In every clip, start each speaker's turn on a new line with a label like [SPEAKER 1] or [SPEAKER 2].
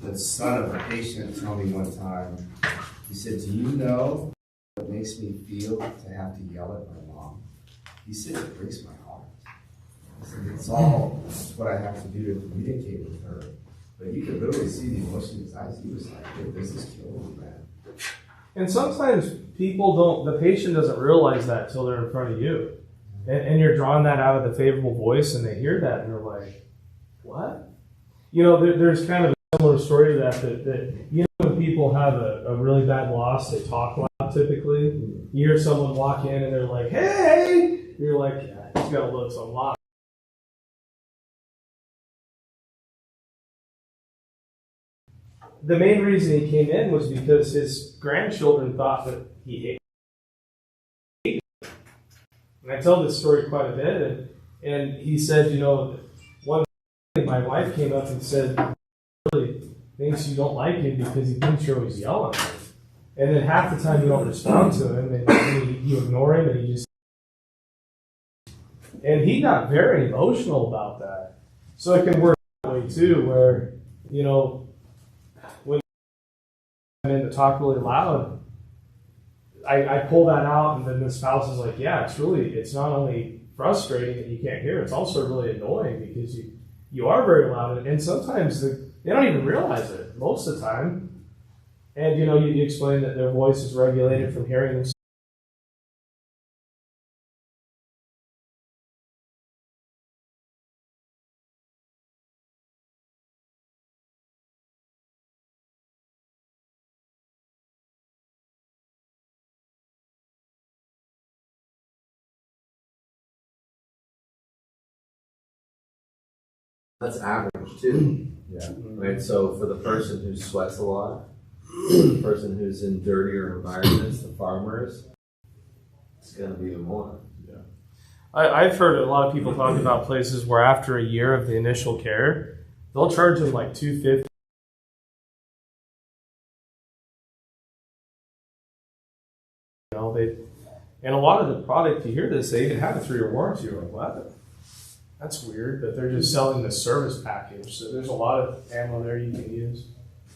[SPEAKER 1] the son of a patient told me one time, he said, do you know what makes me feel to have to yell at my mom? He said, it breaks my heart. I said, it's what I have to do to communicate with her. But you could literally see the emotion in his eyes. He was like, hey, this is killing me, man.
[SPEAKER 2] And sometimes the patient doesn't realize that till they're in front of you. And you're drawing that out of the favorable voice, and they hear that, and they're like, what? You know, there's kind of a similar story to that you know, when people have a really bad loss, they talk loud typically. You hear someone walk in, and they're like, hey! You're like, yeah, he's got to look so loud. The main reason he came in was because his grandchildren thought that he hated him. And I tell this story quite a bit, and he said, you know, one day my wife came up and said, really thinks you don't like him because he thinks you're always yelling at him. And then half the time you don't respond to him, and you ignore him, and he got very emotional about that. So it can work that way too, where, you know, in to talk really loud, I pull that out, and then the spouse is like, yeah, it's not only frustrating that you can't hear, it's also really annoying because you are very loud, and sometimes they don't even realize it most of the time. And you know, you explain that their voice is regulated from hearing themselves.
[SPEAKER 3] That's average too. Yeah. Right. So for the person who sweats a lot, the person who's in dirtier environments, the farmers, it's going to be even more. Yeah.
[SPEAKER 2] I've heard a lot of people talk about places where after a year of the initial care, they'll charge them like $250. You know, and a lot of the product, you hear this, they even have a 3-year warranty. You're like, what? That's weird, but they're just selling the service package. So there's a lot of ammo there you can use.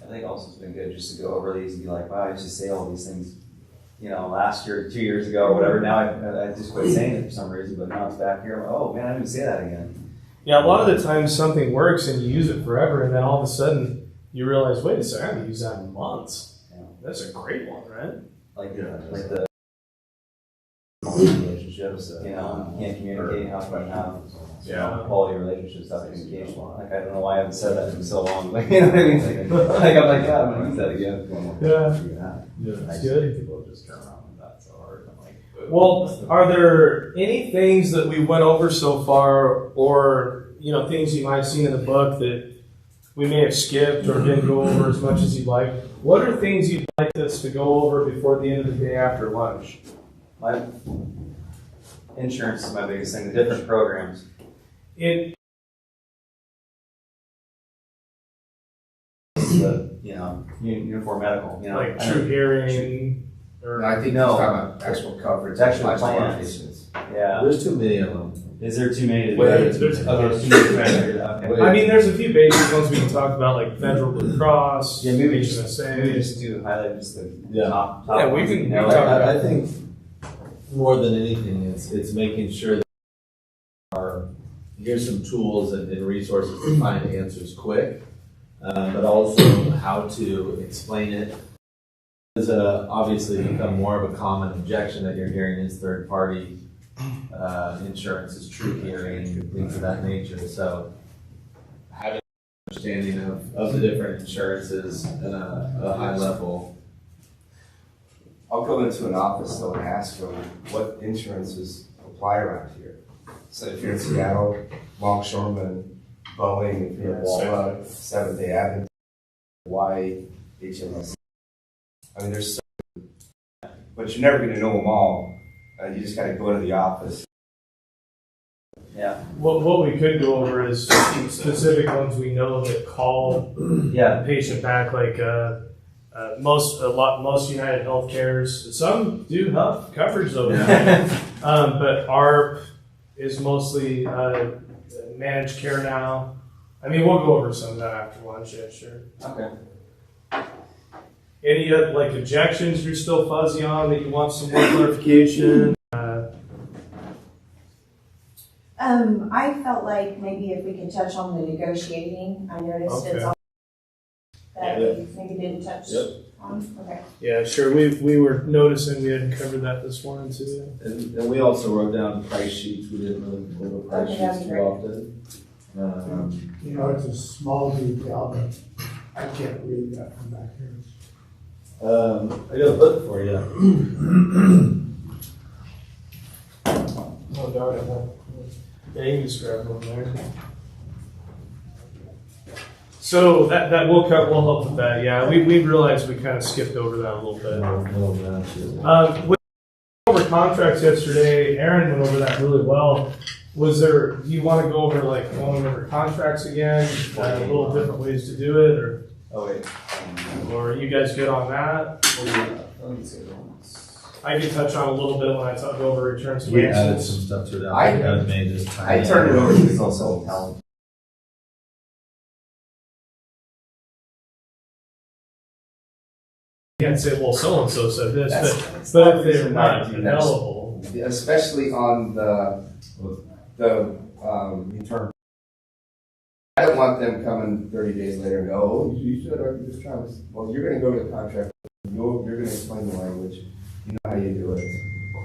[SPEAKER 4] I think also it's been good just to go over these and be like, wow, I used to say all these things, you know, last year, 2 years ago, or whatever. Now I just quit saying it for some reason, but now it's back here. I'm like, oh man, I didn't say that again.
[SPEAKER 2] Yeah, a lot of the times something works and you use it forever, and then all of a sudden you realize, wait a second, I haven't used that in months.
[SPEAKER 4] Yeah.
[SPEAKER 2] That's a great one, right?
[SPEAKER 4] Like the relationships, you know, you can't communicate, how can you have quality relationships without communication? Like, I don't know why I haven't said that in so long. Like, you know what I mean? Like I'm like, yeah, I'm gonna use that again.
[SPEAKER 2] Yeah, that's good.
[SPEAKER 4] People just turn around with that so hard. I'm like,
[SPEAKER 2] well, are there any things that we went over so far, or you know, things you might have seen in the book that we may have skipped or didn't go over as much as you'd like? What are things you'd like us to go over before the end of the day after lunch?
[SPEAKER 4] my insurance is my biggest thing. The different programs. You know, uniform medical. You know,
[SPEAKER 2] like True Hearing.
[SPEAKER 1] Or I think
[SPEAKER 4] no,
[SPEAKER 1] he's talking about actual coverage.
[SPEAKER 4] It's actual plans. Yeah.
[SPEAKER 3] There's too many of them.
[SPEAKER 4] Is there too many?
[SPEAKER 2] There's
[SPEAKER 4] too many. Okay.
[SPEAKER 2] I mean, there's a few basic ones we can talk about, like Federal Blue Cross.
[SPEAKER 4] Yeah, maybe
[SPEAKER 2] HSA.
[SPEAKER 4] just do highlight just the
[SPEAKER 3] Yeah.
[SPEAKER 4] top.
[SPEAKER 2] Yeah, we
[SPEAKER 4] ones.
[SPEAKER 2] can-
[SPEAKER 4] You know,
[SPEAKER 2] we can talk
[SPEAKER 4] like,
[SPEAKER 2] about
[SPEAKER 3] I think more than anything, it's making sure that here's some tools and resources to find answers quick, but also how to explain it. Has obviously become more of a common objection that you're hearing is third party insurance is True Hearing, things of that nature. So having an understanding of the different insurances at a high level.
[SPEAKER 1] I'll go into an office though and ask them what insurances apply around here. So if you're in Seattle, Longshoreman, Boeing, if you're in Walnut, Seventh-day Adventist, Hawaii, HMS. I mean, there's so many, but you're never going to know them all. You just got to go into the office.
[SPEAKER 4] yeah.
[SPEAKER 2] What we could go over is specific ones we know that call
[SPEAKER 4] Yeah.
[SPEAKER 2] the patient back, like most United Healthcares. Some do have coverage though, but ARP is mostly managed care now. I mean, we'll go over some of that after lunch, yeah, sure.
[SPEAKER 4] Okay.
[SPEAKER 2] Any like objections you're still fuzzy on that you want some more clarification?
[SPEAKER 5] I felt like maybe if we could touch on the negotiating, I noticed it's
[SPEAKER 2] Okay.
[SPEAKER 5] all that we maybe didn't touch
[SPEAKER 3] Yep.
[SPEAKER 5] on, okay.
[SPEAKER 2] Yeah, sure. We were noticing we hadn't covered that this morning too.
[SPEAKER 3] And we also wrote down price sheets. We didn't really go over price
[SPEAKER 5] Okay, that'd
[SPEAKER 3] sheets
[SPEAKER 5] be
[SPEAKER 3] too
[SPEAKER 5] great.
[SPEAKER 3] often.
[SPEAKER 6] You know, it's a small detail, but I can't read that from back here.
[SPEAKER 3] I got a book for you.
[SPEAKER 2] Oh, darn it. Yeah, you can just grab one there. So that we'll help with that. Yeah, we realized we kind of skipped over that a little bit. We went over contracts yesterday. Aaron went over that really well. Do you want to go over going over contracts again? A little different ways to do it,
[SPEAKER 4] Oh, wait.
[SPEAKER 2] or are you guys good on that?
[SPEAKER 4] Let me see the ones.
[SPEAKER 2] I can touch on a little bit when I go over returns to
[SPEAKER 3] We added
[SPEAKER 2] maintenance.
[SPEAKER 3] some stuff to it.
[SPEAKER 1] I-
[SPEAKER 3] That may just
[SPEAKER 1] I turned it over to the consultant.
[SPEAKER 2] You can't say, well, so and so said this,
[SPEAKER 1] That's
[SPEAKER 2] but
[SPEAKER 1] not
[SPEAKER 2] if
[SPEAKER 1] the
[SPEAKER 2] they're
[SPEAKER 1] reason why I
[SPEAKER 2] not
[SPEAKER 1] do that.
[SPEAKER 2] available,
[SPEAKER 1] Especially on the return. I don't want them coming 30 days later and go, oh, you said I was just trying to, well, you're gonna go to the contract, you're gonna explain the language, you know how you do it.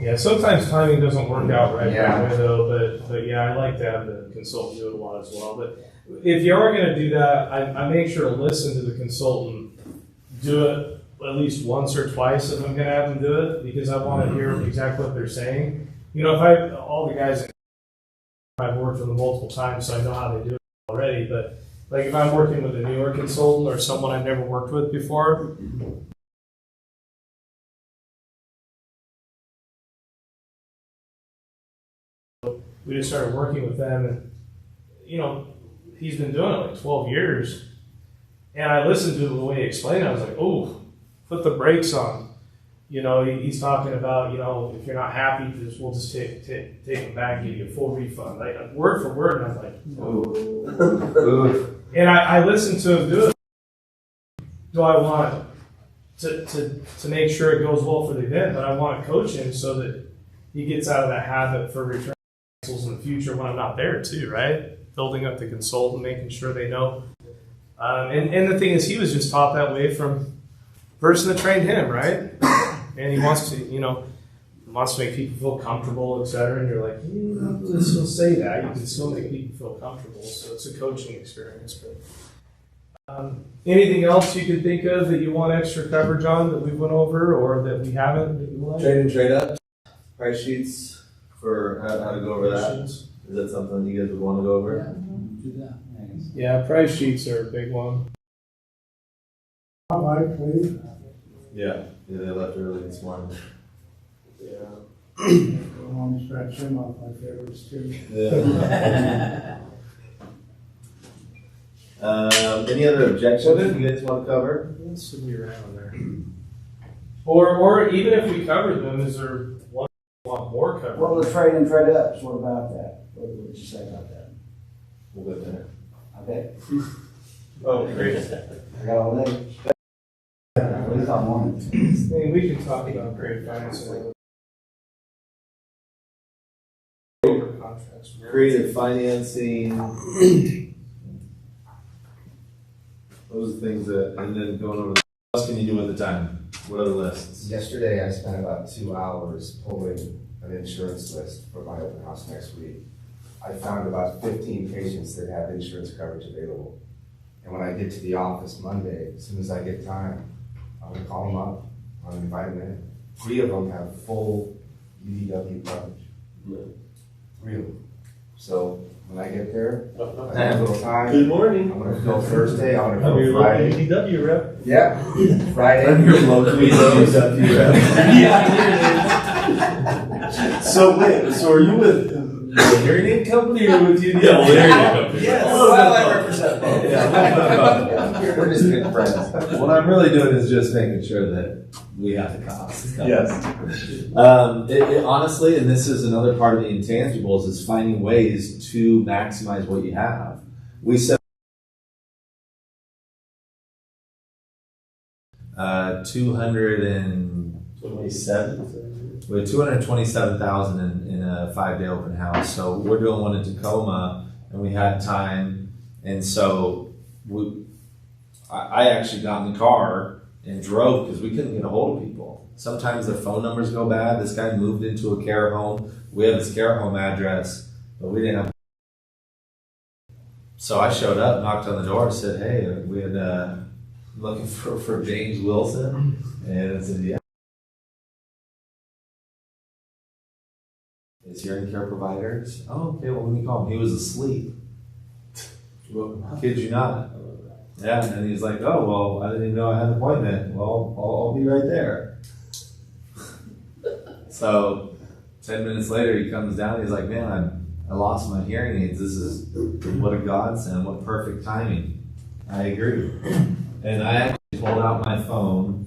[SPEAKER 2] yeah, sometimes timing doesn't work out right
[SPEAKER 1] Yeah.
[SPEAKER 2] away though, but yeah, I like to have the consultant do it a lot as well. But if you are gonna do that, I make sure to listen to the consultant, do it at least once or twice if I'm gonna have them do it, because I wanna hear exactly what they're saying. You know, all the guys, I've worked with them multiple times, so I know how they do it already, but like if I'm working with a newer consultant or someone I've never worked with before, we just started working with them, and he's been doing it like 12 years, and I listened to the way he explained it. I was like, oh, put the brakes on. He's talking about, if you're not happy, we'll just take them back, give you a full refund, like word for word. And I was like,
[SPEAKER 1] Ooh.
[SPEAKER 2] and I listened to him do it. Do I want to make sure it goes well for the event, but I want to coach him so that he gets out of that habit for return cancels in the future when I'm not there too, right? Building up the consultant, making sure they know. And the thing is, he was just taught that way from the person that trained him, right? And he wants to make people feel comfortable, etc. And you're like, you don't really still say that. You can still make people feel comfortable. So it's a coaching experience. But anything else you can think of that you want extra coverage on that we went over or that we haven't? That you like?
[SPEAKER 3] Trade and trade up, price sheets for how to go over that.
[SPEAKER 2] Questions?
[SPEAKER 3] Is that something you guys would want to go over?
[SPEAKER 6] Do that.
[SPEAKER 2] Yeah, price sheets are a big one.
[SPEAKER 6] All right, please.
[SPEAKER 3] Yeah. Yeah, they left early this morning.
[SPEAKER 2] Yeah.
[SPEAKER 6] Go on and scratch them off my favorites too.
[SPEAKER 3] Yeah. Any other objections you guys want to cover?
[SPEAKER 2] What should be around there? Or even if we covered them, is there one you want more coverage?
[SPEAKER 7] Well, the trade and trade ups, what about that? What would you say about that?
[SPEAKER 3] We'll go there.
[SPEAKER 7] Okay,
[SPEAKER 2] Oh, great.
[SPEAKER 7] I got all day. At least I'm on it.
[SPEAKER 2] I mean, we can talk about creative financing. Contracts.
[SPEAKER 3] Creative financing. Those are things that, and then going over. What else can you do with the time? What other lists?
[SPEAKER 1] Yesterday, I spent about 2 hours pulling an insurance list for my open house next week. I found about 15 patients that have insurance coverage available. And when I get to the office Monday, as soon as I get time, I'm gonna call them up, I'm gonna invite them in. 3 of them have full UDW coverage. 3 of them. So when I get there, I have a little time.
[SPEAKER 3] Good morning.
[SPEAKER 1] I'm gonna fill Thursday, I'm gonna fill Friday.
[SPEAKER 3] DW rep.
[SPEAKER 1] Yeah, Friday.
[SPEAKER 3] I'm your local DW rep. So wait, so are you with the hearing aid company or with UDW?
[SPEAKER 4] Yeah, well, there you go.
[SPEAKER 3] Yes.
[SPEAKER 4] Well, I represent both.
[SPEAKER 3] Yeah.
[SPEAKER 1] We're just good friends.
[SPEAKER 3] What I'm really doing is just making sure that we have the costs.
[SPEAKER 4] Yes.
[SPEAKER 3] Honestly, and this is another part of the intangibles, is finding ways to maximize what you have. We set 227. We had 227,000 in a 5-day open house. So we're doing one in Tacoma, and we had time, and so I actually got in the car and drove because we couldn't get a hold of people. Sometimes their phone numbers go bad. This guy moved into a care home. We have his care home address, but we didn't have. So I showed up, knocked on the door, said, "Hey, we had looking for James Wilson," and I said, "Yeah." Is hearing care providers? Oh, okay. Well, let me call him. He was asleep. Kid you not. Yeah, and he's like, "Oh, well, I didn't even know I had an appointment. Well, I'll be right there." So 10 minutes later, he comes down. He's like, "Man, I lost my hearing aids. This is what a godsend. What perfect timing." I agree. And I actually pulled out my phone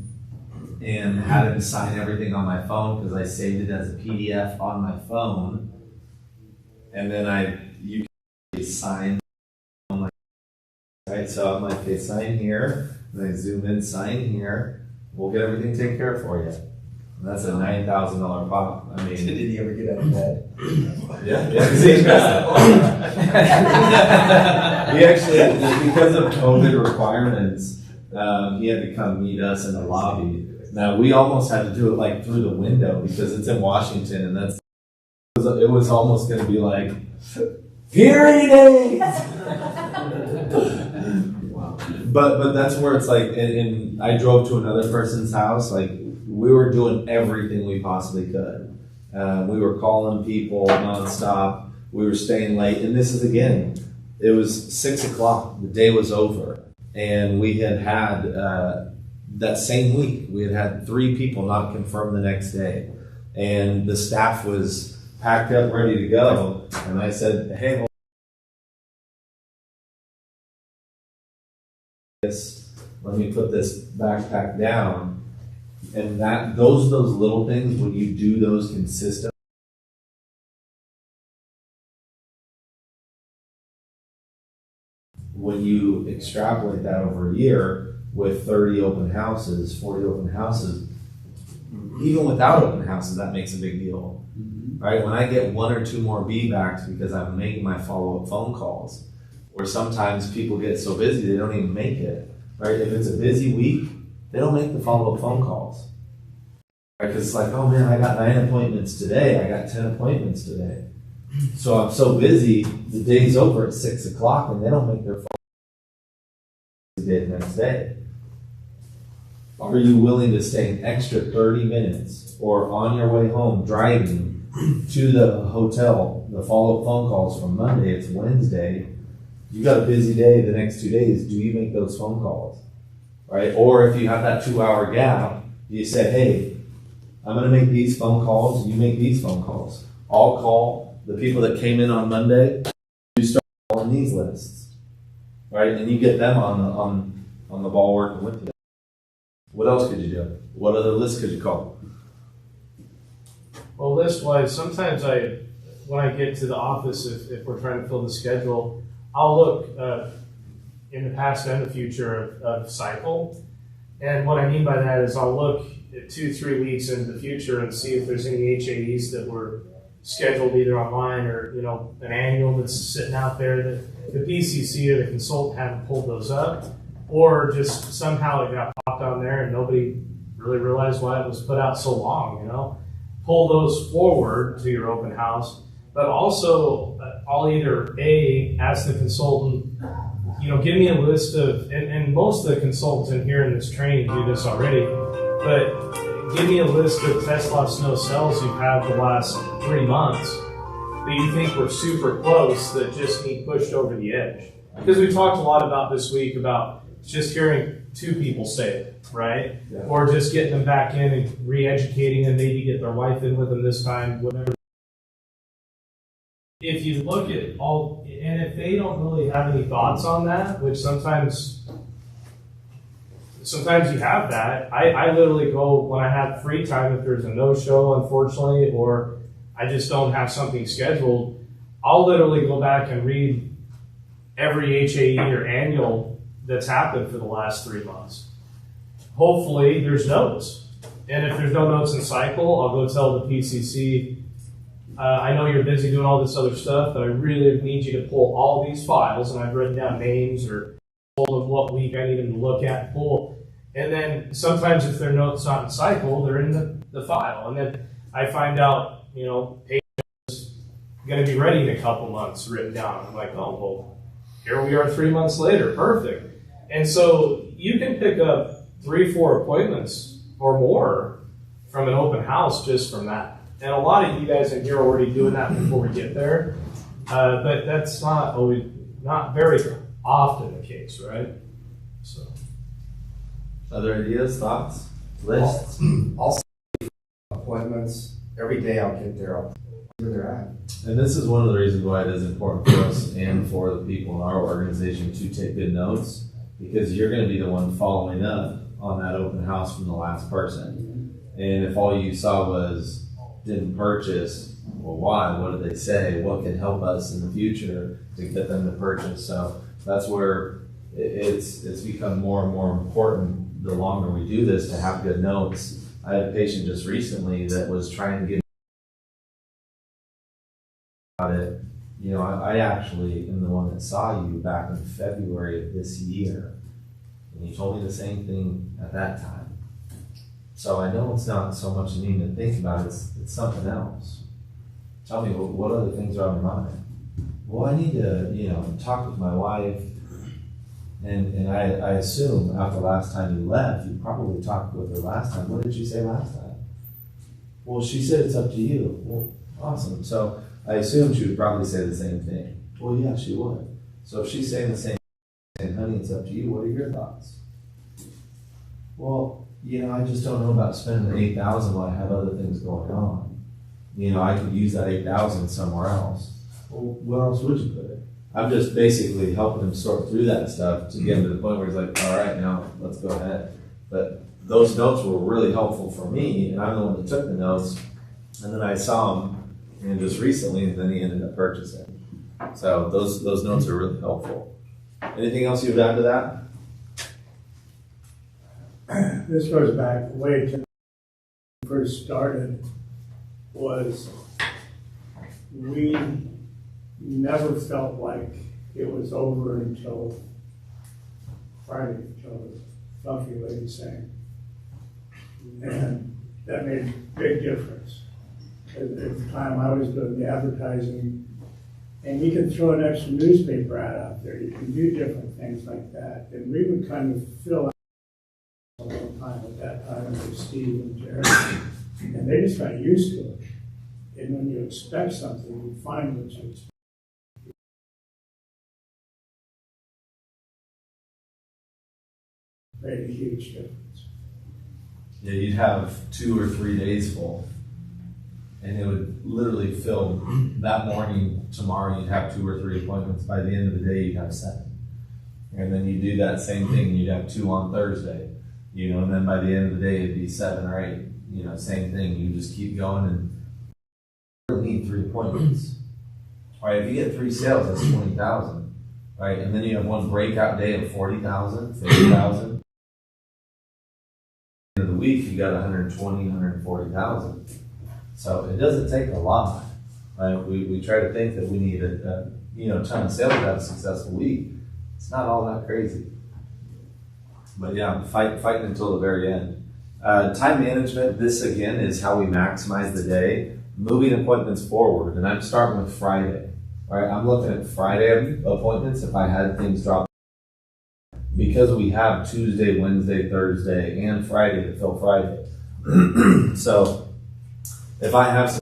[SPEAKER 3] and had him sign everything on my phone because I saved it as a PDF on my phone. And then you can sign. Right, so I'm like, "Okay, sign here." And I zoom in, sign here. We'll get everything taken care of for you. And that's a $9,000 pop. I mean,
[SPEAKER 1] Did he ever get out of bed?
[SPEAKER 3] yeah, because he's he actually, because of COVID requirements, he had to come meet us in the lobby. Now we almost had to do it like through the window because it's in Washington, and it was almost going to be like hearing aids. But that's where it's like, and I drove to another person's house. Like we were doing everything we possibly could. We were calling people nonstop. We were staying late, and this is again. It was 6 o'clock. The day was over, and we had that same week we had 3 people not confirmed the next day, and the staff was packed up, ready to go. And I said, "Hey, let me put this backpack down." And those little things, when you do those consistent, when you extrapolate that over a year with 30 open houses, 40 open houses, even without open houses, that makes a big deal, right? When I get 1 or 2 more B-backs because I'm making my follow-up phone calls, or sometimes people get so busy they don't even make it. Right? If it's a busy week, they don't make the follow-up phone calls. Right? Because it's like, "Oh man, I got 9 appointments today. I got 10 appointments today." So I'm so busy, the day's over at 6 o'clock, and they don't make their phone calls the next day. Are you willing to stay an extra 30 minutes or on your way home driving to the hotel, the follow-up phone calls from Monday, it's Wednesday, you got a busy day the next 2 days, do you make those phone calls? Right? Or if you have that 2-hour gap, you say, "Hey, I'm going to make these phone calls, you make these phone calls. I'll call the people that came in on Monday, you start calling these lists." Right? And you get them on the ball working with you. What else could you do? What other lists could you call?
[SPEAKER 2] Well, list-wise, sometimes when I get to the office, if we're trying to fill the schedule, I'll look in the past and the future of cycle. And what I mean by that is I'll look at 2-3 weeks into the future and see if there's any HAEs that were scheduled either online or, an annual that's sitting out there that the PCC or the consultant haven't pulled those up, or just somehow it got popped on there and nobody really realized why it was put out so long, Pull those forward to your open house. But also, I'll either ask the consultant, give me a list of, and most of the consultants in here in this training do this already, but give me a list of test loss no cells you've had the last 3 months that you think were super close that just need pushed over the edge. Because we talked a lot about this week about just hearing 2 people say it, right? Yeah. Or just getting them back in and re-educating them, maybe get their wife in with them this time, whatever. If you look at all, and if they don't really have any thoughts on that, which sometimes you have that, I literally go when I have free time, if there's a no-show, unfortunately, or I just don't have something scheduled, I'll literally go back and read every HAE or annual that's happened for the last 3 months. hopefully there's notes. And if there's no notes in cycle, I'll go tell the PCC, I know you're busy doing all this other stuff, but I really need you to pull all these files, and I've written down names or told them what week I need them to look at and pull. And then sometimes if their note's not in cycle, they're in the file. And then I find out, page is going to be ready in a couple months written down. I'm like, oh, well, here we are 3 months later. Perfect. And so you can pick up 3-4 appointments or more from an open house just from that. And a lot of you guys in here are already doing that before we get there. But that's not very often the case, right? So.
[SPEAKER 3] Other ideas, thoughts, lists?
[SPEAKER 1] I'll see appointments, every day I'll get there, I'll see where they're at.
[SPEAKER 3] And this is one of the reasons why it is important for us and for the people in our organization to take good notes, because you're going to be the one following up on that open house from the last person. And if all you saw was didn't purchase, well, why? What did they say? What can help us in the future to get them to purchase? So that's where it's become more and more important the longer we do this to have good notes. I had a patient just recently that was trying to get about it. I actually am the one that saw you back in February of this year, and you told me the same thing at that time. So I know it's not so much you need to think about, it's something else. Tell me, what other things are on your mind? Well, I need to, talk with my wife. And I assume after last time you left, you probably talked with her last time. What did she say last time? Well, she said it's up to you. Well, awesome. So I assume she would probably say the same thing. Well, yeah, she would. So if she's saying the same thing, honey, it's up to you. What are your thoughts? Well, I just don't know about spending the $8,000 when I have other things going on. I could use that $8,000 somewhere else. Well, where else would you put it? I'm just basically helping him sort through that stuff to get him to the point where he's like, all right, now let's go ahead. But those notes were really helpful for me, and I'm the one that took the notes. And then I saw him, and just recently, and then he ended up purchasing. So those notes are really helpful. Anything else you would add to that?
[SPEAKER 6] This goes back way to when we first started, was we never felt like it was over until Friday, until the fluffy lady sang. And that made a big difference. At the time I was doing the advertising, and you can throw an extra newspaper ad out there, you can do different things like that. And we would kind of fill out a long time at that time with Steve and Jerry. And they just got used to it. And when you expect something, you find what you expect. Made a huge difference.
[SPEAKER 3] Yeah, you'd have 2 or 3 days full, and it would literally fill that morning. Tomorrow you'd have 2 or 3 appointments. By the end of the day, you'd have 7. And then you do that same thing, and you'd have 2 on Thursday, and then by the end of the day, it'd be 7 or 8, same thing. You just keep going, and you really need 3 appointments. Right? If you get 3 sales, that's 20,000. Right? And then you have one breakout day of 40,000, 50,000. Of the week, you got 120, 140,000. So it doesn't take a lot, right? We try to think that we need a ton of sales to have a successful week. It's not all that crazy. But yeah, fighting until the very end. Time management, this again is how we maximize the day. Moving appointments forward, and I'm starting with Friday. Right? I'm looking at Friday appointments if I had things drop. Because we have Tuesday, Wednesday, Thursday, and Friday to fill Friday. So if I have some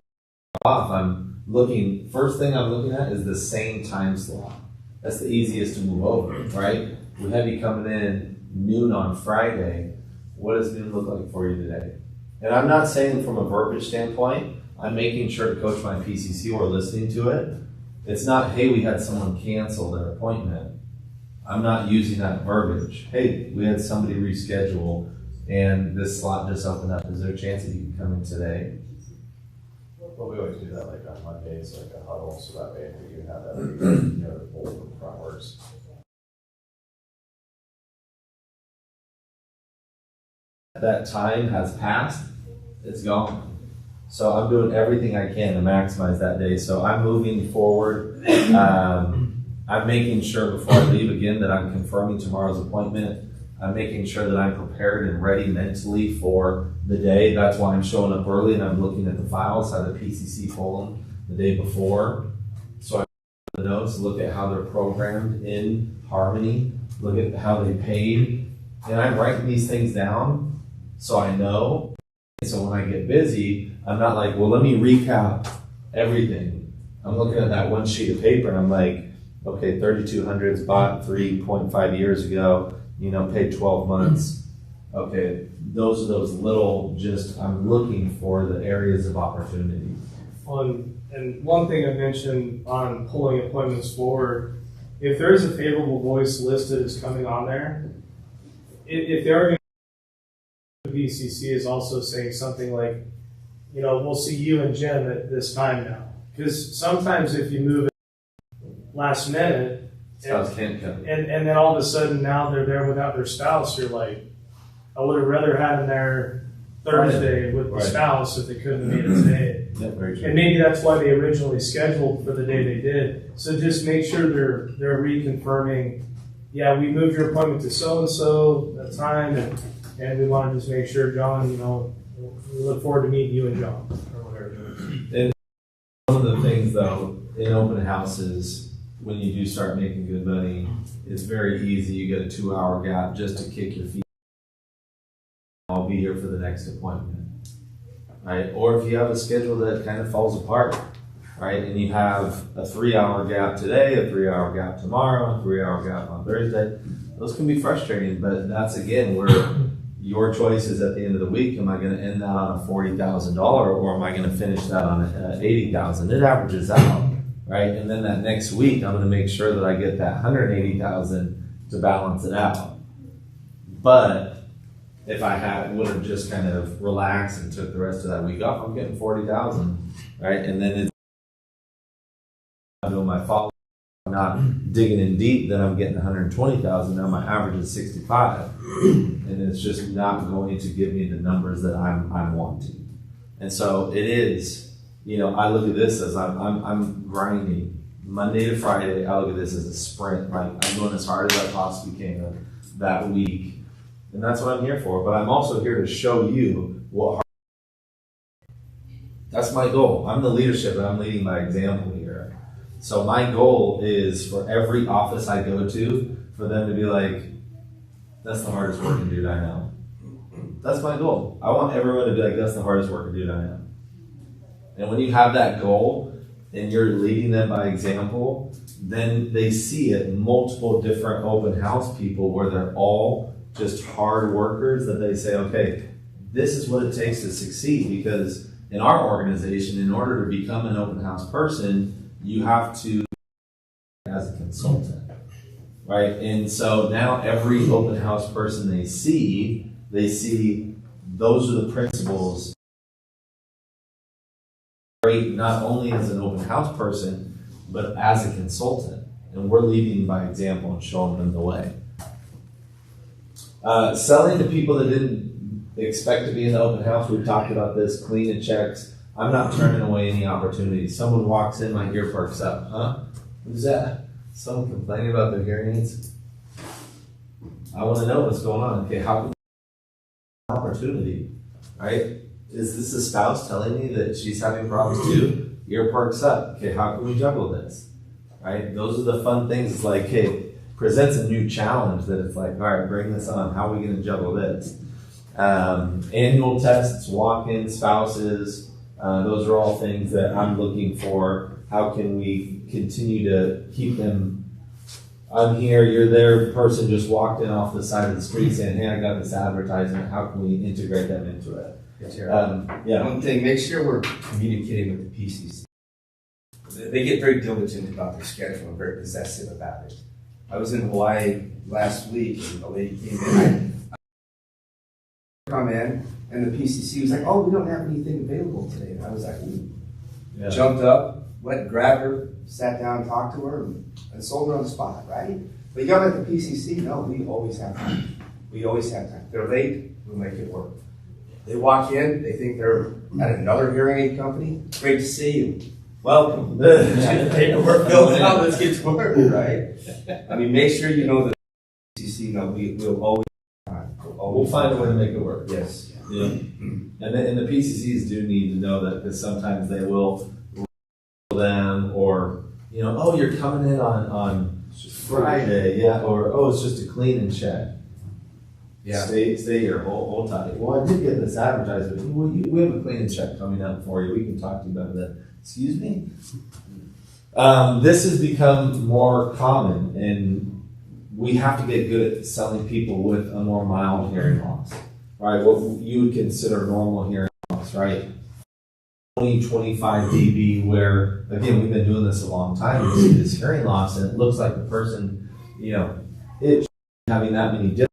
[SPEAKER 3] off, first thing I'm looking at is the same time slot. That's the easiest to move over, right? We have you coming in noon on Friday. What does noon look like for you today? And I'm not saying from a verbiage standpoint, I'm making sure to coach my PCC who are listening to it. It's not, hey, we had someone cancel their appointment. I'm not using that verbiage. Hey, we had somebody reschedule and this slot just opened up. Is there a chance that you can come in today?
[SPEAKER 8] Well, we always do that like on Mondays, like a huddle, so that way if you have that, the whole from front works.
[SPEAKER 3] that time has passed, it's gone. So I'm doing everything I can to maximize that day. So I'm moving forward. I'm making sure before I leave again that I'm confirming tomorrow's appointment. I'm making sure that I'm prepared and ready mentally for the day. That's why I'm showing up early and I'm looking at the files, how the PCC pull them the day before. So I the notes, look at how they're programmed in Harmony, look at how they paid, and I'm writing these things down so I know. So when I get busy, I'm not like, well, let me recap everything. I'm looking at that one sheet of paper and I'm like, okay, 3,200's bought 3.5 years ago, paid 12 months. Okay, those are those little, I'm looking for the areas of opportunity.
[SPEAKER 2] And one thing I mentioned on pulling appointments forward, if there is a favorable voice listed as coming on there, if they are going to, the BCC is also saying something like, we'll see you and Jim at this time now. Because sometimes if you move it last minute,
[SPEAKER 3] Spouse can't come.
[SPEAKER 2] and then all of a sudden now they're there without their spouse, you're like, I would have rather had them there Thursday with the
[SPEAKER 3] Right.
[SPEAKER 2] spouse if they couldn't have made it today.
[SPEAKER 3] Yeah, very true.
[SPEAKER 2] And maybe that's why they originally scheduled for the day they did. So just make sure they're reconfirming, yeah, we moved your appointment to so-and-so, that time, and we want to just make sure, John, we look forward to meeting you and John, or whatever.
[SPEAKER 3] One of the things though, in open houses, when you do start making good money, it's very easy. You get a 2-hour gap just to kick your feet. I'll be here for the next appointment, right? Or if you have a schedule that kind of falls apart, right? And you have a 3-hour gap today, a 3-hour gap tomorrow, a 3-hour gap on Thursday. Those can be frustrating, but that's again where your choice is at the end of the week. Am I going to end that on a $40,000 or am I going to finish that on $80,000? It averages out, right? And then that next week, I'm going to make sure that I get that $180,000 to balance it out. But if I would have just kind of relaxed and took the rest of that week off, I'm getting $40,000, right? And then I'm doing my follow. I'm not digging in deep, then I'm getting 120,000. Now my average is 65, and it's just not going to give me the numbers that I'm wanting. And so it is, I look at this as I'm grinding Monday to Friday. I look at this as a sprint. Like I'm going as hard as I possibly can that week, and that's what I'm here for. But I'm also here to show you what. That's my goal. I'm the leadership, and I'm leading by example here. So my goal is for every office I go to, for them to be like, that's the hardest working dude I know. That's my goal. I want everyone to be like, that's the hardest working dude I know. And when you have that goal and you're leading them by example, then they see it in multiple different open house people where they're all just hard workers that they say, okay, this is what it takes to succeed. Because in our organization, in order to become an open house person, you have to as a consultant, right? And so now every open house person they see those are the principles. Great, not only as an open house person, but as a consultant. And we're leading by example and showing them the way. Selling to people that didn't expect to be in the open house, we've talked about this, cleaning checks. I'm not turning away any opportunities. Someone walks in, my ear perks up. Huh? Who's that? Someone complaining about their hearing aids? I want to know what's going on. Okay, how can opportunity, right? Is this a spouse telling me that she's having problems too? Ear perks up. Okay, how can we juggle this? Right? Those are the fun things. It's like, hey, presents a new challenge that it's like, all right, bring this on. How are we going to juggle this? Annual tests, walk-in spouses. Those are all things that I'm looking for. How can we continue to keep them? I'm here, you're there, the person just walked in off the side of the street saying, hey, I got this advertisement. How can we integrate them into it? Yeah.
[SPEAKER 1] One thing, make sure we're communicating with the PCC. They get very diligent about their schedule and very possessive about it. I was in Hawaii last week and a lady came in. Come in and the PCC was like, oh, we don't have anything available today. And I was like, ooh.
[SPEAKER 3] Yeah.
[SPEAKER 1] Jumped up, grabbed her, sat down, talked to her, and sold her on the spot, right? But you got at the PCC, no, we always have time. We always have time. They're late, we'll make it work. They walk in, they think they're at another hearing aid company. Great to see you. Welcome. Get the paperwork filled out, let's get to work, right? I mean, make sure you know the PCC, no, we'll always.
[SPEAKER 3] We'll find a way to make it work.
[SPEAKER 1] Yes.
[SPEAKER 3] Yeah. And the PCCs do need to know that, because sometimes they will them, or, you know, oh, you're coming in on Friday, yeah, or, oh, it's just a clean and check.
[SPEAKER 1] Yeah.
[SPEAKER 3] Stay here, hold tight. Well, I did get this advertisement. Well, we have a clean and check coming up for you. We can talk to you about that. Excuse me? This has become more common, and we have to get good at selling people with a more mild hearing loss, right? What you would consider normal hearing loss, right? 20, 25 dB, where, again, we've been doing this a long time. You see this hearing loss, and it looks like the person, you know, it's having that many different.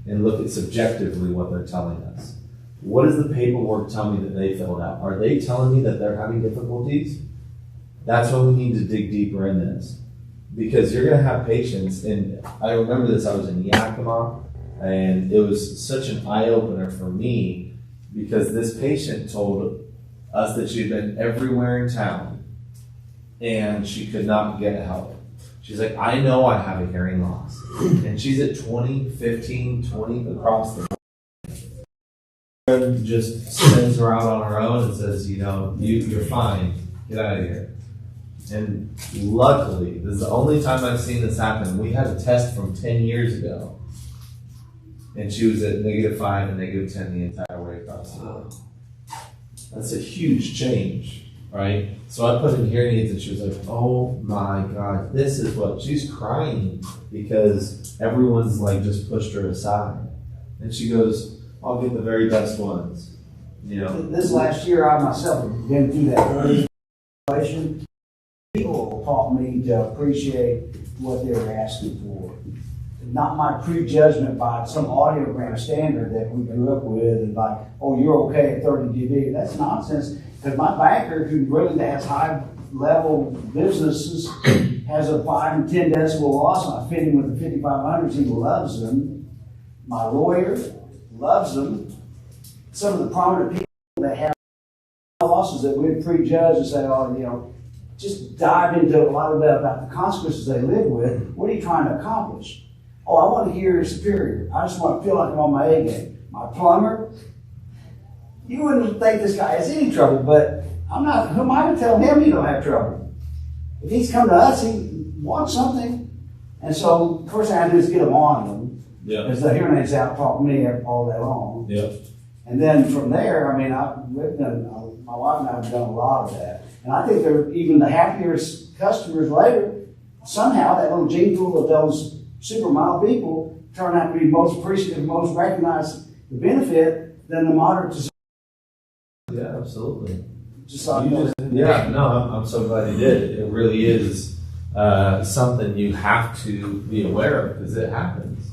[SPEAKER 3] And look at subjectively what they're telling us. What does the paperwork tell me that they filled out? Are they telling me that they're having difficulties? That's when we need to dig deeper in this. Because you're going to have patients, and I remember this, I was in Yakima, and it was such an eye-opener for me, because this patient told us that she had been everywhere in town, and she could not get help. She's like, I know I have a hearing loss. And she's at 20, 15, 20 across the board. Just sends her out on her own and says, you know, you're fine. Get out of here. And luckily, this is the only time I've seen this happen. We had a test from 10 years ago. And she was at -5 and -10 the entire way across the board. That's a huge change. Right? So I put in hearing aids, and she was like, oh my God, this is what, she's crying because everyone's like just pushed her aside. And she goes, I'll get the very best ones. You know?
[SPEAKER 7] This last year, I myself have been through that very situation. People taught me to appreciate what they were asking for. Not my prejudgment by some audiogram standard that we grew up with, and like, oh, you're okay at 30 dB. That's nonsense. Because my banker, who really has high-level businesses, has a 5 and 10 decibel loss, and I fit him with the 5500s. He loves them. My lawyer loves them. Some of the prominent people that have losses that we prejudge and say, oh, you know, just dive into a lot of that about the consequences they live with. What are you trying to accomplish? Oh, I want to hear superior. I just want to feel like I'm on my A game. My plumber, you wouldn't think this guy has any trouble, but I'm not, who am I to tell him he don't have trouble? If he's come to us, he wants something. And so, first thing I do is get him on them.
[SPEAKER 3] Yeah.
[SPEAKER 7] Because the hearing aids out taught me all day long.
[SPEAKER 3] Yeah.
[SPEAKER 7] And then from there, I mean, my wife and I have done a lot of that. And I think they're even the happier customers later. Somehow, that little gene pool of those super mild people turn out to be most appreciative, most recognize the benefit than the moderate to.
[SPEAKER 3] Yeah, absolutely.
[SPEAKER 7] Just like
[SPEAKER 3] yeah, no, I'm so glad you did. It really is something you have to be aware of, because it happens.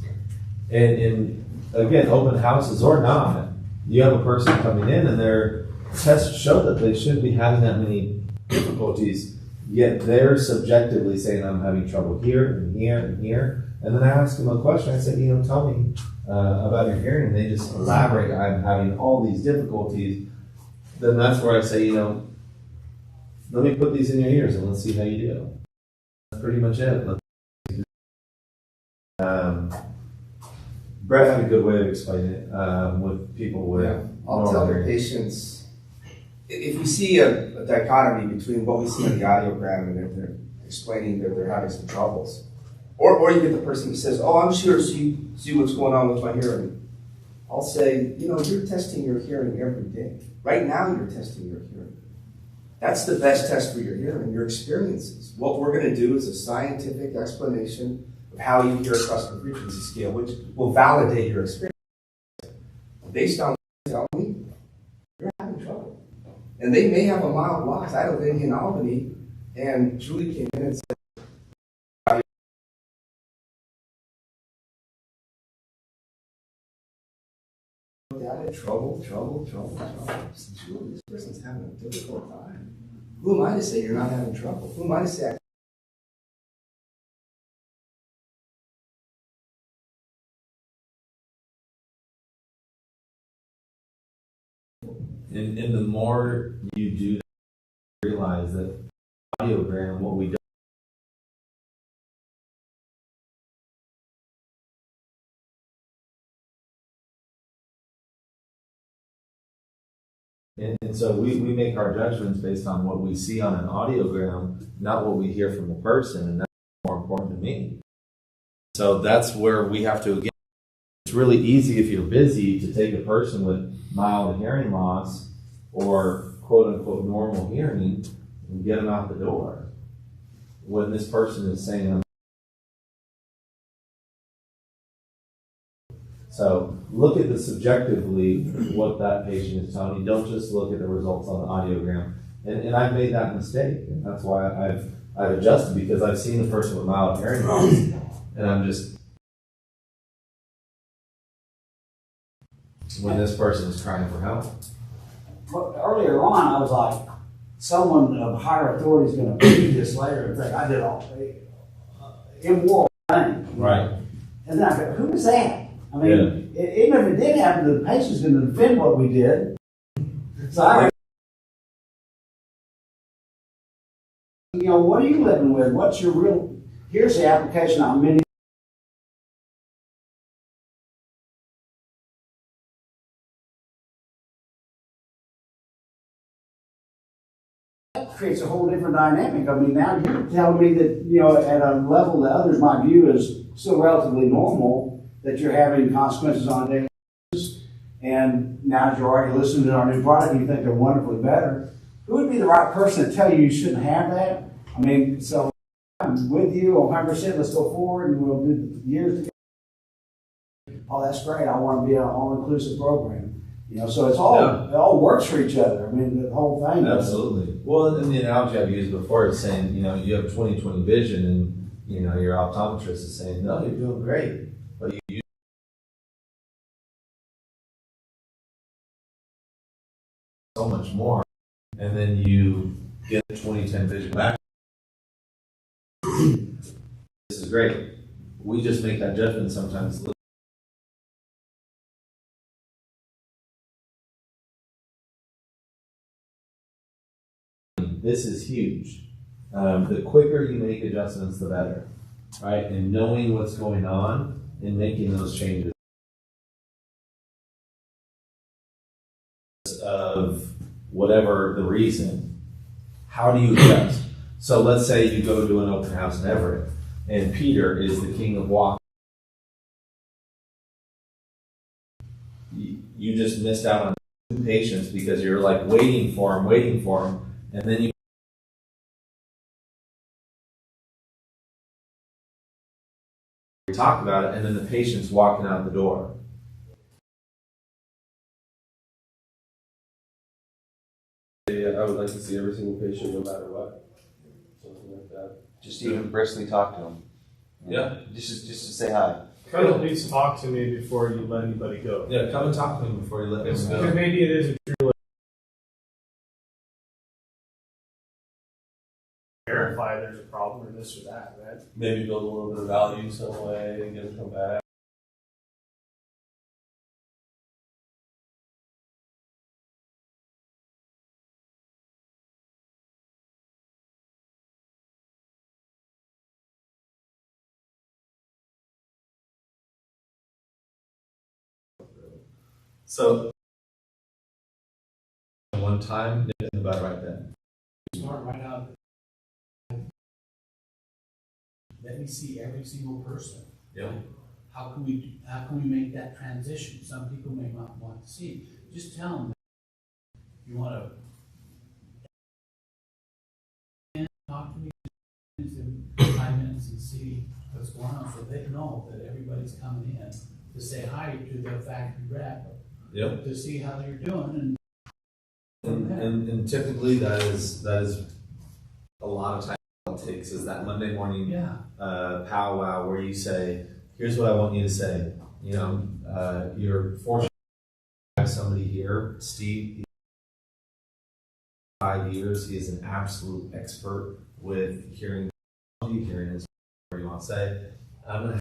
[SPEAKER 3] And again, open houses or not, you have a person coming in and their tests show that they shouldn't be having that many difficulties, yet they're subjectively saying, I'm having trouble here and here and here. And then I ask them a question. I said, you know, tell me about your hearing. And they just elaborate, I'm having all these difficulties. Then that's where I say, you know, let me put these in your ears and let's see how you do. That's pretty much it. Brett had a good way of explaining it with people with.
[SPEAKER 1] Yeah. I'll tell the patients, if we see a dichotomy between what we see on the audiogram and if they're explaining that they're having some troubles, or you get the person who says, oh, I'm sure see what's going on with my hearing. I'll say, you know, you're testing your hearing every day. Right now you're testing your hearing. That's the best test for your hearing, your experiences. What we're going to do is a scientific explanation of how you hear across the frequency scale, which will validate your experience. Based on what you tell me, you're having trouble. And they may have a mild loss. I had a lady in Albany, and Julie came in and said, trouble. I said, Julie, this person's having a difficult time. Who am I to say you're not having trouble? Who am I to say
[SPEAKER 3] And the more you do that, you realize that audiogram, what we do. And so we make our judgments based on what we see on an audiogram, not what we hear from the person, and that's more important to me. So that's where we have to, again, it's really easy if you're busy to take a person with mild hearing loss or quote unquote normal hearing and get them out the door. When this person is saying, so look at the subjectively what that patient is telling you. Don't just look at the results on the audiogram. And I've made that mistake, and that's why I've adjusted, because I've seen the person with mild hearing loss, and I'm just, when this person is crying for help.
[SPEAKER 7] But earlier on, I was like, someone of higher authority is going to read this later and think I did all immoral thing.
[SPEAKER 3] Right.
[SPEAKER 7] And then I go, who was that? I mean, even if it did happen, the patient's going to defend what we did. So what are you living with? What's your real? Here's the application on many. That creates a whole different dynamic. I mean, now you're telling me that, at a level that others might view as still relatively normal, that you're having consequences on a daily basis, and now you're already listening to our new product and you think they're wonderfully better. Who would be the right person to tell you you shouldn't have that? I mean, so I'm with you 100%. Let's go forward and we'll do years together. Oh, that's great. I want to be an all-inclusive program. So it's all it all works for each other. I mean, the whole thing.
[SPEAKER 3] Absolutely. Well, and the analogy I've used before is saying, you have 20/20 vision, and your optometrist is saying, no, you're doing great, but you so much more, and then you get 20/10 vision back. This is great. We just make that judgment sometimes. This is huge. The quicker you make adjustments, the better, right? And knowing what's going on and making those changes of whatever the reason. How do you adjust? So let's say you go to an open house in Everett, and Peter is the king of walking. You just missed out on 2 patients because you're like waiting for him, and then you talk about it, and then the patient's walking out the door.
[SPEAKER 1] I would like to see every single patient, no matter what. Something like that.
[SPEAKER 4] Just even briskly talk to them.
[SPEAKER 3] Yeah.
[SPEAKER 4] Just to say hi.
[SPEAKER 2] Kind of at least talk to me before you let anybody go.
[SPEAKER 3] Yeah, come and talk to me before you let me
[SPEAKER 2] Because
[SPEAKER 3] go.
[SPEAKER 2] maybe it is a true verify there's a problem or this or that, right?
[SPEAKER 1] Maybe build a little bit of value some way and get them to come back.
[SPEAKER 3] So, one time, nip in the bud right then.
[SPEAKER 9] Start right out. Let me see every single person.
[SPEAKER 3] Yeah.
[SPEAKER 9] How can we make that transition? Some people may not want to see. Just tell them you want to talk to me in 5 minutes and see what's going on, so they know that everybody's coming in to say hi to the factory rep.
[SPEAKER 3] Yep.
[SPEAKER 9] To see how you're doing,
[SPEAKER 3] And typically that is a lot of time it takes is that Monday morning powwow where you say, here's what I want you to say. You're fortunate to have somebody here, Steve. 5 years, he is an absolute expert with hearing is where you want to say. I'm gonna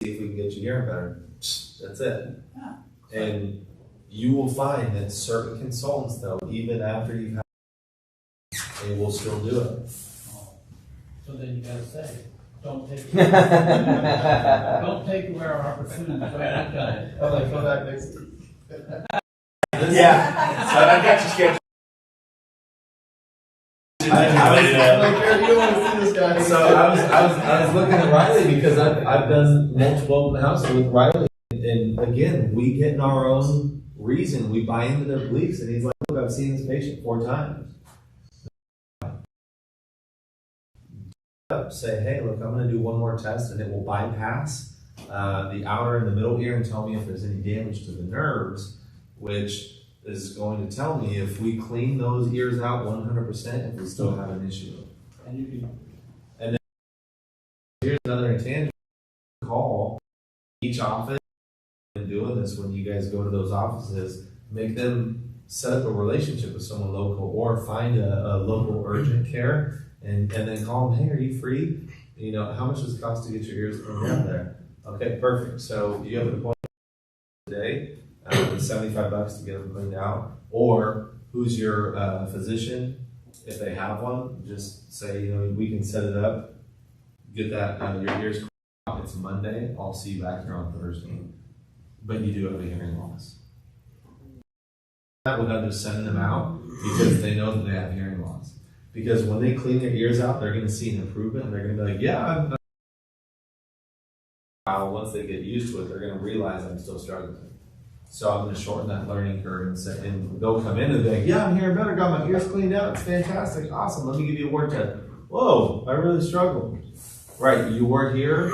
[SPEAKER 3] see if we can get you hearing better. That's it.
[SPEAKER 9] Yeah.
[SPEAKER 3] And You will find that certain consultants, though, even after you've had, they will still do it.
[SPEAKER 9] Oh. So then you gotta say, don't take, don't take away our opportunity. Okay.
[SPEAKER 8] Oh, like, come back next week.
[SPEAKER 1] Yeah, so I got you scared.
[SPEAKER 8] You want to see this guy?
[SPEAKER 3] So I was looking at Riley because I've done multiple open houses with Riley, and again, we get in our own reason, we buy into their beliefs, and he's like, look, I've seen this patient 4 times. Say, hey, look, I'm going to do one more test, and it will bypass the outer and the middle ear and tell me if there's any damage to the nerves, which is going to tell me if we clean those ears out 100%, if we still have an issue.
[SPEAKER 9] And you can,
[SPEAKER 3] And then here's another intangible. Call each office and doing this when you guys go to those offices, make them set up a relationship with someone local or find a local urgent care and then call them, hey, are you free? You know, how much does it cost to get your ears cleaned out there? Okay, perfect. So you have an appointment today, $75 to get them cleaned out, or who's your physician? If they have one, just say, you know, we can set it up, get that your ears cleaned out. It's Monday. I'll see you back here on Thursday. But you do have a hearing loss. That without just sending them out because they know that they have hearing loss. Because when they clean their ears out, they're going to see an improvement, and they're going to be like, yeah, once they get used to it, they're going to realize I'm still struggling. So I'm going to shorten that learning curve and say, and they'll come in and be like, yeah, I'm hearing better, got my ears cleaned out, it's fantastic, awesome, let me give you a word test. Whoa, I really struggled. Right, you were here,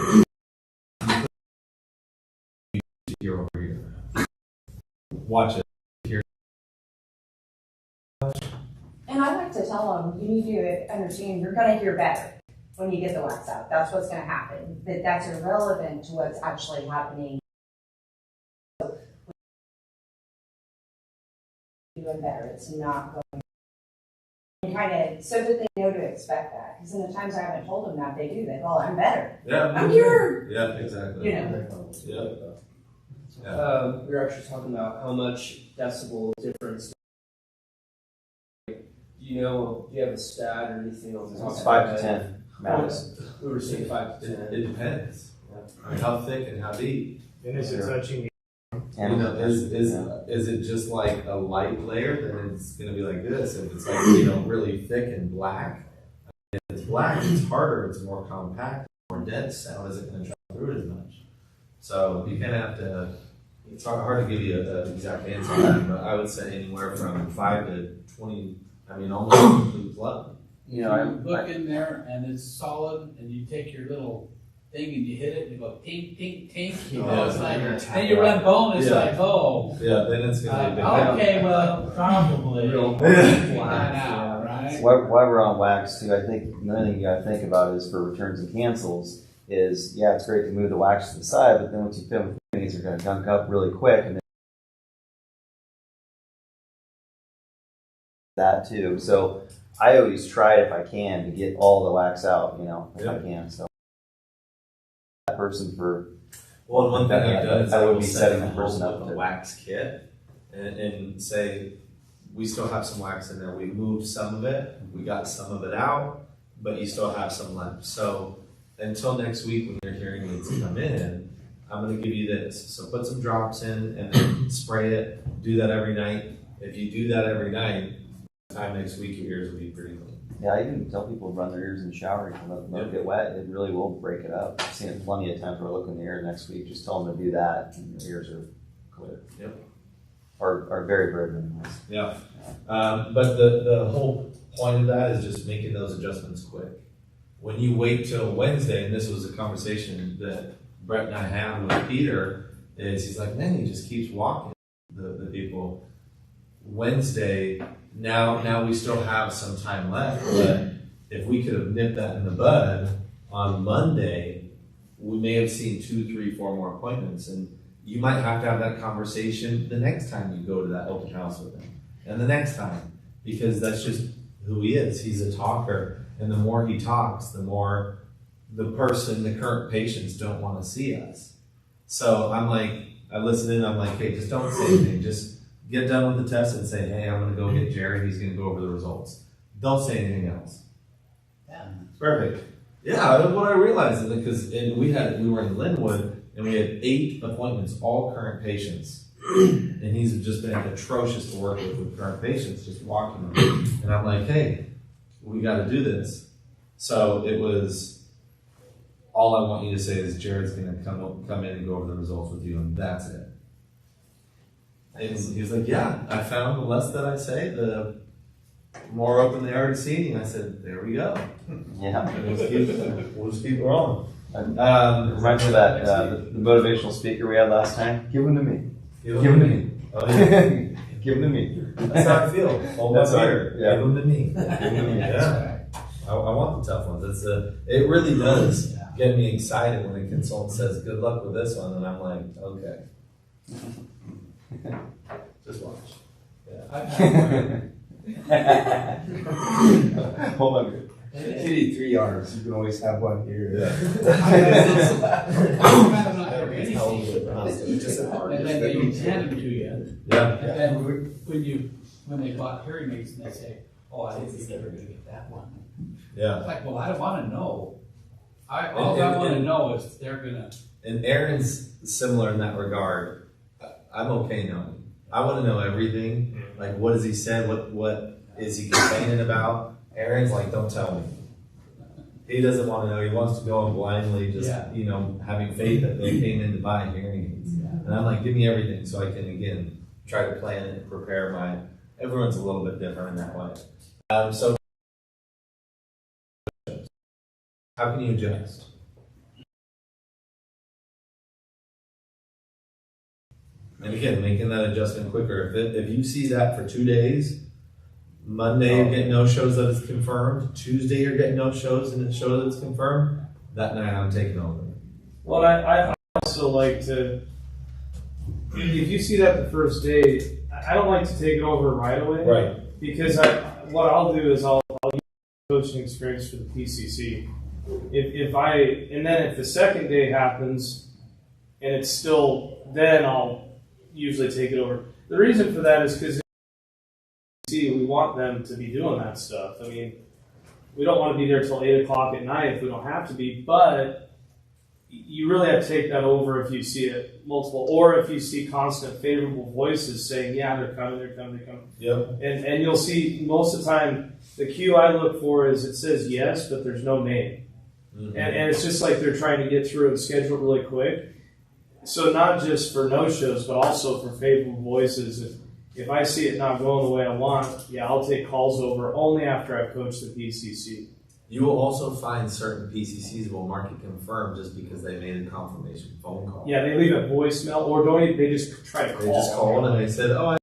[SPEAKER 3] you're over here. Watch it.
[SPEAKER 5] And I like to tell them, you need to understand, you're gonna hear better when you get the wax out. That's what's gonna happen. But that's irrelevant to what's actually happening. Doing better. It's not going. And kind of so that they know to expect that. Because in the times I haven't told them that, they do. They go, I'm better.
[SPEAKER 3] Yeah,
[SPEAKER 5] I'm here.
[SPEAKER 3] yeah, exactly.
[SPEAKER 5] You know.
[SPEAKER 3] Yeah.
[SPEAKER 10] We were actually talking about how much decibel difference. Do you have a stat or anything on
[SPEAKER 4] It's 5 to 10 max.
[SPEAKER 10] We were saying 5 to 10.
[SPEAKER 3] It depends. I mean, how thick and how deep.
[SPEAKER 2] And is it touching?
[SPEAKER 3] You know, is it just like a light layer? Then it's going to be like this. If it's like, you know, really thick and black, if it's black, it's harder, it's more compact, more dense sound isn't going to travel through it as much. So you kind of have to, it's hard to give you an exact answer on that, but I would say anywhere from 5 to 20, I mean, almost complete flood.
[SPEAKER 4] You know,
[SPEAKER 9] you look in there and it's solid, and you take your little thing and you hit it and you go tink, tink, tink. You know, it's like, then you run home, it's like, oh.
[SPEAKER 3] Yeah, then it's going to be
[SPEAKER 9] okay, well, probably. Right?
[SPEAKER 4] While we're on wax too, I think another thing you gotta think about is for returns and cancels is, yeah, it's great to move the wax to the side, but then once you film, things are gonna gunk up really quick, and then that too. So I always try if I can to get all the wax out, you know, if I can. So that person for
[SPEAKER 3] well, one thing I've done is
[SPEAKER 4] I would
[SPEAKER 3] will
[SPEAKER 4] be
[SPEAKER 3] set
[SPEAKER 4] setting
[SPEAKER 3] them
[SPEAKER 4] the person
[SPEAKER 3] home
[SPEAKER 4] up
[SPEAKER 3] with a
[SPEAKER 4] to
[SPEAKER 3] wax kit and say, we still have some wax in there. We moved some of it, we got some of it out, but you still have some left. So until next week when your hearing aids come in, I'm going to give you this. So put some drops in and then spray it. Do that every night. If you do that every night, by the time next week your ears will be pretty clean.
[SPEAKER 4] Yeah, I even tell people to run their ears in the shower and let them get wet. It really will break it up. I've seen it plenty of times where I look in the ear next week, just tell them to do that, and their ears are clear.
[SPEAKER 3] Yep.
[SPEAKER 4] Are very, very minimal.
[SPEAKER 3] Yeah. But the whole point of that is just making those adjustments quick. When you wait till Wednesday, and this was a conversation that Brett and I had with Peter, is he's like, man, he just keeps walking the people. Wednesday, now we still have some time left, but if we could have nipped that in the bud on Monday, we may have seen 2, 3, 4 more appointments, and you might have to have that conversation the next time you go to that open house with him, and the next time, because that's just who he is. He's a talker, and the more he talks, the more the current patients don't want to see us. So I'm like, I listen in, I'm like, hey, just don't say anything, just get done with the test and say, hey, I'm gonna go get Jared, he's gonna go over the results. Don't say anything else.
[SPEAKER 9] Yeah.
[SPEAKER 3] Perfect. Yeah, that's what I realized, because we were in Linwood, and we had 8 appointments, all current patients. And he's just been atrocious to work with current patients, just walking them. And I'm like, hey, we gotta do this. So it was, all I want you to say is Jared's gonna come in and go over the results with you, and that's it. And he was like, yeah, I found the less that I say, the more open they are to seeing. I said, there we go.
[SPEAKER 4] Yeah.
[SPEAKER 3] We'll just keep rolling.
[SPEAKER 4] Reminds me of that, the motivational speaker we had last time. Give them to me.
[SPEAKER 3] Give them to me. Oh, yeah.
[SPEAKER 4] Give them to me.
[SPEAKER 3] That's how I feel. Hold
[SPEAKER 4] That's
[SPEAKER 3] my
[SPEAKER 4] how I-
[SPEAKER 3] beer.
[SPEAKER 4] yeah.
[SPEAKER 3] Give them to me.
[SPEAKER 4] Give them to me.
[SPEAKER 3] Yeah. I want the tough ones. It really does get me excited when a consultant says, good luck with this one. And I'm like, okay. Just watch.
[SPEAKER 4] Hold on.
[SPEAKER 1] If you need 3 yards, you can always have one here.
[SPEAKER 9] And then they hand them to you.
[SPEAKER 3] Yeah.
[SPEAKER 9] And then when they bought hearing aids and they say, oh, I think you're never gonna get that one.
[SPEAKER 3] Yeah.
[SPEAKER 9] It's like, well, I don't wanna know. All I wanna know is they're gonna.
[SPEAKER 3] And Aaron's similar in that regard. I'm okay knowing. I want to know everything. Like, what has he said? What is he complaining about? Aaron's like, don't tell me. He doesn't want to know. He wants to go in blindly, just, having faith that they came in to buy hearing aids. And I'm like, give me everything so I can, again, try to plan it, prepare everyone's a little bit different in that way. So, how can you adjust? And again, making that adjustment quicker. If you see that for 2 days, Monday you're getting no shows that it's confirmed, Tuesday you're getting no shows and it shows that it's confirmed, that night I'm taking over.
[SPEAKER 2] Well, I also like to, if you see that the first day, I don't like to take it over right away.
[SPEAKER 3] Right.
[SPEAKER 2] Because what I'll do is I'll use coaching experience for the PCC. And then if the second day happens and it's still, then I'll usually take it over. The reason for that is because we want them to be doing that stuff. I mean, we don't want to be there till 8 o'clock at night if we don't have to be, but you really have to take that over if you see it multiple, or if you see constant favorable voices saying, yeah, they're coming.
[SPEAKER 3] Yep.
[SPEAKER 2] And you'll see most of the time, the cue I look for is it says yes, but there's no name. Mm-hmm. And it's just like they're trying to get through and schedule really quick. So not just for no-shows, but also for favorable voices. If I see it not going the way I want, I'll take calls over only after I've coached the PCC.
[SPEAKER 3] You will also find certain PCCs will mark it confirmed just because they made a confirmation phone call.
[SPEAKER 2] Yeah, they leave a voicemail, or they just try to call.
[SPEAKER 3] They just called and they said, oh, I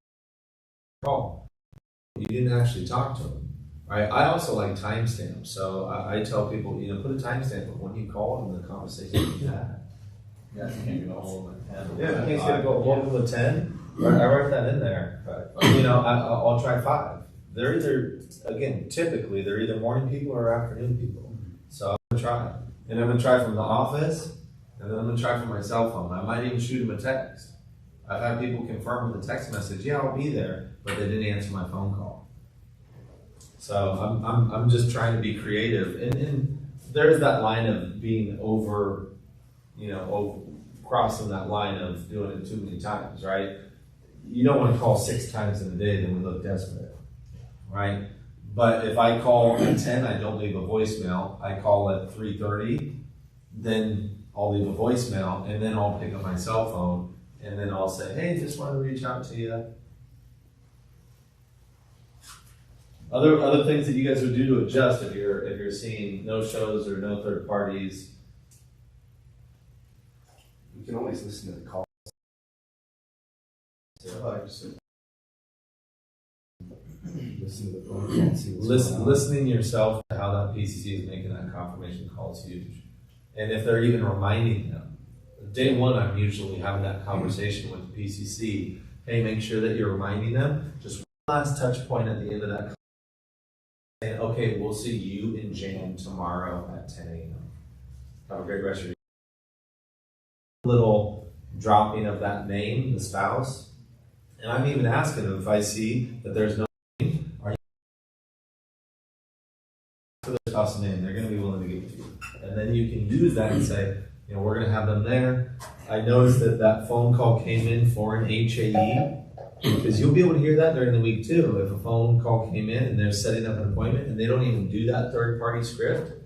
[SPEAKER 3] call. You didn't actually talk to them. Right? I also like timestamps. So I tell people, put a timestamp of when you called and the conversation you had.
[SPEAKER 8] Yeah, you can't go home at 10.
[SPEAKER 3] Yeah, I can't say go welcome to 10. I write that in there. I'll try 5. They're typically they're either morning people or afternoon people. So I'm gonna try. And I'm gonna try from the office, and then I'm gonna try from my cell phone. I might even shoot them a text. I've had people confirm with a text message, yeah, I'll be there, but they didn't answer my phone call. So I'm just trying to be creative. And there's that line of being over crossing that line of doing it too many times, right? You don't want to call 6 times in a day, then we look desperate, right? But if I call at 10, I don't leave a voicemail. I call at 3:30, then I'll leave a voicemail, and then I'll pick up my cell phone, and then I'll say, hey, just want to reach out to you. Other things that you guys would do to adjust if you're seeing no shows or no third parties.
[SPEAKER 1] You can always listen to the call. Listen to the phone call and see what's going on.
[SPEAKER 3] Listening yourself to how that PCC is making that confirmation call is huge. And if they're even reminding them, day one, I'm usually having that conversation with the PCC. Hey, make sure that you're reminding them. Just one last touch point at the end of that call. Saying, okay, we'll see you in Jan tomorrow at 10 a.m. Have a great rest of your day. Little dropping of that name, the spouse, And I'm even asking them if I see that there's no name, are you for their spouse name, they're going to be willing to give it to you. And then you can use that and say, you know, we're going to have them there. I noticed that that phone call came in for an HAE, because you'll be able to hear that during the week too. If a phone call came in and they're setting up an appointment and they don't even do that third-party script,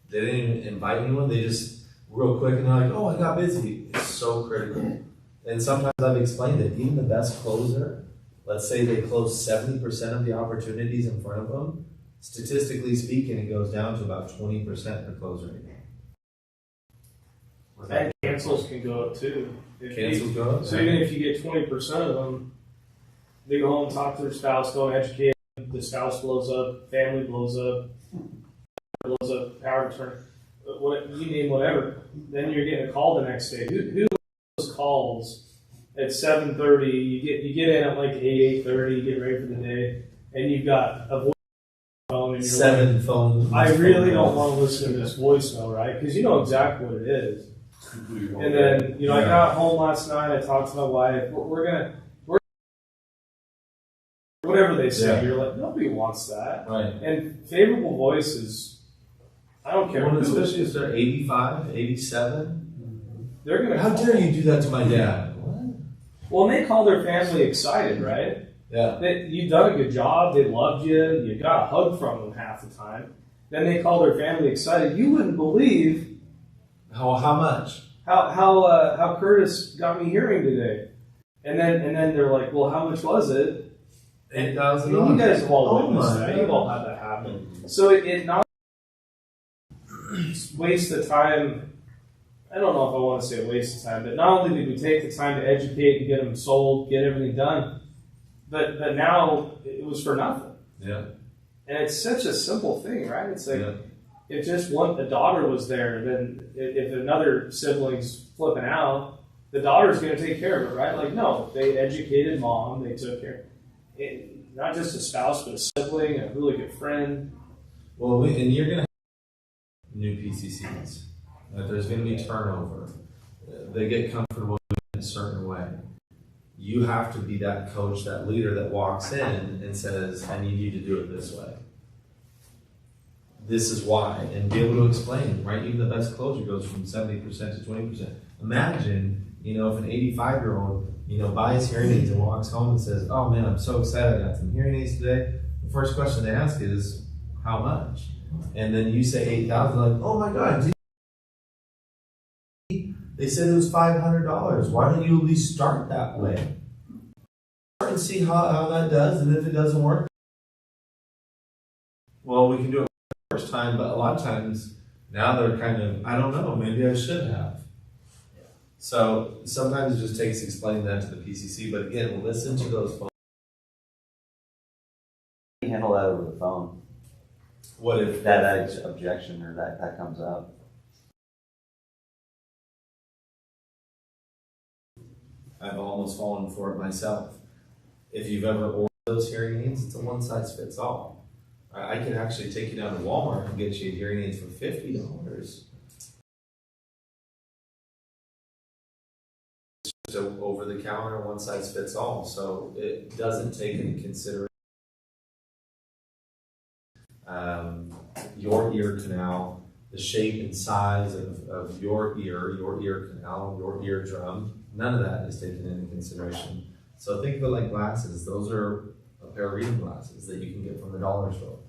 [SPEAKER 3] they didn't even invite anyone, they just real quick and they're like, oh, I got busy. It's so critical. And sometimes I've explained it, even the best closer, let's say they close 70% of the opportunities in front of them, statistically speaking, it goes down to about 20% for close rate.
[SPEAKER 2] And cancels can go up too.
[SPEAKER 3] Cancels go up?
[SPEAKER 2] So even if you get 20% of them, they go home, talk to their spouse, go and educate them, the spouse blows up, family blows up, power return, what, you name whatever. Then you're getting a call the next day. Who those calls at 7:30? You get in at like 8:30, you get ready for the day, and you've got a voice phone and you're
[SPEAKER 3] Seven phones.
[SPEAKER 2] I really don't want to listen to this voicemail, right? Because you know exactly what it is. And then, you know, I got home last night, I talked to my wife, we're whatever they say, you're like, nobody wants that.
[SPEAKER 3] Right.
[SPEAKER 2] And favorable voices, I don't care.
[SPEAKER 3] Well, especially if they're 85, 87.
[SPEAKER 2] They're going to
[SPEAKER 3] How dare you do that to my dad? What?
[SPEAKER 2] Well, and they call their family excited, right?
[SPEAKER 3] Yeah.
[SPEAKER 2] You've done a good job, they loved you, you got a hug from them half the time. Then they call their family excited. You wouldn't believe
[SPEAKER 3] How much?
[SPEAKER 2] how Curtis got me hearing today. And then they're like, well, how much was it?
[SPEAKER 3] $8,000.
[SPEAKER 2] You guys have all
[SPEAKER 3] Oh
[SPEAKER 2] witnessed
[SPEAKER 3] my
[SPEAKER 2] that.
[SPEAKER 3] God.
[SPEAKER 2] You've all had that happen. So it not waste the time. I don't know if I want to say a waste of time, but not only did we take the time to educate and get them sold, get everything done, but now it was for nothing.
[SPEAKER 3] Yeah.
[SPEAKER 2] And it's such a simple thing, right? It's like,
[SPEAKER 3] Yeah.
[SPEAKER 2] if just a daughter was there, then if another sibling's flipping out, the daughter's going to take care of it, right? Like, no, they educated mom, they took care. Not just a spouse, but a sibling, a really good friend.
[SPEAKER 3] Well, and you're going to have new PCCs. There's going to be turnover. They get comfortable in a certain way. You have to be that coach, that leader that walks in and says, I need you to do it this way. This is why, and be able to explain, right? Even the best closer goes from 70% to 20%. Imagine, if an 85-year-old, buys hearing aids and walks home and says, oh man, I'm so excited, I got some hearing aids today. The first question they ask is, how much? And then you say 8,000, like, oh my God, they said it was $500. Why don't you at least start that way? Start and see how that does, and if it doesn't work, well, we can do it first time, but a lot of times now they're kind of, I don't know, maybe I should have. So sometimes it just takes explaining that to the PCC, but again, listen to those phones.
[SPEAKER 4] How do you handle that over the phone?
[SPEAKER 3] What if
[SPEAKER 4] That objection or that comes up?
[SPEAKER 3] I've almost fallen for it myself. If you've ever ordered those hearing aids, it's a one-size-fits-all. I can actually take you down to Walmart and get you hearing aids for $50. It's just a over-the-counter, one-size-fits-all, so it doesn't take into consideration your ear canal, the shape and size of your ear canal, your eardrum. None of that is taken into consideration. So think of it like glasses. Those are a pair of reading glasses that you can get from the dollar store.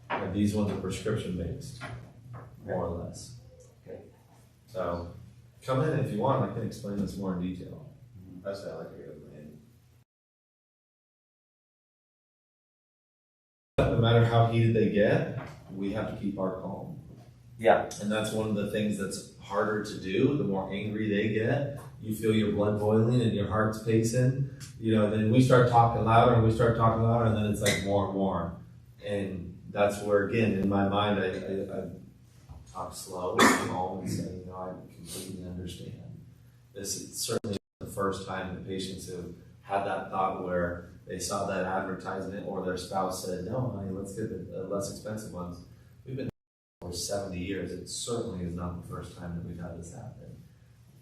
[SPEAKER 3] And these ones are prescription based, more or less.
[SPEAKER 4] Okay.
[SPEAKER 3] So come in if you want. I can explain this more in detail.
[SPEAKER 8] That's how I like to get it in.
[SPEAKER 3] No matter how heated they get, we have to keep our calm.
[SPEAKER 4] Yeah.
[SPEAKER 3] And that's one of the things that's harder to do. The more angry they get, you feel your blood boiling and your heart's pacing. Then we start talking louder and then it's like more and more. And that's where, again, in my mind, I talk slow and calm and say, I completely understand. This is certainly the first time that patients have had that thought where they saw that advertisement or their spouse said, no, honey, let's get the less expensive ones. We've been for 70 years. It certainly is not the first time that we've had this happen.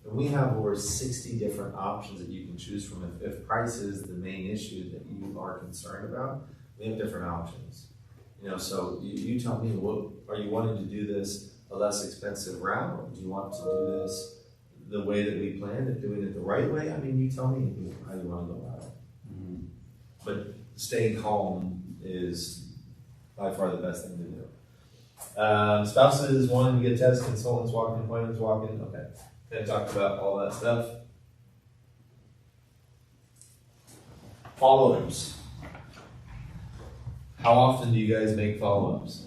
[SPEAKER 3] And we have over 60 different options that you can choose from. If price is the main issue that you are concerned about, we have different options. You know, so you tell me, what are you wanting to do this a less expensive route? Or do you want to do this the way that we planned it, doing it the right way? I mean, you tell me how you want to go about it. But staying calm is by far the best thing to do. Spouses wanting to get tests, consultants walking, appointments walking. Okay, kind of talked about all that stuff. Follow-ups. How often do you guys make follow-ups?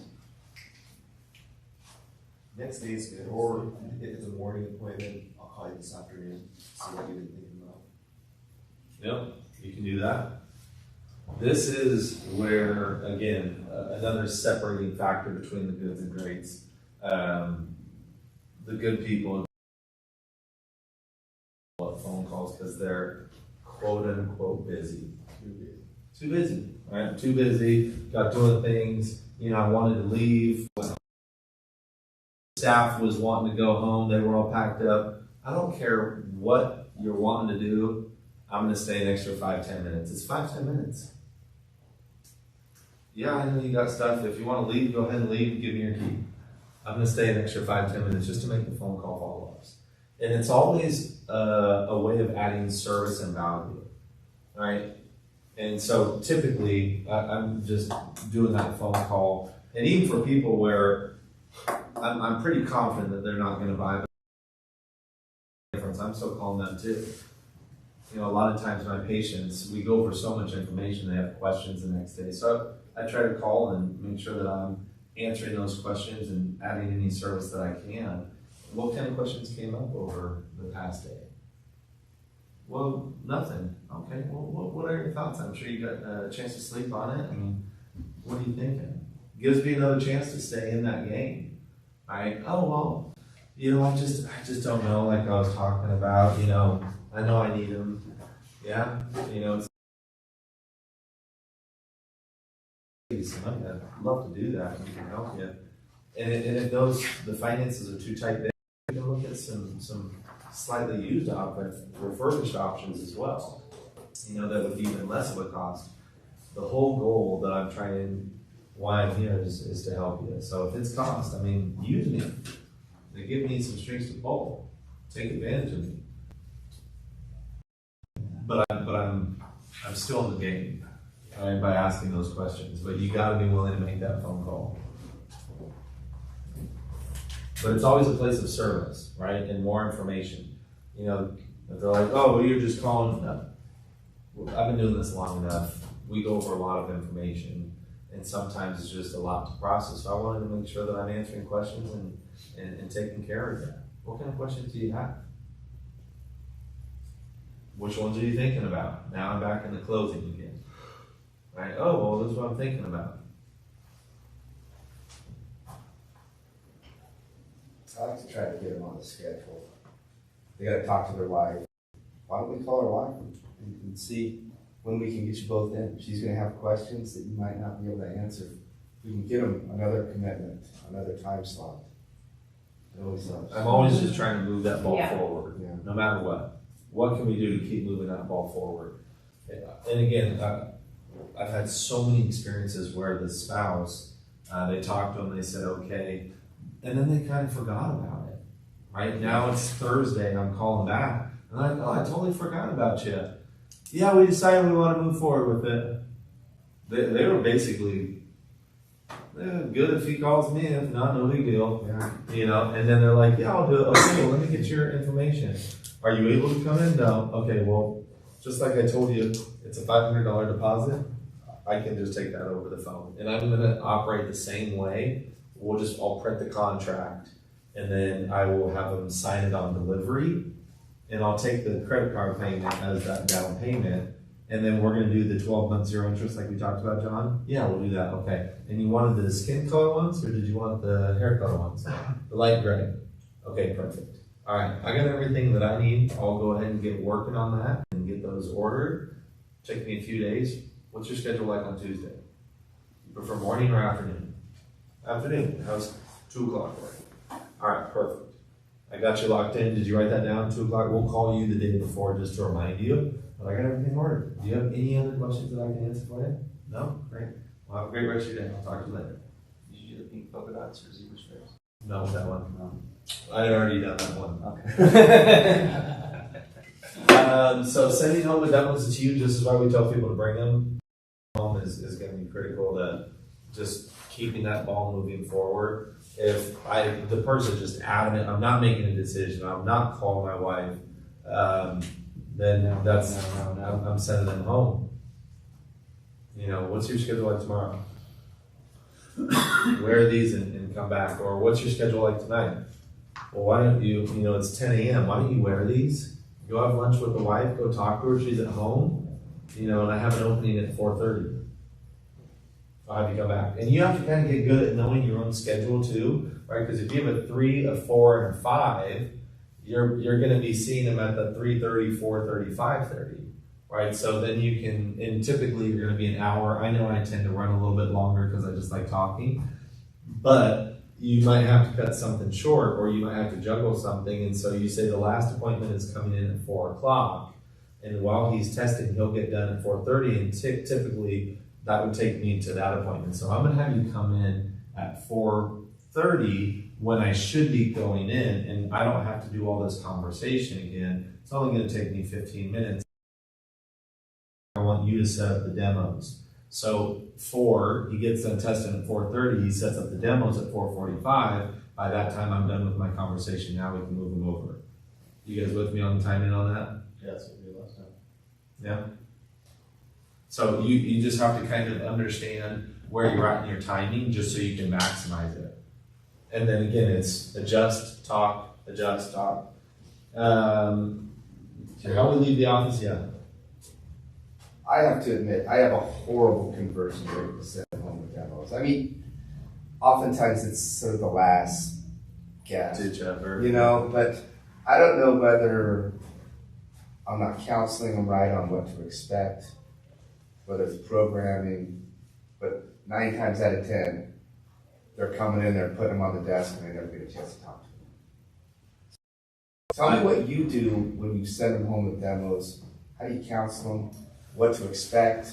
[SPEAKER 1] Next day is good, or if it's a morning appointment, I'll call you this afternoon, see what you've been thinking about.
[SPEAKER 3] Yep, you can do that. This is where, again, another separating factor between the goods and greats. The good people phone calls because they're quote unquote busy. Too busy, right? Too busy, got doing things, you know, I wanted to leave. Staff was wanting to go home, they were all packed up. I don't care what you're wanting to do, I'm gonna stay an extra 5-10 minutes. It's 5-10 minutes. Yeah, I know you got stuff. If you want to leave, go ahead and leave. Give me your key. I'm going to stay an extra 5-10 minutes just to make the phone call follow-ups. And it's always a way of adding service and value, right? And so typically, I'm just doing that phone call. And even for people where I'm pretty confident that they're not going to buy the difference, I'm still calling them too. You know, a lot of times my patients, we go over so much information, they have questions the next day. So I try to call and make sure that I'm answering those questions and adding any service that I can. What kind of questions came up over the past day? Well, nothing. Okay, well, what are your thoughts? I'm sure you got a chance to sleep on it. I mean, what are you thinking? Gives me another chance to stay in that game. Right? Oh, well, you know, I just don't know, like I was talking about, you know, I know I need them. Yeah, you know, it's I'd love to do that. We can help you. And if the finances are too tight, then we can look at some slightly used refurbished options as well. You know, that would be even less of a cost. The whole goal that I'm trying, why I'm here is to help you. So if it's cost, I mean, use me. They give me some strings to pull. Take advantage of me. But I'm still in the game, right, by asking those questions. But you got to be willing to make that phone call. But it's always a place of service, right, and more information. You know, if they're like, oh, well, you're just calling. No. I've been doing this long enough. We go over a lot of information, and sometimes it's just a lot to process. So I wanted to make sure that I'm answering questions and taking care of that. What kind of questions do you have? Which ones are you thinking about? Now I'm back in the closing again. Right? Oh, well, this is what I'm thinking about.
[SPEAKER 1] I like to try to get them on the schedule. They got to talk to their wife. Why don't we call our wife and see when we can get you both in? She's going to have questions that you might not be able to answer. We can get them another commitment, another time slot. It always helps.
[SPEAKER 3] I'm always just trying to move that ball
[SPEAKER 5] Yeah.
[SPEAKER 3] forward,
[SPEAKER 1] Yeah.
[SPEAKER 3] no matter what. What can we do to keep moving that ball forward? And again, I've had so many experiences where the spouse, they talked to them, they said, okay, and then they kind of forgot about it. Right now it's Thursday, I'm calling back. And I'm like, oh, I totally forgot about you. Yeah, we decided we want to move forward with it. They were basically, good if he calls me, if not, no big deal.
[SPEAKER 1] Yeah.
[SPEAKER 3] You know, and then they're like, yeah, I'll do it. Okay, well, let me get your information. Are you able to come in? No. Okay, well, just like I told you, it's a $500 deposit. I can just take that over the phone. And I'm going to operate the same way. I'll print the contract, and then I will have them sign it on delivery, and I'll take the credit card payment as that down payment, and then we're going to do the 12-month zero interest like we talked about, John? Yeah, we'll do that. Okay. And you wanted the skin color ones, or did you want the hair color ones? The light gray. Okay, perfect. All right, I got everything that I need. I'll go ahead and get working on that and get those ordered. Take me a few days. What's your schedule like on Tuesday? You prefer morning or afternoon? Afternoon. How's 2 o'clock work? All right, perfect. I got you locked in. Did you write that down? 2 o'clock. We'll call you the day before just to remind you. But I got everything ordered. Do you have any other questions that I can answer for you? No? Great. Well, have a great rest of your day. I'll talk to you later.
[SPEAKER 4] Did you do the pink polka dots or zebra stripes?
[SPEAKER 3] No, with that one.
[SPEAKER 4] No.
[SPEAKER 3] I had already done that one.
[SPEAKER 4] Okay.
[SPEAKER 3] So sending home the demos is huge. This is why we tell people to bring them home is going to be critical to just keeping that ball moving forward. If the person just adamant, I'm not making a decision, I'm not calling my wife, then I'm sending them home. You know, what's your schedule like tomorrow? Wear these and come back. Or what's your schedule like tonight? Well, why don't you, it's 10 a.m. Why don't you wear these? Go have lunch with the wife, go talk to her, she's at home, and I have an opening at 4:30. I'll have you come back. And you have to kind of get good at knowing your own schedule too, right? Because if you have a 3, a 4, and a 5, you're going to be seeing them at the 3:30, 4:30, 5:30, right? So then you can, and typically you're going to be an hour. I know I tend to run a little bit longer because I just like talking, but you might have to cut something short, or you might have to juggle something. And so you say the last appointment is coming in at 4 o'clock, and while he's testing, he'll get done at 4:30, and typically that would take me to that appointment. So I'm going to have you come in at 4:30 when I should be going in, and I don't have to do all this conversation again. It's only going to take me 15 minutes. I want you to set up the demos. So he gets done testing at 4:30, he sets up the demos at 4:45. By that time, I'm done with my conversation. Now we can move them over. You guys with me on the timing on that?
[SPEAKER 8] Yeah, that's what we did last time.
[SPEAKER 3] Yeah. So you just have to kind of understand where you're at in your timing just so you can maximize it. And then again, it's adjust, talk, adjust, talk. How we leave the office, yeah.
[SPEAKER 1] I have to admit, I have a horrible conversion rate to send home with demos. I mean, oftentimes it's sort of the last guess, but I don't know whether I'm not counseling them right on what to expect, whether it's programming, but 9 times out of 10, they're coming in, they're putting them on the desk, and they never get a chance to talk to them. Tell me what you do when you send them home with demos. How do you counsel them? What to expect?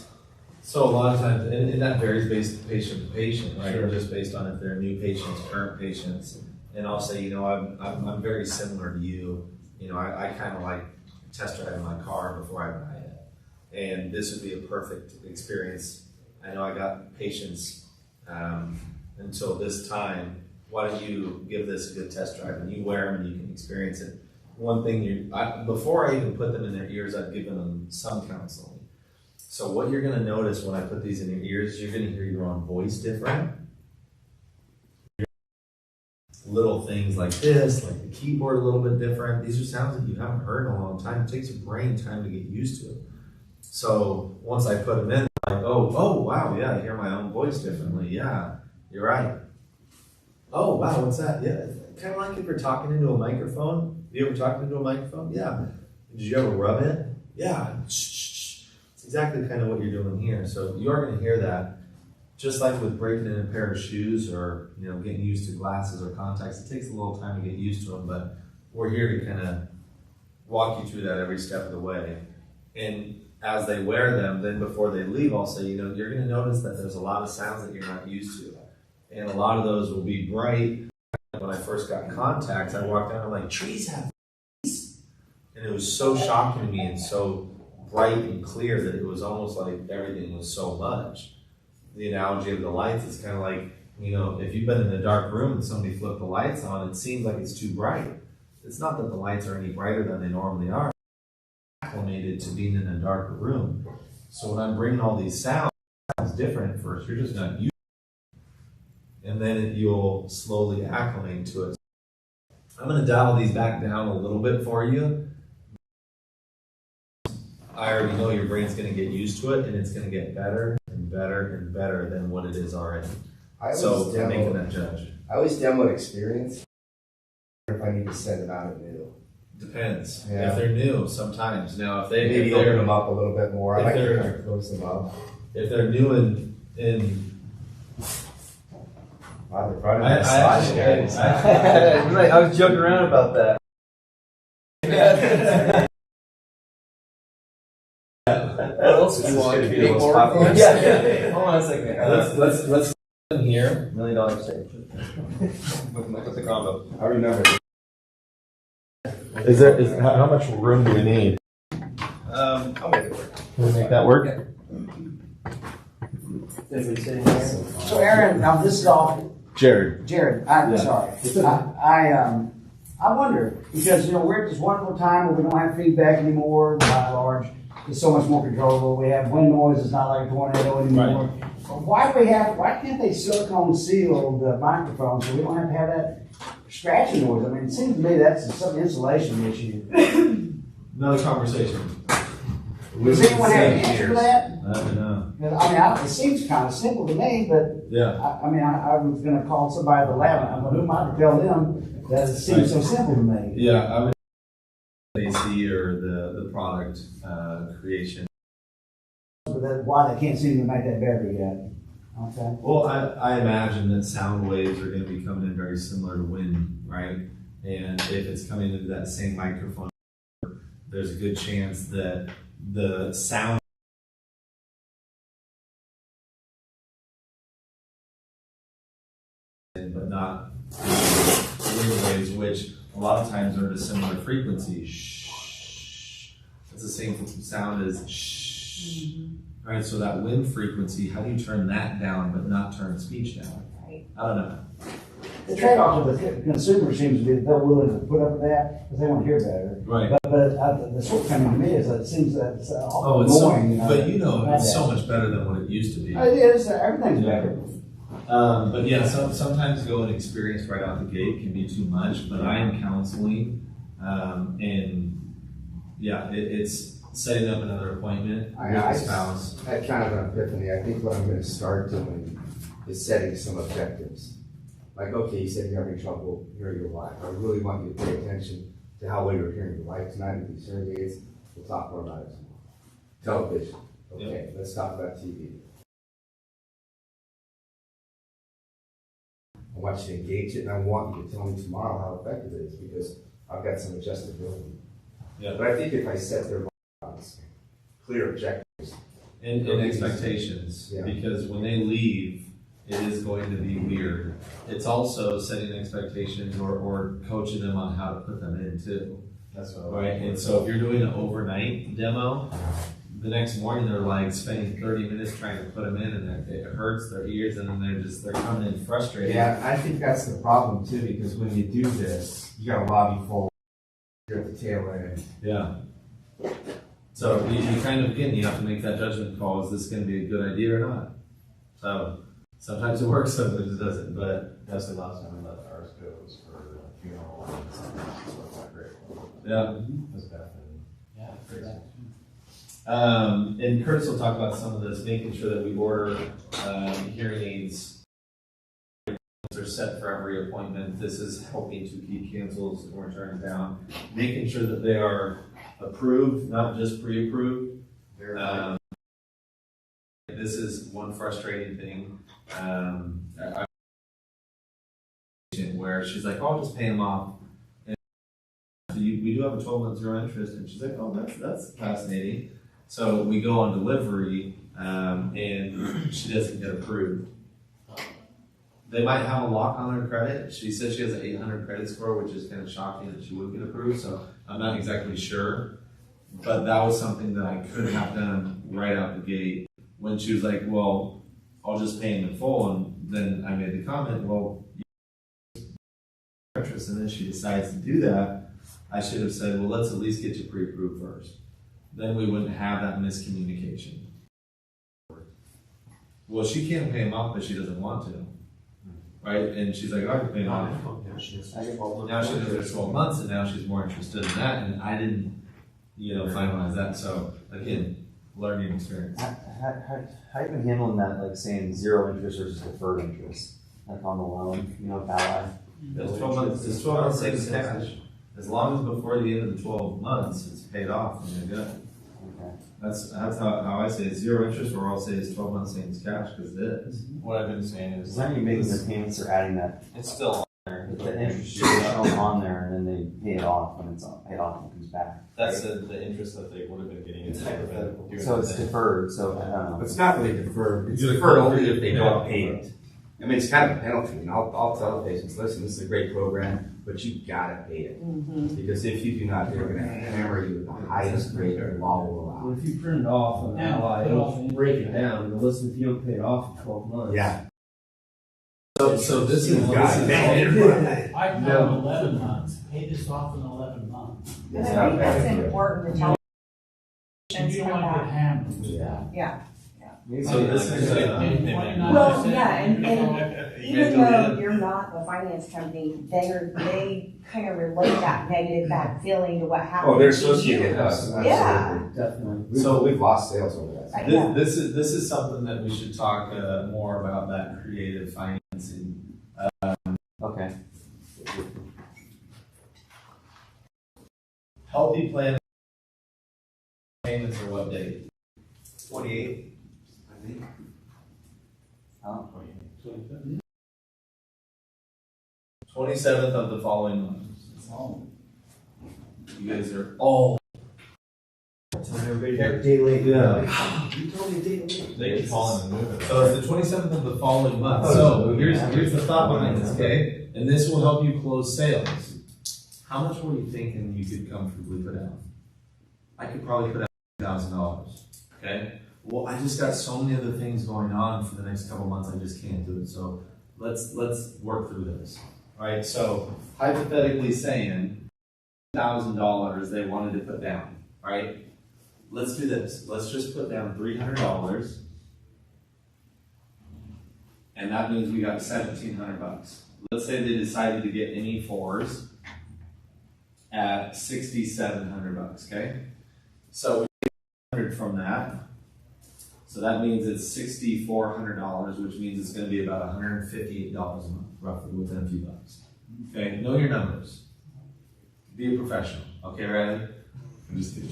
[SPEAKER 3] So a lot of times, and that varies based patient to patient, right? Sure. Or just based on if they're new patients, current patients. And I'll say, I'm very similar to you. I kind of like test driving my car before I buy it. And this would be a perfect experience. I know I got patients until this time. Why don't you give this a good test drive, and you wear them and you can experience it. One thing before I even put them in their ears, I've given them some counseling. So what you're going to notice when I put these in your ears, you're going to hear your own voice different. Little things like this, like the keyboard a little bit different. These are sounds that you haven't heard in a long time. It takes your brain time to get used to it. So once I put them in, like, oh, wow, yeah, I hear my own voice differently. Yeah, you're right. Oh, wow, what's that? Yeah, kind of like if you're talking into a microphone. You ever talked into a microphone? Yeah. Did you ever rub it? Yeah. It's exactly kind of what you're doing here. So you are going to hear that. Just like with breaking in a pair of shoes or getting used to glasses or contacts, it takes a little time to get used to them, but we're here to kind of walk you through that every step of the way. And as they wear them, then before they leave, I'll say, you're going to notice that there's a lot of sounds that you're not used to. And a lot of those will be bright. When I first got contacts, I walked out and I'm like, trees have trees. And it was so shocking to me and so bright and clear that it was almost like everything was so much. The analogy of the lights is kind of like, if you've been in a dark room and somebody flipped the lights on, it seems like it's too bright. It's not that the lights are any brighter than they normally are. They're acclimated to being in a darker room. So when I'm bringing all these sounds, it's different at first. You're just not used to it. And then you'll slowly acclimate to it. I'm going to dial these back down a little bit for you. I already know your brain's going to get used to it, and it's going to get better and better and better than what it is already. So I'm making that judge.
[SPEAKER 1] I always demo experience if I need to send them out anew.
[SPEAKER 3] Depends.
[SPEAKER 1] Yeah.
[SPEAKER 3] If they're new, sometimes. Now, if
[SPEAKER 1] Maybe open them up a little bit more. I like
[SPEAKER 3] they're-
[SPEAKER 1] to kind of close them up.
[SPEAKER 3] If they're new in
[SPEAKER 1] Father Friday.
[SPEAKER 3] I actually-
[SPEAKER 4] Right, I was joking around about that.
[SPEAKER 10] What else do you want?
[SPEAKER 8] This is gonna be the
[SPEAKER 10] Big
[SPEAKER 8] most
[SPEAKER 10] more
[SPEAKER 8] popular.
[SPEAKER 10] folks?
[SPEAKER 4] Yeah. Hold on a second.
[SPEAKER 3] let's in here.
[SPEAKER 4] $1 million stage.
[SPEAKER 1] With the combo. I remember.
[SPEAKER 3] How much room do we need?
[SPEAKER 1] I'll make it work.
[SPEAKER 3] Can we make that work?
[SPEAKER 10] Anybody sitting there?
[SPEAKER 7] So Aaron, now this is all,
[SPEAKER 3] Jared.
[SPEAKER 7] Jared, I'm
[SPEAKER 3] Yeah.
[SPEAKER 7] sorry. I wonder, because, we're at this wonderful time where we don't have feedback anymore, by and large. It's so much more controllable. We have wind noise, it's not like a tornado anymore. But why can't they silicone seal the microphone so we don't have to have that scratching noise? I mean, it seems to me that's some insulation issue.
[SPEAKER 3] Another conversation.
[SPEAKER 7] Does anyone have an answer for that?
[SPEAKER 3] I don't know.
[SPEAKER 7] 'Cause it seems kind of simple to me, but
[SPEAKER 3] Yeah.
[SPEAKER 7] I was gonna call somebody at the lab, and who might tell them that it seems so simple to me.
[SPEAKER 3] Yeah, I would AC or the product creation.
[SPEAKER 7] But that's why they can't seem to make that better yet. Okay.
[SPEAKER 3] Well, I imagine that sound waves are going to be coming in very similar to wind, right? And if it's coming into that same microphone, there's a good chance that the sound but not wind waves, which a lot of times are at a similar frequency. Shh. It's the same sound as shh. Right, so that wind frequency, how do you turn that down but not turn speech down?
[SPEAKER 5] Right.
[SPEAKER 3] I don't know.
[SPEAKER 7] The trade-off of the consumer seems to be that they're willing to put up with that because they want to hear better.
[SPEAKER 3] Right.
[SPEAKER 7] But the shortcoming to me is that it seems that it's
[SPEAKER 3] Oh, it's so,
[SPEAKER 7] annoying.
[SPEAKER 3] but it's so much better than what it used to be.
[SPEAKER 7] It is. Everything's better.
[SPEAKER 3] But yeah, sometimes going experience right out the gate can be too much, but I am counseling, and yeah, it's setting up another appointment with the spouse.
[SPEAKER 1] I had kind of an epiphany. I think what I'm gonna start doing is setting some objectives. Like, okay, you said you're having trouble hearing your wife. I really want you to pay attention to how well you're hearing your wife tonight with these hearing aids. We'll talk more about it tomorrow. Television. Okay, let's talk about TV. I want you to engage it, and I want you to tell me tomorrow how effective it is, because I've got some adjustability.
[SPEAKER 3] Yeah.
[SPEAKER 1] But I think if I set their minds clear objectives.
[SPEAKER 3] And expectations,
[SPEAKER 1] Yeah.
[SPEAKER 3] because when they leave, it is going to be weird. It's also setting expectations or coaching them on how to put them in too.
[SPEAKER 8] That's what
[SPEAKER 3] Right, and so if you're doing an overnight demo, the next morning they're like spending 30 minutes trying to put them in, and it hurts their ears, and then they're coming in frustrated.
[SPEAKER 1] Yeah, I think that's the problem too, because when you do this, you got a lobby full. You're at the tail end.
[SPEAKER 3] Yeah. So you kind of, again, you have to make that judgment call. Is this going to be a good idea or not? So sometimes it works, sometimes it doesn't. But
[SPEAKER 8] That's the last time we let ours go was for the funeral and something. So it's not great.
[SPEAKER 3] yeah.
[SPEAKER 8] It's definitely
[SPEAKER 9] Yeah.
[SPEAKER 8] crazy.
[SPEAKER 3] And Curtis will talk about some of this, making sure that we order hearing aids. Are set for every appointment. This is helping to keep cancels and returns down, making sure that they are approved, not just pre-approved. This is one frustrating thing. Where she's like, "Oh, I'll just pay them off." And we do have a 12-month zero interest, and she's like, "Oh, that's fascinating." So we go on delivery, and she doesn't get approved. They might have a lock on her credit. She says she has an 800 credit score, which is kind of shocking that she would get approved. So I'm not exactly sure, but that was something that I could have done right out the gate. When she was like, "Well, I'll just pay him in full," and then I made the comment, "Well, interest," and then she decides to do that. I should have said, "Well, let's at least get you pre-approved first." Then we wouldn't have that miscommunication. Well, she can't pay him off, but she doesn't want to. Right? And she's like, "I can pay him off." Now she knows there's 12 months, and now she's more interested in that, and I didn't, finalize that. So again, learning experience.
[SPEAKER 4] How you been handling that, like saying zero interest versus deferred interest? Like on the loan, with Ally?
[SPEAKER 3] It's 12 months. It's 12 months savings cash. As long as before the end of the 12 months it's paid off, and you're good.
[SPEAKER 4] Okay.
[SPEAKER 3] That's how I say it. Zero interest, or I'll say it's 12 months savings cash, because it is.
[SPEAKER 8] What I've been saying
[SPEAKER 4] Is
[SPEAKER 8] is,
[SPEAKER 4] that you making the payments or adding that?
[SPEAKER 8] it's still on there.
[SPEAKER 4] The interest is shown on there and then they pay it off when it's paid off and it comes back.
[SPEAKER 8] That's the interest that they would have been getting.
[SPEAKER 10] It's
[SPEAKER 8] if they would've been
[SPEAKER 10] hypothetical.
[SPEAKER 8] doing
[SPEAKER 4] So
[SPEAKER 8] the
[SPEAKER 4] it's
[SPEAKER 8] thing.
[SPEAKER 4] deferred, so I don't know.
[SPEAKER 1] It's not really deferred, it's
[SPEAKER 3] You're
[SPEAKER 1] deferred
[SPEAKER 3] deferred
[SPEAKER 1] only
[SPEAKER 3] if
[SPEAKER 1] if they
[SPEAKER 3] they
[SPEAKER 1] don't
[SPEAKER 3] don't
[SPEAKER 1] pay it. I mean, it's kind of a penalty, and I'll tell the patients, listen, this is a great program, but you gotta pay it. Because if you do not, they're gonna hammer you with the highest rate the law will allow.
[SPEAKER 10] Well, if you print it off on
[SPEAKER 9] Yeah,
[SPEAKER 10] Ally,
[SPEAKER 9] put it off
[SPEAKER 10] it'll
[SPEAKER 9] in.
[SPEAKER 10] break it down, but listen, if you don't pay it off in 12 months.
[SPEAKER 1] Yeah.
[SPEAKER 3] So this is,
[SPEAKER 1] You've got it.
[SPEAKER 9] I call 11 months, pay this off in 11 months.
[SPEAKER 5] And I think that's important to tell patients
[SPEAKER 9] You don't want to get
[SPEAKER 5] about.
[SPEAKER 9] hammered with that.
[SPEAKER 5] Yeah.
[SPEAKER 3] so this is,
[SPEAKER 5] Well, yeah, and even though you're not the finance company, they kind of relate that negative bad feeling to what happened.
[SPEAKER 1] Oh, they're
[SPEAKER 5] to
[SPEAKER 1] associated
[SPEAKER 5] you.
[SPEAKER 1] with us,
[SPEAKER 5] Yeah.
[SPEAKER 1] absolutely.
[SPEAKER 10] Definitely.
[SPEAKER 3] So-
[SPEAKER 1] We've lost sales over that.
[SPEAKER 5] Yeah.
[SPEAKER 3] this is something that we should talk more about, that creative financing.
[SPEAKER 4] Okay.
[SPEAKER 3] Healthy plan payments are what date?
[SPEAKER 1] 28, I think.
[SPEAKER 4] Oh.
[SPEAKER 3] 27th of the following month. You guys are all.
[SPEAKER 1] Tell everybody their
[SPEAKER 7] Day late.
[SPEAKER 3] Yeah.
[SPEAKER 1] You told me a date late.
[SPEAKER 8] They keep calling and moving.
[SPEAKER 3] So it's the 27th of the following month. So here's the thought behind this, okay? And this will help you close sales. How much were you thinking you could comfortably put out? I could probably put out $1,000, okay? Well, I just got so many other things going on for the next couple months, I just can't do it. So let's work through this, all right? So hypothetically saying $1,000 they wanted to put down, all right? Let's do this. Let's just put down $300. And that means we got $1,700. Let's say they decided to get any fours at $6,700, okay? So we get 100 from that. So that means it's $6,400, which means it's going to be about $158 a month, roughly, within a few bucks. Okay, know your numbers. Be a professional, okay, Riley? I'm just kidding.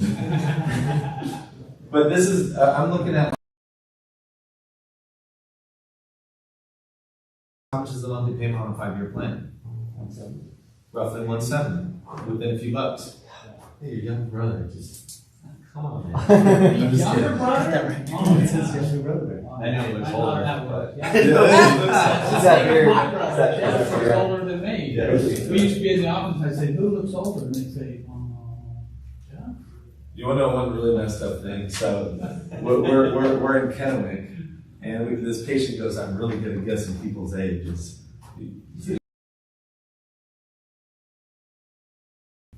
[SPEAKER 3] But this is, I'm looking at how much is the monthly payment on a 5-year plan? Roughly 170, within a few bucks. Hey, your young brother, just, come on, man. I'm just kidding.
[SPEAKER 9] Younger brother? Oh,
[SPEAKER 10] It's his
[SPEAKER 9] yeah.
[SPEAKER 10] younger brother.
[SPEAKER 8] I knew it was
[SPEAKER 9] I
[SPEAKER 8] older,
[SPEAKER 9] thought that
[SPEAKER 8] but-
[SPEAKER 9] was, yeah.
[SPEAKER 7] Is that very-
[SPEAKER 9] My brother,
[SPEAKER 7] that-
[SPEAKER 9] Jeff was older than me.
[SPEAKER 3] Yeah.
[SPEAKER 9] We used to be in the office, I say, who looks older? And they'd say, Jeff.
[SPEAKER 3] You want to know one really messed up thing? So we're in Kennewick, and this patient goes, I'm really good at guessing people's ages.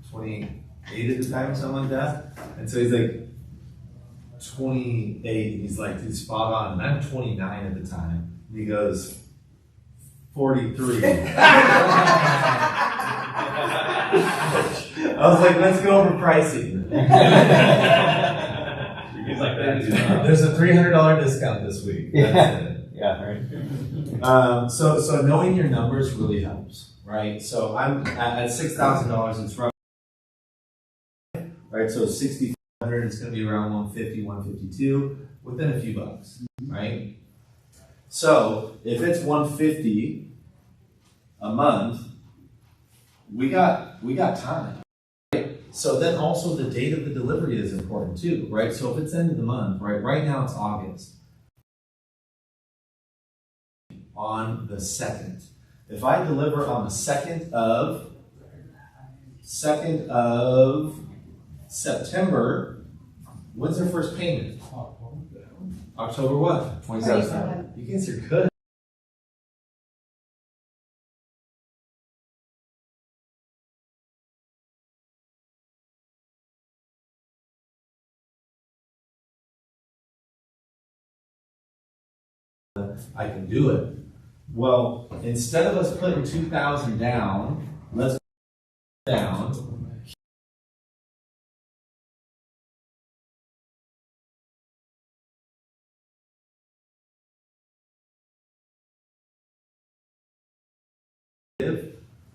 [SPEAKER 3] 28 at the time, something like that. And so he's like 28. He's like, he's spot on. And I'm 29 at the time. And he goes, 43. I was like, let's go over pricing.
[SPEAKER 8] He's like, that.
[SPEAKER 3] There's a $300 discount this week. That's it.
[SPEAKER 4] Yeah, right.
[SPEAKER 3] So knowing your numbers really helps, right? So I'm at $6,000. It's roughly right. So 6,400. It's going to be around 150, 152, within a few bucks, right? So if it's 150 a month, we got time. Right? So then also the date of the delivery is important too, right? So if it's end of the month, right? Right now it's August. On the 2nd. If I deliver on the 2nd of September, when's their first payment? October what?
[SPEAKER 5] 27th.
[SPEAKER 3] You guys are good. I can do it. Well, instead of us putting 2,000 down, let's put down.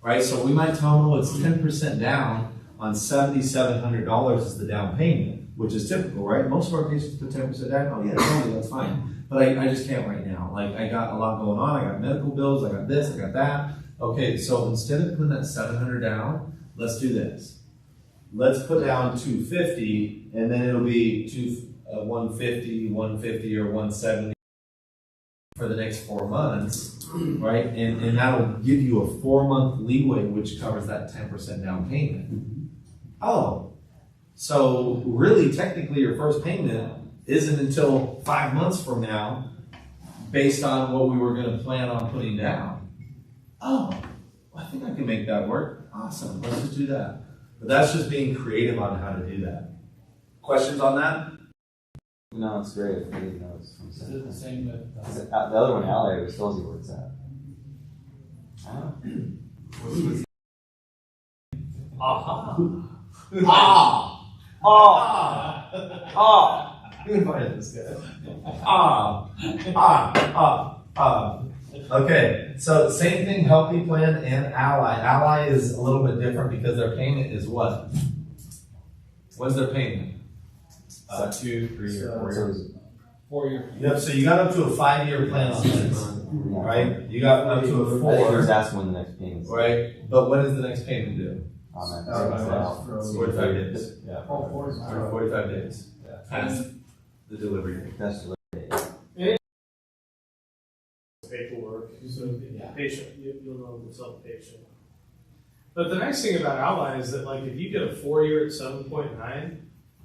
[SPEAKER 3] Right, so we might tell them, oh, it's 10% down on $7,700 is the down payment. which is typical, right? Most of our patients put 10% down. Oh yeah, totally, that's fine. But I just can't right now. Like I got a lot going on. I got medical bills. I got this. I got that. Okay, so instead of putting that 700 down, let's do this. Let's put down 250, and then it'll be 150, 150, or 170 for the next 4 months, right? And that'll give you a 4-month leeway, which covers that 10% down payment. Oh, so really, technically, your first payment isn't until 5 months from now, based on what we were going to plan on putting down. Oh, I think I can make that work. Awesome, let's just do that. But that's just being creative on how to do that. Questions on that?
[SPEAKER 4] No, it's great. I didn't know it's from
[SPEAKER 9] Is it the same with,
[SPEAKER 4] the other one, Ally, was tells you where it's at. I don't know.
[SPEAKER 3] Who invited this guy? Okay, so same thing, Healthy Plan and Ally. Ally is a little bit different because their payment is what? What's their payment?
[SPEAKER 8] 2, 3, or 4
[SPEAKER 4] So
[SPEAKER 8] years.
[SPEAKER 4] it's-
[SPEAKER 9] 4-year.
[SPEAKER 3] Yep, so you got up to a 5-year plan on this, right? You got up to a
[SPEAKER 4] I think he
[SPEAKER 3] 4,
[SPEAKER 4] was asking when the next payment's
[SPEAKER 3] right? But when does the next payment due?
[SPEAKER 4] on that.
[SPEAKER 8] Oh,
[SPEAKER 3] 45 days.
[SPEAKER 8] Yeah.
[SPEAKER 9] Oh, 45.
[SPEAKER 3] 45 days
[SPEAKER 8] Yeah.
[SPEAKER 3] past the delivery date.
[SPEAKER 4] That's the
[SPEAKER 2] Paperwork, so
[SPEAKER 9] Yeah.
[SPEAKER 2] patient, you'll know what's up with patient. But the nice thing about Ally is that like if you get a 4-year at 7.9,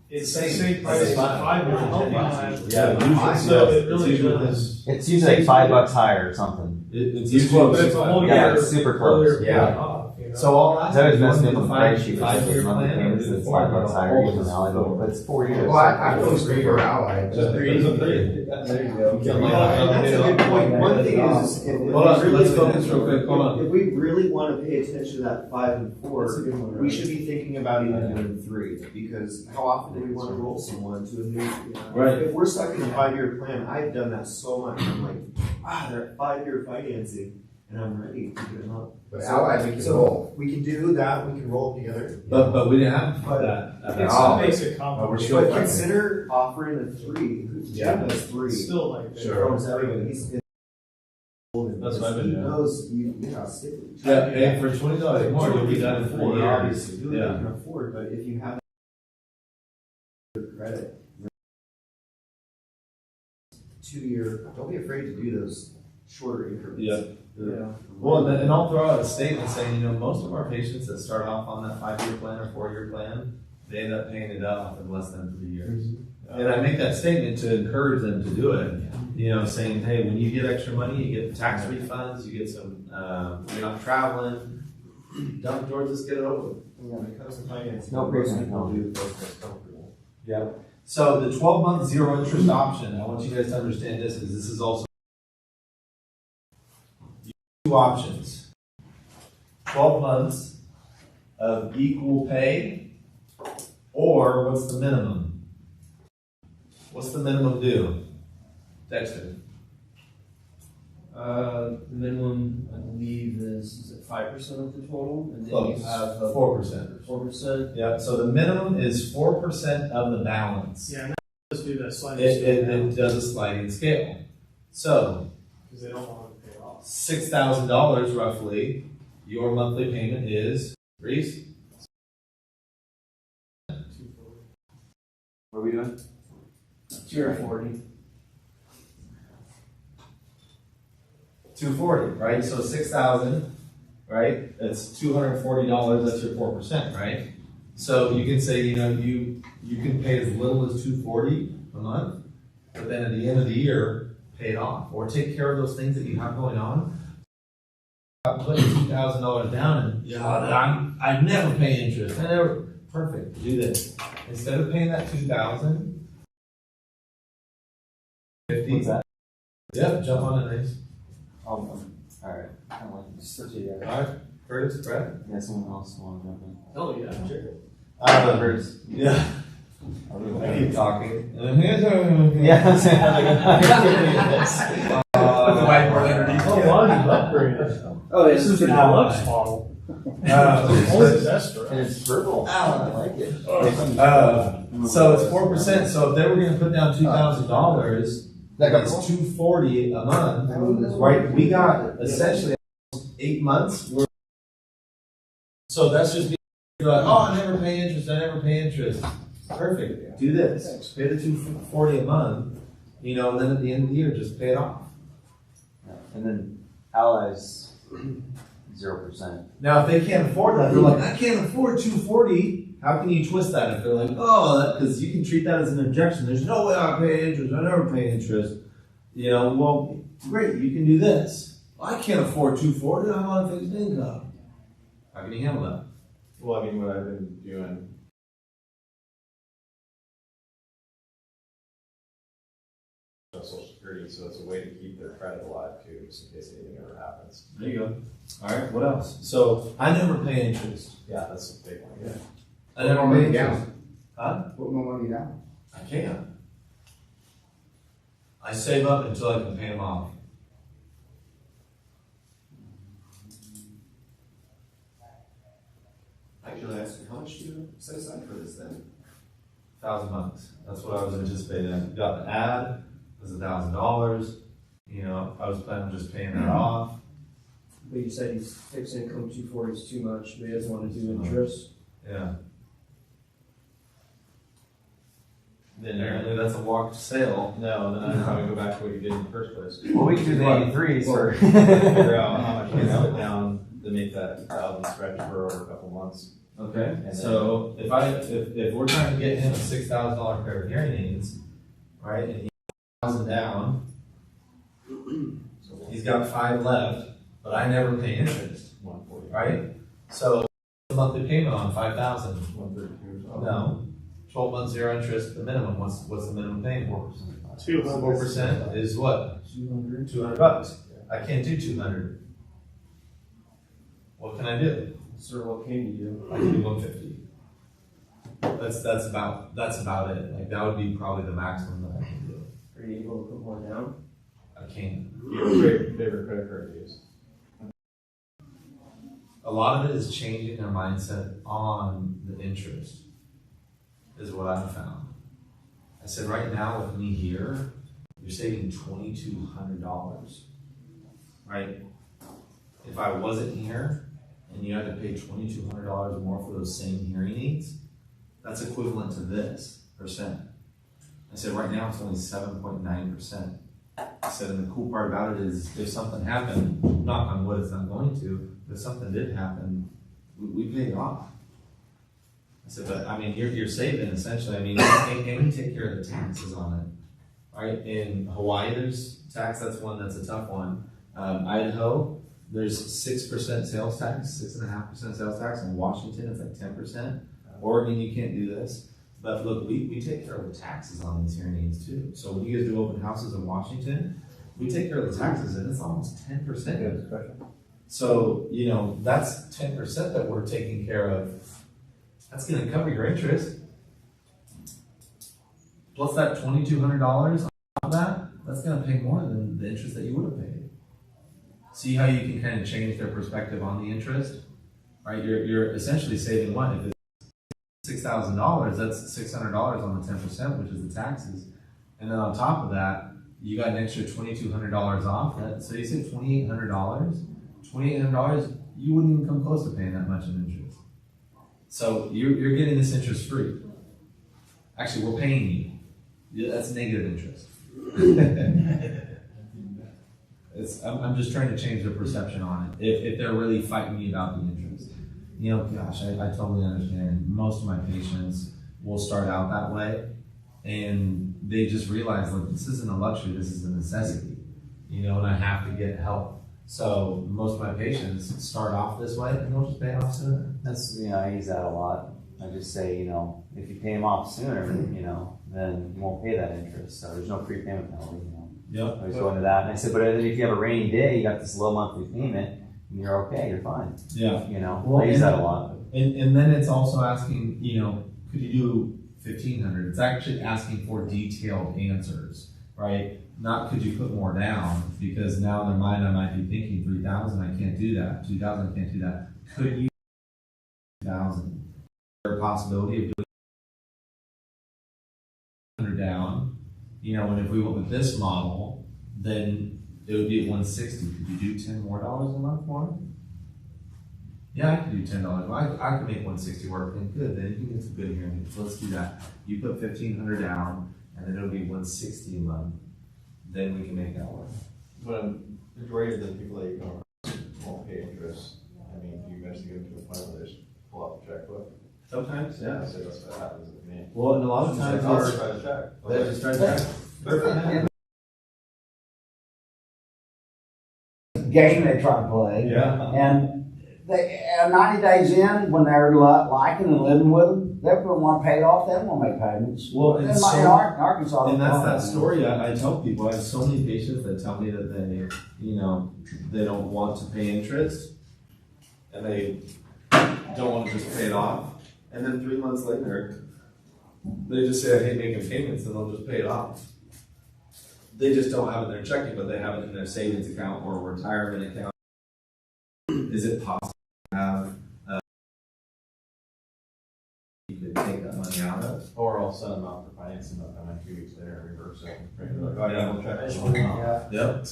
[SPEAKER 2] it's the same price as a 5-year healthy plan.
[SPEAKER 3] Yeah,
[SPEAKER 2] So it really
[SPEAKER 3] usually-
[SPEAKER 2] does.
[SPEAKER 4] It's usually like $5 higher or something.
[SPEAKER 3] It's
[SPEAKER 2] But
[SPEAKER 3] usually
[SPEAKER 2] it's a whole
[SPEAKER 4] Yeah,
[SPEAKER 2] year.
[SPEAKER 4] it's super
[SPEAKER 2] whole
[SPEAKER 4] close.
[SPEAKER 2] year
[SPEAKER 3] Yeah.
[SPEAKER 2] paid off, you know?
[SPEAKER 3] So all that
[SPEAKER 4] That was
[SPEAKER 3] is
[SPEAKER 4] messing
[SPEAKER 3] one
[SPEAKER 4] up
[SPEAKER 3] of
[SPEAKER 4] the
[SPEAKER 3] the
[SPEAKER 4] spreadsheet.
[SPEAKER 3] 5-year
[SPEAKER 4] Monthly
[SPEAKER 3] plan.
[SPEAKER 4] payments, it's $5 higher even Ally, but it's 4 years.
[SPEAKER 1] Well, I always prefer Ally.
[SPEAKER 3] There you go.
[SPEAKER 8] There you go.
[SPEAKER 11] That's a good point. One thing is, if
[SPEAKER 3] Hold on, let's focus real quick, hold on.
[SPEAKER 11] If we really want to pay attention to that 5 and 4,
[SPEAKER 8] That's a good one,
[SPEAKER 11] we
[SPEAKER 8] right?
[SPEAKER 11] should be thinking about even doing 3, because how often do we want to roll someone to a new?
[SPEAKER 3] Right.
[SPEAKER 11] If we're stuck in a 5-year plan, I've done that so much. I'm like, they're at 5-year financing, and I'm ready to get them up.
[SPEAKER 1] But Ally, we can
[SPEAKER 11] So
[SPEAKER 1] roll.
[SPEAKER 11] we can do that. We can roll them together.
[SPEAKER 3] But we didn't have to put that.
[SPEAKER 2] It still makes it complicated.
[SPEAKER 11] But consider offering a 3.
[SPEAKER 1] Yeah.
[SPEAKER 11] Jim does 3.
[SPEAKER 2] It's still like.
[SPEAKER 1] Sure.
[SPEAKER 11] Throws everybody. He's
[SPEAKER 3] That's what I've been
[SPEAKER 11] he
[SPEAKER 3] doing.
[SPEAKER 11] knows you. Yeah, stick with each
[SPEAKER 3] Yeah,
[SPEAKER 11] other.
[SPEAKER 3] and for $20 more, you'll be done in 4 years.
[SPEAKER 11] Obviously, do it
[SPEAKER 3] Yeah.
[SPEAKER 11] you can afford, but if you have credit, 2-year, don't be afraid to do those shorter increments.
[SPEAKER 3] Yeah. Well, and I'll throw out a statement saying, most of our patients that start off on that 5-year plan or 4-year plan, they end up paying it off in less than 3 years. And I make that statement to encourage them to do it, saying, hey, when you get extra money, you get tax refunds, you get some, you're not traveling, dump George, let's get it over with.
[SPEAKER 8] When it comes to finance,
[SPEAKER 4] No
[SPEAKER 8] most
[SPEAKER 4] person
[SPEAKER 8] people
[SPEAKER 4] can.
[SPEAKER 8] do what's most comfortable.
[SPEAKER 3] Yeah. So the 12-month zero interest option, I want you guys to understand this, because this is also two options. 12 months of equal pay, or what's the minimum? What's the minimum due? Dexter?
[SPEAKER 10] The minimum, I believe, is it 5% of the total? And then
[SPEAKER 3] Close.
[SPEAKER 10] you have
[SPEAKER 3] 4%.
[SPEAKER 10] 4%.
[SPEAKER 3] Yeah, so the minimum is 4% of the balance.
[SPEAKER 2] Yeah, and let's do that sliding
[SPEAKER 3] It
[SPEAKER 2] scale
[SPEAKER 3] does a sliding scale. So,
[SPEAKER 2] because they don't want to pay off.
[SPEAKER 3] $6,000 roughly, your monthly payment is, Reese?
[SPEAKER 4] What are we doing?
[SPEAKER 10] 240.
[SPEAKER 3] $240, right? So 6,000, right? That's $240. That's your 4%, right? So you can say, you can pay as little as $240 a month, but then at the end of the year, pay it off or take care of those things that you have going on. I'm putting $2,000 down, and I never pay interest. I never. Perfect. Do this instead of paying that $2,000.
[SPEAKER 4] What's that?
[SPEAKER 3] Yep. Jump on it, Reese.
[SPEAKER 4] All right. I don't like just switch it.
[SPEAKER 3] All right, Curtis, Brad.
[SPEAKER 4] Yeah, someone else want to jump in.
[SPEAKER 2] Oh, yeah, sure.
[SPEAKER 4] Birds.
[SPEAKER 3] Yeah. I keep talking.
[SPEAKER 4] Yeah.
[SPEAKER 3] The whiteboard underneath.
[SPEAKER 2] Oh, wow, you've upgraded.
[SPEAKER 11] Oh,
[SPEAKER 2] This is the deluxe model.
[SPEAKER 4] And it's purple. I like it.
[SPEAKER 3] So it's 4%. So if they were going to put down $2,000, it's $240 a month, right? We got essentially 8 months. So that's just being like, oh, I never pay interest. I never pay interest. Perfect. Do this. Pay the $240 a month. You know, and then at the end of the year, just pay it off.
[SPEAKER 4] And then Allies 0%.
[SPEAKER 3] Now, if they can't afford that, they're like, I can't afford $240. How can you twist that if they're like, oh, because you can treat that as an objection. There's no way I pay interest. I never pay interest. You know, well, great, you can do this. I can't afford $240. I'm on a fixed income. How can you handle that?
[SPEAKER 8] Well, I mean, what I've been doing. Social Security, so it's a way to keep their credit alive too, just in case anything ever happens.
[SPEAKER 3] There you go. All right, what else? So I never pay interest.
[SPEAKER 8] Yeah, that's a big one. Yeah.
[SPEAKER 3] I never pay interest. Huh?
[SPEAKER 1] Put more money down.
[SPEAKER 3] I can't. I save up until I can pay them off.
[SPEAKER 11] Actually, ask you, how much do you set aside for this then?
[SPEAKER 3] $1,000. That's what I was anticipating. I got the ad. It was $1,000. You know, I was planning on just paying that off.
[SPEAKER 10] But you said he's fixed income 240 is too much, but he doesn't want to do interest.
[SPEAKER 3] Yeah. Then apparently that's a walked sale.
[SPEAKER 8] No, then I'd probably go back to what you did in the first place.
[SPEAKER 4] Well, we can do the 83s for.
[SPEAKER 8] Figure out how much you can put down to make that 1,000 stretch for over a couple months.
[SPEAKER 3] Okay. So if we're trying to get him a $6,000 pair of hearing aids, right, and he's 1,000 down, he's got 5 left, but I never pay interest,
[SPEAKER 8] 140.
[SPEAKER 3] right? So the monthly payment on 5,000.
[SPEAKER 8] 132 or something.
[SPEAKER 3] No. 12 months 0 interest, the minimum. What's the minimum paying for? 4% is what?
[SPEAKER 10] 200.
[SPEAKER 3] $200. I can't do 200. What can I do?
[SPEAKER 10] Sir, what can you do?
[SPEAKER 3] I can do 150. That's about it. Like that would be probably the maximum that I can do.
[SPEAKER 10] Are you able to put more down?
[SPEAKER 3] I can't.
[SPEAKER 8] Your favorite credit card to use?
[SPEAKER 3] A lot of it is changing their mindset on the interest, is what I've found. I said right now with me here, you're saving $2,200, right? If I wasn't here and you had to pay $2,200 more for those same hearing aids, that's equivalent to this percent. I said right now it's only 7.9%. I said, and the cool part about it is if something happened, knock on wood, it's not going to, but if something did happen, we pay it off. I said, but I mean, you're saving essentially. I mean, and we take care of the taxes on it, right? In Hawaii, there's tax. That's one that's a tough one. Idaho, there's 6% sales tax, 6.5% sales tax. In Washington, it's like 10%. Oregon, you can't do this. But look, we take care of the taxes on these hearing aids too. So when you guys do open houses in Washington, we take care of the taxes, and it's almost 10%. So you know that's 10% that we're taking care of. That's going to cover your interest. Plus that $2,200 on that, that's going to pay more than the interest that you would have paid. See how you can kind of change their perspective on the interest, right? You're essentially saving what? If it's $6,000, that's $600 on the 10%, which is the taxes. And then on top of that, you got an extra $2,200 off that. So you save $2,800. $2,800, you wouldn't even come close to paying that much in interest. So you're getting this interest free. Actually, we're paying you. That's negative interest. I'm just trying to change their perception on it. If they're really fighting me about the interest. You know, gosh, I totally understand. Most of my patients will start out that way, and they just realize, like, this isn't a luxury, this is a necessity. You know, and I have to get help. So most of my patients start off this way, and they'll just pay off sooner.
[SPEAKER 4] That's, you know, I use that a lot. I just say, you know, if you pay them off sooner, you know, then you won't pay that interest. So there's no prepayment penalty, you know.
[SPEAKER 3] Yep.
[SPEAKER 4] I was going to that, and I said, but if you have a rainy day, you got this low monthly payment, and you're okay, you're fine.
[SPEAKER 3] Yeah.
[SPEAKER 4] You know,
[SPEAKER 3] Well,
[SPEAKER 4] I use that a lot.
[SPEAKER 3] And then it's also asking, you know, could you do 1,500? It's actually asking for detailed answers, right? Not could you put more down, because now in their mind I might be thinking 3,000, I can't do that. 2,000, I can't do that. could you 1,000? Is there a possibility of doing 100 down? You know, and if we went with this model, then it would be at 160. Could you do $10 more a month more? Yeah, I could do $10. I could make 160 work. And good, then you can get some good hearing. So let's do that. You put 1,500 down, and then it'll be 160 a month. Then we can make that work.
[SPEAKER 8] But majority of the people that you come across won't pay interest. I mean, you eventually get to a point where they just pull out the checkbook.
[SPEAKER 3] Sometimes, yeah.
[SPEAKER 8] So that's what happens with me.
[SPEAKER 3] Well, and a lot of
[SPEAKER 8] It's like,
[SPEAKER 3] times
[SPEAKER 8] I'll
[SPEAKER 3] it's,
[SPEAKER 8] try to check.
[SPEAKER 3] they just try to
[SPEAKER 7] Game they try to play.
[SPEAKER 3] Yeah.
[SPEAKER 7] And they, 90 days in, when they're liking and living with them, they don't want to pay it off, they don't want to make payments.
[SPEAKER 3] Well, and
[SPEAKER 7] in
[SPEAKER 3] so-
[SPEAKER 7] Arkansas.
[SPEAKER 3] And that's that story I tell people. I have so many patients that tell me that they, you know, they don't want to pay interest and they don't want to just pay it off. And then 3 months later, they just say, I hate making payments, and they'll just pay it off. They just don't have it in their checking, but they have it in their savings account or retirement account. Is it possible to have, you could take that money out of?
[SPEAKER 8] Or I'll send them out for financing, and then 2 weeks later, reverse it. Like,
[SPEAKER 3] oh, yeah,
[SPEAKER 8] we'll check.
[SPEAKER 3] Yep.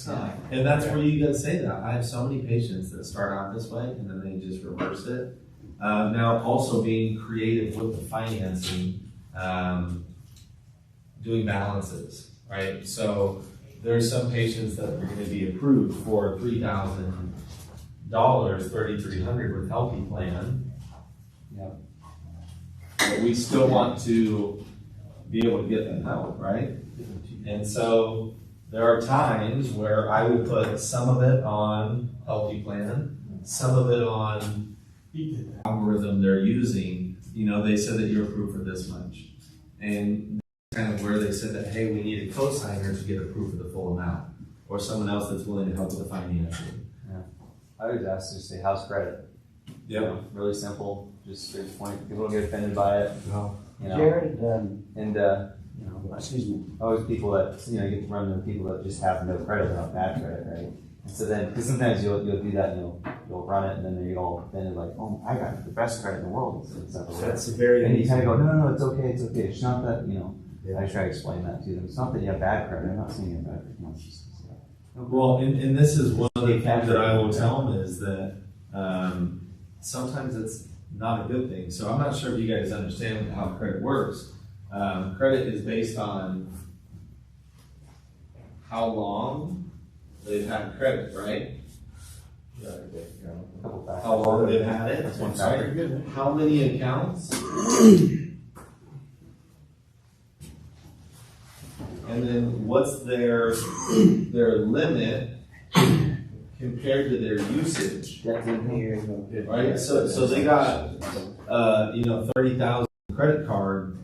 [SPEAKER 3] And that's where you gotta say that. I have so many patients that start out this way and then they just reverse it. Now, also being creative with the financing, doing balances, right? So there's some patients that are gonna be approved for $3,000, $3,300 with Healthy Plan.
[SPEAKER 4] Yep.
[SPEAKER 3] But we still want to be able to get them help, right? And so there are times where I will put some of it on Healthy Plan, some of it on the algorithm they're using. You know, they said that you're approved for this much. And kind of where they said that, hey, we need a cosigner to get approved for the full amount, or someone else that's willing to help with the financing.
[SPEAKER 4] I would ask to say house credit.
[SPEAKER 3] Yeah.
[SPEAKER 4] Really simple, just straight to the point. People don't get offended by it.
[SPEAKER 3] No.
[SPEAKER 4] You know,
[SPEAKER 7] Jared,
[SPEAKER 4] and
[SPEAKER 7] you know, excuse me.
[SPEAKER 4] always people that, you know, you get to run into people that just have no credit, not bad credit, right? And so then, because sometimes you'll do that, and you'll run it, and then you get all offended, like, oh, I got the best credit in the world. It's not the
[SPEAKER 3] That's a very
[SPEAKER 4] and you kind of go, no, it's okay, it's okay. It's not that, you know. I try to explain that to them. It's not that you have bad credit. I'm not saying you have bad credit. No, it's just,
[SPEAKER 3] Well, and this is one of the things that I will tell them is that sometimes it's not a good thing. So I'm not sure if you guys understand how credit works. Credit is based on how long they've had credit, right? How long they've had it.
[SPEAKER 4] That's one factor.
[SPEAKER 3] How many accounts? And then what's their limit compared to their usage, right? So they got, 30,000 credit card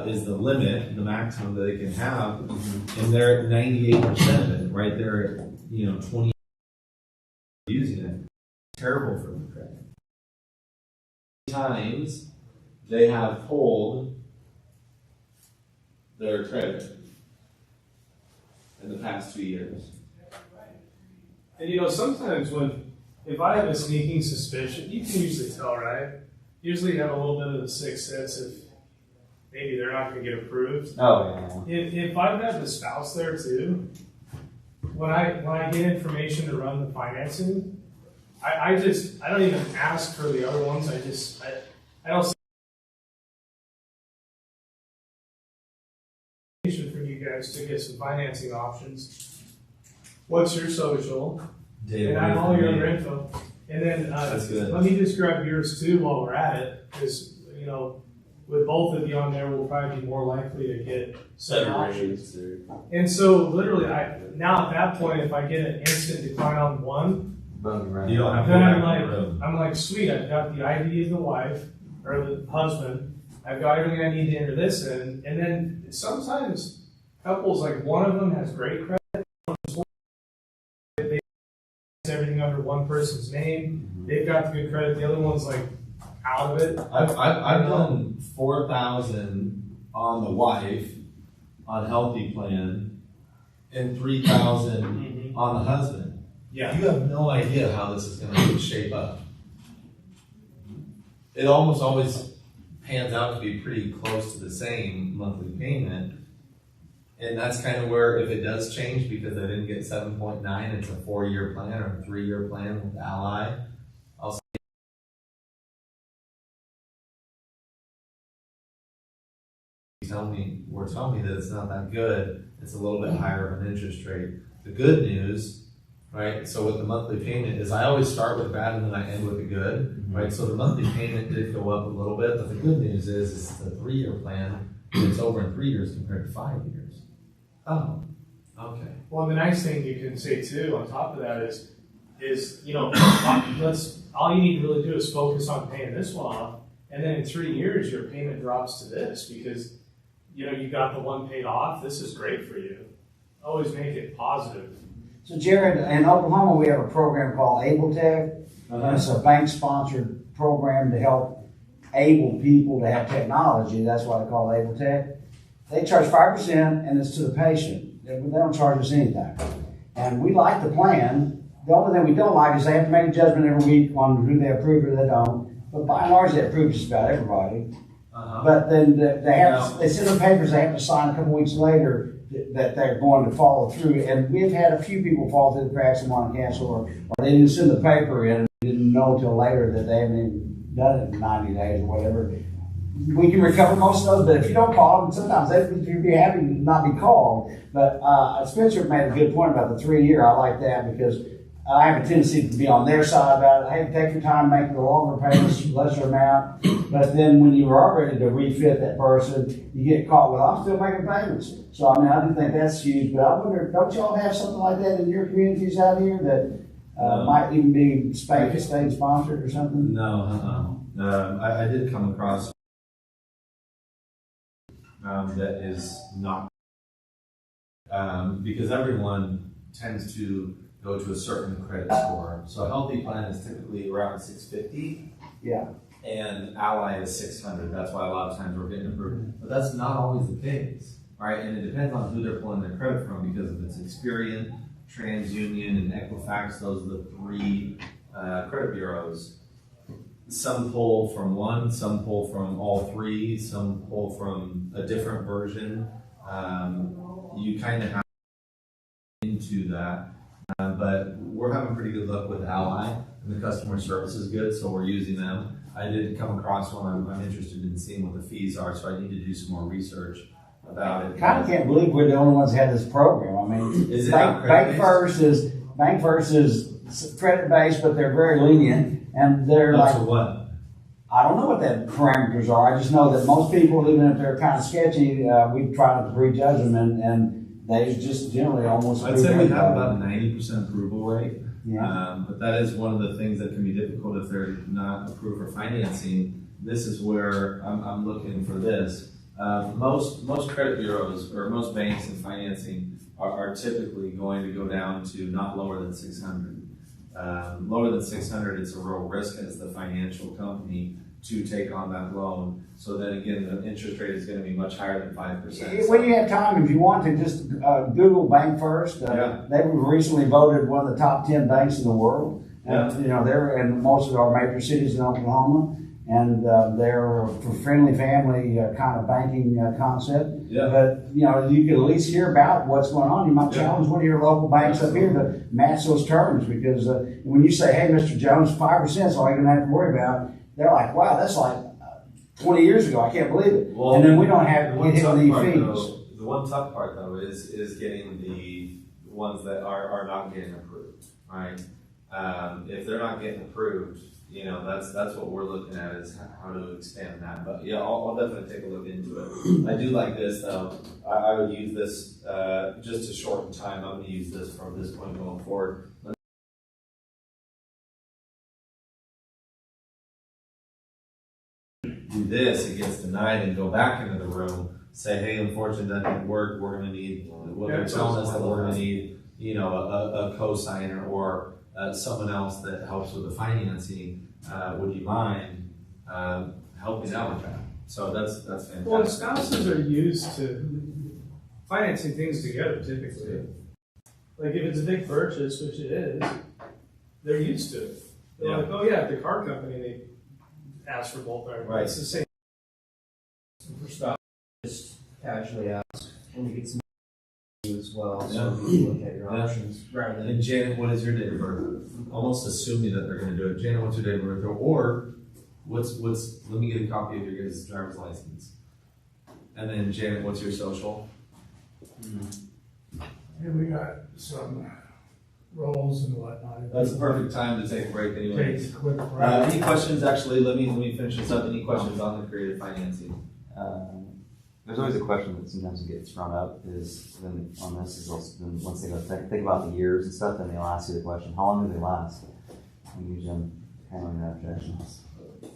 [SPEAKER 3] is the limit, the maximum that they can have, and they're at 98% of it, right? They're at, 20 using it. Terrible for the credit. Times they have pulled their credit in the past 2 years.
[SPEAKER 2] And sometimes if I have a sneaking suspicion, you can usually tell, right? Usually you have a little bit of the sixth sense if maybe they're not going to get approved.
[SPEAKER 4] Oh, yeah.
[SPEAKER 2] If I've got the spouse there too, when I get information to run the financing, I don't even ask for the other ones. I don't for you guys to get some financing options. What's your social?
[SPEAKER 3] Dave,
[SPEAKER 2] And I have all your other info. And then
[SPEAKER 3] That's good.
[SPEAKER 2] let me just grab yours too while we're at it, because with both of you on there, we'll probably be more likely to get some options. And so literally, now at that point, if I get an instant decline on one,
[SPEAKER 4] Boom,
[SPEAKER 3] You don't have to
[SPEAKER 2] then
[SPEAKER 3] go
[SPEAKER 2] I'm
[SPEAKER 3] back in the room.
[SPEAKER 2] like, sweet, I've got the ID of the wife or the husband. I've got everything I need to enter this in. And then sometimes couples, like one of them has great credit, they everything under one person's name. They've got the good credit. The other one's like out of it.
[SPEAKER 3] I've done 4,000 on the wife on Healthy Plan and 3,000 on the husband.
[SPEAKER 2] Yeah.
[SPEAKER 3] You have no idea how this is going to shape up. it almost always pans out to be pretty close to the same monthly payment. And that's kind of where, if it does change because I didn't get 7.9, it's a 4-year plan or a 3-year plan with Ally. I'll say telling me that it's not that good. It's a little bit higher of an interest rate. The good news, right? So with the monthly payment is I always start with bad and then I end with the good, right? So the monthly payment did go up a little bit, but the good news is it's a 3-year plan. And it's over in 3 years compared to 5 years. Oh, okay.
[SPEAKER 2] Well, the nice thing you can say too, on top of that is you know, all you need to really do is focus on paying this one off, and then in 3 years your payment drops to this because you know you got the one paid off. This is great for you. Always make it positive.
[SPEAKER 7] So Jared, in Oklahoma we have a program called AbleTech. It's a bank-sponsored program to help able people to have technology. That's why they call it AbleTech. They charge 5% and it's to the patient. They don't charge us anything. And we like the plan. The only thing we don't like is they have to make a judgment every week on who they approve or they don't. But by and large, they approve just about everybody. But then they send them papers they have to sign a couple weeks later that they're going to follow through. And we've had a few people fall through the cracks and want to cancel, or they didn't send the paper in and didn't know until later that they haven't even done it in 90 days or whatever. We can recover most of those, but if you don't call them, sometimes you'd be happy to not be called. But Spencer made a good point about the 3-year. I like that because I have a tendency to be on their side about it. Hey, take your time, make the longer payments, lesser amount. But then when you are ready to refit that person, you get caught with, I'm still making payments. So, I mean, I do think that's huge. But I wonder, don't y'all have something like that in your communities out here that might even be state sponsored or something?
[SPEAKER 3] No, I did come across that is not, because everyone tends to go to a certain credit score. So a healthy plan is typically around 650.
[SPEAKER 7] Yeah.
[SPEAKER 3] And Ally is 600. That's why a lot of times we're getting approved. But that's not always the case, right? And it depends on who they're pulling their credit from, because if it's Experian, TransUnion, and Equifax, those are the 3 credit bureaus. Some pull from one, some pull from all 3, some pull from a different version. You kind of have into that. But we're having pretty good luck with Ally, and the customer service is good, so we're using them. I did come across one. I'm interested in seeing what the fees are, so I need to do some more research about it.
[SPEAKER 7] Kind of can't believe we're the only ones that have this program. I mean,
[SPEAKER 3] Is it
[SPEAKER 7] Bank First is credit based, but they're very lenient, and they're
[SPEAKER 3] Up
[SPEAKER 7] like,
[SPEAKER 3] to what?
[SPEAKER 7] I don't know what the parameters are. I just know that most people, even if they're kind of sketchy, we try not to prejudge them, and they just generally almost.
[SPEAKER 3] I'd say we have about a 90% approval rate.
[SPEAKER 7] Yeah.
[SPEAKER 3] But that is one of the things that can be difficult if they're not approved for financing. This is where I'm looking for this. Most credit bureaus or most banks in financing are typically going to go down to not lower than 600. Lower than 600, it's a real risk as the financial company to take on that loan. So then again, the interest rate is going to be much higher than 5%.
[SPEAKER 7] When you have time, if you want to, just Google Bank First. They were recently voted one of the top 10 banks in the world.
[SPEAKER 3] Yeah.
[SPEAKER 7] You know, they're in most of our major cities in Oklahoma, and they're a friendly family kind of banking concept.
[SPEAKER 3] Yeah.
[SPEAKER 7] But you know, you can at least hear about what's going on. You might challenge one of your local banks up here to match those terms, because when you say, "Hey, Mr. Jones, 5% is all you're going to have to worry about," they're like, "Wow, that's like 20 years ago. I can't believe it."
[SPEAKER 3] Well,
[SPEAKER 7] and then we don't have to get hit with any fees.
[SPEAKER 3] The one tough part though is getting the ones that are not getting approved, right? If they're not getting approved, you know, that's what we're looking at, is how to expand that. But yeah, I'll definitely take a look into it. I do like this though. I would use this just to shorten time. I'm going to use this from this point going forward. Do this, it gets denied, and go back into the room, say, hey, unfortunately that didn't work, we're going to need, what they're telling us that we're going to need, you know, a co-signer or someone else that helps with the financing. Would you mind helping out with that? So that's fantastic.
[SPEAKER 2] Well, spouses are used to financing things together typically. Like if it's a big purchase, which it is, they're used to it. They're like, oh yeah, the car company, ask for both arguments.
[SPEAKER 3] Right.
[SPEAKER 2] It's the same.
[SPEAKER 10] First off, just casually ask, can we get some as well,
[SPEAKER 3] Yeah.
[SPEAKER 10] so we can look at your
[SPEAKER 3] Yeah.
[SPEAKER 10] options rather than.
[SPEAKER 3] And Janet, what is your date of birth? Almost assuming that they're gonna do it. Janet, what's your date of birth? Or what's, let me get a copy of your guys' driver's license. And then Janet, what's your social?
[SPEAKER 6] Yeah, we got some rolls and whatnot.
[SPEAKER 3] That's the perfect time to take a break anyway.
[SPEAKER 6] Take a quick break.
[SPEAKER 3] Any questions, actually, let me finish this up. Any questions on the creative financing?
[SPEAKER 4] There's always a question that sometimes gets thrown up is then on this is also, then once they go think about the years and stuff, then they'll ask you the question, how long do they last? And usually I'm handling that objection.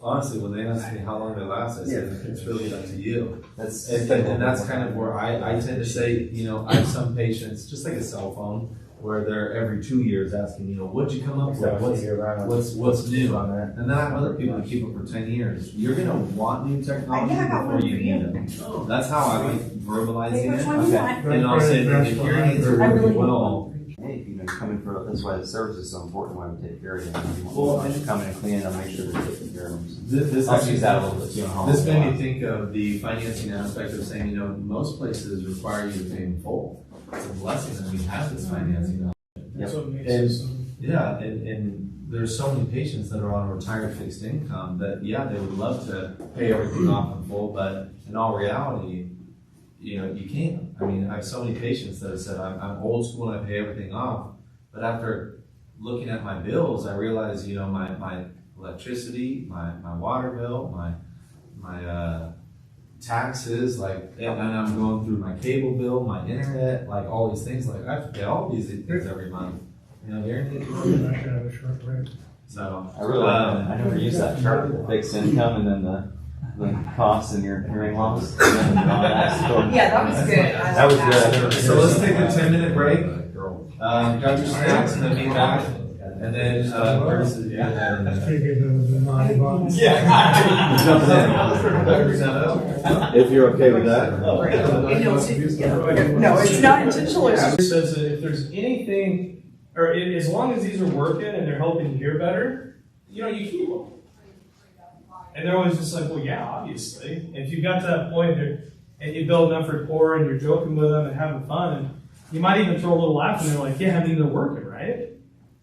[SPEAKER 3] Honestly, when they ask me how long they last, I say, it's really up to you.
[SPEAKER 4] That's
[SPEAKER 3] And that's kind of where I tend to say, you know, I have some patients, just like a cell phone, where they're every 2 years asking, you know, what'd you come up with? What's new? And then I have other people that keep it for 10 years. You're gonna want new technology
[SPEAKER 5] I got
[SPEAKER 3] before
[SPEAKER 5] one
[SPEAKER 3] you
[SPEAKER 5] for you.
[SPEAKER 3] need it. That's how I like verbalizing
[SPEAKER 5] Which one
[SPEAKER 3] it.
[SPEAKER 5] you want?
[SPEAKER 3] And I'll say, if your needs are
[SPEAKER 5] I really
[SPEAKER 3] really
[SPEAKER 5] want
[SPEAKER 3] well,
[SPEAKER 4] hey, you know, you come in for, that's why the service is so important, why we take care of them. You
[SPEAKER 3] Well,
[SPEAKER 4] want to come in and clean it and make sure they're taking care of them.
[SPEAKER 3] this
[SPEAKER 4] I'll use that a little bit too.
[SPEAKER 3] This made me think of the financing aspect of saying, you know, most places require you to pay in full. It's a blessing that we have this financing.
[SPEAKER 2] That's what makes
[SPEAKER 3] And-
[SPEAKER 2] it so.
[SPEAKER 3] Yeah, and there's so many patients that are on a retired fixed income that, yeah, they would love to pay everything off in full, but in all reality, you know, you can't. I mean, I have so many patients that have said, I'm old school and I pay everything off, but after looking at my bills, I realize, you know, my electricity, my water bill, my taxes, like, and I'm going through my cable bill, my internet, like all these things, like I have to pay all these things every month. You know, guaranteed. So
[SPEAKER 4] I really, I never use that chart, the fixed income and then the costs and your hearing loss.
[SPEAKER 5] Yeah, that was good. I
[SPEAKER 4] That was
[SPEAKER 5] like
[SPEAKER 4] good.
[SPEAKER 3] So let's take a 10-minute break. Got your snacks and then be back. And then, Curtis is if you're okay with that.
[SPEAKER 5] No, it's not intentional.
[SPEAKER 2] It says that if there's anything, or as long as these are working and they're helping you hear better, you know, you keep them. And they're always just like, well, yeah, obviously. If you got to that point there, and you build enough rapport and you're joking with them and having fun, and you might even throw a little laugh and they're like, yeah, I mean, they're working, right?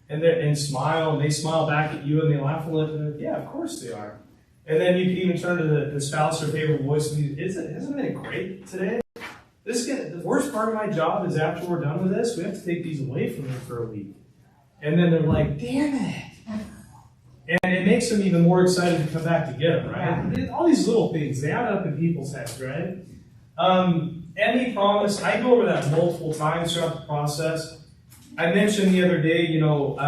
[SPEAKER 2] And smile, and they smile back at you and they laugh a little, and they're like, yeah, of course they are. And then you can even turn to the spouse or favorite voice and you, hasn't it great today? The worst part of my job is after we're done with this, we have to take these away from them for a week. And then they're like, damn it. And it makes them even more excited to come back to get them, right? All these little things, they add up in people's heads, right? Any promise, I go over that multiple times throughout the process. I mentioned the other day, you know,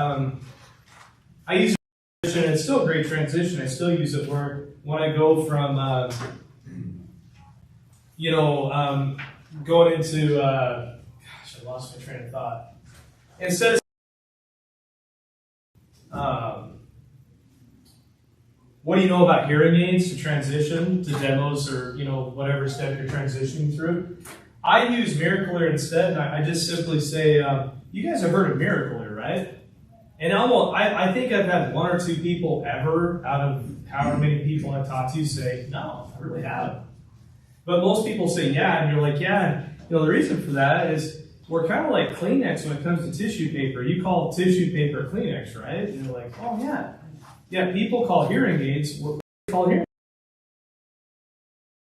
[SPEAKER 2] I use transition. It's still a great transition. I still use it where when I go from, going into, gosh, I lost my train of thought. Instead of, what do you know about hearing aids to transition to demos or, you know, whatever step you're transitioning through? I use Miracle-Ear instead, and I just simply say, you guys have heard of Miracle-Ear, right? And I think I've had one or two people ever out of however many people I've talked to say, no, I really haven't. But most people say, yeah, and you're like, yeah. And, you know, the reason for that is we're kind of like Kleenex when it comes to tissue paper. You call tissue paper Kleenex, right? And you're like, oh, yeah. Yeah, people call hearing aids what they call hearing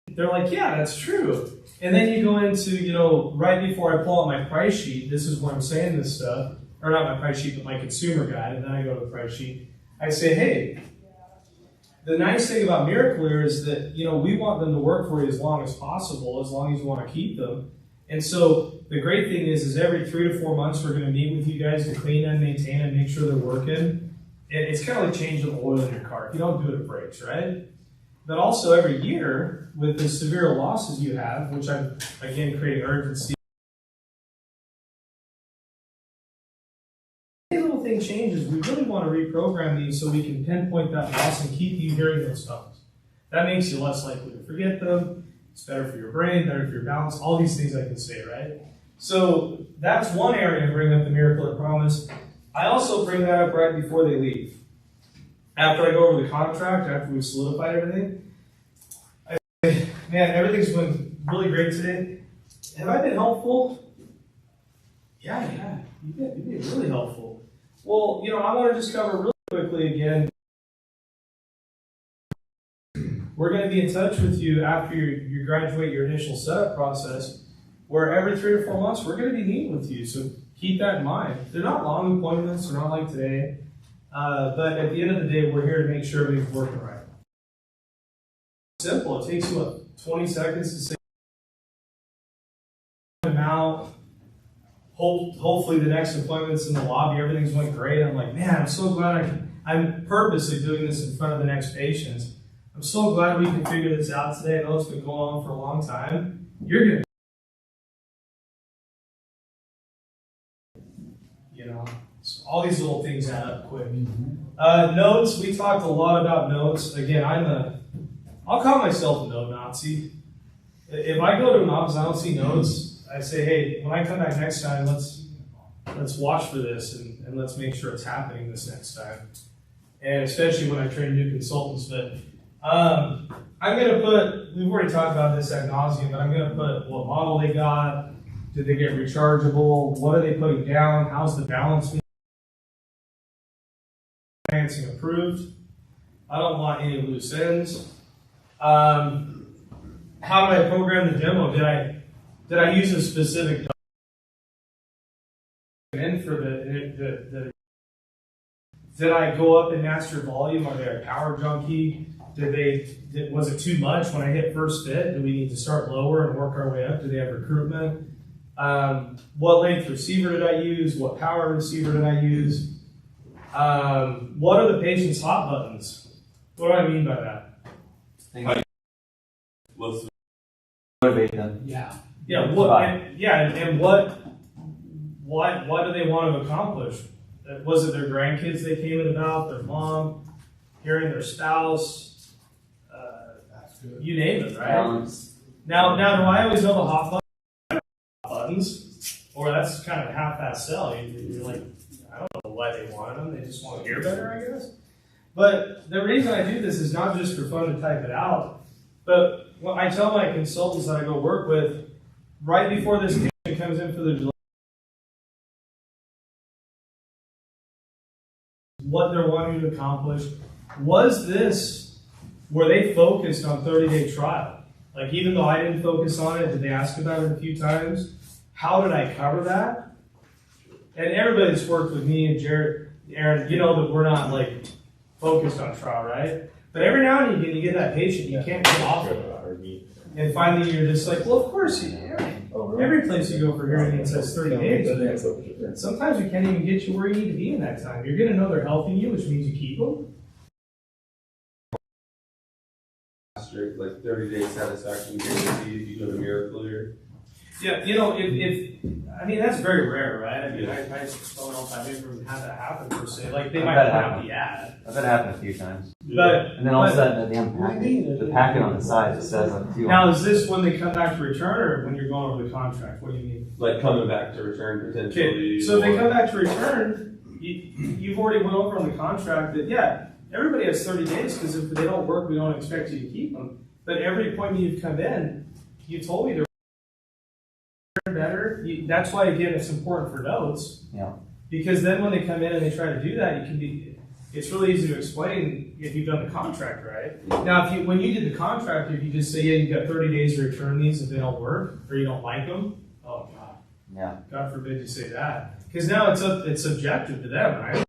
[SPEAKER 2] aids. They're like, yeah, that's true. And then you go into, you know, right before I pull out my price sheet, this is where I'm saying this stuff, or not my price sheet, but my consumer guide, and then I go to the price sheet. I say, hey, the nice thing about Miracle-Ear is that, you know, we want them to work for you as long as possible, as long as you want to keep them. And so the great thing is every 3 to 4 months, we're going to meet with you guys to clean and maintain and make sure they're working. It's kind of like changing the oil in your car. If you don't do it, it breaks, right? But also every year, with the severe losses you have, which I'm, again, creating urgency. Any little thing changes, we really want to reprogram these so we can pinpoint that loss and keep you hearing those tones. That makes you less likely to forget them. It's better for your brain, better for your balance, all these things I can say, right? So that's one area to bring up the Miracle-Ear Promise. I also bring that up right before they leave. after I go over the contract, after we've solidified everything, I say, man, everything's been really great today. Have I been helpful? Yeah, you've been really helpful. Well, I want to just cover really quickly again. We're going to be in touch with you after you graduate your initial setup process, where every 3 or 4 months we're going to be meeting with you. So keep that in mind. They're not long appointments, they're not like today. But at the end of the day, we're here to make sure everything's working right. Simple. It takes you 20 seconds to say them out. Hopefully the next appointment's in the lobby. Everything's went great. I'm like, man, I'm so glad I'm purposely doing this in front of the next patients. I'm so glad we can figure this out today. I know it's been going on for a long time. You're gonna, so all these little things add up quick. Notes. We talked a lot about notes. Again, I'll call myself a note Nazi. If I go to an office, I don't see notes. I say, hey, when I come back next time, let's watch for this and let's make sure it's happening this next time. And especially when I train new consultants. But I'm going to put, we've already talked about this ad nauseum, but I'm going to put what model they got. Did they get rechargeable? What are they putting down? How's the balance? Financing approved. I don't want any loose ends. How did I program the demo? Did I use a specific in for the did I go up in master volume? Are they a power junkie? Was it too much when I hit first fit? Do we need to start lower and work our way up? Do they have recruitment? What length receiver did I use? What power receiver did I use? What are the patient's hot buttons? What do I mean by that?
[SPEAKER 4] Let's motivate them.
[SPEAKER 9] Yeah.
[SPEAKER 2] Yeah. What do they want to accomplish? Was it their grandkids they came in about? Their mom, hearing their spouse? You name it, right?
[SPEAKER 4] Balance.
[SPEAKER 2] Now, do I always know the hot buttons? Or that's kind of a half-assed sell. You're like, I don't know why they wanted them. They just want to hear better, I guess. But the reason I do this is not just for fun to type it out, but when I tell my consultants that I go work with, right before this patient comes in for the what they're wanting to accomplish, were they focused on 30-day trial? Like, even though I didn't focus on it, did they ask about it a few times? How did I cover that? And everybody that's worked with me and Jared, Aaron, you know that we're not like focused on trial, right? But every now and again, you get that patient, you can't get off of it. And finally, you're just like, well, of course, every place you go for hearing aid says 30 days. But sometimes we can't even get you where you need to be in that time. You're going to know they're helping you, which means you keep them.
[SPEAKER 1] Like 30-day satisfaction guarantee if you go to Miracle-Ear.
[SPEAKER 2] Yeah, if that's very rare, right? I mean, I don't know if I've ever had that happen per se. Like, they might have the ad.
[SPEAKER 4] I've had it happen a few times.
[SPEAKER 2] But
[SPEAKER 4] And then all of a sudden, the damn packet, the packet on the side just says like 2.
[SPEAKER 2] now, is this when they come back to return or when you're going over the contract? What do you mean?
[SPEAKER 1] Like coming back to return potentially.
[SPEAKER 2] Okay, so if they come back to return, you've already went over on the contract that, yeah, everybody has 30 days because if they don't work, we don't expect you to keep them. But every appointment you've come in, you told me they're better. That's why, again, it's important for notes.
[SPEAKER 4] Yeah.
[SPEAKER 2] Because then when they come in and they try to do that, it's really easy to explain if you've done the contract right. Now, when you did the contract, if you just say, yeah, you've got 30 days to return these if they don't work or you don't like them, oh, God.
[SPEAKER 4] Yeah.
[SPEAKER 2] God forbid you say that. Because now it's subjective to them, right?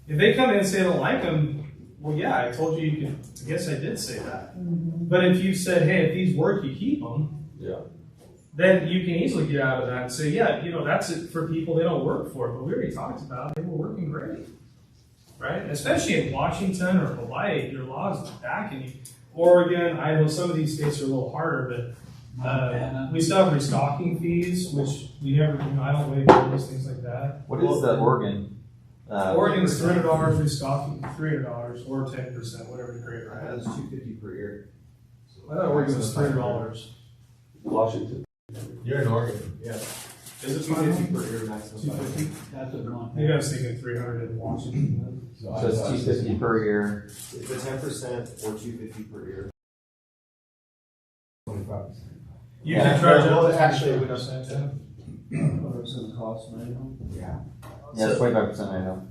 [SPEAKER 2] If they come in and say they don't like them, well, yeah, I told you you could. I guess I did say that. Mm-hmm. But if you said, hey, if these work, you keep them.
[SPEAKER 1] Yeah.
[SPEAKER 2] Then you can easily get out of that and say, yeah, that's it for people they don't work for. But we already talked about it. They were working great, right? Especially in Washington or Hawaii, your laws backing you. Oregon, Idaho, some of these states are a little harder, but we still have restocking fees, which we never, I don't waive those things like that.
[SPEAKER 4] What is the Oregon?
[SPEAKER 2] Oregon's $300 restocking, $300 or 10%, whatever the grade right.
[SPEAKER 8] That's $250 per year.
[SPEAKER 2] I thought Oregon was $300.
[SPEAKER 1] Washington.
[SPEAKER 8] You're in Oregon, yeah.
[SPEAKER 2] Is it
[SPEAKER 3] 250 per year maximum.
[SPEAKER 2] 250?
[SPEAKER 9] That's what one.
[SPEAKER 2] Maybe I was thinking 300 in Washington.
[SPEAKER 4] So it's 250 per year.
[SPEAKER 11] It's a 10% or 250 per year.
[SPEAKER 1] 25%.
[SPEAKER 2] You can charge
[SPEAKER 3] well,
[SPEAKER 2] up to
[SPEAKER 3] actually, we
[SPEAKER 2] 25%.
[SPEAKER 10] What is the cost now?
[SPEAKER 4] Yeah, it's 25% I know.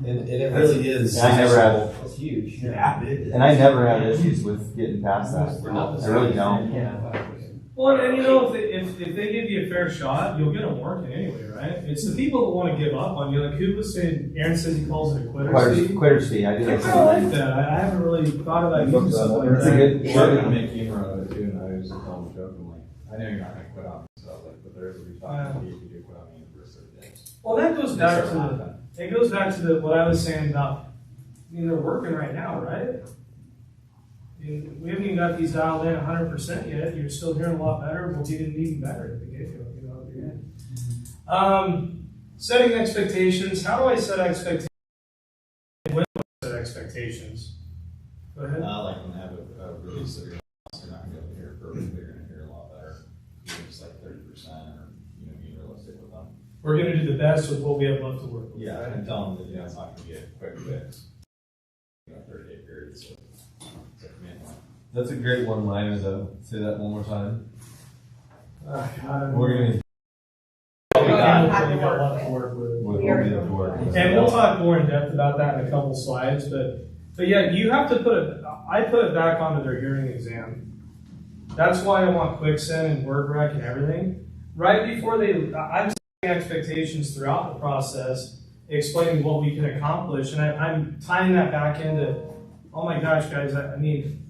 [SPEAKER 3] And it really is.
[SPEAKER 4] And I never had,
[SPEAKER 10] That's huge.
[SPEAKER 4] and I never had issues with getting past that. I really don't.
[SPEAKER 10] Yeah.
[SPEAKER 2] Well, and you know, if they give you a fair shot, you'll get them working anyway, right? It's the people that want to give up on you. Like who was saying? Aaron says he calls it a quitter's fee.
[SPEAKER 4] Quitter's fee. I do
[SPEAKER 2] I
[SPEAKER 4] that
[SPEAKER 2] kind of like
[SPEAKER 4] sometimes.
[SPEAKER 2] that. I haven't really thought about using something like
[SPEAKER 4] It's a
[SPEAKER 2] that.
[SPEAKER 4] good.
[SPEAKER 8] We're gonna make humor out of it too, and I usually tell them jokingly, I know you're not gonna quit on me, so like, but there is a responsibility if you do quit on me for certain days.
[SPEAKER 2] Well, that goes back to it goes back to what I was saying about they're working right now, right? We haven't even got these dialed in 100% yet. You're still hearing a lot better. We'll get even better at the get-go, you know, at the end. Setting expectations. How do I set expectations? When do I set expectations? Go ahead.
[SPEAKER 8] Like when I have a really severe loss, you're not gonna be able to hear perfectly, you're gonna hear a lot better. Even just like 30% or, being realistic with them.
[SPEAKER 2] We're going to do the best with what we have left to work with.
[SPEAKER 8] Yeah,
[SPEAKER 2] right?
[SPEAKER 8] and tell them that, it's not gonna be a quick fix. 30-day period, so. it's a commitment.
[SPEAKER 3] That's a great one-liner, though. Say that one more time.
[SPEAKER 2] God,
[SPEAKER 3] We're gonna.
[SPEAKER 2] we got
[SPEAKER 5] have to
[SPEAKER 2] a lot
[SPEAKER 5] work
[SPEAKER 2] to work with.
[SPEAKER 3] We'll be there for it.
[SPEAKER 2] And we'll talk more in depth about that in a couple slides, but yeah, you have to I put it back onto their hearing exam. That's why I want QuickSend and WordRec and everything. Right before I'm setting expectations throughout the process, explaining what we can accomplish, and I'm tying that back into, oh my gosh, guys, I mean,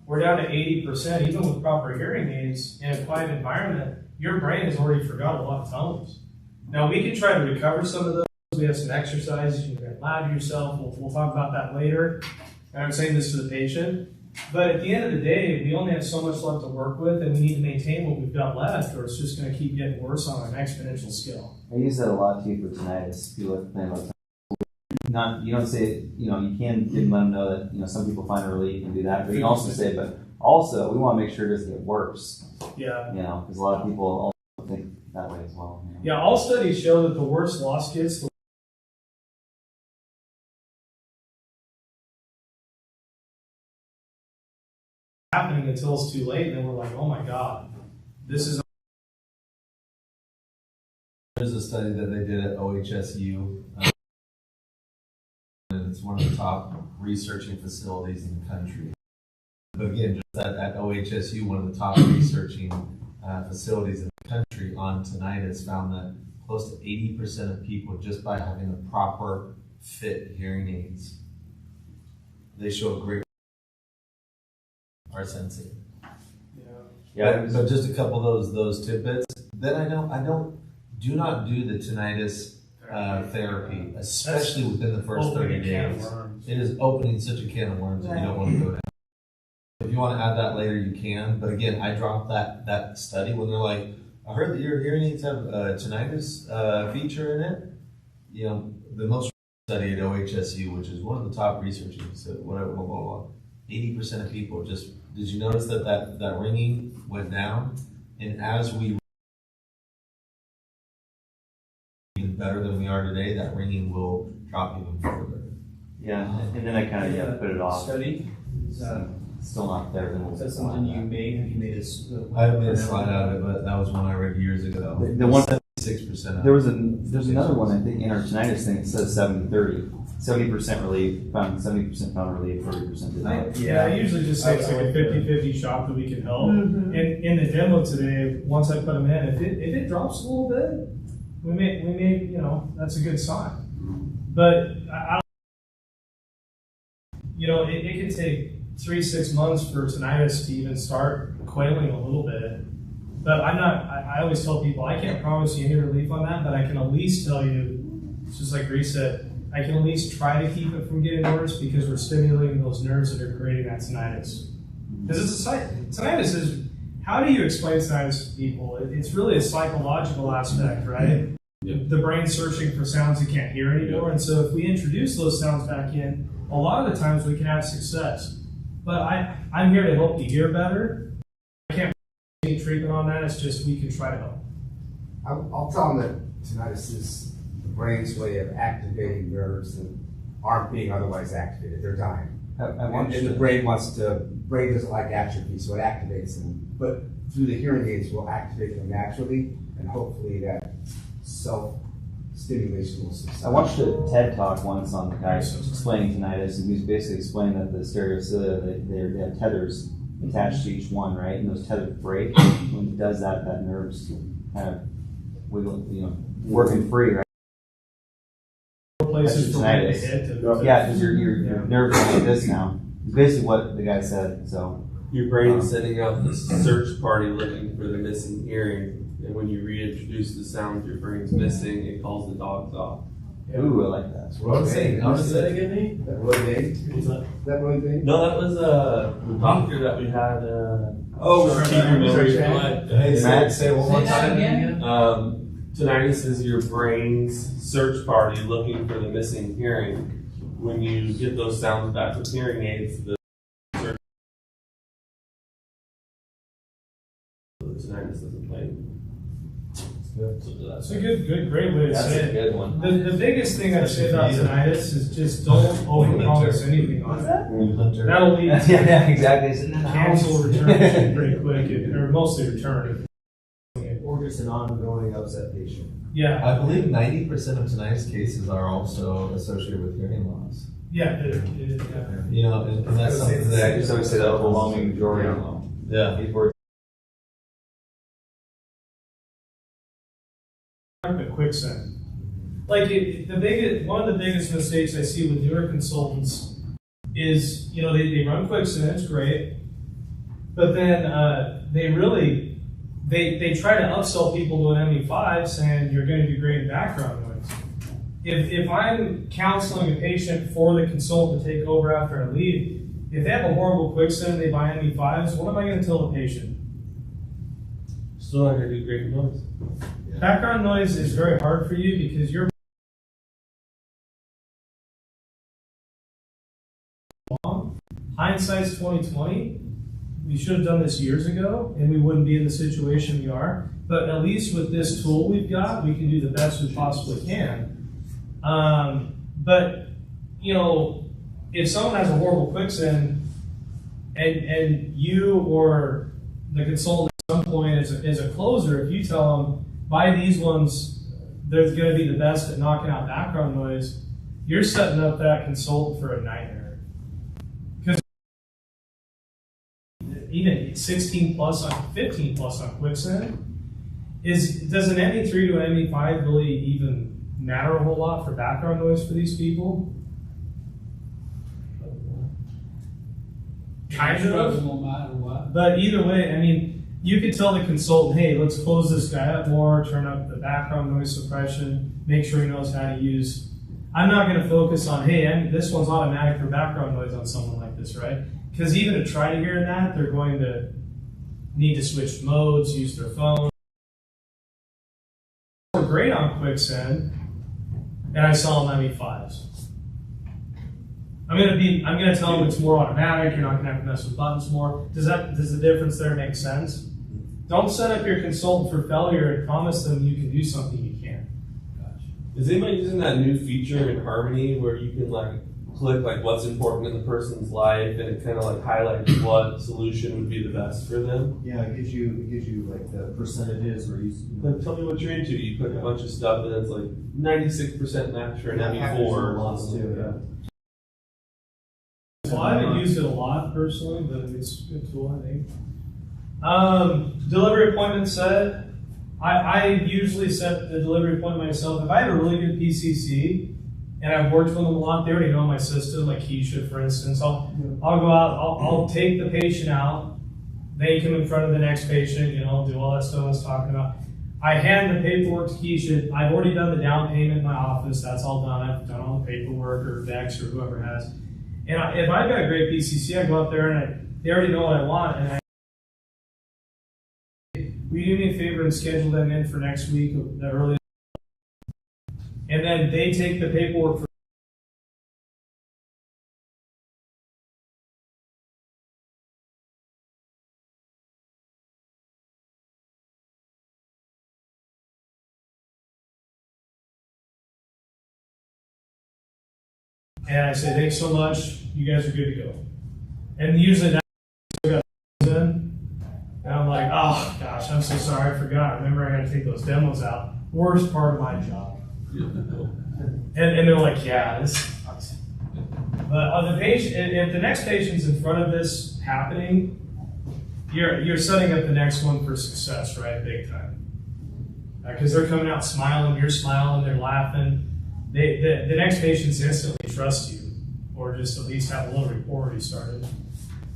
[SPEAKER 2] we're down to 80%, even with proper hearing aids in a quiet environment, your brain has already forgot a lot of tones. Now, we can try to recover some of those. We have some exercises. You can lie to yourself. We'll talk about that later. And I'm saying this to the patient. But at the end of the day, we only have so much left to work with, and we need to maintain what we've got left, or it's just going to keep getting worse on an exponential scale.
[SPEAKER 4] I use that a lot too for tinnitus. People have complained about not, you don't say, you can let them know that, some people find relief and do that, but you can also say, but also, we want to make sure it doesn't get worse,
[SPEAKER 2] Yeah.
[SPEAKER 4] because a lot of people also think that way as well.
[SPEAKER 2] Yeah, all studies show that the worse loss gets, the happening until it's too late, and then we're like, oh my God, this is.
[SPEAKER 3] There's a study that they did at OHSU. And it's one of the top researching facilities in the country. But again, just at OHSU, one of the top researching facilities in the country on tinnitus found that close to 80% of people, just by having the proper fit hearing aids, they show a great are sensing.
[SPEAKER 4] Yeah.
[SPEAKER 3] So just a couple of those tidbits. Then do not do the tinnitus therapy, especially within the first 30 days. It is opening such a can of worms that you don't want to go down. If you want to add that later, you can. But again, I dropped that study when they're like, I heard that your hearing aids have a tinnitus feature in it. The most study at OHSU, which is one of the top researchers, whatever, 80% of people did you notice that ringing went down? And as we even better than we are today, that ringing will drop even further.
[SPEAKER 4] Yeah, and then I kind of put it off.
[SPEAKER 10] Study?
[SPEAKER 4] Still not there. Then
[SPEAKER 10] Is that something you made? Have you made a?
[SPEAKER 3] I haven't made a slide out of it, but that was one I read years ago.
[SPEAKER 4] The one
[SPEAKER 3] 6%.
[SPEAKER 4] there's another one I think in our tinnitus thing. It says 70-30. 70% relief, found 70% found relief, 30% did not.
[SPEAKER 2] Yeah, I usually just say it's like a 50-50 shot that we can help. And in the demo today, once I put them in, if it drops a little bit, we may that's a good sign. But it can take 3-6 months for tinnitus to even start quailing a little bit. But I always tell people, I can't promise you any relief on that, but I can at least tell you, just like Reese said, I can at least try to keep it from getting worse because we're stimulating those nerves that are creating that tinnitus. Because it's tinnitus is, how do you explain tinnitus to people? It's really a psychological aspect, right? Yep. The brain searching for sounds it can't hear anymore. And so if we introduce those sounds back in, a lot of the times we can have success. But I'm here to help you hear better. I can't put any treatment on that. It's just we can try to help.
[SPEAKER 1] I'll tell them that tinnitus is the brain's way of activating nerves that aren't being otherwise activated. They're dying. And the brain doesn't like atrophy, so it activates them. But through the hearing aids, we'll activate them naturally, and hopefully that self-stimulation will subside.
[SPEAKER 4] I watched a TED talk once on the guy explaining tinnitus, and he was basically explaining that the stereocilia, they have tethers attached to each one, right? And those tethers break. When it does that, that nerve's kind of wiggling, working free, right?
[SPEAKER 2] Places for
[SPEAKER 4] That's
[SPEAKER 2] the hit.
[SPEAKER 4] Yeah, because your nerves are like this now. It's basically what the guy said. So
[SPEAKER 12] your brain's sending out this search party looking for the missing hearing, and when you reintroduce the sound your brain's missing, it calls the dogs off.
[SPEAKER 4] ooh, I like that.
[SPEAKER 12] What I'm saying, how does that again, Nate?
[SPEAKER 1] That really big?
[SPEAKER 12] What's that?
[SPEAKER 1] That really big?
[SPEAKER 12] No, that was the doctor that we had.
[SPEAKER 8] Say it one more time.
[SPEAKER 12] Tinnitus is your brain's search party looking for the missing hearing. When you get those sounds back with hearing aids, the tinnitus doesn't play.
[SPEAKER 2] That's a great way to
[SPEAKER 3] That's
[SPEAKER 2] say
[SPEAKER 3] a
[SPEAKER 2] it.
[SPEAKER 3] good one.
[SPEAKER 2] The biggest thing I'd say about tinnitus is just don't overpromise anything on it. That'll lead to
[SPEAKER 4] Yeah, exactly.
[SPEAKER 2] cancel return pretty quick, or mostly return.
[SPEAKER 1] Or just an ongoing upset patient.
[SPEAKER 2] Yeah,
[SPEAKER 8] I believe 90% of tinnitus cases are also associated with hearing loss.
[SPEAKER 2] yeah, it is, yeah.
[SPEAKER 8] You know, and that's something that
[SPEAKER 4] I just always say that overwhelming majority.
[SPEAKER 8] Yeah.
[SPEAKER 4] People are
[SPEAKER 2] A quicksand. Like one of the biggest mistakes I see with newer consultants is, they run quicksand, it's great, but then they try to upsell people to an ME5 saying you're going to do great in background noise. If I'm counseling a patient for the consultant to take over after I leave, if they have a horrible quicksand and they buy ME5s, what am I going to tell the patient?
[SPEAKER 12] Still not gonna do great noise.
[SPEAKER 2] Background noise is very hard for you because you're hindsight's 2020. We should have done this years ago, and we wouldn't be in the situation we are. But at least with this tool we've got, we can do the best we possibly can. But if someone has a horrible quicksand, and you or the consultant at some point as a closer, if you tell them buy these ones, they're going to be the best at knocking out background noise, you're setting up that consultant for a nightmare. Because even 16 plus on 15 plus on quicksand does an ME3 to an ME5 really even matter a whole lot for background noise for these people? Kind of.
[SPEAKER 9] No matter what.
[SPEAKER 2] But either way, you could tell the consultant, hey, let's close this guy up more, turn up the background noise suppression, make sure he knows how to use. I'm not going to focus on, hey, this one's automatic for background noise on someone like this, right? Because even to try to hear that, they're going to need to switch modes, use their phone. We're great on quicksand, and I saw them ME5s. I'm gonna tell them it's more automatic. You're not gonna have to mess with buttons more. Does the difference there make sense? Don't set up your consultant for failure and promise them you can do something you can't.
[SPEAKER 12] Is anybody using that new feature in Harmony where you can click what's important in the person's life and it kind of highlights what solution would be the best for them?
[SPEAKER 11] Yeah, it gives you the percentages where you.
[SPEAKER 12] Tell me what you're into. You put a bunch of stuff and it's 96% match for an ME4.
[SPEAKER 11] Lots too, yeah.
[SPEAKER 2] Well, I haven't used it a lot personally, but it's a good tool, I think. Delivery appointment set. I usually set the delivery appointment myself. If I have a really good PCC and I've worked with them a lot, they already know my system, like Keisha, for instance. I'll go out, I'll take the patient out, they come in front of the next patient, do all that stuff I was talking about. I hand the paperwork to Keisha. I've already done the down payment in my office. That's all done. I've done all the paperwork, or Dex, or whoever has. And if I've got a great PCC, I go up there and they already know what I want. And will you do me a favor and schedule them in for next week, the earliest? And then they take the paperwork for and I say, thanks so much, you guys are good to go. And usually that got in, and I'm like, oh gosh, I'm so sorry, I forgot. Remember, I got to take those demos out. Worst part of my job. And they're like, yeah, this sucks. But on the patient, if the next patient's in front of this happening, you're setting up the next one for success, right? Big time. Because they're coming out smiling, you're smiling, they're laughing. The next patients instantly trust you, or just at least have a little rapport already started.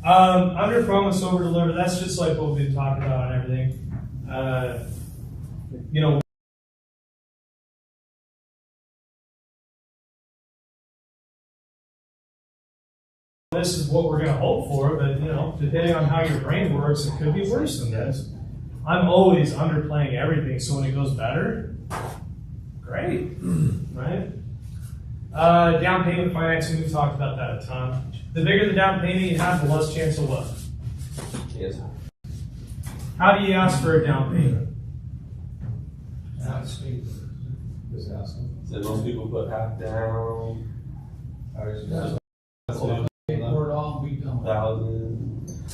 [SPEAKER 2] Under promise, over deliver. That's just like what we've been talking about and everything. You know. This is what we're going to hope for, but you know, depending on how your brain works, it could be worse than this. I'm always underplaying everything, so when it goes better, great, right? Down payment financing, we've talked about that a ton. The bigger the down payment you have, the less chance of what?
[SPEAKER 12] Yes.
[SPEAKER 2] How do you ask for a down payment?
[SPEAKER 8] Just ask them.
[SPEAKER 12] So most people put half down,
[SPEAKER 9] Pour it all and be done with it.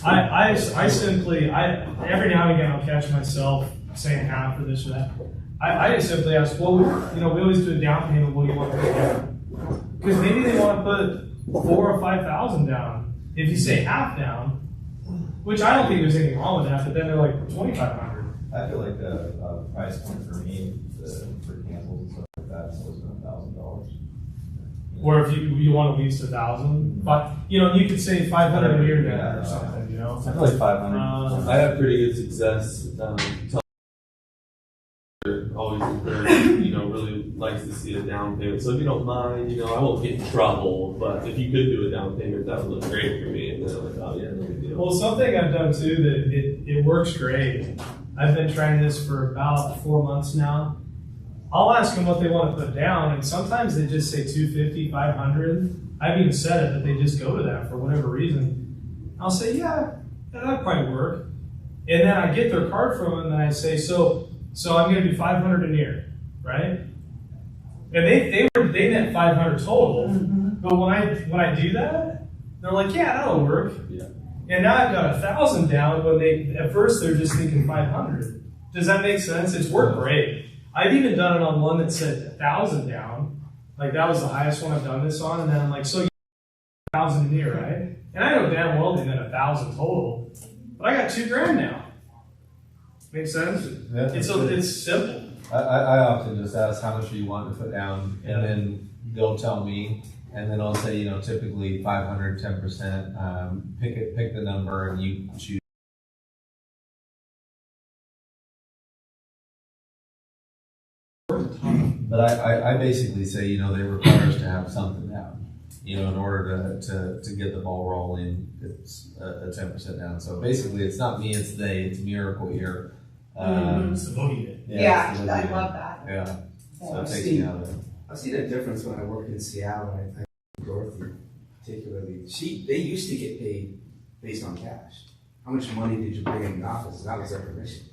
[SPEAKER 12] 1,000.
[SPEAKER 2] I simply, every now and again I'll catch myself saying half or this or that. I just simply ask, well, we always do a down payment, what do you want to put down? Because maybe they want to put 4,000 or 5,000 down. If you say half down, which I don't think there's anything wrong with that, but then they're like 2,500.
[SPEAKER 8] I feel like a price point for me, for cancels and stuff like that, is always been $1,000.
[SPEAKER 2] Or if you want at least 1,000, but you could say 500 a year then or something,
[SPEAKER 4] I feel like 500.
[SPEAKER 12] I have pretty good success. Always encouraged, really likes to see a down payment. So if you don't mind, I won't get in trouble, but if you could do a down payment, that would look great for me. And then I'm like, oh yeah, no big deal.
[SPEAKER 2] Well, something I've done too that it works great. I've been trying this for about 4 months now. I'll ask them what they want to put down, and sometimes they just say 250, 500. I've even said it that they just go to that for whatever reason. I'll say, yeah, that'd probably work. And then I get their card from them, and I say, so I'm going to do 500 a year, right? And they meant 500 total. But when I do that, they're like, yeah, that'll work.
[SPEAKER 12] Yeah.
[SPEAKER 2] And now I've got 1,000 down when at first they're just thinking 500. Does that make sense? It's worked great. I've even done it on one that said 1,000 down. Like that was the highest one I've done this on. And then I'm like, so you 1,000 a year, right? And I know damn well they meant 1,000 total. But I got $2,000 now. Make sense?
[SPEAKER 3] Yeah,
[SPEAKER 2] it's simple.
[SPEAKER 3] I often just ask how much do you want to put down, and then they'll tell me, and then I'll say, typically 500, 10%. Pick the number, and you choose. But I basically say, they require us to have something down, in order to get the ball rolling. It's a 10% down. So basically, it's not me, it's they. It's Miracle here.
[SPEAKER 2] It's the boogeyman.
[SPEAKER 5] Yeah,
[SPEAKER 3] it's the
[SPEAKER 5] I
[SPEAKER 3] boogeyman.
[SPEAKER 5] love that.
[SPEAKER 3] Yeah. So it
[SPEAKER 1] I've
[SPEAKER 3] takes
[SPEAKER 1] seen-
[SPEAKER 3] me out of it.
[SPEAKER 1] I've seen a difference when I worked in Seattle, and I Dorothy particularly. They used to get paid based on cash. How much money did you bring in the office? And that was their commission.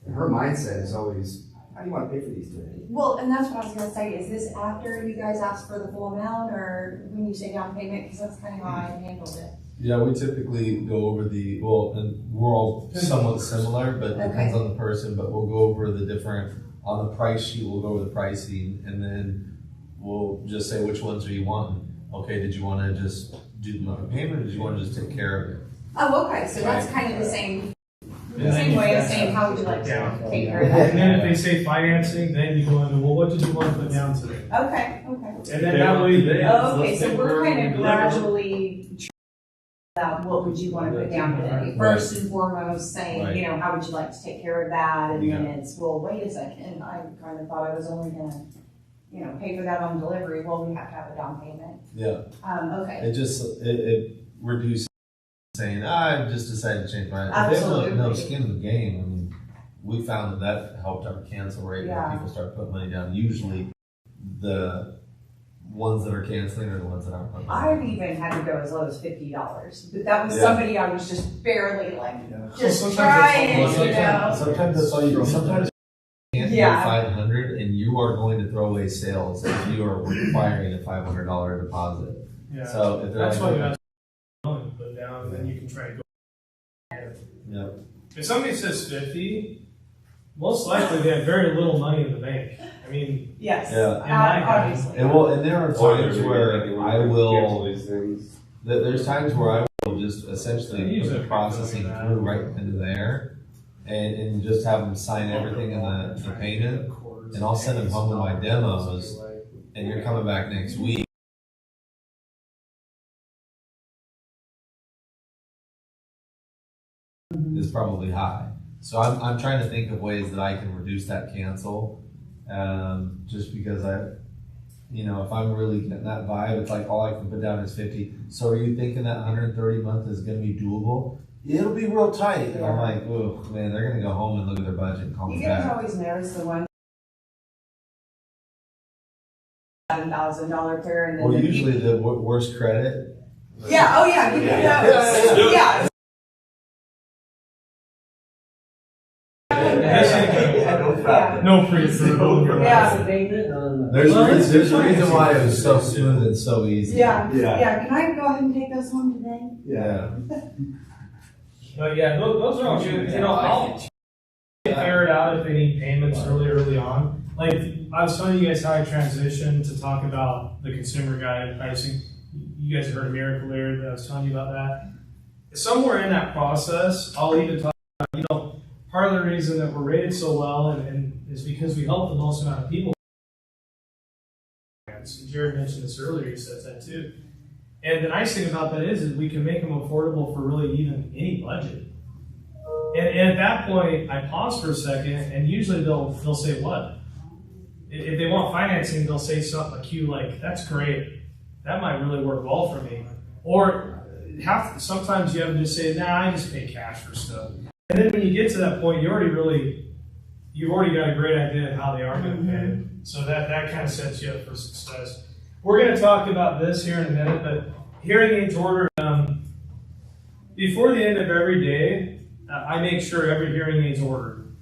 [SPEAKER 1] And her mindset is always, how do you want to pay for these today?
[SPEAKER 5] Well, and that's what I was gonna say, is this after you guys ask for the full amount, or when you say down payment, because that's kind of how I handled it.
[SPEAKER 3] Yeah, we typically go over and we're all somewhat similar, but it depends on the person, but we'll go over the different, on the price sheet, we'll go over the pricing, and then we'll just say, which ones are you wanting? Okay, did you want to just do the monthly payment, or did you want to just take care of it?
[SPEAKER 5] Oh, okay, so that's kind of the same way of saying, how would you like to take care of
[SPEAKER 2] And then
[SPEAKER 5] that?
[SPEAKER 2] if they say financing, then you go into, well, what did you want to put down today?
[SPEAKER 5] Okay.
[SPEAKER 2] And then that way,
[SPEAKER 5] Okay, so we're kind of gradually what would you want to put down today? First and foremost, saying, how would you like to take care of that? And then it's, well, wait a second, I kind of thought I was only gonna, pay for that on delivery. Well, we have to have a down payment.
[SPEAKER 3] Yeah.
[SPEAKER 5] Okay.
[SPEAKER 3] It reduces saying, I've just decided to change my mind. If they have no skin in the game, I mean, we found that helped our cancel rate when people start putting money down. Usually the ones that are canceling are the ones that aren't putting money
[SPEAKER 5] I've
[SPEAKER 3] down.
[SPEAKER 5] even had to go as low as $50, but that was somebody I was just barely just
[SPEAKER 2] Sometimes
[SPEAKER 5] trying,
[SPEAKER 3] Sometimes that's all you. Sometimes can't
[SPEAKER 5] Yeah.
[SPEAKER 3] do 500, and you are going to throw away sales if you are requiring a $500 deposit.
[SPEAKER 2] Yeah.
[SPEAKER 3] So if they're
[SPEAKER 2] That's why
[SPEAKER 3] like,
[SPEAKER 2] you have to put down, and then you can try to go.
[SPEAKER 3] yeah.
[SPEAKER 2] If somebody says 50, most likely they have very little money in the bank. I mean,
[SPEAKER 5] Yes,
[SPEAKER 3] Yeah.
[SPEAKER 5] obviously.
[SPEAKER 3] And there are
[SPEAKER 12] Or
[SPEAKER 3] times
[SPEAKER 12] they're
[SPEAKER 3] where
[SPEAKER 12] making
[SPEAKER 3] I
[SPEAKER 12] cancel
[SPEAKER 3] will.
[SPEAKER 12] these things.
[SPEAKER 3] There's times where I will just essentially
[SPEAKER 2] Use
[SPEAKER 3] put the
[SPEAKER 2] it.
[SPEAKER 3] processing through right into there, and just have them sign everything in the payment, and I'll send them home with my demos, and you're coming back next week. Is probably high. So I'm trying to think of ways that I can reduce that cancel, just because if I'm really getting that vibe, it's like all I can put down is 50. So are you thinking that 130 month is going to be doable? It'll be real tight. And I'm like, oh man, they're going to go home and look at their budget and call
[SPEAKER 5] You
[SPEAKER 3] me
[SPEAKER 5] guys
[SPEAKER 3] back.
[SPEAKER 5] always notice the one $7,000 pair and then
[SPEAKER 3] Well,
[SPEAKER 5] the
[SPEAKER 3] usually the worst credit.
[SPEAKER 5] Yeah, oh yeah, you can know. Yeah. Yeah.
[SPEAKER 2] no pre-approval.
[SPEAKER 5] Yeah.
[SPEAKER 3] There's a reason why it was so smooth and so easy.
[SPEAKER 5] Yeah, yeah, can I go ahead and take those home today?
[SPEAKER 3] Yeah.
[SPEAKER 2] But yeah, those are all good. I'll figure it out if they need payments early on. Like I was telling you guys how I transitioned to talk about the consumer guide pricing. You guys heard of Miracle Air that I was telling you about that. Somewhere in that process, I'll even talk about, part of the reason that we're rated so well and is because we help the most amount of people. Jared mentioned this earlier, he said that too. And the nice thing about that is we can make them affordable for really even any budget. And at that point, I pause for a second, and usually they'll say what? If they want financing, they'll say something like, that's great. That might really work well for me. Or sometimes you have to just say, nah, I just pay cash for stuff. And then when you get to that point, you've already got a great idea of how they are going to pay. So that kind of sets you up for success. We're going to talk about this here in a minute, but hearing aids ordered, before the end of every day, I make sure every hearing aid's ordered.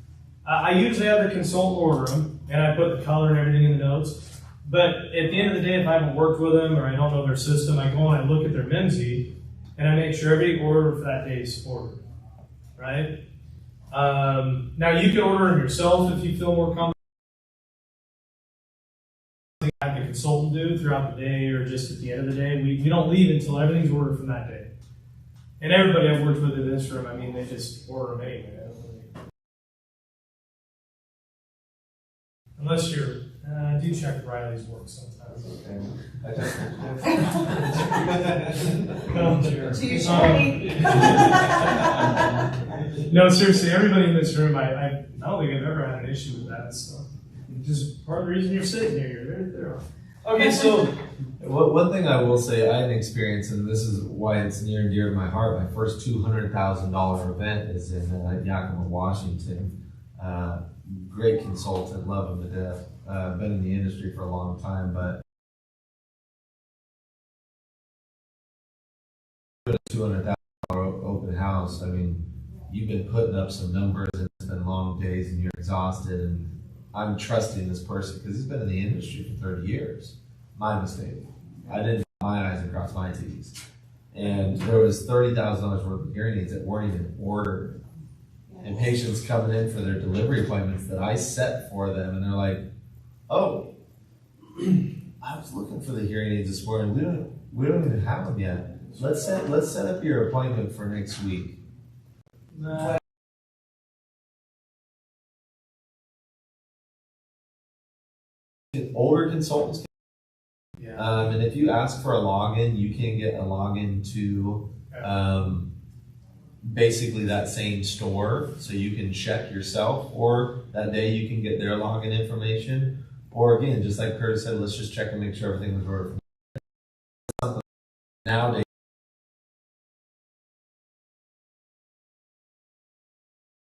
[SPEAKER 2] I usually have the consultant order them, and I put the color and everything in the notes. But at the end of the day, if I haven't worked with them or I don't know their system, I go and I look at their MIMSI, and I make sure every order for that day is ordered. Right? Now you can order them yourself if you feel more comfortable. Have the consultant do throughout the day or just at the end of the day. We don't leave until everything's ordered from that day. And everybody I've worked with in this room, they just order them anyway. Unless you're, I do check Riley's work sometimes. No, seriously, everybody in this room, I don't think I've ever had an issue with that. So, just part of the reason you're sitting here, you're right there. Okay, so
[SPEAKER 3] one thing I will say, I had an experience, and this is why it's near and dear to my heart. My first $200,000 event is in Yakima, Washington. Great consultant, love him to death. Been in the industry for a long time, but $200,000 open house. You've been putting up some numbers, and it's been long days, and you're exhausted. And I'm trusting this person because he's been in the industry for 30 years. My mistake. I didn't put my eyes across my T's. And there was $30,000 worth of hearing aids that weren't even ordered. And patients coming in for their delivery appointments that I set for them, and they're like, "Oh, I was looking for the hearing aids this morning. We don't even have them yet. Let's set up your appointment for next week." Older consultants, and if you ask for a login, you can get a login to basically that same store, so you can check yourself, or that day you can get their login information, or again, just like Curtis said, let's just check and make sure everything was ordered. Nowadays,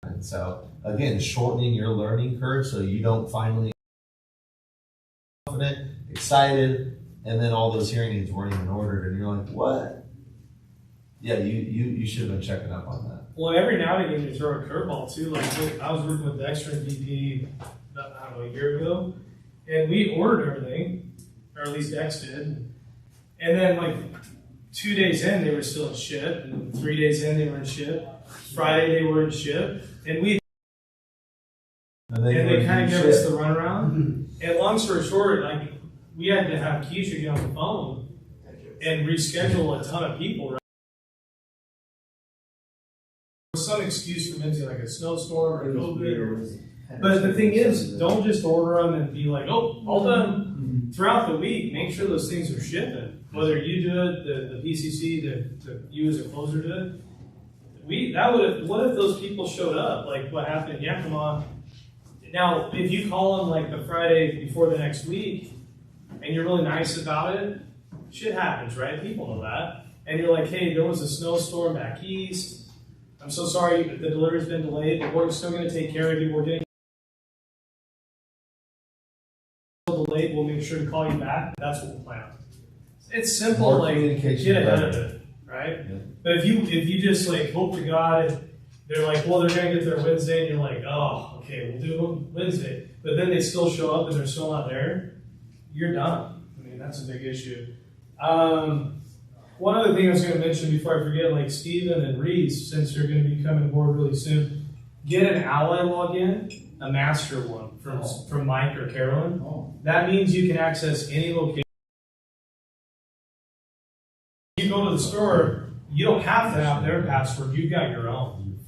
[SPEAKER 3] and so again, shortening your learning curve so you don't finally confident, excited, and then all those hearing aids weren't even ordered, and you're like, what? Yeah, you should have been checking up on that.
[SPEAKER 2] Well, every now and again you throw a curveball too. Like I was working with Dexter and BP, I don't know, a year ago, and we ordered everything, or at least Dex did. And then like 2 days in, they were still in ship, and 3 days in, they were in ship. Friday, they were in ship, and they kind of gave us the runaround. And long story short, like we had to have Keisha get on the phone and reschedule a ton of people. Right? Some excuse for Lindsay, like a snowstorm or COVID. But the thing is, don't just order them and be like, oh, all done. Throughout the week, make sure those things are shipping. Whether you do it, the PCC, you as a closer do it. What if those people showed up? Like what happened in Yakima? Now, if you call them like the Friday before the next week, and you're really nice about it, shit happens, right? People know that. And you're like, hey, there was a snowstorm back east. I'm so sorry that the delivery's been delayed, but we're still going to take care of you. We're getting delayed. We'll make sure to call you back. That's what we'll plan on. It's simple,
[SPEAKER 3] More
[SPEAKER 2] like
[SPEAKER 3] communication
[SPEAKER 2] get ahead
[SPEAKER 3] better.
[SPEAKER 2] of it, right?
[SPEAKER 3] Yeah.
[SPEAKER 2] But if you just like hope to God, they're like, well, they're going to get there Wednesday, and you're like, oh, okay, we'll do it Wednesday. But then they still show up and they're still not there. You're done. I mean, that's a big issue. One other thing I was going to mention before I forget, like Steven and Reese, since you're going to be coming aboard really soon, get an Ally login, a master one from Mike or Carolyn. That means you can access any location. You go to the store, you don't have to have their password. You've got your own,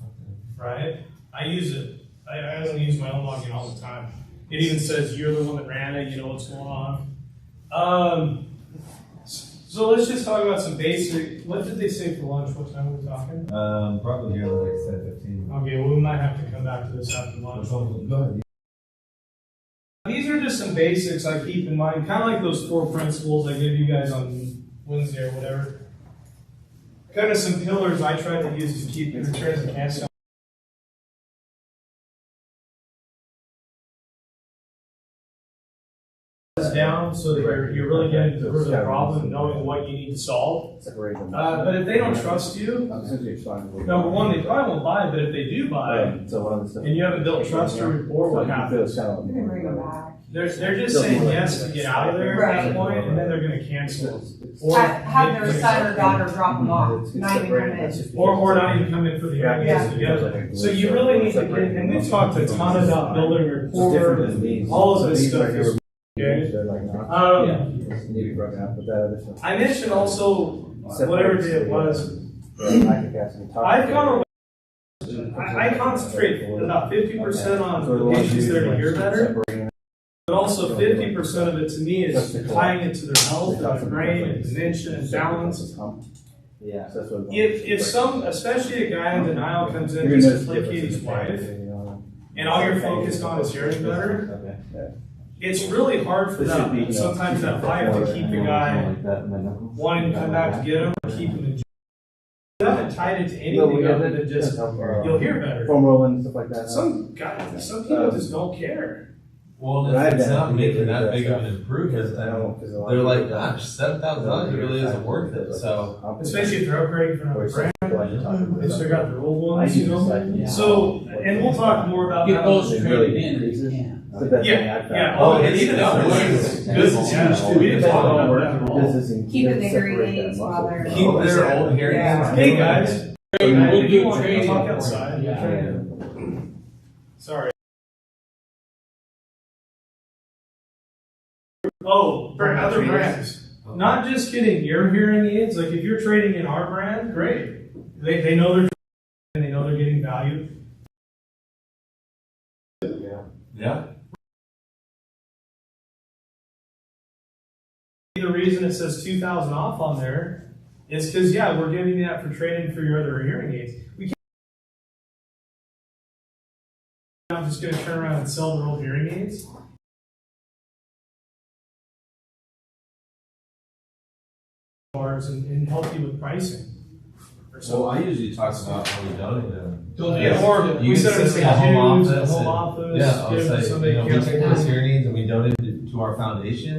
[SPEAKER 2] right? I use it. I only use my own login all the time. It even says you're the one that ran it. You know what's going on. So let's just talk about some basic. What did they say for lunch? What time were we talking?
[SPEAKER 3] Probably here like 10:15.
[SPEAKER 2] Okay, well, we might have to come back to this after lunch.
[SPEAKER 3] Go ahead.
[SPEAKER 2] These are just some basics I keep in mind, kind of like those 4 principles I gave you guys on Wednesday or whatever. Kind of some pillars I try to use to keep returns and cash down so that you're really getting to the root of the problem and knowing what you need to solve. But if they don't trust you, number one, they probably won't buy, but if they do buy, and you haven't built trust or rapport, what happens?
[SPEAKER 5] You can bring them back.
[SPEAKER 2] They're just saying yes to get out of there at that point, and then they're going to cancel. Or
[SPEAKER 5] Have their son or daughter drop them off, not even come in.
[SPEAKER 2] or not even come in for the hearings together. So you really need to get, and we've talked a ton about building rapport, all of this stuff is okay. I mentioned also, whatever day it was, I concentrate about 50% on the issues that are to hear better, but also 50% of it to me is tying it to their health, and their brain, and dementia, and balance.
[SPEAKER 4] Yeah.
[SPEAKER 2] If some, especially a guy in denial comes in and says placate his wife, and all you're focused on is hearing better, it's really hard for them sometimes that fight to keep the guy wanting to come back to get him or keep him in jail. You haven't tied it to anything other than just you'll hear better.
[SPEAKER 13] Foam rolling, stuff like that.
[SPEAKER 2] Some people just don't care.
[SPEAKER 3] Well, it's not making that big of an improvement. They're like, gosh, $7,000 really isn't worth it. So,
[SPEAKER 2] especially if they're upgrading from another brand, they still got their old ones, you know. So, and we'll talk more about
[SPEAKER 9] Get
[SPEAKER 2] that.
[SPEAKER 9] those traded in if you can.
[SPEAKER 2] Yeah. Oh, and even business. Yeah, we didn't talk about that at all.
[SPEAKER 5] Keeping the hearing aids while they're.
[SPEAKER 3] keep their old hearing aids.
[SPEAKER 2] Hey guys,
[SPEAKER 9] We'll
[SPEAKER 2] if you
[SPEAKER 9] do
[SPEAKER 2] want to
[SPEAKER 9] training.
[SPEAKER 2] talk outside,
[SPEAKER 9] Yeah.
[SPEAKER 2] Sorry. Oh, for other brands. Not just getting your hearing aids. Like if you're trading in our brand, great. They know they're and they know they're getting value.
[SPEAKER 3] Yeah.
[SPEAKER 2] The reason it says 2,000 off on there is because we're giving you that for trading for your other hearing aids. We can't. I'm just going to turn around and sell their old hearing aids. And help you with pricing.
[SPEAKER 3] So I usually talk about how we donate them.
[SPEAKER 2] Yeah, or
[SPEAKER 3] You
[SPEAKER 2] we
[SPEAKER 3] can
[SPEAKER 2] send them to
[SPEAKER 3] send it to the home
[SPEAKER 2] Jude's, the
[SPEAKER 3] office
[SPEAKER 2] home
[SPEAKER 3] and-
[SPEAKER 2] office.
[SPEAKER 3] Yeah, I'll
[SPEAKER 2] give them to
[SPEAKER 3] say,
[SPEAKER 2] somebody
[SPEAKER 3] we
[SPEAKER 2] can't
[SPEAKER 3] take
[SPEAKER 2] take
[SPEAKER 3] those
[SPEAKER 2] it.
[SPEAKER 3] hearing aids and we donate it to our foundation,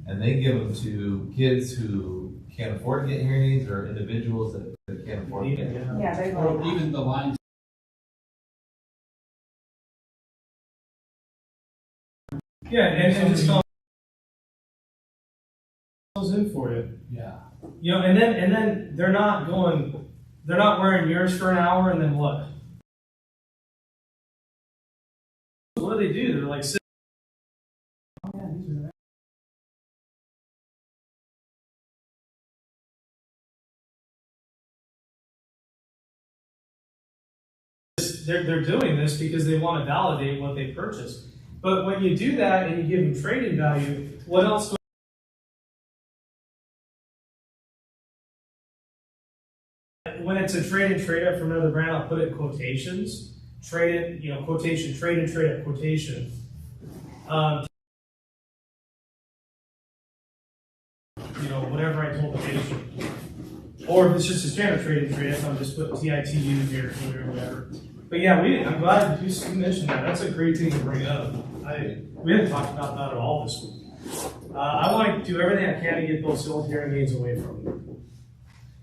[SPEAKER 3] and they give them to kids who can't afford to get hearing aids or individuals that can't afford to get.
[SPEAKER 5] Yeah, they
[SPEAKER 9] Or
[SPEAKER 5] like
[SPEAKER 9] even the lines.
[SPEAKER 2] Yeah, and just goes in for you.
[SPEAKER 9] Yeah.
[SPEAKER 2] You know, and then they're not wearing yours for an hour and then what? What do? They're like, oh, yeah, these are they're doing this because they want to validate what they purchased. But when you do that and you give them trading value, what else? When it's a trade and trade up from another brand, I'll put it in quotations. Trade it, you know, quotation, trade and trade up, quotation. You know, whatever I told the patient. Or if it's just a standard trade and trade up, I'll just put TITU here or whatever. But yeah, I'm glad you mentioned that. That's a great thing to bring up. We haven't talked about that at all this week. I want to do everything I can to get those old hearing aids away from them.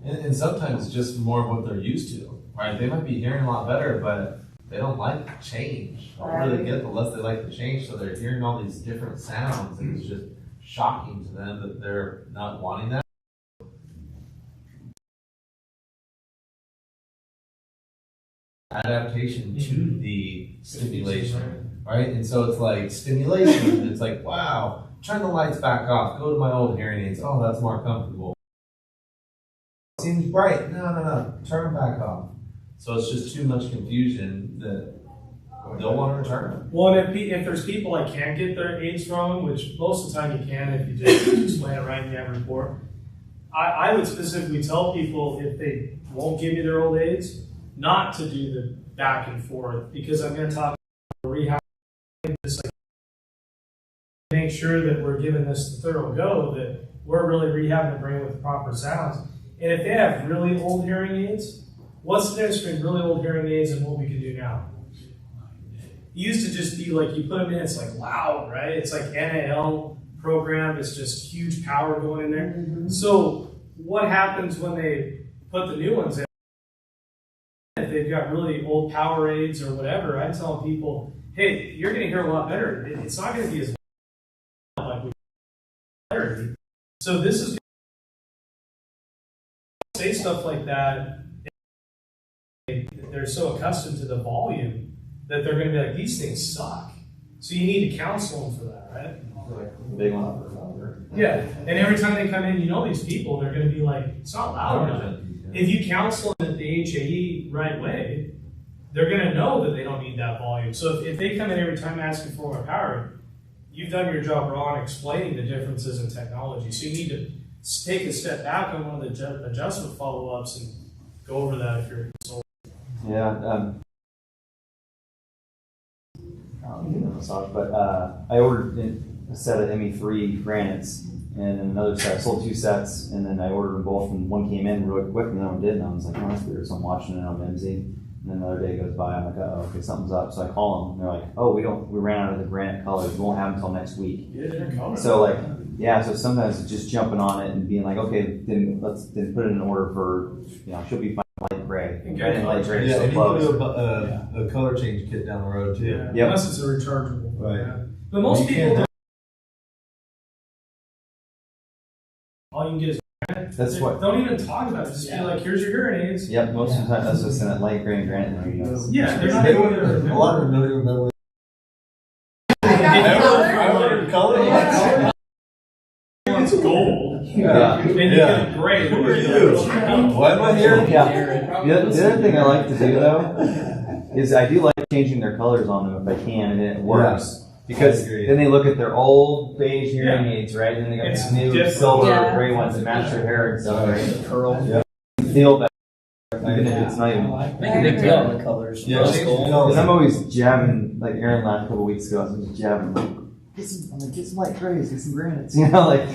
[SPEAKER 3] And sometimes it's just more of what they're used to, right? They might be hearing a lot better, but they don't like change. They don't really get the less they like the change, so they're hearing all these different sounds, and it's just shocking to them that they're not wanting that. Adaptation to the stimulation, right? And so it's like stimulation, and it's like, wow, turn the lights back off, go to my old hearing aids, oh, that's more comfortable. Seems bright, no, turn them back off. So it's just too much confusion that they'll want to return them.
[SPEAKER 2] Well, and if there's people that can't get their aids from, which most of the time you can if you just explain it right in the report, I would specifically tell people if they won't give you their old aids, not to do the back and forth, because I'm going to talk about rehab, just like make sure that we're giving this the thorough go, that we're really rehabbing the brain with the proper sounds. And if they have really old hearing aids, what's the difference between really old hearing aids and what we can do now? It used to just be like you put them in, it's like loud, right? It's like NAL program, it's just huge power going in there. Mm-hmm. So what happens when they put the new ones in? If they've got really old power aids or whatever, I tell people, hey, you're going to hear a lot better. It's not going to be as loud like we clarity. So this is say stuff like that. They're so accustomed to the volume that they're going to be like, these things suck. So you need to counsel them for that, right?
[SPEAKER 3] Big one.
[SPEAKER 2] Yeah, and every time they come in, you know these people, they're going to be like, it's not loud enough. If you counsel them at the HAE right way, they're going to know that they don't need that volume. So if they come in every time asking for more power, you've done your job wrong explaining the differences in technology. So you need to take a step back on one of the adjustment follow-ups and go over that if you're a consultant.
[SPEAKER 4] Yeah, I don't need a massage, but I ordered a set of ME3 granites and another set. I sold 2 sets, and then I ordered them both, and one came in really quick, and the other one didn't. I was like, oh, that's weird. So I'm watching it on MZ, and then another day goes by. I'm like, oh, okay, something's up. So I call them, and they're like, oh, we ran out of the granite colors. We won't have them until next week. So like, yeah, so sometimes it's just jumping on it and being like, okay, then let's put it in order for, she'll be fine. Light gray. Red and light gray.
[SPEAKER 3] Yeah,
[SPEAKER 4] So
[SPEAKER 3] and you
[SPEAKER 4] close.
[SPEAKER 3] can do a color change kit down the road too.
[SPEAKER 2] Yeah,
[SPEAKER 4] Yep.
[SPEAKER 2] unless it's a rechargeable.
[SPEAKER 3] Right.
[SPEAKER 2] Yeah. But most
[SPEAKER 3] You
[SPEAKER 2] people,
[SPEAKER 3] can't-
[SPEAKER 2] all you can get is
[SPEAKER 4] That's what.
[SPEAKER 2] don't even talk about it. Just be like, here's your hearing aids.
[SPEAKER 4] Yep, most of the time that's just in that light gray and granite. And
[SPEAKER 2] Yeah, they're not
[SPEAKER 3] They
[SPEAKER 2] even
[SPEAKER 3] don't
[SPEAKER 2] gonna
[SPEAKER 3] even- a lot of them don't even remember.
[SPEAKER 5] I
[SPEAKER 3] ordered color.
[SPEAKER 2] It's gold.
[SPEAKER 4] Yeah.
[SPEAKER 2] And you get gray.
[SPEAKER 3] Who are you? Why am I here?
[SPEAKER 4] Yeah. The other thing I like to do though is I do like changing their colors on them if I can, and it works. Because
[SPEAKER 3] I agree.
[SPEAKER 4] then they look at their old beige hearing aids, right? And then they got
[SPEAKER 2] It's
[SPEAKER 4] these new
[SPEAKER 2] different.
[SPEAKER 4] silver
[SPEAKER 5] Yeah.
[SPEAKER 4] gray ones that match their hair and stuff, right?
[SPEAKER 10] Curl.
[SPEAKER 3] Yeah.
[SPEAKER 4] You feel better, even if it's not even.
[SPEAKER 10] Make a big deal on the colors.
[SPEAKER 3] Yeah,
[SPEAKER 10] Rose
[SPEAKER 3] change
[SPEAKER 10] gold.
[SPEAKER 3] the color.
[SPEAKER 4] Because I'm always jabbing, like Aaron last couple weeks ago, I was just jabbing, like, get some light grays, get some granites, like, it's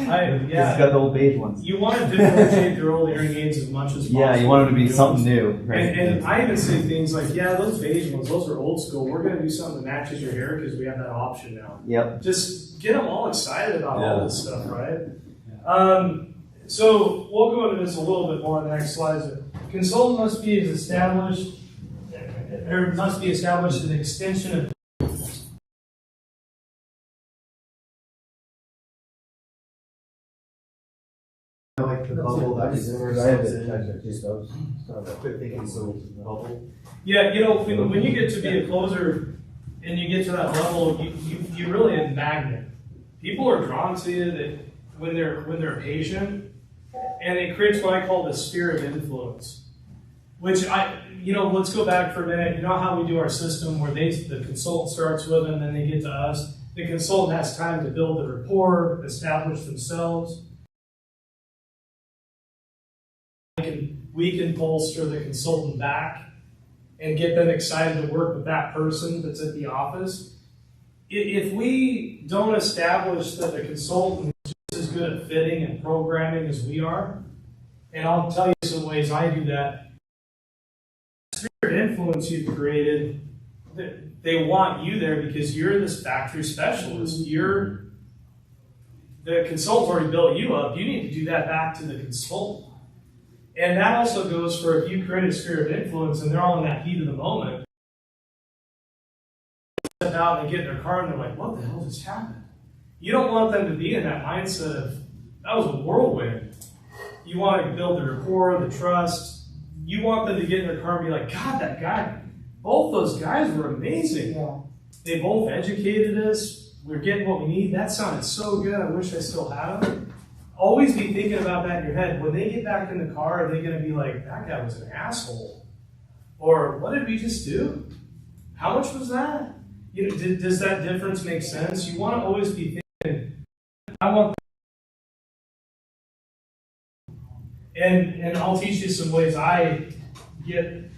[SPEAKER 2] Yeah.
[SPEAKER 4] got the old beige ones.
[SPEAKER 2] You want to differentiate your old hearing aids as much as possible.
[SPEAKER 4] Yeah, you want them to be something new, right?
[SPEAKER 2] And I even say things like, yeah, those beige ones, those are old school. We're going to do something that matches your hair because we have that option now.
[SPEAKER 4] Yep.
[SPEAKER 2] Just get them all excited about all
[SPEAKER 3] Yeah.
[SPEAKER 2] this stuff, right? So we'll go into this a little bit more in the next slides. Consultant must be established an extension of
[SPEAKER 11] I like the bubble that is quit thinking so bubble.
[SPEAKER 2] Yeah, when you get to be a closer and you get to that level, you really a magnet. People are drawn to you that when they're patient, and it creates what I call the sphere of influence. Which let's go back for a minute. You know how we do our system where the consultant starts with them, then they get to us. The consultant has time to build the rapport, establish themselves. We can bolster the consultant back and get them excited to work with that person that's at the office. If we don't establish that the consultant is just as good at fitting and programming as we are, and I'll tell you some ways I do that, the sphere of influence you've created, they want you there because you're this factory specialist. The consultant's already built you up. You need to do that back to the consultant. And that also goes for if you create a sphere of influence and they're all in that heat of the moment, they step out and they get in their car and they're like, what the hell just happened? You don't want them to be in that mindset of, that was a whirlwind. You want to build the rapport, the trust. You want them to get in their car and be like, God, that guy, both those guys were amazing.
[SPEAKER 5] Yeah.
[SPEAKER 2] They both educated us. We're getting what we need. That sounded so good. I wish I still had them. Always be thinking about that in your head. When they get back in the car, are they going to be like, that guy was an asshole? Or what did we just do? How much was that? Does that difference make sense? You want to always be thinking, I want. And I'll teach you some ways I get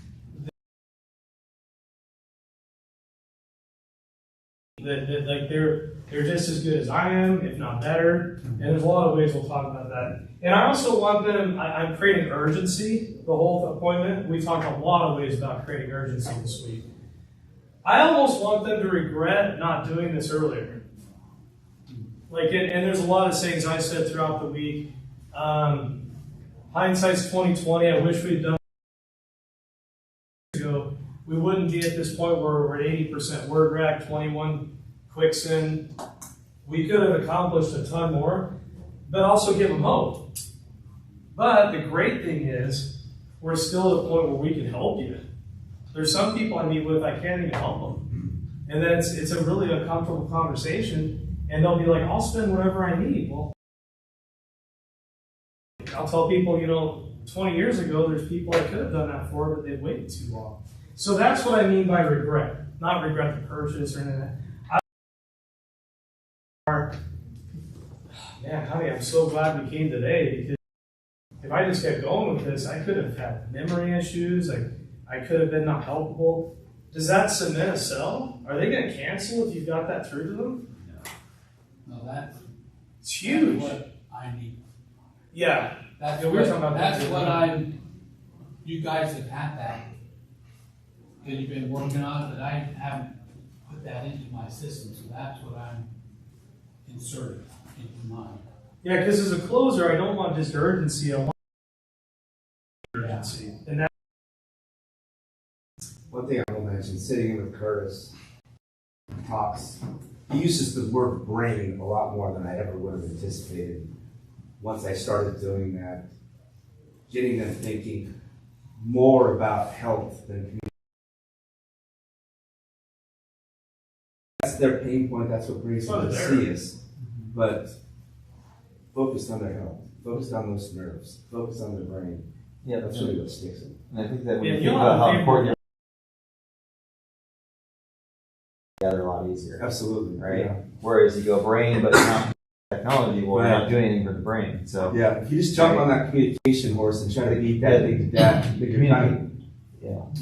[SPEAKER 2] that like they're just as good as I am, if not better. And there's a lot of ways we'll talk about that. And I also want them, I'm creating urgency the whole appointment. We talked a lot of ways about creating urgency this week. I almost want them to regret not doing this earlier. And there's a lot of sayings I said throughout the week. Hindsight's 20/20. I wish we'd done ago. We wouldn't be at this point where we're at 80% WordRack, 21 Quicksand. We could have accomplished a ton more, but also give them hope. But the great thing is, we're still at a point where we can help you. There's some people I meet with, I can't even help them. And then it's a really uncomfortable conversation, and they'll be like, I'll spend whatever I need. Well, I'll tell people, 20 years ago, there's people I could have done that for, but they've waited too long. So that's what I mean by regret. Not regret the purchase or anything like that. Man, honey, I'm so glad we came today, because if I just kept going with this, I could have had memory issues. I could have been not helpable. Does that cement a sell? Are they going to cancel if you got that through to them?
[SPEAKER 9] No, that's
[SPEAKER 2] huge.
[SPEAKER 9] what I need.
[SPEAKER 2] Yeah.
[SPEAKER 9] That's
[SPEAKER 2] Yeah, we were talking about that.
[SPEAKER 9] You guys have had that. That you've been working on, but I haven't put that into my system, so that's what I'm inserting into mine.
[SPEAKER 2] Yeah, because as a closer, I don't want just urgency. I want urgency. And that.
[SPEAKER 1] One thing I will mention, sitting in with Curtis, talks, he uses the word brain a lot more than I ever would have anticipated. Once I started doing that, getting them thinking more about health than community. That's their pain point, that's what brings them to see us. But focused on their health, focused on those nerves, focused on their brain.
[SPEAKER 4] Yeah,
[SPEAKER 1] That's really what sticks in.
[SPEAKER 4] And I think that when
[SPEAKER 2] Yeah,
[SPEAKER 4] you
[SPEAKER 2] you
[SPEAKER 4] think
[SPEAKER 2] don't
[SPEAKER 4] about
[SPEAKER 2] have
[SPEAKER 4] how
[SPEAKER 2] to
[SPEAKER 4] important together a lot easier.
[SPEAKER 1] Absolutely.
[SPEAKER 4] Right?
[SPEAKER 1] Yeah.
[SPEAKER 4] Whereas you go brain, but not technology, well, you're not doing anything for the brain. So
[SPEAKER 1] Yeah, if you just jump on that communication horse and try to beat that thing to death, then you're kind of,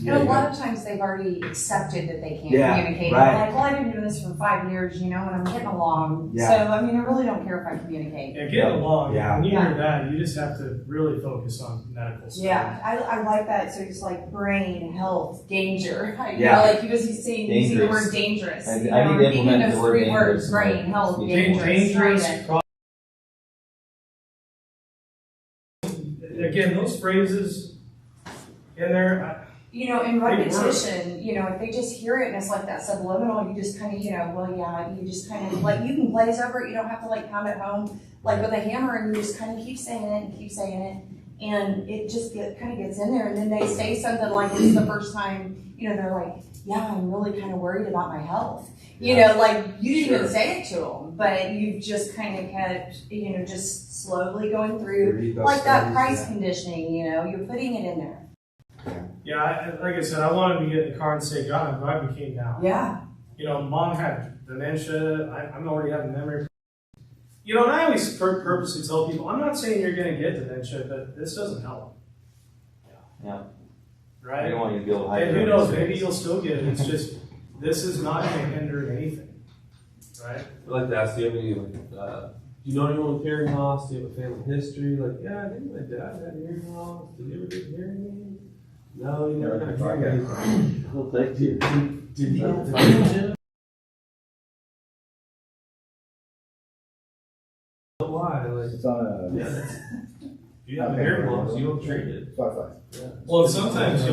[SPEAKER 5] And a lot of times they've already accepted that they can't
[SPEAKER 1] Yeah,
[SPEAKER 5] communicate.
[SPEAKER 1] right.
[SPEAKER 5] They're like, well, I've been doing this for 5 years, and I'm getting along.
[SPEAKER 1] Yeah.
[SPEAKER 5] So, I really don't care if I communicate.
[SPEAKER 2] Yeah, get along.
[SPEAKER 1] Yeah.
[SPEAKER 2] When you hear that, you just have to really focus on medical stuff.
[SPEAKER 5] Yeah, I like that. So it's like brain, health, danger.
[SPEAKER 1] Yeah.
[SPEAKER 5] You just see the word dangerous.
[SPEAKER 4] I need to
[SPEAKER 5] repeating
[SPEAKER 4] implement
[SPEAKER 5] those
[SPEAKER 4] the word
[SPEAKER 5] 3 words:
[SPEAKER 4] dangerous in my
[SPEAKER 5] brain, health,
[SPEAKER 4] communication.
[SPEAKER 5] dangerous.
[SPEAKER 2] Dangerous, again, those phrases in there,
[SPEAKER 5] You know, in
[SPEAKER 2] They work.
[SPEAKER 5] repetition, you know, if they just hear it and it's like that subliminal, you just kind of, you know, well, yeah, you just kind of, like, you can glaze over it, you don't have to like pound it home, like with a hammer, and you just kind of keep saying it and keep saying it. And it just kind of gets in there, and then they say something like, it's the first time, you know, they're like, yeah, I'm really kind of worried about my health. You know, like, you didn't even say it to them, but you've just kind of kept, you know, just slowly going through, like that price conditioning, you know, you're putting it in there.
[SPEAKER 2] yeah, like I said, I wanted to get in the car and say, God, I'm glad we came down.
[SPEAKER 5] Yeah.
[SPEAKER 2] You know, mom had dementia. I'm already having memory. You know, and I always purposely tell people, I'm not saying you're going to get dementia, but this doesn't help.
[SPEAKER 4] Yeah. I
[SPEAKER 2] Right?
[SPEAKER 4] don't want you to be able to hide
[SPEAKER 2] And who
[SPEAKER 4] your
[SPEAKER 2] knows,
[SPEAKER 4] mistakes.
[SPEAKER 2] maybe you'll still get it. It's just, this is not going to hinder anything. Right?
[SPEAKER 12] I'd like to ask, do you have any, like, do you know anyone with hearing loss? Do you have a family history? Like, yeah, I think my dad had hearing loss. Did he ever get hearing aids? No, he never got hearing aids.
[SPEAKER 4] Well, thank you.
[SPEAKER 12] Did he get dementia? Why? Like,
[SPEAKER 1] It's on
[SPEAKER 12] yeah, that's, if you have a hearing loss, you don't treat it.
[SPEAKER 1] Spotify.
[SPEAKER 2] Well, sometimes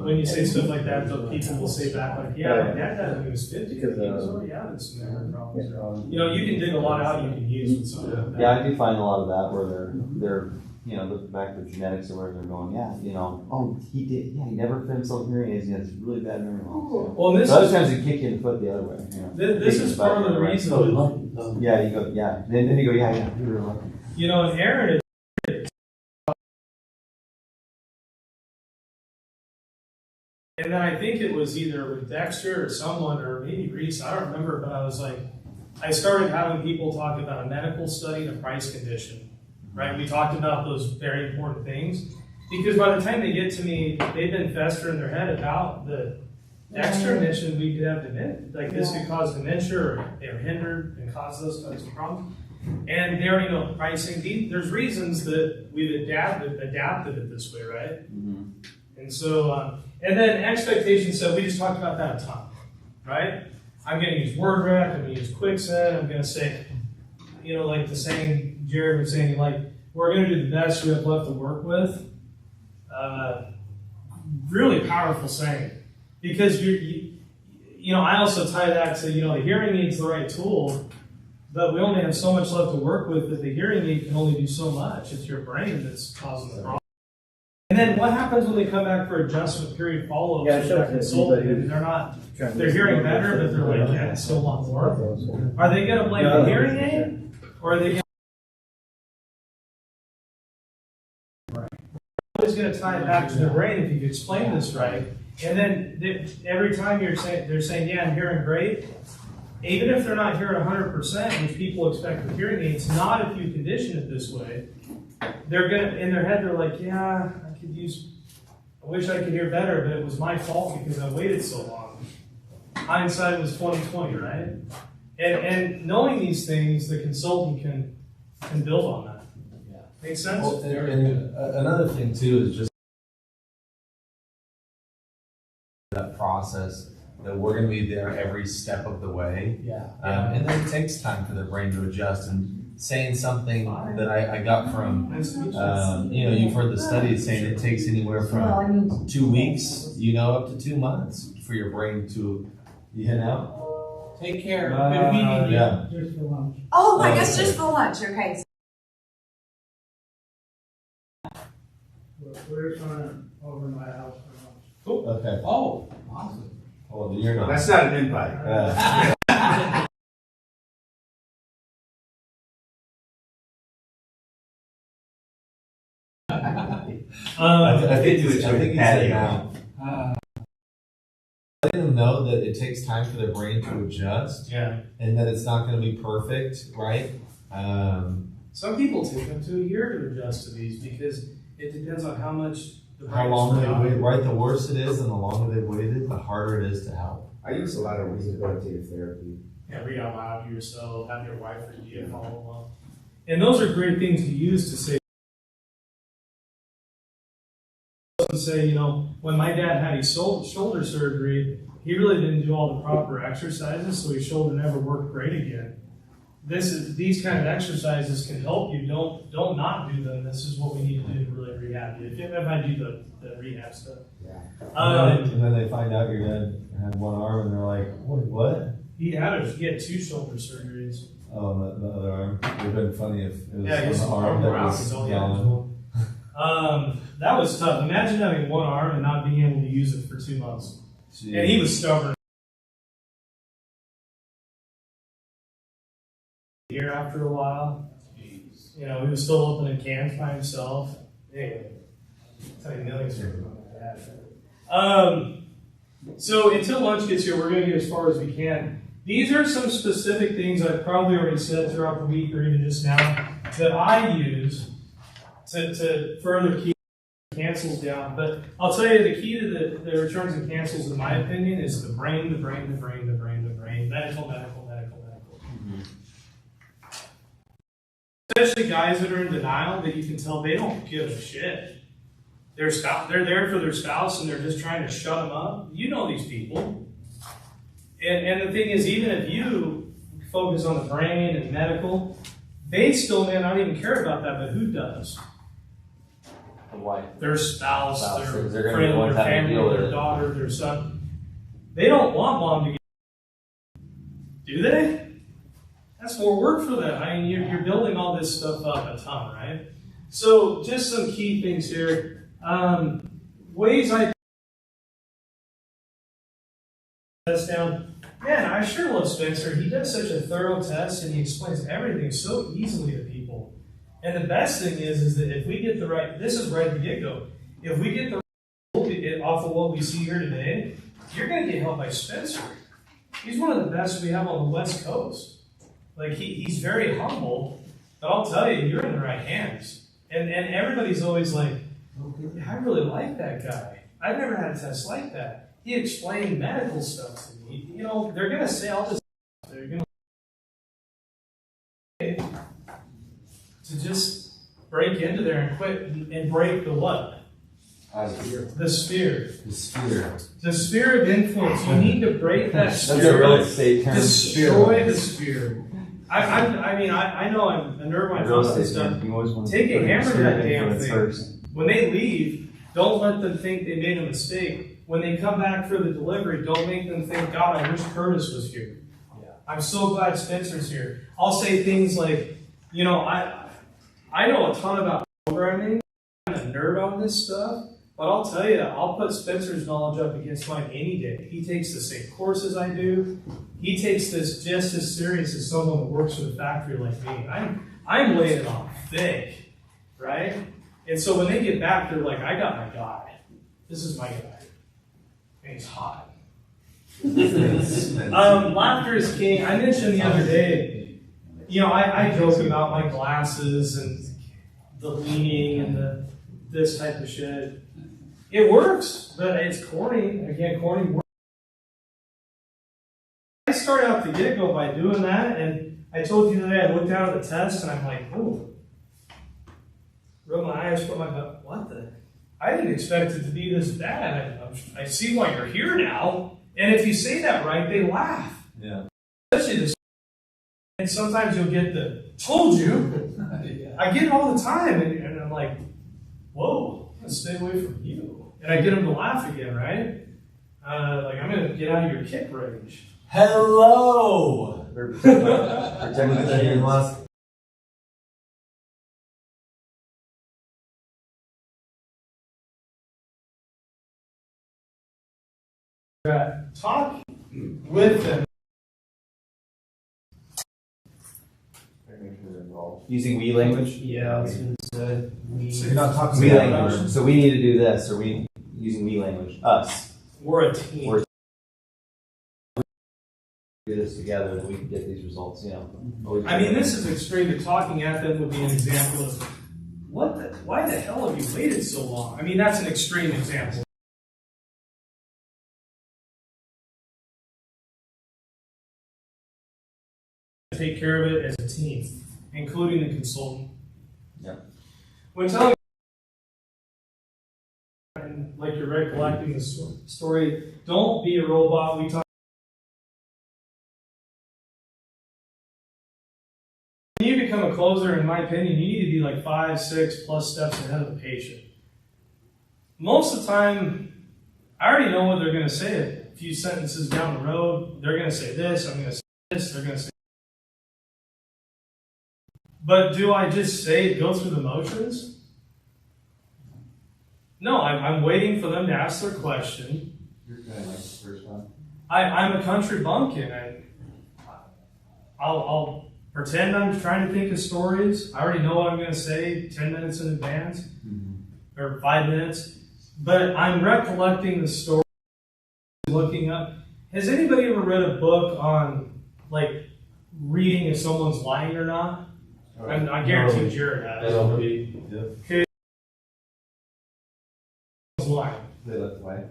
[SPEAKER 2] when you say stuff like that, the people will say back, like, yeah, my dad died when he was 50.
[SPEAKER 1] Because,
[SPEAKER 2] he was already having some memory problems.
[SPEAKER 1] Yeah,
[SPEAKER 2] You know, you can dig a lot out you can use with something like that.
[SPEAKER 4] Yeah, I do find a lot of that where they're you know, look back to genetics or where they're going, yeah, you know, oh, he did, yeah, he never fit himself hearing aids, he has really bad hearing loss.
[SPEAKER 2] Well, this
[SPEAKER 4] So other
[SPEAKER 2] is,
[SPEAKER 4] times you kick you in the foot the other way, you know.
[SPEAKER 2] this is part of the reason,
[SPEAKER 4] Yeah, you go, yeah, then you go, yeah, you're right.
[SPEAKER 2] you know, and Aaron is, and then I think it was either with Dexter or someone, or maybe Reese, I don't remember, but I was like, I started having people talk about a medical study and a price condition, right? We talked about those very important things, because by the time they get to me, they've been festering in their head about the Dexter mentioned we could have dementia, like this could cause dementia or hinder and cause those types of problems. And they already know pricing. There's reasons that we've adapted it this way, right?
[SPEAKER 4] Mm-hmm.
[SPEAKER 2] And so, and then expectations, so we just talked about that a ton, right? I'm going to use word rec, I'm going to use quicksand, I'm going to say, you know, like the saying, Jared was saying, like, we're going to do the best we have left to work with. Really powerful saying. Because you know, I also tie that to, you know, the hearing aid's the right tool, but we only have so much left to work with that the hearing aid can only do so much. It's your brain that's causing the problem. And then what happens when they come back for adjustment period follow-ups with that consultant and they're hearing better, but they're like, yeah, I still want more. Are they going to blame the hearing aid? Or are they always going to tie it back to the brain if you explain this right? And then every time they're saying, yeah, I'm hearing great, even if they're not hearing 100%, which people expect with hearing aids, not if you condition it this way, they're gonna, in their head, they're like, yeah, I wish I could hear better, but it was my fault because I waited so long. Hindsight was 20/20, right? And knowing these things, the consultant can build on that.
[SPEAKER 3] Yeah.
[SPEAKER 2] Makes sense?
[SPEAKER 3] Well, and another thing too is just that process that we're going to be there every step of the way.
[SPEAKER 2] Yeah.
[SPEAKER 3] And then it takes time for their brain to adjust. And saying something that I got from, you know, you've heard the studies saying it takes anywhere from 2 weeks, you know, up to 2 months for your brain to, you know.
[SPEAKER 9] Take care. Good meeting you.
[SPEAKER 3] Yeah.
[SPEAKER 6] Just for lunch.
[SPEAKER 5] Oh, I guess just for lunch, okay.
[SPEAKER 6] We're just going over my house for lunch.
[SPEAKER 3] Okay.
[SPEAKER 9] Oh, awesome.
[SPEAKER 3] Well, then you're not.
[SPEAKER 1] That's not an invite.
[SPEAKER 3] I think you said now. Letting them know that it takes time for their brain to adjust,
[SPEAKER 2] Yeah.
[SPEAKER 3] and that it's not going to be perfect, right?
[SPEAKER 2] Some people take up to a year to adjust to these because it depends on how much the
[SPEAKER 3] How long they wait, right? The worse it is, and the longer they've waited, the harder it is to help.
[SPEAKER 1] I use a lot of rehabilitative therapy.
[SPEAKER 2] Yeah, read out loud to yourself, have your wife read you, follow along. And those are great things to use to say. Say, you know, when my dad had his shoulder surgery, he really didn't do all the proper exercises, so his shoulder never worked great again. these kind of exercises can help you. Don't not do them. This is what we need to do to really rehab you. If I do the rehab stuff.
[SPEAKER 8] And then they find out your dad had one arm and they're like, wait, what?
[SPEAKER 2] He had 2 shoulder surgeries.
[SPEAKER 8] Oh, the other arm. It would have been funny if it was
[SPEAKER 2] Yeah, his
[SPEAKER 8] on the arm
[SPEAKER 2] arm
[SPEAKER 8] that
[SPEAKER 2] around
[SPEAKER 8] was
[SPEAKER 2] is all
[SPEAKER 8] gone.
[SPEAKER 2] that was tough. Imagine having one arm and not being able to use it for 2 months. And he was stubborn. Here after a while, you know, he was still opening cans by himself. Anyway, I'll tell you millions of stories about that. So until lunch gets here, we're going to get as far as we can. These are some specific things I've probably already said throughout the week or even just now that I use to further keep cancels down. But I'll tell you the key to the returns and cancels, in my opinion, is the brain, medical. Especially guys that are in denial, that you can tell they don't give a shit. They're there for their spouse and they're just trying to shut them up. You know these people. And the thing is, even if you focus on the brain and medical, they still may not even care about that, but who does?
[SPEAKER 4] The wife.
[SPEAKER 2] Their spouse, their
[SPEAKER 4] they're gonna be
[SPEAKER 2] friend,
[SPEAKER 4] the ones
[SPEAKER 2] their
[SPEAKER 4] having to
[SPEAKER 2] family,
[SPEAKER 4] deal with
[SPEAKER 2] their
[SPEAKER 4] it.
[SPEAKER 2] daughter, their son. They don't want mom to get. Do they? That's more work for them. I mean, you're building all this stuff up a ton, right? So just some key things here. Ways I test down. Man, I sure love Spencer. He does such a thorough test and he explains everything so easily to people. And the best thing is that if we get the right, this is right at the get-go, if we get the right off of what we see here today, you're going to get helped by Spencer. He's one of the best we have on the West Coast. Like, he's very humble, but I'll tell you, you're in the right hands. And everybody's always like, I really like that guy. I've never had a test like that. He explained medical stuff to me. You know, they're going to say all this stuff. They're going to just break into there and quit and break the what? The sphere. The sphere of influence. You need to break that sphere.
[SPEAKER 4] That's a real estate term.
[SPEAKER 2] Destroy the sphere. I know I'm a nerd when I talk this stuff. Take a hammer to that damn thing. When they leave, don't let them think they made a mistake. When they come back for the delivery, don't make them think, God, I wish Curtis was here. Yeah. I'm so glad Spencer's here. I'll say things like, you know, I know a ton about programming. I'm a nerd on this stuff. But I'll tell you, I'll put Spencer's knowledge up against mine any day. He takes the same courses I do. He takes this just as serious as someone that works for the factory like me. I'm laying it on thick, right? And so when they get back, they're like, I got my guy. This is my guy. And he's hot. Laughter is king. I mentioned the other day, you know, I joke about my glasses and the leaning and this type of shit. It works, but it's corny. Again, corny works. I started out the get-go by doing that, and I told you today I looked down at the test, and I'm like, oh. Rubbed my eyes, put my butt. What the? I didn't expect it to be this bad. I see why you're here now. And if you say that right, they laugh.
[SPEAKER 8] Yeah.
[SPEAKER 2] Especially this. And sometimes you'll get the, told you. Yeah. I get it all the time, and I'm like, whoa, I'm going to stay away from you. And I get them to laugh again, right? Like, I'm going to get out of your kick range.
[SPEAKER 3] Hello!
[SPEAKER 4] Protecting the chance.
[SPEAKER 2] Talk with them.
[SPEAKER 4] Using we language?
[SPEAKER 10] Yeah, I was gonna say.
[SPEAKER 8] So you're not talking
[SPEAKER 4] We
[SPEAKER 8] about
[SPEAKER 4] language. So we need to do this, or we using we language. Us.
[SPEAKER 2] We're a team.
[SPEAKER 4] We're do this together, then we can get these results, you know.
[SPEAKER 2] I mean, this is extreme, but talking at them would be an example of why the hell have you waited so long? I mean, that's an extreme example. Take care of it as a team, including the consultant.
[SPEAKER 4] Yeah.
[SPEAKER 2] When telling, like you're recollecting the story, don't be a robot. We talk a closer, in my opinion, you need to be like 5, 6+ steps ahead of the patient. Most of the time, I already know what they're going to say. A few sentences down the road, they're going to say this, I'm going to say this, they're going to say. But do I just go through the motions? No, I'm waiting for them to ask their question.
[SPEAKER 4] You're kind of like the first one.
[SPEAKER 2] I'm a country bumpkin. I'll pretend I'm trying to think of stories. I already know what I'm going to say 10 minutes in advance, or 5 minutes. But I'm recollecting the story, looking up. Has anybody ever read a book on, like, reading if someone's lying or not? I guarantee Jared has.
[SPEAKER 12] NLP. Yep.
[SPEAKER 2] Okay. Lying.
[SPEAKER 1] They look away.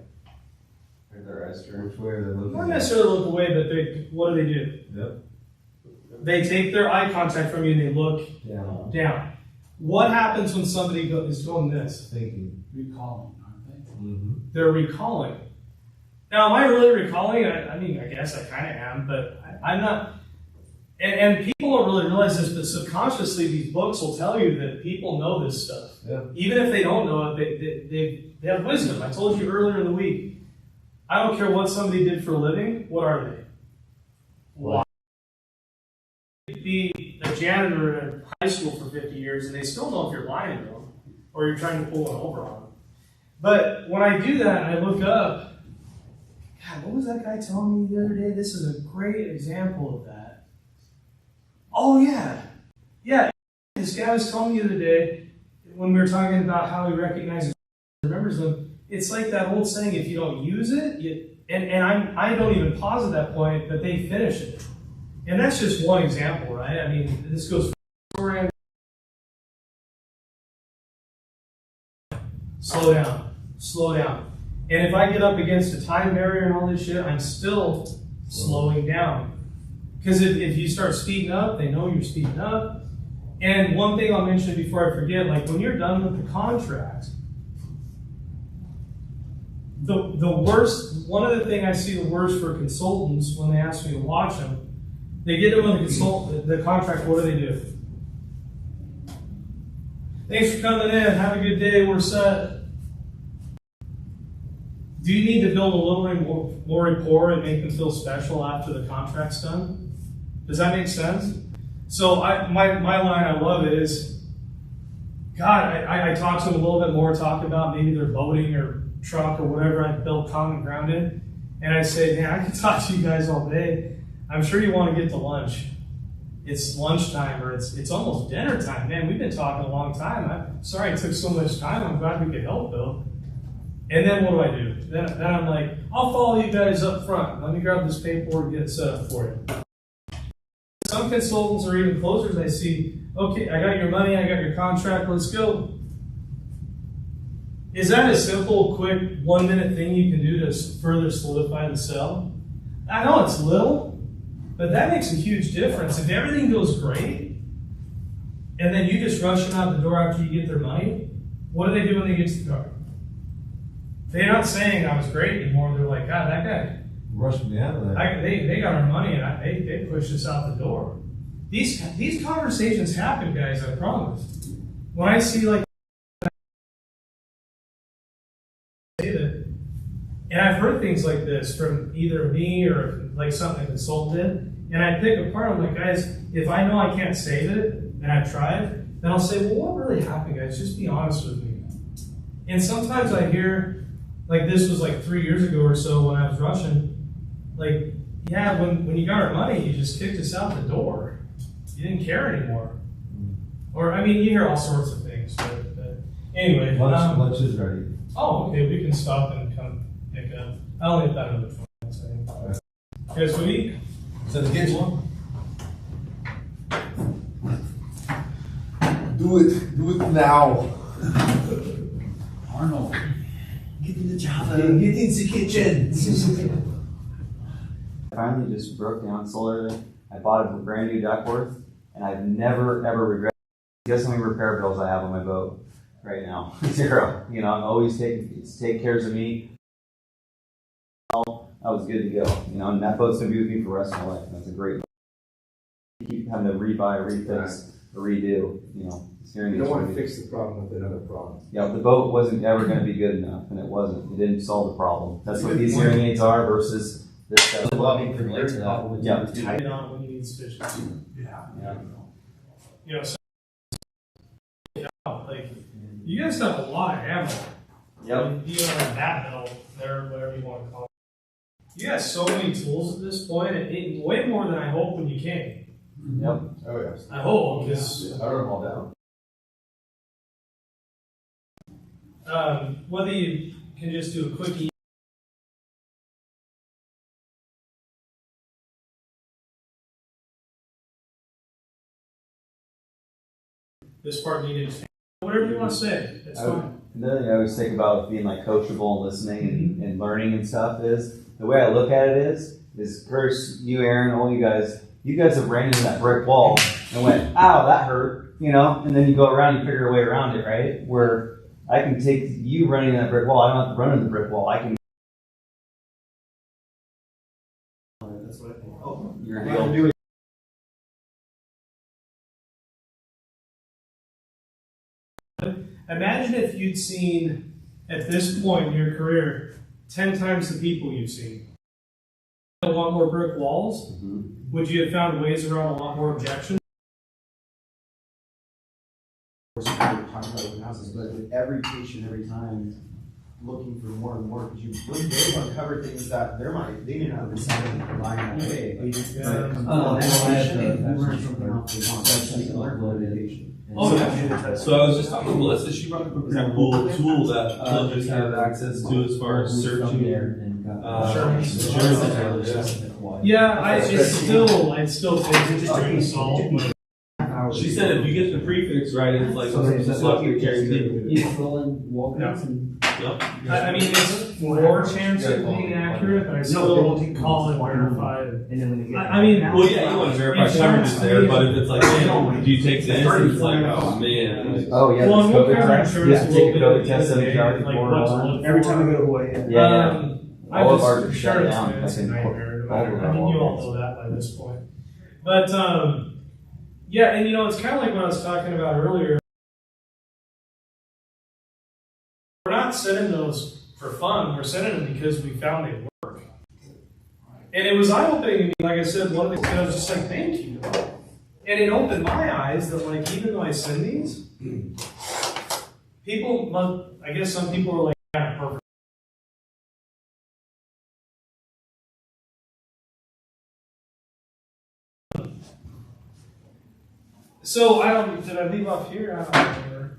[SPEAKER 1] Or their eyes turn.
[SPEAKER 8] Which way are they looking?
[SPEAKER 2] Not necessarily look away, but what do?
[SPEAKER 8] Yep.
[SPEAKER 2] They take their eye contact from you and they look
[SPEAKER 8] Yeah.
[SPEAKER 2] down. What happens when somebody is doing this?
[SPEAKER 8] Thinking.
[SPEAKER 9] Recalling, aren't they?
[SPEAKER 8] Mm-hmm.
[SPEAKER 2] They're recalling. Now, am I really recalling? I mean, I guess I kind of am, but I'm not. And people don't really realize this, but subconsciously, these books will tell you that people know this stuff.
[SPEAKER 8] Yeah.
[SPEAKER 2] Even if they don't know it, they have wisdom. I told you earlier in the week, I don't care what somebody did for a living. What are they? Why? Be a janitor at a high school for 50 years, and they still know if you're lying to them or you're trying to pull one over on them. But when I do that, I look up. God, what was that guy telling me the other day? This is a great example of that. Oh, yeah. This guy was telling me the other day when we were talking about how he recognizes and remembers them. It's like that old saying: if you don't use it, I don't even pause at that point, but they finish it. And that's just one example, right? I mean, this goes for slow down. And if I get up against a time barrier and all this shit, I'm still slowing down. Because if you start speeding up, they know you're speeding up. And one thing I'll mention before I forget, like when you're done with the contract, the worst, one of the things I see the worst for consultants when they ask me to watch them, they get them with the contract, what do? Thanks for coming in, have a good day, we're set. Do you need to build a little more rapport and make them feel special after the contract's done? Does that make sense? So my line I love is, God, I talk to them a little bit more, talk about maybe their boating or truck or whatever I build common ground in. And I say, man, I can talk to you guys all day. I'm sure you want to get to lunch. It's lunchtime or it's almost dinner time. Man, we've been talking a long time. I'm sorry it took so much time. I'm glad we could help though. And then what do? Then I'm like, I'll follow you guys up front. Let me grab this paperwork and get it set up for you. Some consultants or even closers I see, okay, I got your money, I got your contract, let's go. Is that a simple, quick, 1-minute thing you can do to further solidify the sell? I know it's little, but that makes a huge difference. If everything goes great, and then you just rush them out the door after you get their money, what do they do when they get to the car? They're not saying I was great anymore. They're like, God, that guy
[SPEAKER 8] Rushed me out of that.
[SPEAKER 2] they got our money and they pushed us out the door. These conversations happen, guys, I promise. When I see like and I've heard things like this from either me or like something a consultant did, and I pick apart, I'm like, guys, if I know I can't save it and I've tried, then I'll say, well, what really happened, guys? Just be honest with me. And sometimes I hear, like this was like 3 years ago or so when I was rushing, like, yeah, when you got our money, you just kicked us out the door. You didn't care anymore. Or, I mean, you hear all sorts of things. But anyway.
[SPEAKER 8] Lunch is ready.
[SPEAKER 2] Oh, okay, we can stop and come pick up. I only have about another 20 minutes, I think. You guys want to eat?
[SPEAKER 8] So the kids
[SPEAKER 2] One?
[SPEAKER 8] do it now.
[SPEAKER 4] Arnold, get in the job.
[SPEAKER 3] Get in the kitchen.
[SPEAKER 4] I finally just broke down solar. I bought a brand new Duckworth, and I've never ever regretted. Guess how many repair bills I have on my boat right now? 0. You know, I'm always take cares of me. I was good to go. You know, and that boat's gonna be with me for the rest of my life. That's a great. You keep having to rebuy, refix. a redo, you know. This hearing
[SPEAKER 1] You don't
[SPEAKER 4] aids
[SPEAKER 1] want to
[SPEAKER 4] would be-
[SPEAKER 1] fix the problem with another problem.
[SPEAKER 4] Yeah, the vote wasn't ever gonna be good enough, and it wasn't. It didn't solve the problem. That's what these hearing aids are versus this stuff.
[SPEAKER 3] Lobbying can relate to that.
[SPEAKER 4] Yeah.
[SPEAKER 2] Tighten on when you need sufficiency.
[SPEAKER 4] Yeah.
[SPEAKER 2] You know, so, like, you guys have a lot of ammo.
[SPEAKER 4] Yep.
[SPEAKER 2] You have that belt, there, whatever you want to call it. You have so many tools at this point, and way more than I hoped when you came.
[SPEAKER 4] Yep.
[SPEAKER 8] Oh, yes.
[SPEAKER 2] I hope, because
[SPEAKER 8] I wrote them all down.
[SPEAKER 2] whether you can just do a quick this part needed, whatever you want to say, it's fine.
[SPEAKER 4] Another thing I always think about being like coachable and listening and learning and stuff is the way I look at it is first you, Aaron, all you guys have ran into that brick wall and went, ow, that hurt, you know, and then you go around and figure your way around it, right? Where I can take you running that brick wall, I don't have to run into the brick wall, I can.
[SPEAKER 11] That's what I think. Oh,
[SPEAKER 4] You're
[SPEAKER 2] Imagine if you'd seen, at this point in your career, 10 times the people you've seen. A lot more brick walls.
[SPEAKER 4] Mhm.
[SPEAKER 2] Would you have found ways around a lot more objections?
[SPEAKER 10] Of course, we were talking about open houses, but with every patient, every time, looking for more and more, because they uncover things that they may not have decided to provide that day. But we learned something off the one. That's like learn motivation.
[SPEAKER 2] Oh, yeah.
[SPEAKER 12] So I was just talking to Melissa, she brought up a pretty cool tool that children have access to as far as searching insurance accounts.
[SPEAKER 2] Yeah, I'd still think it's just doing solve.
[SPEAKER 12] She said if you get the prefix right, it's like 100% lucky guaranteed. Yep.
[SPEAKER 2] I mean, it's more chance of being accurate, but I still call it verified.
[SPEAKER 10] And then when they get.
[SPEAKER 2] I mean,
[SPEAKER 12] Well, yeah, you want to verify coverage there, but if it's like, man, do you take this? It's like, oh man. Like,
[SPEAKER 4] Oh, yeah.
[SPEAKER 2] Well,
[SPEAKER 4] this
[SPEAKER 2] we'll
[SPEAKER 4] COVID
[SPEAKER 2] cover
[SPEAKER 4] test.
[SPEAKER 2] insurance
[SPEAKER 4] Yeah,
[SPEAKER 2] a
[SPEAKER 4] take
[SPEAKER 2] little
[SPEAKER 4] a
[SPEAKER 2] bit
[SPEAKER 4] COVID
[SPEAKER 2] at
[SPEAKER 4] test
[SPEAKER 2] the end of the
[SPEAKER 4] 7
[SPEAKER 2] day,
[SPEAKER 4] hours
[SPEAKER 2] like
[SPEAKER 4] before
[SPEAKER 2] what to
[SPEAKER 4] and all.
[SPEAKER 2] look
[SPEAKER 6] Every
[SPEAKER 2] for.
[SPEAKER 6] time I go to Hawaii.
[SPEAKER 4] Yeah. All of ours are shut
[SPEAKER 2] insurance,
[SPEAKER 4] down,
[SPEAKER 2] man, it's a
[SPEAKER 4] like in
[SPEAKER 2] nightmare, no
[SPEAKER 4] all of
[SPEAKER 2] matter-
[SPEAKER 4] our
[SPEAKER 2] I mean, you all
[SPEAKER 4] walls.
[SPEAKER 2] know that by this point. But, yeah, and you know, it's kind of like what I was talking about earlier. We're not sending those for fun, we're sending them because we found they work. And it was eye-opening to me, like I said, one of the things, I was just like, thank you. And it opened my eyes that, like, even though I send these, I guess some people are like, yeah, perfect. So did I leave off here? I don't remember.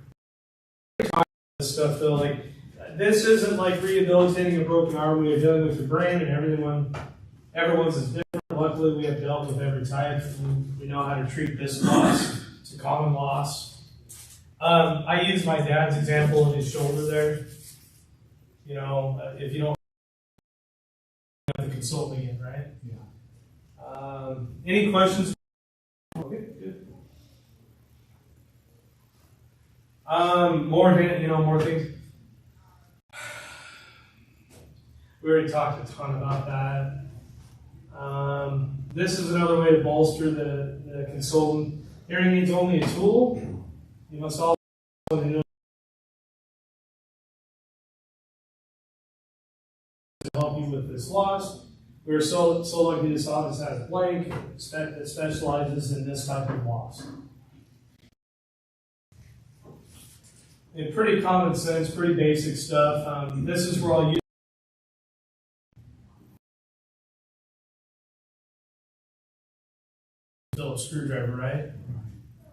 [SPEAKER 2] This stuff though, like, this isn't like rehabilitating a broken arm. We are dealing with your brain, and everyone's is different. Luckily, we have dealt with every type. We know how to treat this loss. It's a common loss. I use my dad's example of his shoulder there. You know, if you don't have to consult again, right? Yeah. Any questions? Okay, good. More things. We already talked a ton about that. This is another way to bolster the consultant. Hearing aids only a tool. You must also know to help you with this loss. We're so lucky this office has Blake that specializes in this type of loss. And pretty common sense, pretty basic stuff. This is where I'll use a screwdriver, right?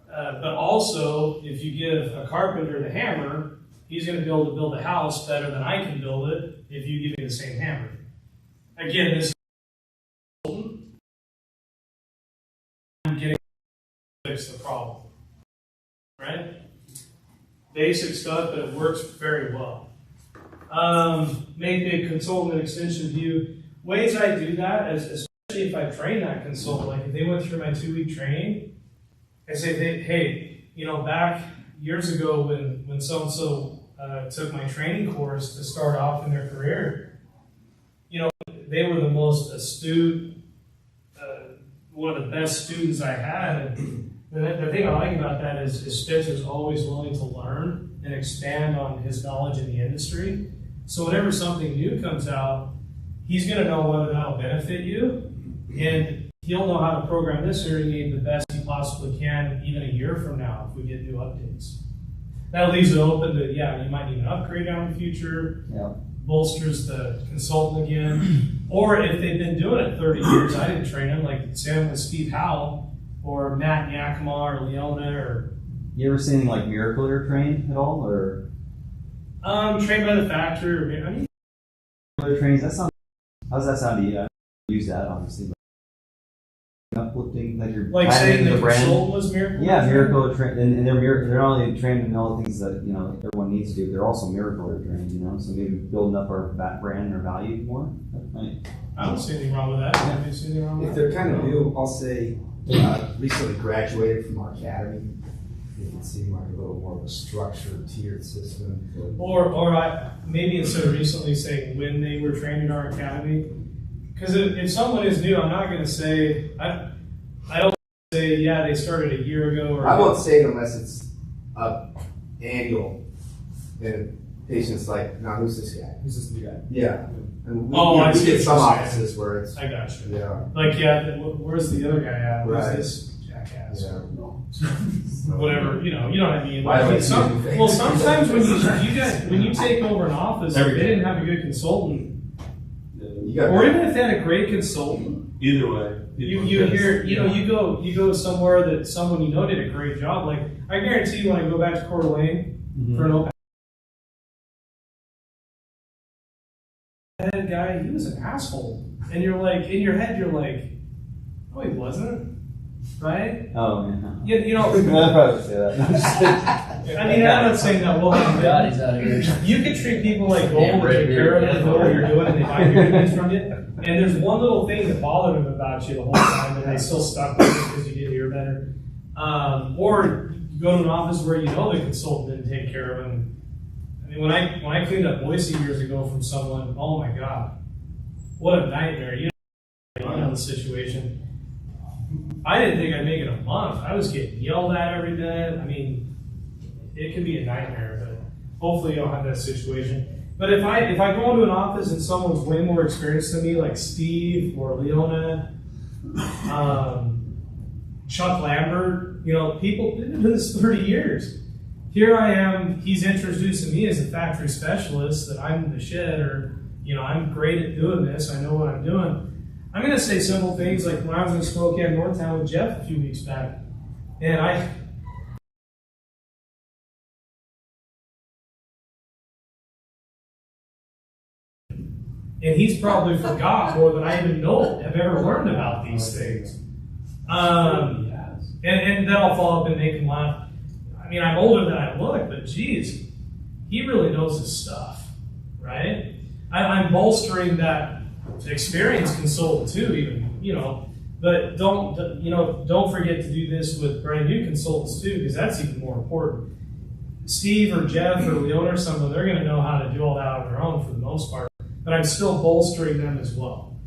[SPEAKER 2] But also, if you give a carpenter the hammer, he's going to be able to build a house better than I can build it if you give me the same hammer. Again, this is I'm getting to fix the problem, right? Basic stuff, but it works very well. Make the consultant an extension view. Ways I do that, especially if I train that consultant, like if they went through my 2-week training, I say, hey, you know, back years ago when so-and-so took my training course to start off in their career, you know, they were the most astute, one of the best students I had. The thing I like about that is Fitz is always willing to learn and expand on his knowledge in the industry. So whenever something new comes out, he's going to know whether that'll benefit you, and he'll know how to program this hearing aid the best he possibly can even a year from now if we get new updates. That leaves it open to, yeah, you might need an upgrade down in the future,
[SPEAKER 4] Yeah.
[SPEAKER 2] bolsters the consultant again, or if they've been doing it 30 years, I didn't train them, like Sam with Steve Howell, or Matt Yakima, or Leona, or
[SPEAKER 4] You ever seen like Miracle or trained at all, or
[SPEAKER 2] trained by the factory, or I mean,
[SPEAKER 4] other trains? That sounds. How does that sound to you? I use that obviously. But uplifting, like you're
[SPEAKER 2] like
[SPEAKER 4] adding
[SPEAKER 2] saying
[SPEAKER 4] to
[SPEAKER 2] the
[SPEAKER 4] the brand.
[SPEAKER 2] consultant was Miracle.
[SPEAKER 4] Yeah, Miracle trained, and they're not only trained in all the things that everyone needs to do. They're also Miracle trained, So maybe building up our brand or value more. That might.
[SPEAKER 2] I don't see anything wrong with that. I don't see anything wrong with
[SPEAKER 1] If
[SPEAKER 2] that.
[SPEAKER 1] they're kind of new, I'll say, recently graduated from our academy, it would seem like a little more of a structured, tiered system.
[SPEAKER 2] Or I maybe instead of recently saying when they were trained in our academy, because if someone is new, I'm not going to say I don't say yeah they started a year ago. Or
[SPEAKER 1] I won't say it unless it's annual. And patients like, now who's this guy?
[SPEAKER 12] Who's this new guy?
[SPEAKER 1] Yeah. And we,
[SPEAKER 2] I
[SPEAKER 1] we
[SPEAKER 2] see
[SPEAKER 1] get
[SPEAKER 2] what
[SPEAKER 1] some
[SPEAKER 2] you're saying.
[SPEAKER 1] offices where it's,
[SPEAKER 2] I got you.
[SPEAKER 1] yeah.
[SPEAKER 2] Like where's the other guy at? Who's
[SPEAKER 1] Right.
[SPEAKER 2] this jackass?
[SPEAKER 1] Yeah.
[SPEAKER 2] Whatever, you know what I mean.
[SPEAKER 1] Why
[SPEAKER 2] Like,
[SPEAKER 1] would
[SPEAKER 2] some,
[SPEAKER 1] you do
[SPEAKER 2] well,
[SPEAKER 1] things?
[SPEAKER 2] sometimes when you take over an office, if they didn't have a good consultant,
[SPEAKER 1] You got
[SPEAKER 2] or even if they had a great consultant,
[SPEAKER 12] Either way.
[SPEAKER 2] you hear, you go somewhere that someone did a great job. Like I guarantee you, when I go back to Coeur d'Alene for an open head guy, he was an asshole, and you're like, in your head, you're like, oh, he wasn't, right?
[SPEAKER 4] Oh yeah.
[SPEAKER 2] I'd
[SPEAKER 4] probably say that.
[SPEAKER 2] I mean, I'm not saying that. Well,
[SPEAKER 9] God, he's out of here.
[SPEAKER 2] you can treat people like gold and take care of them, know what you're doing, and they buy your things from you. And there's one little thing that bothered them about you the whole time, and they still stuck with it because you did hear better. Or you go to an office where the consultant didn't take care of them. I mean, when I cleaned up Boise years ago from someone, oh my God, what a nightmare! You know the situation. I didn't think I'd make it a month. I was getting yelled at every day. I mean, it can be a nightmare, but hopefully you don't have that situation. But if I go into an office and someone's way more experienced than me, like Steve or Leona, Chuck Lambert, people been doing this 30 years. Here I am, he's introducing me as a factory specialist, that I'm the shit, or I'm great at doing this, I know what I'm doing. I'm going to say simple things like when I was in Spokane, Northtown with Jeff a few weeks back, and he's probably forgot more than I even know have ever learned about these things. And then I'll follow up and make him laugh. I mean, I'm older than I look, but geez, he really knows his stuff, right? I'm bolstering that experienced consultant too, even, but don't forget to do this with brand new consultants too, because that's even more important. Steve or Jeff or Leona or someone, they're going to know how to do all that on their own for the most part, but I'm still bolstering them as well.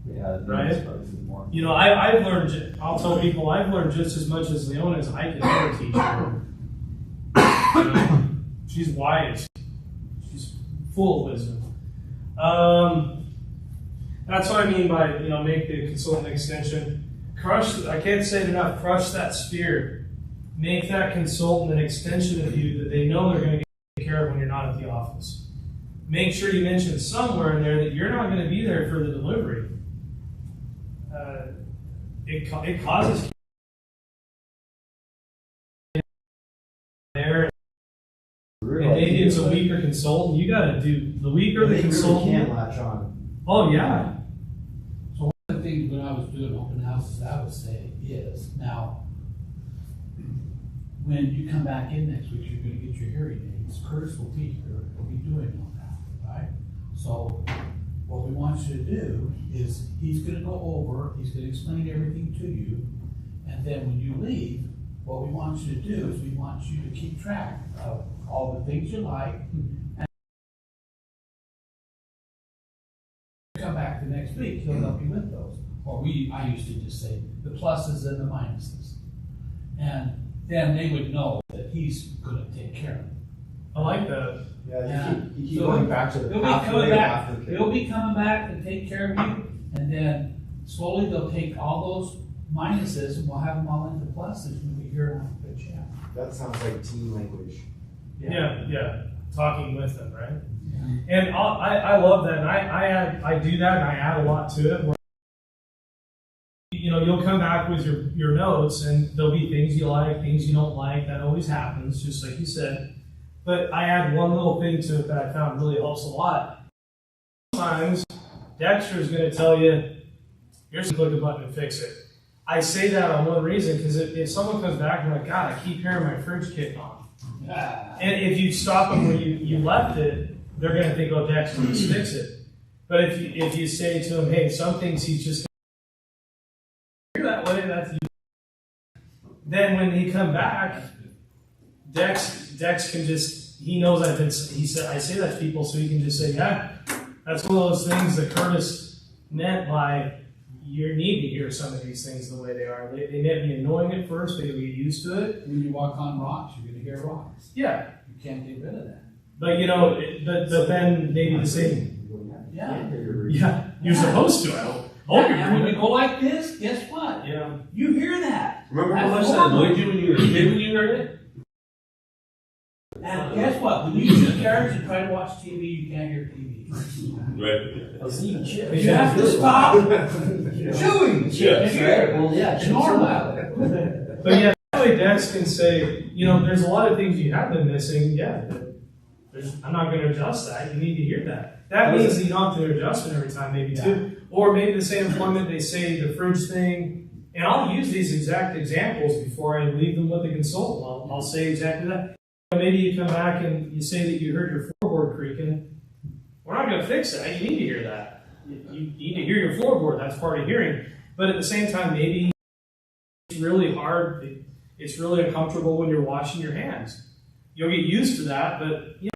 [SPEAKER 4] Yeah,
[SPEAKER 2] right?
[SPEAKER 4] that's probably more.
[SPEAKER 2] I've learned, I'll tell people, I've learned just as much as Leona as I can ever teach her. She's wise. She's full of wisdom. That's what I mean by, make the consultant extension. I can't say it enough, crush that spirit. Make that consultant an extension of you that they know they're going to take care of when you're not at the office. Make sure you mention somewhere in there that you're not going to be there for the delivery. It causes there. And maybe it's a weaker consultant. You got to do the weaker the consultant.
[SPEAKER 10] Really can't latch on.
[SPEAKER 2] Oh yeah.
[SPEAKER 9] So one of the things when I was doing open houses, I would say is now, when you come back in next week, you're going to get your hearing aids. Curtis will be here. He'll be doing all that, right? So what we want you to do is he's going to go over. He's going to explain everything to you, and then when you leave, what we want you to do is we want you to keep track of all the things you like, and come back the next week. He'll help you with those. Or I used to just say the pluses and the minuses. And then they would know that he's gonna take care of it.
[SPEAKER 2] I like that.
[SPEAKER 10] Yeah, you keep
[SPEAKER 9] So
[SPEAKER 10] going back to the
[SPEAKER 9] He'll be
[SPEAKER 10] pathway
[SPEAKER 9] coming back,
[SPEAKER 10] after the
[SPEAKER 9] he'll be coming back to take care of you, and then slowly they'll take all those minuses and we'll have them all into pluses when we hear them pitch out.
[SPEAKER 10] That sounds like team language.
[SPEAKER 2] Yeah. Talking with them, right? And I love that. And I do that, and I add a lot to it. Where, you know, you'll come back with your notes, and there'll be things you like, things you don't like. That always happens, just like you said. But I add one little thing to it that I found really helps a lot. Sometimes Dexter is going to tell you, here's click a button and fix it. I say that on one reason, because if someone comes back and like, God, I keep hearing my fridge kick on. And if you stop them where you left it, they're going to think, oh, Dexter, let's fix it. But if you say to him, hey, some things he's just hear that way, that's you. Then when he come back, Dex can just, he knows I say that to people, so he can just say, yeah, that's one of those things that Curtis meant by you need to hear some of these things the way they are. They may be annoying at first, but you'll get used to it.
[SPEAKER 9] When you walk on rocks, you're gonna hear rocks.
[SPEAKER 2] Yeah.
[SPEAKER 9] You can't get rid of that.
[SPEAKER 2] But you know, but then maybe the same.
[SPEAKER 9] Yeah.
[SPEAKER 2] Yeah, you're supposed to. I hope
[SPEAKER 9] And when we go like this, guess what?
[SPEAKER 2] Yeah.
[SPEAKER 9] You hear that.
[SPEAKER 12] Remember how
[SPEAKER 9] That's
[SPEAKER 12] much that
[SPEAKER 9] horrible.
[SPEAKER 12] annoyed you when you were a kid when you heard it?
[SPEAKER 9] And guess what? When you sit there and try to watch TV, you can't hear TV.
[SPEAKER 12] Right.
[SPEAKER 9] You have to stop chewing.
[SPEAKER 12] Yeah.
[SPEAKER 9] Well, yeah, it's normal.
[SPEAKER 2] But yeah, that way Dex can say, you know, there's a lot of things you have been missing. Yeah, I'm not going to adjust that. You need to hear that. That means that you don't have to adjust it every time, maybe too. Or maybe the same employment, they say the fridge thing. And I'll use these exact examples before I leave them with the consultant. I'll say exactly that. Maybe you come back and you say that you heard your floorboard creaking. We're not going to fix that. You need to hear that. You need to hear your floorboard. That's part of hearing. But at the same time, maybe it's really hard. It's really uncomfortable when you're washing your hands. You'll get used to that, but you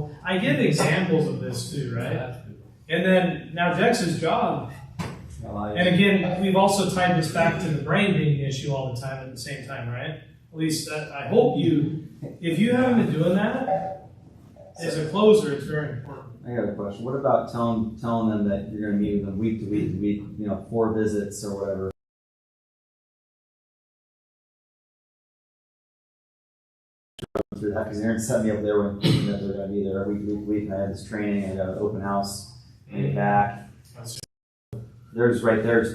[SPEAKER 2] know, I give examples of this too, right? And then now Dex's job, and again, we've also tied this back to the brain being the issue all the time at the same time, right? At least I hope if you haven't been doing that, as a closer, it's very important.
[SPEAKER 4] I got a question. What about telling them that you're going to meet with them week to week to week, 4 visits or whatever? Through that, because Aaron set me up there when thinking that they're going to be there week to week, and I had this training, I got an open house, I get back. There's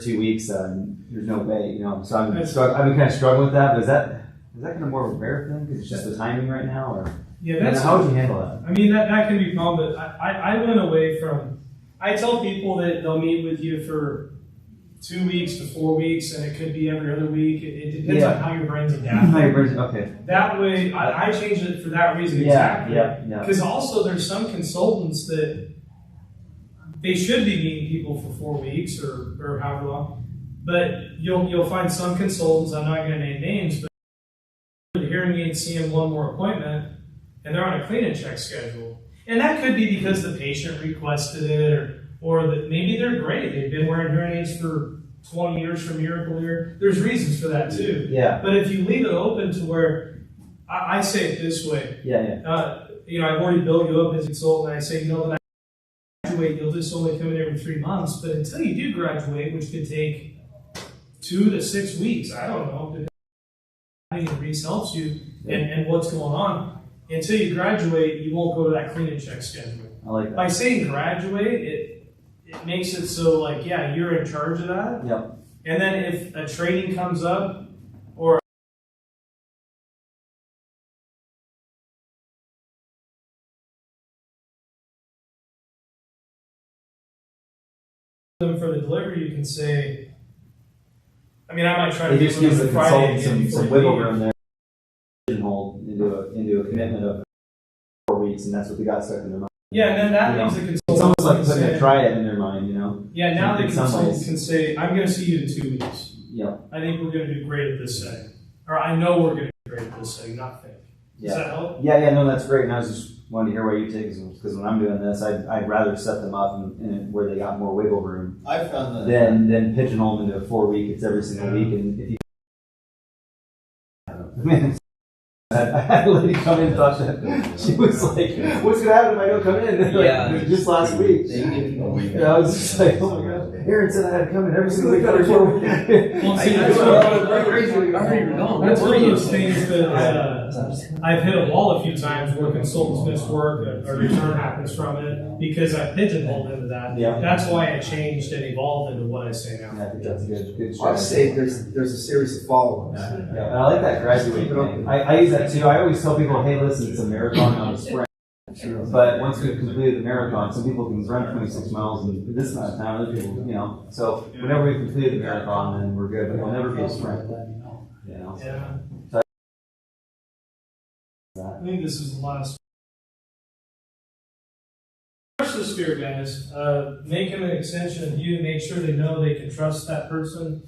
[SPEAKER 4] 2 weeks, there's no way, So I've been kind of struggling with that, but is that kind of more of a rare thing because it's just the timing right now, or how would you handle that?
[SPEAKER 2] I mean, that can be fun, but I went away from. I tell people that they'll meet with you for 2 weeks to 4 weeks, and it could be every other week. It depends on how your brain's adapting.
[SPEAKER 4] Okay.
[SPEAKER 2] That way, I changed it for that reason exactly. Because also, there's some consultants that they should be meeting people for 4 weeks or however long, but you'll find some consultants. I'm not going to name names, but the hearing aid seeing one more appointment, and they're on a clean and check schedule. And that could be because the patient requested it, or that maybe they're great. They've been wearing hearing aids for 20 years from Miracle Ear. There's reasons for that too.
[SPEAKER 4] Yeah.
[SPEAKER 2] But if you leave it open to where, I say it this way. I've already built you up as a consultant, and I say, when I graduate, you'll just only come in every 3 months. But until you do graduate, which could take 2 to 6 weeks, I don't know, depending Reese helps you and what's going on. Until you graduate, you won't go to that clean and check schedule.
[SPEAKER 4] I like that.
[SPEAKER 2] By saying graduate, it makes it so you're in charge of that.
[SPEAKER 4] Yep.
[SPEAKER 2] And then if a training comes up or for the delivery, you can say. I mean, I might try to
[SPEAKER 4] just gives the
[SPEAKER 2] Friday
[SPEAKER 4] consultant some wiggle room there. Pigeonhole into a commitment of 4 weeks, and that's what they got stuck in their mind.
[SPEAKER 2] Yeah, and then that leaves the consultant.
[SPEAKER 4] It's almost like putting a triad in their mind,
[SPEAKER 2] Yeah, now the
[SPEAKER 4] In some
[SPEAKER 2] consultant
[SPEAKER 4] ways.
[SPEAKER 2] can say, I'm going to see you in 2 weeks.
[SPEAKER 4] Yeah.
[SPEAKER 2] I think we're going to do great at this setting. Or I know we're going to do great at this setting, not think. Does that help?
[SPEAKER 4] Yeah, no, that's great. And I was just wanting to hear what you take, because when I'm doing this, I'd rather set them up in where they got more wiggle room
[SPEAKER 11] I found that.
[SPEAKER 4] than pigeonhole them into a 4 week. It's every single week, and if you I had a lady come in and thought that she was like, what's gonna happen if I don't come in? Like,
[SPEAKER 3] Yeah.
[SPEAKER 4] just last week. Yeah, I was just like, oh my god. Aaron said I had to come in every single week.
[SPEAKER 2] Well, see, that's one of those things that I've hit a wall a few times where consultants miss work, a return happens from it, because I pigeonholed into that.
[SPEAKER 4] Yeah.
[SPEAKER 2] That's why I changed and evolved into what I say now.
[SPEAKER 4] Yeah, I think that's a good
[SPEAKER 1] I'd
[SPEAKER 4] strategy.
[SPEAKER 1] say there's a series of follow-ups.
[SPEAKER 4] Yeah, and I like that graduate thing. I use that too. I always tell people, hey, listen, it's a marathon, not a sprint. But once we've completed the marathon, some people can run 26 miles in this amount of time, other people, you know. So whenever we've completed the marathon, then we're good. But it'll never be a sprint. You know.
[SPEAKER 2] Yeah. I think this is the last. Crush this fear, guys. Make them an extension of you. Make sure they know they can trust that person.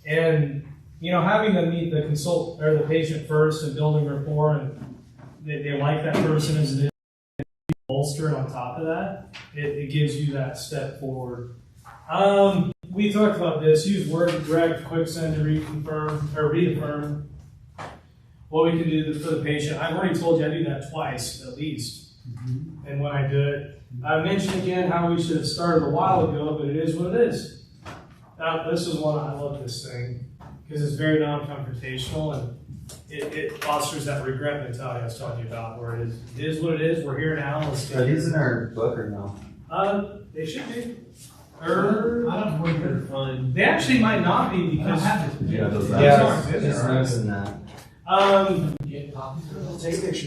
[SPEAKER 2] And, you know, having them meet the patient first and building rapport, and they like that person as it is, bolster on top of that, it gives you that step forward. We talked about this. Use word direct, quick send to reconfirm or reaffirm what we can do for the patient. I've already told you I do that twice at least. And when I do it, I mentioned again how we should have started a while ago, but it is what it is. Now, this is one I love this thing because it's very non-confrontational and it fosters that regret mentality I was talking about, where it is what it is. We're here now. Let's
[SPEAKER 4] Are these in our book or no?
[SPEAKER 2] They should be.
[SPEAKER 12] I don't know if they're fun.
[SPEAKER 2] They actually might not be because
[SPEAKER 3] Yeah, those
[SPEAKER 2] aren't in
[SPEAKER 4] Just
[SPEAKER 2] there.
[SPEAKER 4] noticing that.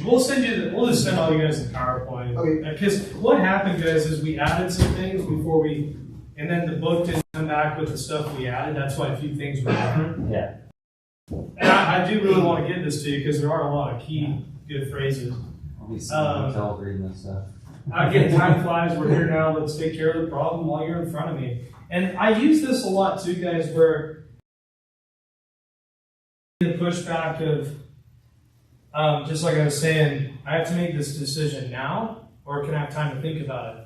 [SPEAKER 2] We'll send you. We'll just send all you guys the PowerPoint.
[SPEAKER 1] Okay.
[SPEAKER 2] Because what happened, guys, is we added some things before and then the book didn't come back with the stuff we added. That's why a few things were different.
[SPEAKER 4] Yeah.
[SPEAKER 2] And I do really want to get this to you because there are a lot of key good phrases.
[SPEAKER 4] I'll be sitting in the hotel reading this stuff.
[SPEAKER 2] Again, time flies. We're here now. Let's take care of the problem while you're in front of me. And I use this a lot too, guys, where the pushback of, just like I was saying, I have to make this decision now, or can I have time to think about it?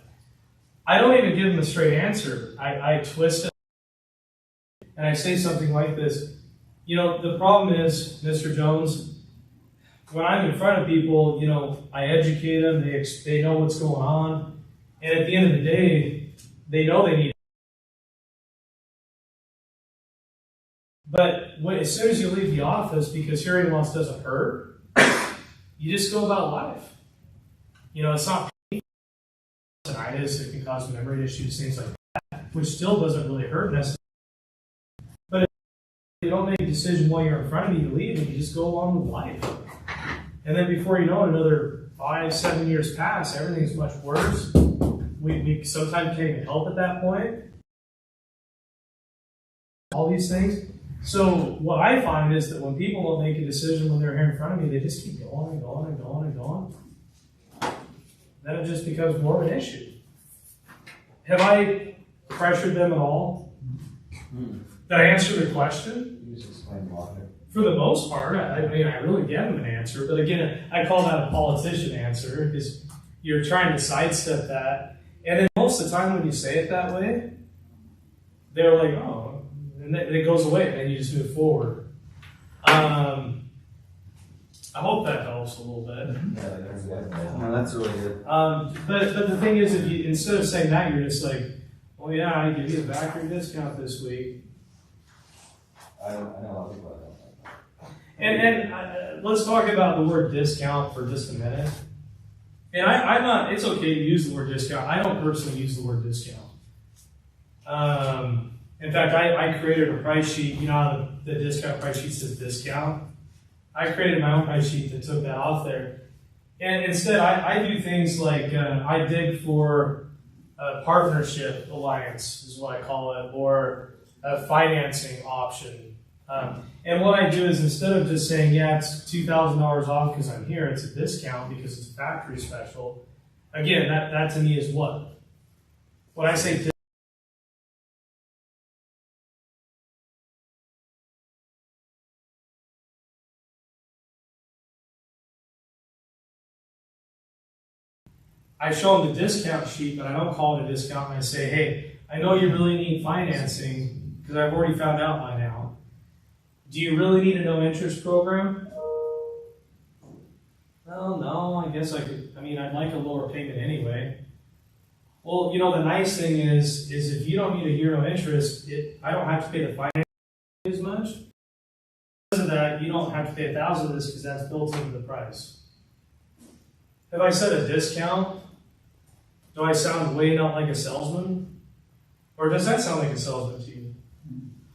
[SPEAKER 2] I don't even give them a straight answer. I twist it, and I say something like this. You know, the problem is, Mr. Jones, when I'm in front of people, you know, I educate them, they know what's going on, and at the end of the day, they know they need. But as soon as you leave the office, because hearing loss doesn't hurt, you just go about life. You know, it's not tinnitus, it can cause memory issues, things like that, which still doesn't really hurt necessarily. But if you don't make a decision while you're in front of me, you leave and you just go along with life. And then before you know it, another 5-7 years pass, everything's much worse. We sometimes can't even help at that point. All these things. So what I find is that when people don't make a decision when they're here in front of me, they just keep going and going and going and going. Then it just becomes more of an issue. Have I pressured them at all? Did I answer their question?
[SPEAKER 4] You just explain logic.
[SPEAKER 2] For the most part, I mean, I really gave them an answer. But again, I call that a politician answer because you're trying to sidestep that. And then most of the time when you say it that way, they're like, oh, and it goes away, and then you just move forward. I hope that helps a little bit.
[SPEAKER 4] No, that's really good.
[SPEAKER 2] But the thing is, if you instead of saying that, you're just like, well, yeah, I give you a factory discount this week.
[SPEAKER 4] I know a lot of people like that.
[SPEAKER 2] And let's talk about the word discount for just a minute. And I'm not. It's okay to use the word discount. I don't personally use the word discount. In fact, I created a price sheet. You know how the discount price sheet says discount? I created my own price sheet that took that off there. And instead, I do things like I dig for a partnership alliance, is what I call it, or a financing option. And what I do is instead of just saying, yeah, it's $2,000 off because I'm here, it's a discount because it's a factory special. Again, that to me is what? When I say I show them the discount sheet, but I don't call it a discount. And I say, hey, I know you really need financing because I've already found out by now. Do you really need a no interest program? Well, no, I guess I could. I mean, I'd like a lower payment anyway. Well, you know, the nice thing is if you don't need a year no interest, I don't have to pay the finance as much. Because of that, you don't have to pay $1,000 of this because that's built into the price. If I set a discount, do I sound way not like a salesman? Or does that sound like a salesman to you?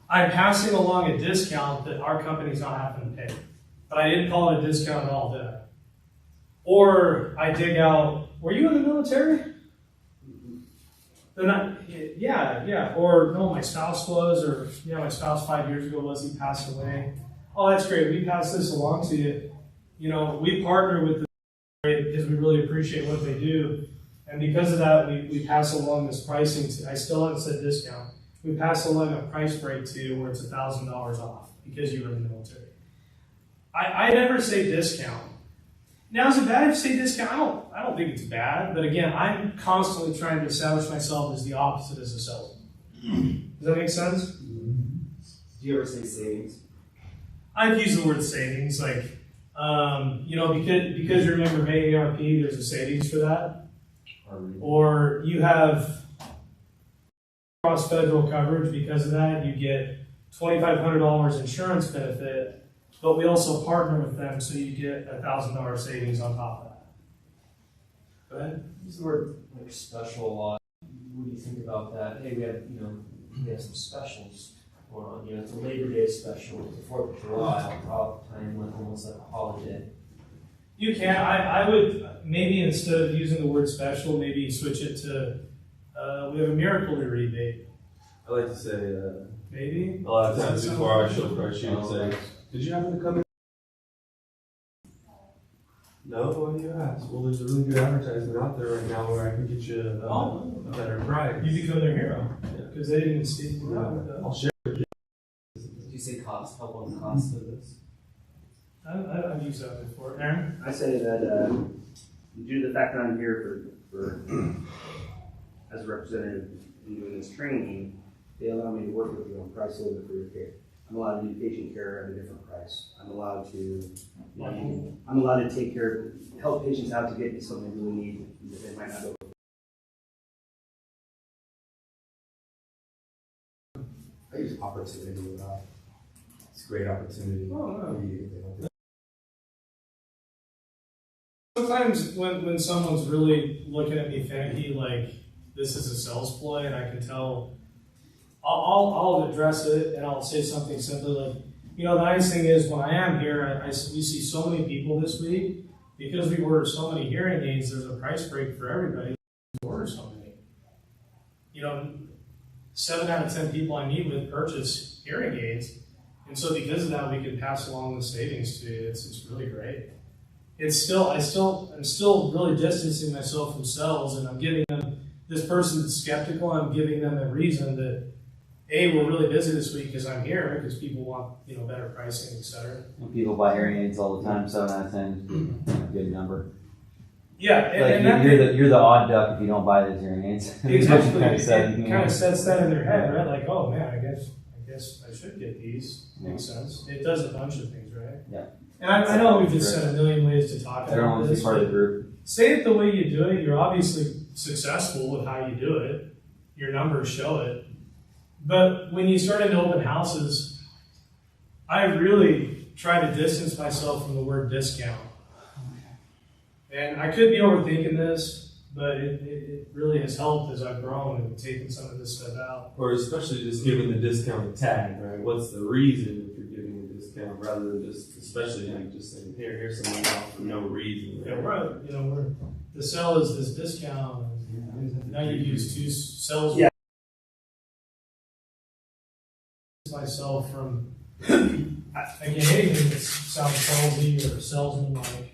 [SPEAKER 2] I'm passing along a discount that our company's not having to pay. But I didn't call it a discount at all, did I? Or I dig out, were you in the military? They're not, yeah. Or no, my spouse was, or yeah, my spouse 5 years ago was, he passed away. Oh, that's great. We pass this along to you. You know, we partner with the because we really appreciate what they do. And because of that, we pass along this pricing. I still haven't said discount. We pass along a price break to you where it's $1,000 off because you were in the military. I never say discount. Now, is it bad if you say discount? I don't think it's bad. But again, I'm constantly trying to establish myself as the opposite as a salesman. Does that make sense?
[SPEAKER 10] Do you ever say savings?
[SPEAKER 2] I've used the word savings, like, you know, because you're a member of AARP, there's a savings for that. Or you have cross federal coverage because of that. You get $2,500 insurance benefit, but we also partner with them, so you get $1,000 savings on top of that. Go ahead.
[SPEAKER 13] Use the word like special a lot. What do you think about that? Hey, we have some specials going on. You know, it's a Labor Day special, it's the 4th of July, all the time, like almost like a holiday.
[SPEAKER 2] You can. I would maybe instead of using the word special, maybe switch it to we have a miracle rebate.
[SPEAKER 12] I like to say,
[SPEAKER 2] Maybe.
[SPEAKER 12] a lot of times before I show price sheet and say, did you happen to come in? No, why do you ask? Well, there's a really good advertisement out there right now where I can get you a better price.
[SPEAKER 2] You become their hero because they didn't speak to that.
[SPEAKER 12] I'll share with you.
[SPEAKER 13] Did you say cost? Help on the cost of this?
[SPEAKER 2] I've used that before. Aaron?
[SPEAKER 14] I say that due to the fact that I'm here for as a representative in doing this training, they allow me to work with you on price a little bit for your care. I'm allowed to do patient care at a different price. I'm allowed to take care, help patients out to get something they really need that they might not go.
[SPEAKER 1] I use opportunity a lot. It's a great opportunity.
[SPEAKER 2] Sometimes when someone's really looking at me finicky, like this is a sales ploy, and I can tell, I'll address it and I'll say something simply like, you know, the nice thing is when I am here, we see so many people this week because we order so many hearing aids. There's a price break for everybody. We order so many. You know, 7 out of 10 people I meet with purchase hearing aids, and so because of that, we can pass along the savings to you. It's really great. I'm still really distancing myself from sales, and I'm giving them, this person that's skeptical, I'm giving them a reason that, A, we're really busy this week because I'm here, because people want, you know, better pricing, et cetera.
[SPEAKER 4] And people buy hearing aids all the time, 7 out of 10 is a good number.
[SPEAKER 2] Yeah,
[SPEAKER 4] You're the odd duck if you don't buy these hearing aids.
[SPEAKER 2] Exactly. It kind of sets that in their head, right? Like, oh man, I guess I should get these. Makes sense. It does a bunch of things, right?
[SPEAKER 4] Yeah.
[SPEAKER 2] And I know we've just said a million ways to talk about
[SPEAKER 4] Everyone's
[SPEAKER 2] this.
[SPEAKER 4] part of the group.
[SPEAKER 2] Say it the way you do it. You're obviously successful with how you do it. Your numbers show it. But when you start into open houses, I really try to distance myself from the word discount. And I could be overthinking this, but it really has helped as I've grown and taken some of this stuff out.
[SPEAKER 12] Or especially just giving the discount tag, right? What's the reason if you're giving a discount rather than just, especially like just saying, here's something off for no reason.
[SPEAKER 2] Yeah, the sell is this discount. And now you've used 2 sells.
[SPEAKER 14] Yeah.
[SPEAKER 2] Myself from, again, anything that sounds salesy or salesman-like.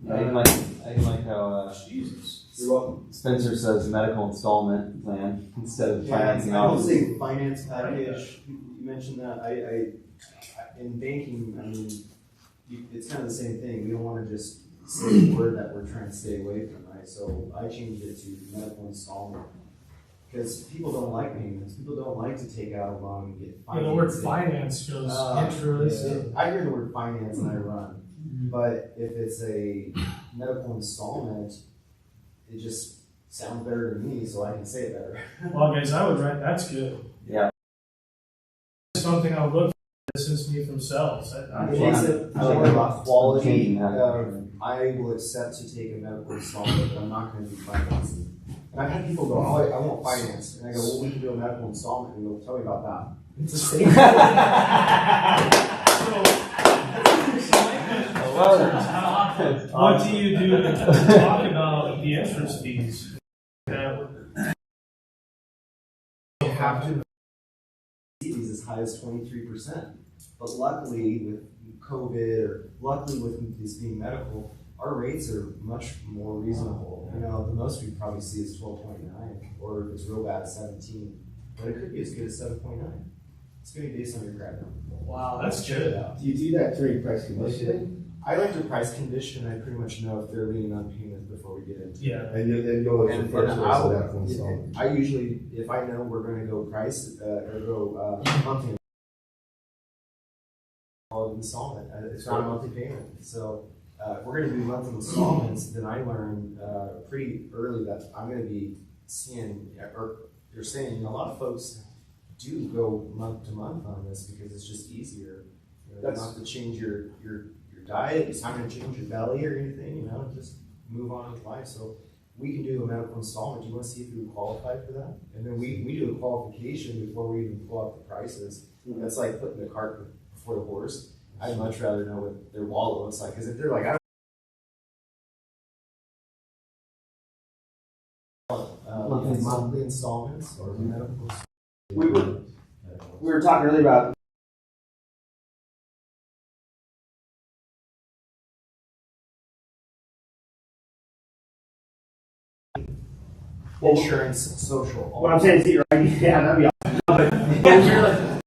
[SPEAKER 4] I even like how
[SPEAKER 2] Jesus.
[SPEAKER 14] You're welcome.
[SPEAKER 4] Spencer says medical installment plan instead of financing
[SPEAKER 10] I don't
[SPEAKER 4] options.
[SPEAKER 10] say finance package. You mentioned that. I in banking, I mean, it's kind of the same thing. We don't want to just say a word that we're trying to stay away from, right? So I changed it to medical installment. Because people don't like payments. People don't like to take out a loan and get
[SPEAKER 2] Yeah, the word
[SPEAKER 10] financing.
[SPEAKER 2] finance shows
[SPEAKER 10] Yeah.
[SPEAKER 2] interest.
[SPEAKER 10] I hear the word finance and I run. But if it's a medical installment, it just sounds better to me, so I can say it better.
[SPEAKER 2] Well, guys, I would write, that's good.
[SPEAKER 4] Yeah.
[SPEAKER 2] Something I would look for, distance me from cells.
[SPEAKER 10] It makes it more about quality.
[SPEAKER 4] Changing that.
[SPEAKER 10] I will accept to take a medical installment, but I'm not going to do financing. And I've had people go, oh, I want finance. And I go, well, we can do a medical installment. And they'll tell me about that. It's the same.
[SPEAKER 2] What do you do to talk about the interest fees?
[SPEAKER 10] You have to see these as high as 23%. But luckily, with COVID, or luckily with this being medical, our rates are much more reasonable. You know, the most we probably see is 12.9, or if it's real bad, 17. But it could be as good as 7.9. It's going to be based on your credit.
[SPEAKER 2] Wow, that's good.
[SPEAKER 1] Do you do that during price conditioning?
[SPEAKER 10] I like to price condition. I pretty much know if they're leaning on payments before we get into it.
[SPEAKER 2] Yeah.
[SPEAKER 1] And you'll
[SPEAKER 10] And
[SPEAKER 1] refer to
[SPEAKER 10] then
[SPEAKER 1] us that for installment.
[SPEAKER 10] I usually, if I know we're going to go price or go monthly installment, it's not a monthly payment. So if we're going to do monthly installments, then I learn pretty early that I'm going to be seeing, or you're saying, you know, a lot of folks do go month to month on this because it's just easier. You know, you don't have to change your diet. It's not going to change your belly or anything. You know, just move on with life. So we can do a medical installment. Do you want to see if we qualify for that? And then we do a qualification before we even pull up the prices. That's like putting the cart before the horse. I'd much rather know what their wallet looks like, because if they're like, I don't monthly installments or medical.
[SPEAKER 14] We were talking earlier about
[SPEAKER 10] insurance, social.
[SPEAKER 14] what I'm saying is, yeah, that'd be awesome.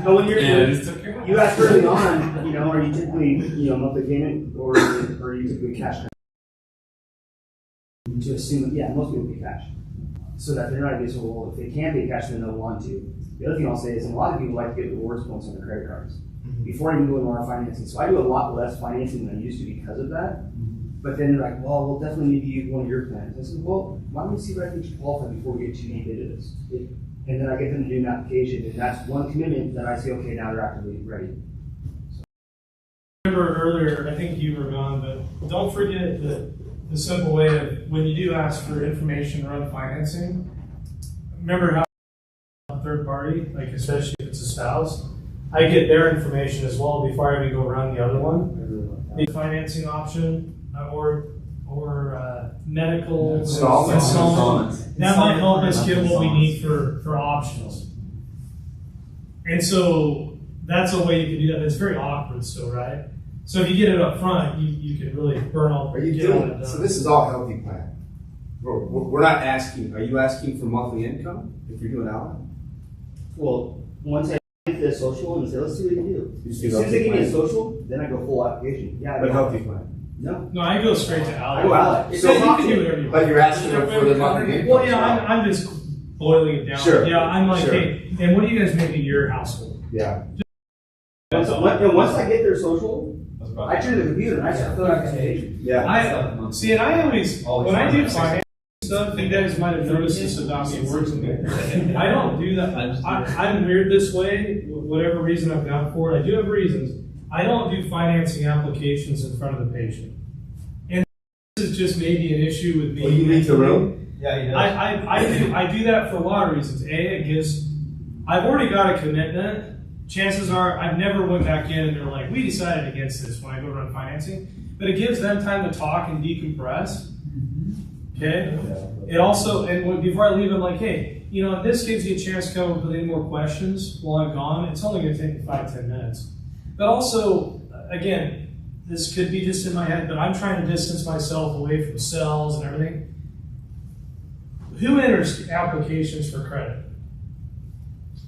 [SPEAKER 14] But when you asked early on, you know, are you typically, you know, monthly payment or are you typically cash? To assume, yeah, most people pay cash. So that they're not so well, if they can't pay cash, then they'll want to. The other thing I'll say is, a lot of people like to get rewards points on their credit cards before even doing more financing. So I do a lot less financing than I used to because of that. But then they're like, well, we'll definitely need to use one of your plans. I said, well, why don't we see what I think you qualify before we get too deep into this? And then I get them to do an application, and that's one commitment that I say, okay, now they're actively ready.
[SPEAKER 2] I remember earlier, I think you were gone, but don't forget the simple way of when you do ask for information around financing, remember how a third party, like especially if it's a spouse, I get their information as well before I even go around the other one. The financing option or medical installments. That might help us get what we need for options. And so that's a way you can do that. It's very awkward still, right? So if you get it up front, you can really burn all.
[SPEAKER 1] Are you doing? So this is all healthy plan. We're not asking. Are you asking for monthly income if you're doing Allen?
[SPEAKER 14] Well, once I get the social and say, let's see what you can do. As soon as they give me a social, then I go full application. Yeah,
[SPEAKER 1] But healthy plan.
[SPEAKER 14] No,
[SPEAKER 2] I go straight to Alex.
[SPEAKER 14] I go Alex.
[SPEAKER 2] So you can do whatever you want.
[SPEAKER 1] But you're asking them for the monthly income.
[SPEAKER 2] Well, yeah, I'm just boiling it down.
[SPEAKER 1] Sure.
[SPEAKER 2] Yeah, I'm like,
[SPEAKER 1] Sure.
[SPEAKER 2] hey, and what do you guys make in your household?
[SPEAKER 1] Yeah.
[SPEAKER 14] once I get their social, I turn to the computer and I start filling out the application.
[SPEAKER 1] Yeah.
[SPEAKER 2] I see, and I always when I do finance stuff, you guys might have noticed this about me working. I don't do that. I'm weird this way. Whatever reason I've gone for it, I do have reasons. I don't do financing applications in front of the patient, and this is just maybe an issue with me.
[SPEAKER 1] Well, you leave the room.
[SPEAKER 10] Yeah, he does.
[SPEAKER 2] I do that for a lot of reasons. It gives. I've already got a commitment. Chances are I've never went back in and they're like, we decided against this when I go run financing. But it gives them time to talk and decompress. Okay? It also, and before I leave, I'm like, hey, you know, this gives you a chance to come up with any more questions while I'm gone. It's only going to take me 5-10 minutes. But also, again, this could be just in my head, but I'm trying to distance myself away from cells and everything. Who enters applications for credit?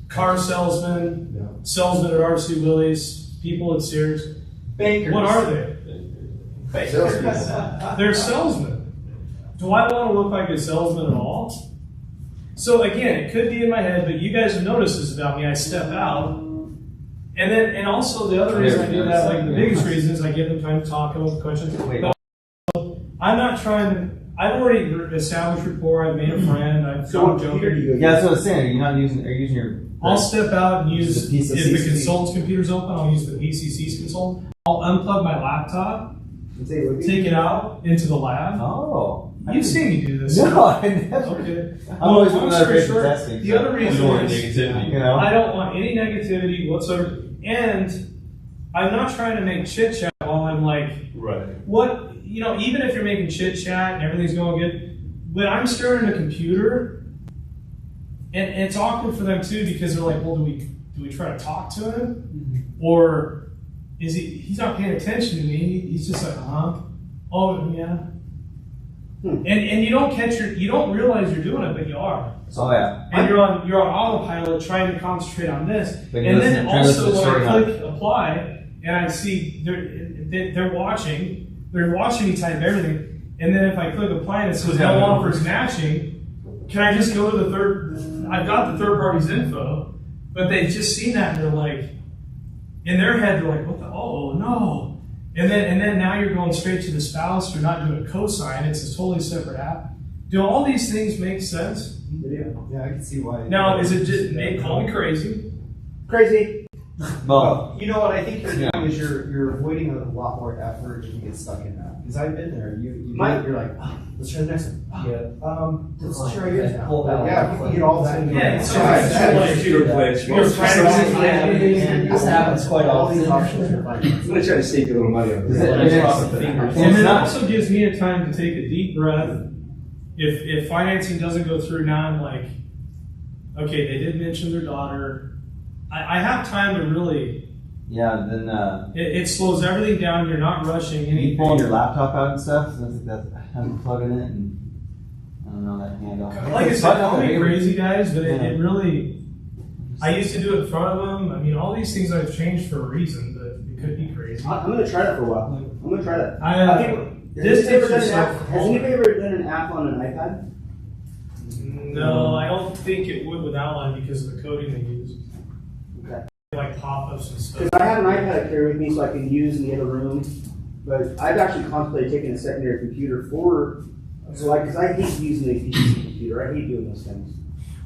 [SPEAKER 2] Car salesmen, salesmen at RC Willey's, people at Sears.
[SPEAKER 10] Bankers.
[SPEAKER 2] What are they? They're salesmen. Do I want to look like a salesman at all? So again, it could be in my head, but you guys have noticed this about me. I step out, and also the other reason I do that, like the biggest reason is I give them time to talk about the questions. But I'm not trying to. I've already established rapport. I've made a friend. I've got a joker.
[SPEAKER 4] Yeah, that's what I was saying. You're not using, are you using your.
[SPEAKER 2] I'll step out and use,
[SPEAKER 4] The
[SPEAKER 2] if
[SPEAKER 4] PCC.
[SPEAKER 2] the consultant's computer's open, I'll use the PCC's consultant. I'll unplug my laptop, take it out into the lab.
[SPEAKER 4] Oh.
[SPEAKER 2] You've seen me do this.
[SPEAKER 4] No, I never.
[SPEAKER 2] Okay.
[SPEAKER 4] I'm always
[SPEAKER 2] long
[SPEAKER 4] looking at
[SPEAKER 2] story
[SPEAKER 4] it
[SPEAKER 2] short,
[SPEAKER 4] testing.
[SPEAKER 2] the other reason
[SPEAKER 12] don't want
[SPEAKER 2] is,
[SPEAKER 12] negativity.
[SPEAKER 4] You know?
[SPEAKER 2] I don't want any negativity whatsoever, and I'm not trying to make chit chat while I'm like,
[SPEAKER 12] Right.
[SPEAKER 2] what, even if you're making chit chat and everything's going good, when I'm staring at a computer, and it's awkward for them too because they're like, well, do we try to talk to him, or is he's not paying attention to me? He's just like, oh yeah, and you don't realize you're doing it, but you are.
[SPEAKER 4] Oh yeah.
[SPEAKER 2] And you're on autopilot trying to concentrate on this.
[SPEAKER 4] But
[SPEAKER 2] And
[SPEAKER 4] listen,
[SPEAKER 2] then
[SPEAKER 4] try to listen
[SPEAKER 2] also
[SPEAKER 4] to
[SPEAKER 2] when I
[SPEAKER 4] story
[SPEAKER 2] click apply and I see they're watching me type everything. And then if I click apply and it says no offers matching, can I just go to the third? I've got the third party's info, but they've just seen that and they're like, in their head they're like, what the? Oh no! And then now you're going straight to the spouse. You're not doing a cosign. It's a totally separate app. Do all these things make sense?
[SPEAKER 10] Yeah, I can see why.
[SPEAKER 2] Now, is it just call me crazy?
[SPEAKER 14] Crazy.
[SPEAKER 4] Well,
[SPEAKER 10] You know what I think you're doing is you're avoiding a lot more effort if you get stuck in that. Because I've been there. You're like, let's try the next one. Let's try yours now. Yeah, we can get all that.
[SPEAKER 2] Yeah, it's
[SPEAKER 4] this happens quite
[SPEAKER 10] All these
[SPEAKER 4] often.
[SPEAKER 10] options are fine.
[SPEAKER 1] I'm gonna try to save you a little money on this.
[SPEAKER 2] And then it also gives me a time to take a deep breath. If financing doesn't go through now, I'm like, okay, they did mention their daughter. I have time to really.
[SPEAKER 4] Yeah, then
[SPEAKER 2] It slows everything down. You're not rushing
[SPEAKER 4] you
[SPEAKER 2] anything.
[SPEAKER 4] pulling your laptop out and stuff. So I think that's having plugging it and I don't know that handoff.
[SPEAKER 2] Like I said, call me crazy, guys, but
[SPEAKER 4] Yeah.
[SPEAKER 2] it really. I used to do it in front of them. I mean, all these things I've changed for a reason, but it could be crazy.
[SPEAKER 14] I'm gonna try that for a while. I'm gonna try that.
[SPEAKER 2] I
[SPEAKER 14] think.
[SPEAKER 2] this
[SPEAKER 14] Has anybody
[SPEAKER 2] takes
[SPEAKER 14] ever done an app on an iPad?
[SPEAKER 2] No, I don't think it would with Outline because of the coding they use.
[SPEAKER 14] Okay.
[SPEAKER 2] Like pop-ups and stuff.
[SPEAKER 14] Because I have an iPad I carry with me so I can use in the other room, but I've actually contemplated taking a secondary computer because I hate using a PC computer. I hate doing those things.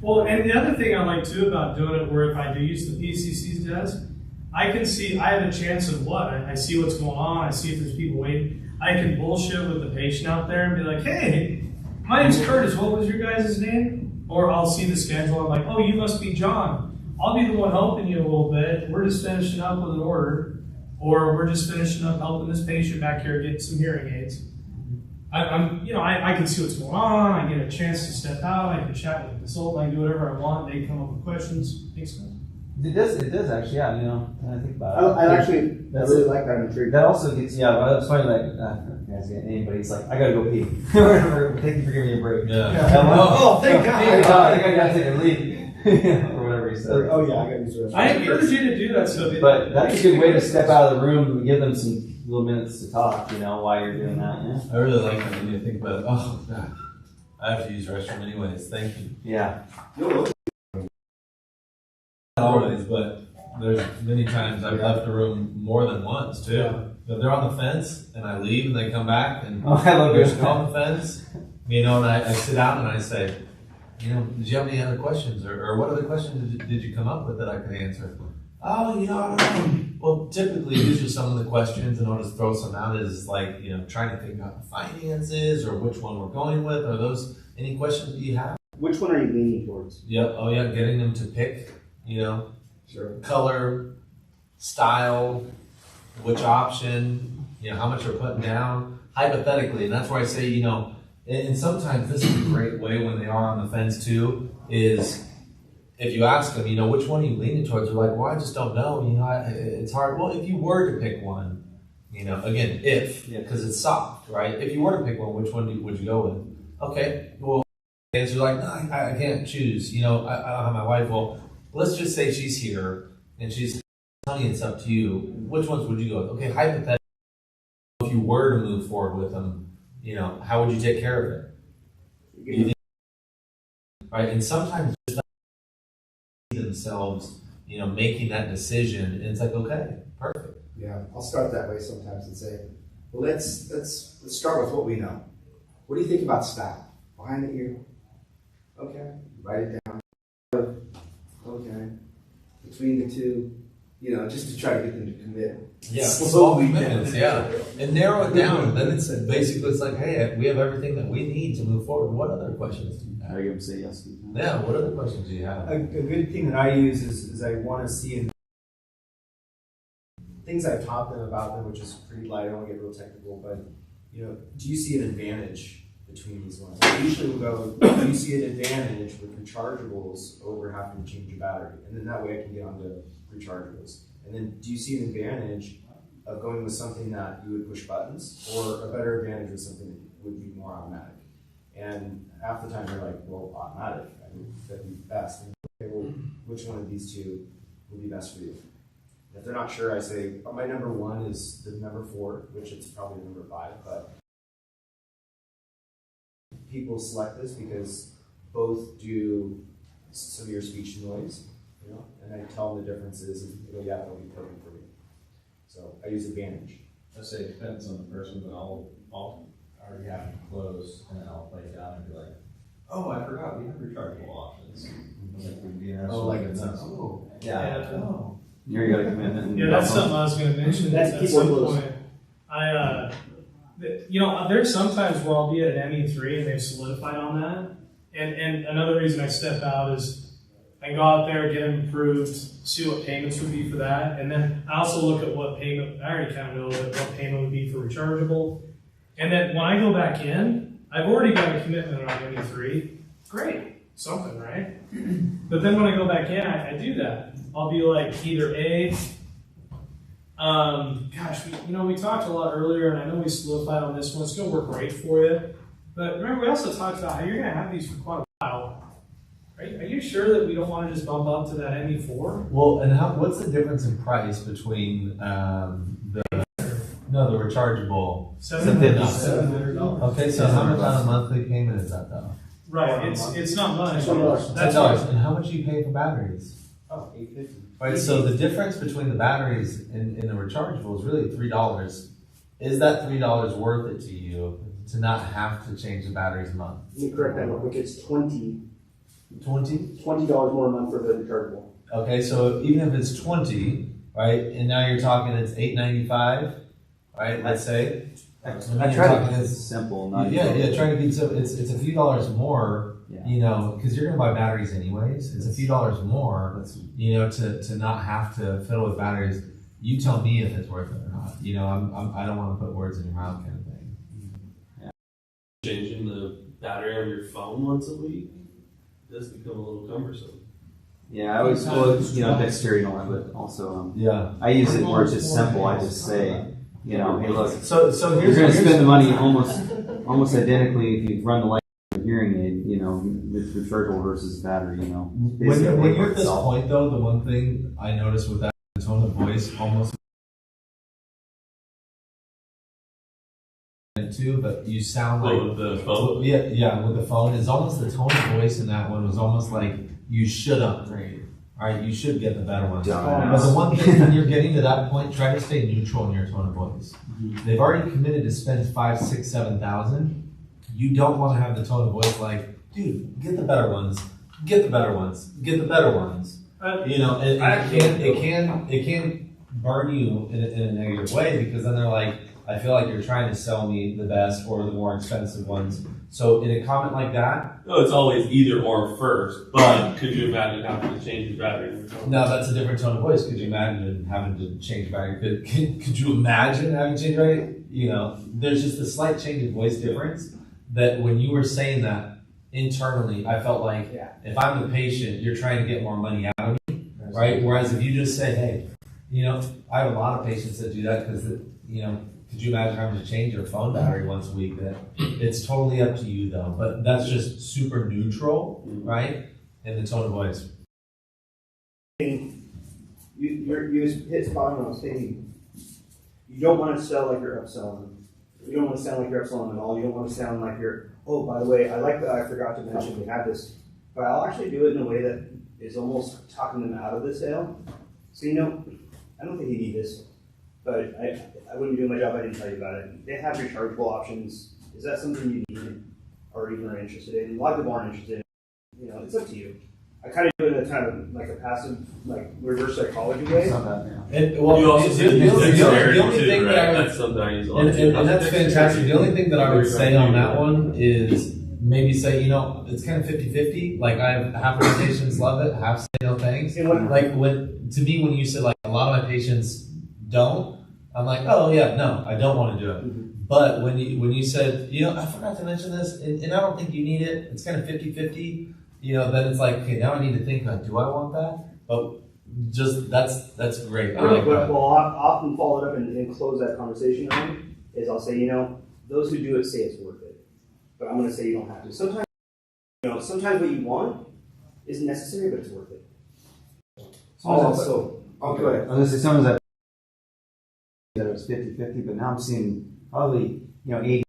[SPEAKER 2] Well, and the other thing I like too about doing it, where if I do use the PCC's desk, I can see, I have a chance of what? I see what's going on, I see if there's people waiting. I can bullshit with the patient out there and be like, hey, my name's Curtis, what was your guys' name? Or I'll see the schedule, I'm like, oh, you must be John. I'll be the one helping you a little bit. We're just finishing up with an order, or we're just finishing up helping this patient back here get some hearing aids. I can see what's going on. I get a chance to step out. I can chat with the consultant. I can do whatever I want. They come up with questions. Makes sense.
[SPEAKER 4] It does actually, yeah, when I think about it.
[SPEAKER 14] I really like that intrigue.
[SPEAKER 4] That also gets, well, it's funny, like, anybody's like, I gotta go pee. Whatever, thank you for giving me a break.
[SPEAKER 3] Yeah.
[SPEAKER 4] I'm like,
[SPEAKER 10] Oh, thank God.
[SPEAKER 4] I think I gotta take a leave. Or whatever he said.
[SPEAKER 10] Oh yeah, I got these.
[SPEAKER 2] I encourage you to do that stuff.
[SPEAKER 4] But that's a good way to step out of the room and give them some little minutes to talk, while you're doing that, yeah.
[SPEAKER 3] I really like that when you think about it. Oh, God. I have to use the restroom anyways. Thank you.
[SPEAKER 4] Yeah.
[SPEAKER 3] Not always, but there's many times I've left a room more than once, too.
[SPEAKER 2] Yeah.
[SPEAKER 3] If they're on the fence and I leave and they come back and
[SPEAKER 4] Oh, I love
[SPEAKER 3] they're
[SPEAKER 4] this.
[SPEAKER 3] still on the fence, and I sit down and I say, did you have any other questions? Or what other questions did you come up with that I could answer? Oh, I don't know. Well, typically, these are some of the questions, and I'll just throw some out as like, trying to think about the finances or which one we're going with. Are those any questions that you have?
[SPEAKER 14] Which one are you leaning towards?
[SPEAKER 3] Yep. Oh, yeah. Getting them to pick,
[SPEAKER 1] Sure.
[SPEAKER 3] color, style, which option, how much we're putting down, hypothetically. And that's where I say, and sometimes this is a great way when they are on the fence too, is if you ask them, which one are you leaning towards? They're like, well, I just don't know. It's hard. Well, if you were to pick one, again, because it's soft, right? If you were to pick one, which one would you go with? Okay, well, the answer's like, no, I can't choose. I don't have my wife. Well, let's just say she's here and she's telling you it's up to you. Which ones would you go with? Okay, hypothetically, if you were to move forward with them, how would you take care of it? right? And sometimes just themselves, making that decision, and it's like, okay, perfect.
[SPEAKER 10] Yeah, I'll start that way sometimes and say, well, let's start with what we know. What do you think about style? Behind the ear? Okay, write it down. Okay, between the two, just to try to get them to commit.
[SPEAKER 3] Yeah, small commitments, yeah. And narrow it down, and then it's like, hey, we have everything that we need to move forward. What other questions do you have?
[SPEAKER 4] Are you gonna say yes?
[SPEAKER 3] Yeah, what other questions do you have?
[SPEAKER 10] A good thing that I use is I want to see in things I've taught them about them, which is pretty light. I don't want to get real technical, but do you see an advantage between these ones? I usually will go, do you see an advantage with rechargeables over having to change your battery? And then that way I can get onto rechargeables. And then do you see an advantage of going with something that you would push buttons, or a better advantage with something that would be more automatic? And half the time they're like, well, automatic, that'd be best. And okay, well, which one of these two would be best for you? And if they're not sure, I say, my number one is the number 4, which it's probably number 5, but people select this because both do severe speech noise, and I tell them the differences, and they go, yeah, that'll be perfect for me. So I use advantage.
[SPEAKER 8] I say it depends on the person, but I'll already have it closed, and then I'll play it down and be like, oh, I forgot, we have rechargeable options. Like, we'd be interested.
[SPEAKER 10] Oh, like
[SPEAKER 8] in
[SPEAKER 10] it's
[SPEAKER 8] that.
[SPEAKER 10] oh.
[SPEAKER 3] Yeah.
[SPEAKER 8] Oh.
[SPEAKER 4] You already got a commitment.
[SPEAKER 2] Yeah, that's something I was going to mention.
[SPEAKER 14] That's
[SPEAKER 2] at
[SPEAKER 14] keyboard
[SPEAKER 2] some
[SPEAKER 14] close.
[SPEAKER 2] point. There's sometimes where I'll be at an ME3 and they've solidified on that. And another reason I step out is I can go out there, get them approved, see what payments would be for that. And then I also look at what payment, I already kind of know what payment would be for rechargeable. And then when I go back in, I've already got a commitment on ME3. Great, something, right? But then when I go back in, I do that. I'll be like either we talked a lot earlier, and I know we solidified on this one. It's going to work great for you. But remember, we also talked about how you're going to have these for quite a while. Are you sure that we don't want to just bump up to that ME4?
[SPEAKER 3] Well, and what's the difference in price between the rechargeable?
[SPEAKER 2] $700.
[SPEAKER 3] Okay, so how much on a monthly payment is that though?
[SPEAKER 2] Right, it's not much.
[SPEAKER 3] $10. And how much do you pay for batteries?
[SPEAKER 10] Oh, $850.
[SPEAKER 3] Right, so the difference between the batteries and the rechargeable is really $3. Is that $3 worth it to you to not have to change the batteries a month?
[SPEAKER 14] Let me correct that real quick, it's $20 more a month for the rechargeable.
[SPEAKER 3] Okay, so even if it's 20, right, and now you're talking it's $8.95, right? Let's say.
[SPEAKER 4] I try to keep it simple. Not
[SPEAKER 3] Trying to keep it simple. It's a few dollars more, because you're gonna buy batteries anyways. It's a few dollars more, to not have to fiddle with batteries. You tell me if it's worth it or not. I don't want to put words in your mouth, kind of thing.
[SPEAKER 12] Changing the battery on your phone once a week does become a little cumbersome.
[SPEAKER 4] Yeah, I always, dexterity and all that, but also, I use it where it's just simple. I just say, hey, look,
[SPEAKER 3] so
[SPEAKER 4] you're going to spend the money almost identically if you run the light with a hearing aid, with rechargeable versus battery,
[SPEAKER 3] When you're at this point, though, the one thing I noticed with that tone of voice almost too, but you sound like
[SPEAKER 12] with the phone.
[SPEAKER 3] With the phone, it's almost the tone of voice in that one was almost like you should upgrade. All right, you should get the better one. But the one thing when you're getting to that point, try to stay neutral in your tone of voice. Mm-hmm. They've already committed to spend 5, 6, 7,000. You don't want to have the tone of voice like, dude, get the better ones, get the better ones, get the better ones. It can burn you in a negative way because then they're like, I feel like you're trying to sell me the best or the more expensive ones. So in a comment like that,
[SPEAKER 12] no, it's always either or first. But could you imagine having to change your battery?
[SPEAKER 3] No, that's a different tone of voice. Could you imagine having to change battery? Could you imagine having to change battery? There's just a slight change in voice difference that when you were saying that internally, I felt like if I'm the patient, you're trying to get more money out of me, right? Whereas if you just say, hey, I have a lot of patients that do that because, could you imagine having to change your phone battery once a week? That it's totally up to you though, but that's just super neutral, right? In the tone of voice.
[SPEAKER 14] You hit spot on saying you don't want to sell like you're upselling. You don't want to sound like you're upselling at all. You don't want to sound like you're, oh, by the way, I like that I forgot to mention we have this but I'll actually do it in a way that is almost talking them out of the sale. So, you know, I don't think you need this, but I wouldn't be doing my job if I didn't tell you about it. They have rechargeable options. Is that something you need or even are interested in? A lot of people aren't interested in. You know, it's up to you. I kind of do it in a kind of like a passive, like reverse psychology way.
[SPEAKER 4] It's not bad, yeah.
[SPEAKER 3] Well,
[SPEAKER 12] You also said
[SPEAKER 3] the only
[SPEAKER 12] dexterity
[SPEAKER 3] thing
[SPEAKER 12] too,
[SPEAKER 3] that I
[SPEAKER 12] right?
[SPEAKER 3] would,
[SPEAKER 12] That's something I use a lot.
[SPEAKER 3] and that's fantastic. The only thing that I would say on that one is maybe say, you know, it's kind of 50-50. Like I have half of my patients love it, half say no thanks. Like to me, when you said like a lot of my patients don't, I'm like, oh yeah, no, I don't want to do it.
[SPEAKER 14] Mm-hmm.
[SPEAKER 3] But when you said, you know, I forgot to mention this, and I don't think you need it. It's kind of 50-50. You know, then it's like, okay, now I need to think like, do I want that? But just that's great.
[SPEAKER 14] Or like what I'll often follow it up and close that conversation on is I'll say, you know, those who do it say it's worth it. But I'm going to say you don't have to. Sometimes, you know, sometimes what you want isn't necessary, but it's worth it.
[SPEAKER 4] Also, go ahead. I was going to say, sometimes that it was 50-50, but now I'm seeing probably, 80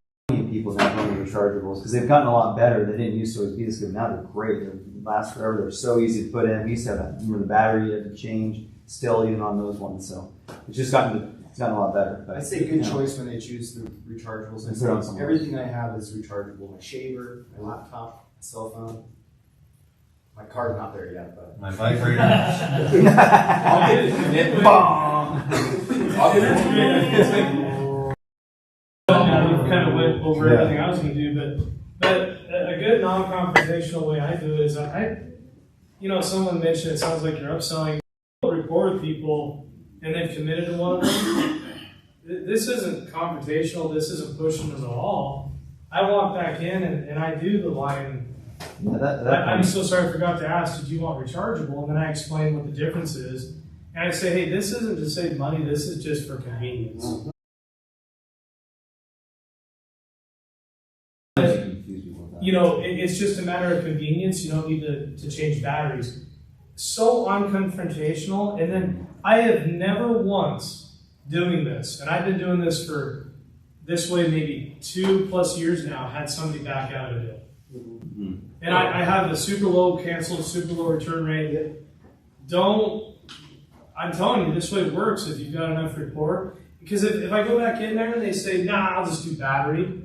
[SPEAKER 4] people now running rechargeables because they've gotten a lot better. They didn't used to always be this good. Now they're great. They last forever. They're so easy to put in. We used to have remember the battery you had to change still even on those ones. So it's just gotten a lot better. But,
[SPEAKER 10] I'd say good choice when they choose the rechargeables.
[SPEAKER 4] And put on some
[SPEAKER 10] Everything I have is rechargeable. My shaver, my laptop, my cell phone. My car's not there yet, but
[SPEAKER 3] My vibrator.
[SPEAKER 2] I'll get it. I'll get it. We've kind of went over everything I was going to do, but a good non-confrontational way I do it is someone mentioned it sounds like you're upselling. Record people and then committed to one of them. This isn't confrontational. This isn't pushing them at all. I walk back in and I do the line. I'm so sorry, I forgot to ask, did you want rechargeable? And then I explain what the difference is. And I say, hey, this isn't to save money, this is just for convenience. It's just a matter of convenience. You don't need to change batteries. So unconfrontational. And then I have never once doing this, and I've been doing this for this way maybe 2+ years now, had somebody back out of a deal. And I have a super low cancel, super low return rate. I'm telling you, this way it works if you've got enough rapport. Because if I go back in there and they say, nah, I'll just do battery.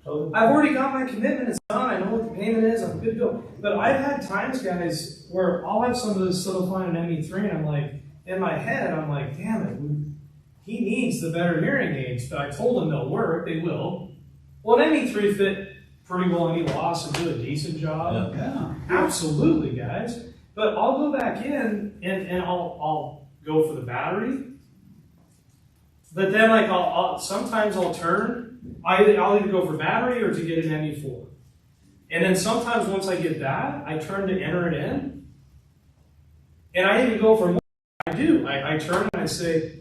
[SPEAKER 2] I've already got my commitment, it's done, I know what the payment is, I'm good to go. But I've had times, guys, where I'll have somebody solidifying an ME3 and I'm like, in my head, I'm like, damn it, he needs the better hearing aids, but I told him they'll work, they will. Well, an ME3 fit pretty well any loss and do a decent job.
[SPEAKER 3] Yeah.
[SPEAKER 2] Absolutely, guys. But I'll go back in and I'll go for the battery. But then sometimes I'll turn. I'll either go for battery or to get an ME4. And then sometimes once I get that, I turn to enter it in. And I even go for more. I do. I turn and I say,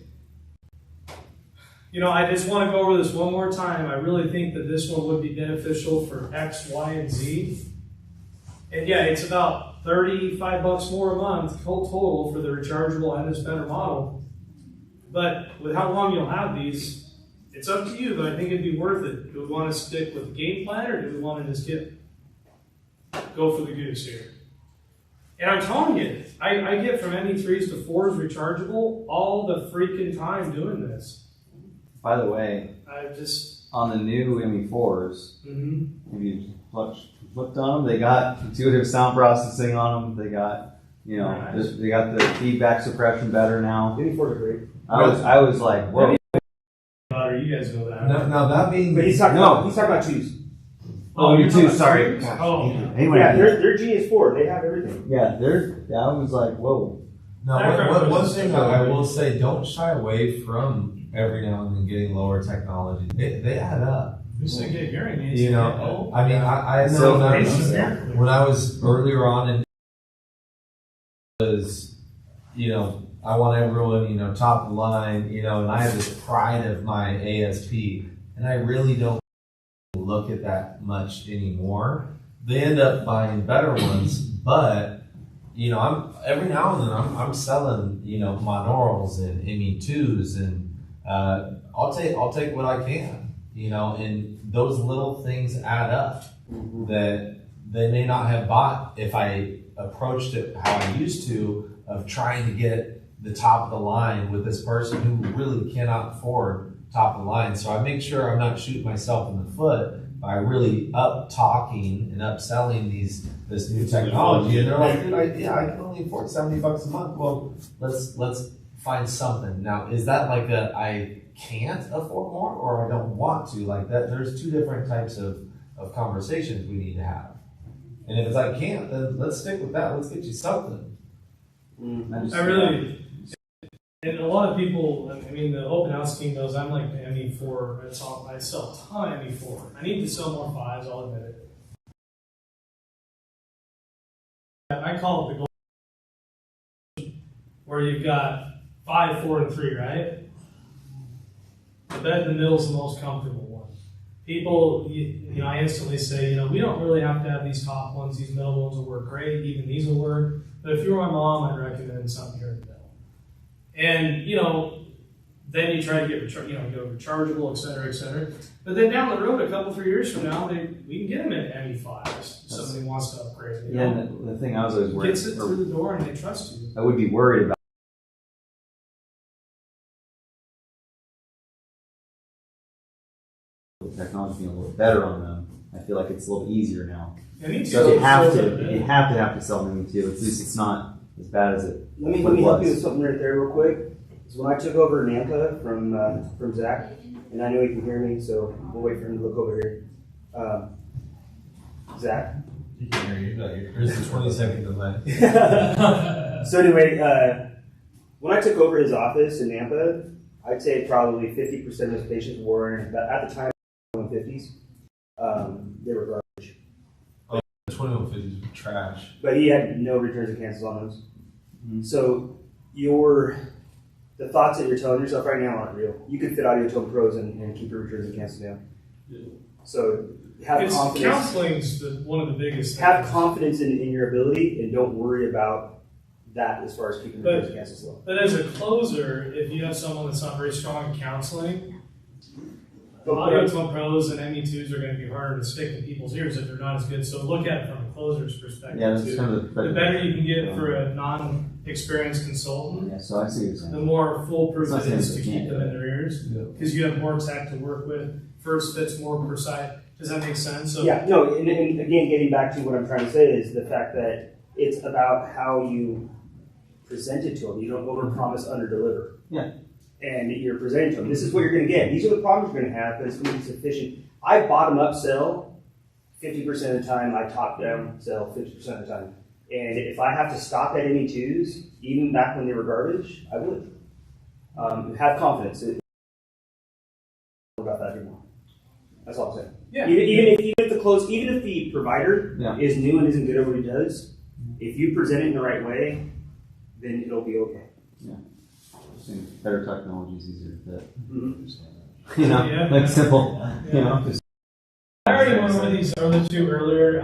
[SPEAKER 2] I just want to go over this one more time. I really think that this one would be beneficial for X, Y, and Z. And yeah, it's about $35 more a month total for the rechargeable and this better model. But with how long you'll have these, it's up to you, but I think it'd be worth it. Do we want to stick with the game plan or do we want to just go for the goose here? And I'm telling you, I get from ME3s to 4s rechargeable all the freaking time doing this.
[SPEAKER 4] By the way, on the new ME4s, if you looked on them, they got intuitive sound processing on them. They got, they got the feedback suppression better now.
[SPEAKER 14] ME4s are great.
[SPEAKER 4] I was like, whoa.
[SPEAKER 2] You guys know that.
[SPEAKER 3] Now that being,
[SPEAKER 14] but he's talking about twos.
[SPEAKER 4] Oh, you're two. Sorry.
[SPEAKER 2] Oh,
[SPEAKER 4] anyway,
[SPEAKER 14] yeah, they're Genius 4. They have everything.
[SPEAKER 4] Yeah, I was like, whoa.
[SPEAKER 3] No, one thing I will say, don't shy away from every now and then getting lower technology. They add up.
[SPEAKER 2] We should get hearing aids.
[SPEAKER 3] I know that when I was earlier on and was, I want everyone, top of the line, and I have this pride of my ASP, and I really don't look at that much anymore. They end up buying better ones, but I'm every now and then I'm selling monaurals and ME2s, and I'll take what I can, and those little things add up that they may not have bought if I approached it how I used to, of trying to get the top of the line with this person who really cannot afford top of the line. So I make sure I'm not shooting myself in the foot by really up talking and upselling this new technology. And they're like, dude, I can only afford $70 a month. Well, let's find something. Now, is that like I can't afford more or I don't want to? Like that, there's two different types of conversations we need to have. And if it's I can't, then let's stick with that. Let's get you something.
[SPEAKER 2] I really, and a lot of people, I mean, the open house team knows I'm like the ME4. I sell a ton of ME4. I need to sell more 5s, I'll admit it. I call it the gold, where you've got 5, 4, and 3, right? The bed in the middle is the most comfortable one. People, I instantly say, we don't really have to have these top ones. These middle ones will work great. Even these will work. But if you're my mom, I'd recommend something here in the middle. And, then you try to get, go rechargeable, et cetera, et cetera. But then down the road, a couple, 3 years from now, we can get them at ME5s. If somebody wants to upgrade.
[SPEAKER 4] Yeah, and the thing I was always worried
[SPEAKER 2] gets it through the door and they trust you.
[SPEAKER 4] I would be worried about the technology being a little better on them. I feel like it's a little easier now. So if you have to sell them too. At least it's not as bad as it.
[SPEAKER 14] Let me help you with something right there real quick. So when I took over Nampa from Zach, and I know he can hear me, so we'll wait for him to look over here. Zach.
[SPEAKER 3] He can hear you. There's a 20-second delay.
[SPEAKER 14] So anyway, when I took over his office in Nampa, I'd say probably 50% of his patients were at the time 150s. They were garbage.
[SPEAKER 3] Oh, the 2150s were trash.
[SPEAKER 14] But he had no returns and cancels on those. Mm-hmm. So the thoughts that you're telling yourself right now aren't real. You could fit AudioTone Pros and keep your returns and cancels down. Yeah. So have confidence.
[SPEAKER 2] Counseling's one of the biggest things.
[SPEAKER 14] Have confidence in your ability and don't worry about that as far as keeping returns and cancels low.
[SPEAKER 2] But as a closer, if you have someone that's not very strong in counseling, AudioTone Pros and ME2s are going to be harder to stick in people's ears if they're not as good. So look at it from a closer's perspective.
[SPEAKER 4] Yeah, that's
[SPEAKER 2] too.
[SPEAKER 4] kind of
[SPEAKER 2] the better you can get for a non-experienced consultant,
[SPEAKER 4] yeah, so I see what you're saying.
[SPEAKER 2] the more foolproof it is to keep them in their ears because you have more tech to work with. First fit's more precise. Does that make sense? So,
[SPEAKER 14] yeah, no, and again, getting back to what I'm trying to say is the fact that it's about how you present it to them. You don't overpromise, underdeliver.
[SPEAKER 4] Yeah.
[SPEAKER 14] And you're presenting to them. This is what you're going to get. These are the problems you're going to have, but it's going to be sufficient. I bottom up sell 50% of the time. I top down sell 50% of the time. And if I have to stop at ME2s, even back when they were garbage, I would. Have confidence. About that anymore. That's all I'm saying.
[SPEAKER 2] Yeah.
[SPEAKER 14] Even if the provider is new and isn't good at what he does, if you present it in the right way, then it'll be okay.
[SPEAKER 4] Yeah. Better technology is easier to fit.
[SPEAKER 14] Mm-hmm.
[SPEAKER 4] Like simple.
[SPEAKER 2] I already went over these other two earlier.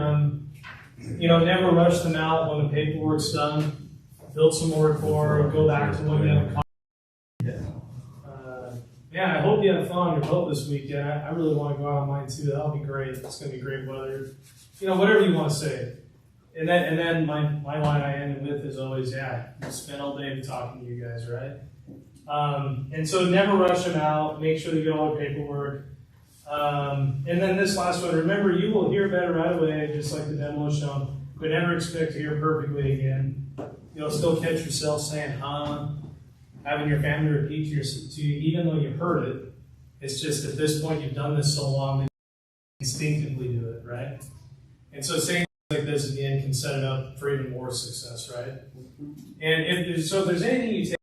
[SPEAKER 2] Never rush them out when the paperwork's done. Build some more rapport. Go back to when you have a I hope you had fun on your boat this weekend. I really want to go out on mine too. That'll be great. It's going to be great weather. Whatever you want to say. And then my line I ended with is always, we spent all day talking to you guys, right? And so never rush them out. Make sure they get all their paperwork. And then this last one, remember, you will hear better right away, just like the demo shown, but never expect to hear perfectly again. You'll still catch yourself saying, having your family repeat to you, even though you heard it. It's just at this point, you've done this so long that you instinctively do it, right? And so saying like this at the end can set it up for even more success, right? And if there's anything you take,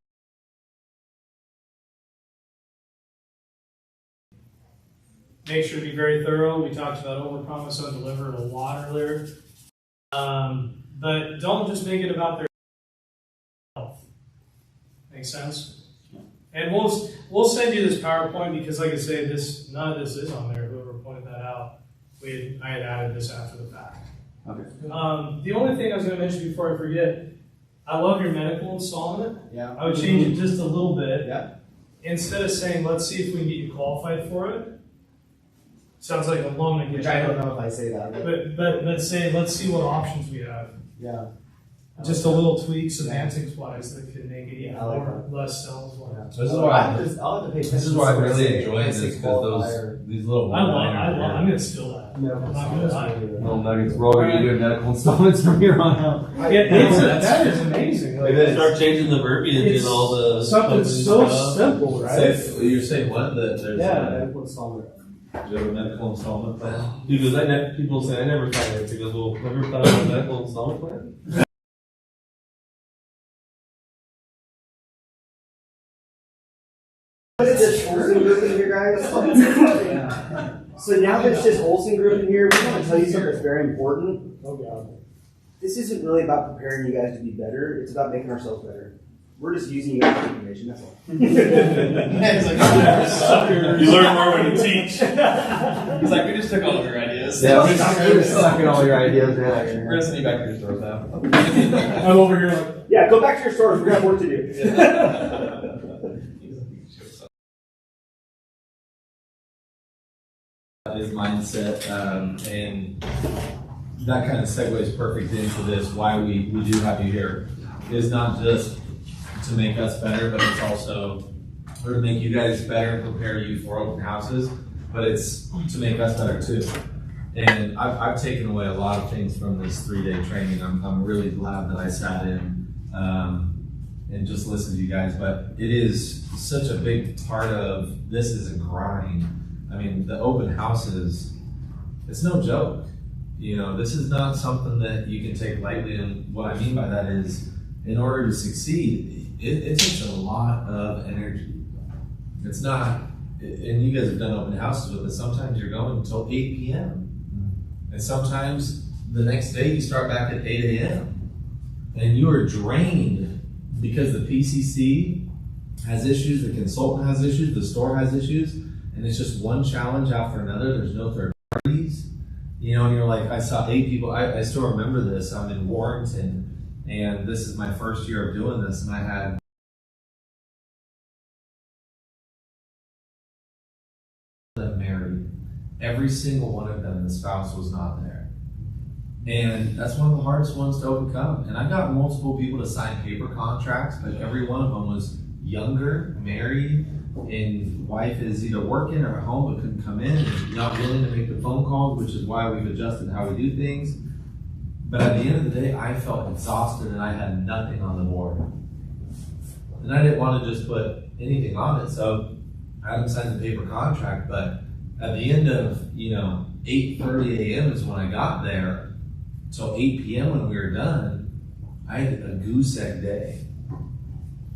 [SPEAKER 2] make sure to be very thorough. We talked about overpromise, underdeliver a lot earlier. But don't just make it about their health. Make sense? And we'll send you this PowerPoint because, like I say, none of this is on there. Whoever pointed that out, I had added this after the fact.
[SPEAKER 4] Okay.
[SPEAKER 2] The only thing I was going to mention before I forget, I love your medical installment.
[SPEAKER 10] Yeah.
[SPEAKER 2] I would change it just a little bit.
[SPEAKER 10] Yeah.
[SPEAKER 2] Instead of saying, let's see if we can get you qualified for it, Sounds like a loan again.
[SPEAKER 10] Which I don't know if I say that.
[SPEAKER 2] But let's see what options we have.
[SPEAKER 10] Yeah.
[SPEAKER 2] Just a little tweak semantics wise that could make it even
[SPEAKER 10] I like
[SPEAKER 2] more less salesable.
[SPEAKER 12] This is why
[SPEAKER 10] This is
[SPEAKER 12] why I really enjoy this, because these little
[SPEAKER 2] I'm gonna steal that.
[SPEAKER 10] No,
[SPEAKER 2] I'm not gonna lie.
[SPEAKER 4] Little nuggets, we're all gonna be doing medical installments from here on out.
[SPEAKER 2] That is amazing. Like,
[SPEAKER 12] Start changing the verbiage
[SPEAKER 2] it's
[SPEAKER 12] and all the
[SPEAKER 2] something so simple, right?
[SPEAKER 3] So you're saying what? That there's
[SPEAKER 10] medical installment.
[SPEAKER 3] do you have a medical installment plan?
[SPEAKER 12] Because people say I never thought it. Because well, never thought of a medical installment plan.
[SPEAKER 14] What is this Olsen group in here, guys? So now that it's just Olsen group in here, we want to tell you something that's very important.
[SPEAKER 2] Oh God.
[SPEAKER 14] This isn't really about preparing you guys to be better. It's about making ourselves better. We're just using you guys for information, that's all.
[SPEAKER 8] You learn more when you teach. He's like, we just took all of your ideas.
[SPEAKER 4] Yeah, we're just sucking all your ideas.
[SPEAKER 8] We're gonna send you back to your stores now.
[SPEAKER 2] I'm over here like,
[SPEAKER 14] Yeah, go back to your stores. We're gonna have work to do.
[SPEAKER 3] His mindset, and that kind of segues perfect into this. Why we do have you here is not just to make us better, but it's also to make you guys better and prepare you for open houses, but it's to make us better too. And I've taken away a lot of things from this 3-day training. I'm really glad that I sat in and just listened to you guys, but it is such a big part of this is a grind. I mean, the open houses, it's no joke. You know, this is not something that you can take lightly. And what I mean by that is, in order to succeed, it takes a lot of energy. It's not, and you guys have done open houses with us, sometimes you're going until 8 p.m. And sometimes the next day you start back at 8 a.m. And you are drained because the PCC has issues, the consultant has issues, the store has issues. And it's just one challenge after another. There's no third parties. You know, and you're like, I saw 8 people. I still remember this. I'm in Warrington, and this is my first year of doing this, and I had them married. Every single one of them, the spouse was not there. And that's one of the hardest ones to overcome. And I got multiple people to sign paper contracts, but every one of them was younger, married, and wife is either working or at home but couldn't come in and not willing to make the phone calls, which is why we've adjusted how we do things. But at the end of the day, I felt exhausted and I had nothing on the board. And I didn't want to just put anything on it, so I hadn't signed the paper contract. But at the end of, 8:30 a.m. is when I got there, till 8 p.m. when we were done, I had a goose egg day.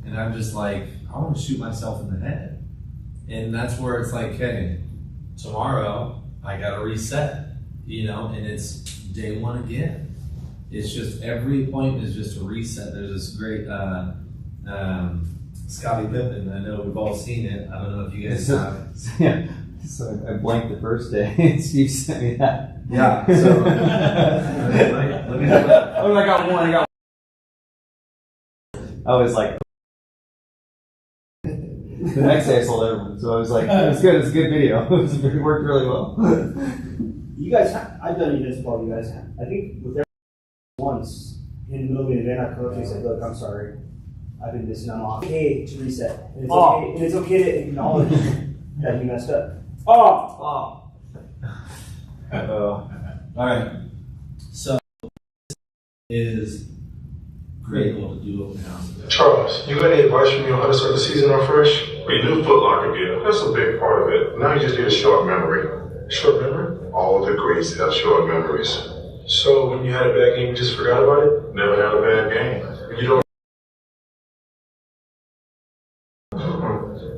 [SPEAKER 3] And I'm just like, I want to shoot myself in the head. And that's where it's like, hey, tomorrow I got to reset, and it's day one again. It's just every appointment is just a reset. There's this great Scottie Pippen. I know we've all seen it. I don't know if you guys have.
[SPEAKER 4] Yeah. So I blanked the first day. Steve sent me that.
[SPEAKER 3] Yeah. So let me
[SPEAKER 4] oh, I got one. I was like. The next day I sold everyone, so I was like, it was good. It's a good video. It worked really well.
[SPEAKER 14] You guys, I've done events for all you guys. I think with everyone once in the middle of an event, I come up to you and say, "Look, I'm sorry. I've been missing. I'm off. Okay to reset, and it's okay to acknowledge that you messed up."
[SPEAKER 3] all right. So this is critical to do open houses.
[SPEAKER 15] Charles, you got any advice from me on how to start the season off fresh? Your new Foot Locker deal, that's a big part of it. Now you just need a short memory. Short memory? All the greats have short memories. So when you had a bad game, you just forgot about it? Never had a bad game. You don't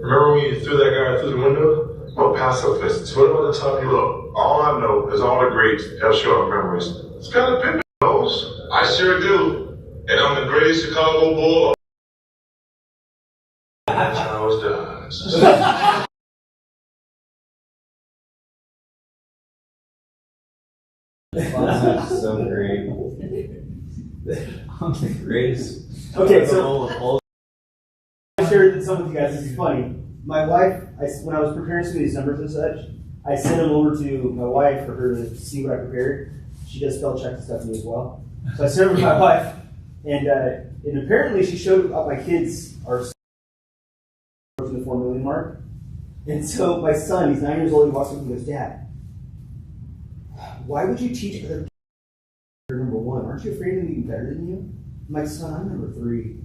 [SPEAKER 15] remember when you threw that guy through the window? Oh, passive distance. What about the time you look? All I know is all the greats have short memories. It's kind of Pippen knows. I sure do. And I'm the greatest Chicago Bull. That's how it's done.
[SPEAKER 4] That's so great. I'm the greatest.
[SPEAKER 14] Okay, so I shared some with you guys. This is funny. My wife, when I was preparing some of these numbers and such, I sent them over to my wife for her to see what I prepared. She does spell check and stuff to me as well. So I sent it over to my wife, and apparently she showed up my kids are approaching the 4 million mark. And so my son, he's 9 years old, he walks up and goes, "Dad, why would you teach other kids you're number one? Aren't you afraid of being better than you?" I'm like, "Son, I'm number 3.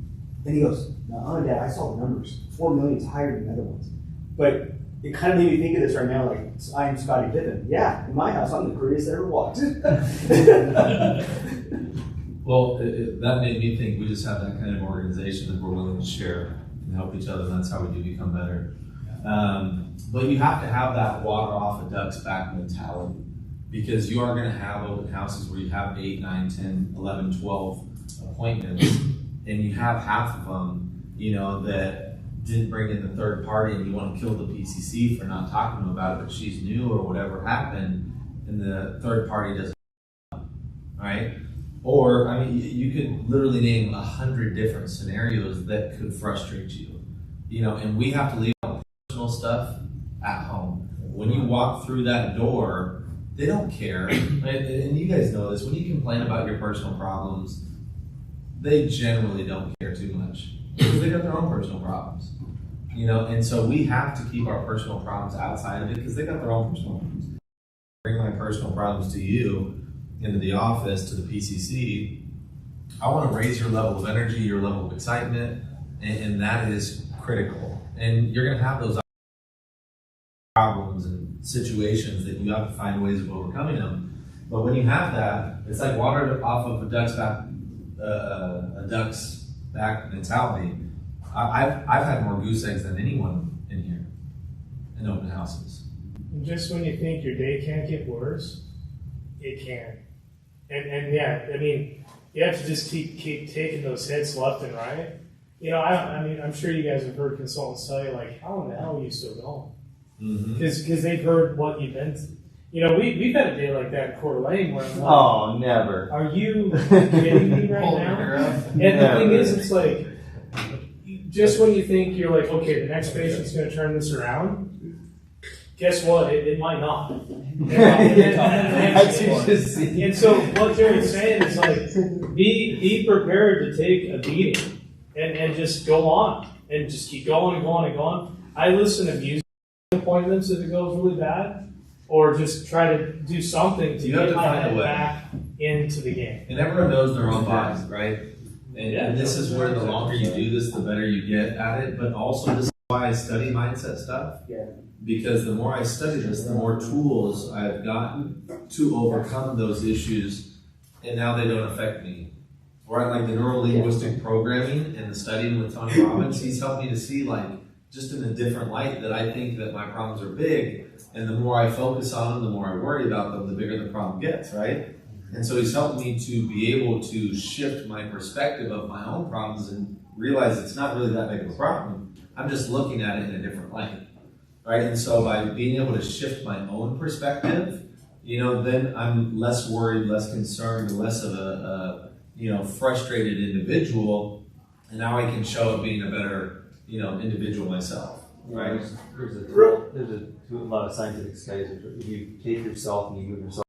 [SPEAKER 14] And he goes, "No, Dad, I saw the numbers. 4 million is higher than the other ones." But it kind of made me think of this right now, like, I'm Scottie Pippen. Yeah, in my house, I'm the greatest that ever walked.
[SPEAKER 3] Well, that made me think we just have that kind of organization that we're willing to share and help each other, and that's how we do become better. But you have to have that water off a duck's back mentality, because you are going to have open houses where you have 8, 9, 10, 11, 12 appointments, and you have half of them, that didn't bring in the third party, and you want to kill the PCC for not talking to them about it, but she's new or whatever happened, and the third party doesn't, right? Or, I mean, you could literally name 100 different scenarios that could frustrate you, and we have to leave our personal stuff at home. When you walk through that door, they don't care, right? And you guys know this, when you complain about your personal problems, they generally don't care too much, because they got their own personal problems, and so we have to keep our personal problems outside of it, because they got their own personal problems. Bring my personal problems to you, into the office, to the PCC. I want to raise your level of energy, your level of excitement, and that is critical. And you're going to have those problems and situations that you have to find ways of overcoming them. But when you have that, it's like water off of a duck's back mentality. I've had more goose eggs than anyone in here in open houses.
[SPEAKER 2] And just when you think your day can't get worse, it can. And yeah, I mean, you have to just keep taking those hits left and right. I'm sure you guys have heard consultants tell you, like, how in the hell are you still going? Because they've heard what you've been through. We've had a day like that in Coeur d'Alene where I'm like,
[SPEAKER 4] oh, never.
[SPEAKER 2] Are you kidding me right now? And the thing is, it's like, just when you think you're like, okay, the next patient's going to turn this around, guess what? It might not. And so what Jerry's saying is, like, be prepared to take a beating and just go on and just keep going and going and going. I listen to music appointments if it goes really bad, or just try to do something to get my head back into the game.
[SPEAKER 3] And everyone knows their own bodies, right? And this is where the longer you do this, the better you get at it. But also, this is why I study mindset stuff.
[SPEAKER 14] Yeah.
[SPEAKER 3] Because the more I study this, the more tools I've gotten to overcome those issues, and now they don't affect me. Or like the neuro-linguistic programming and the studying with Tony Robbins, he's helped me to see, like, just in a different light, that I think that my problems are big, and the more I focus on them, the more I worry about them, the bigger the problem gets, right? And so he's helped me to be able to shift my perspective of my own problems and realize it's not really that big of a problem. I'm just looking at it in a different light. Right, and so by being able to shift my own perspective, then I'm less worried, less concerned, less of a frustrated individual, and now I can show up being a better, individual myself. Right.
[SPEAKER 4] There's a lot of scientific studies. If you take yourself and you move yourself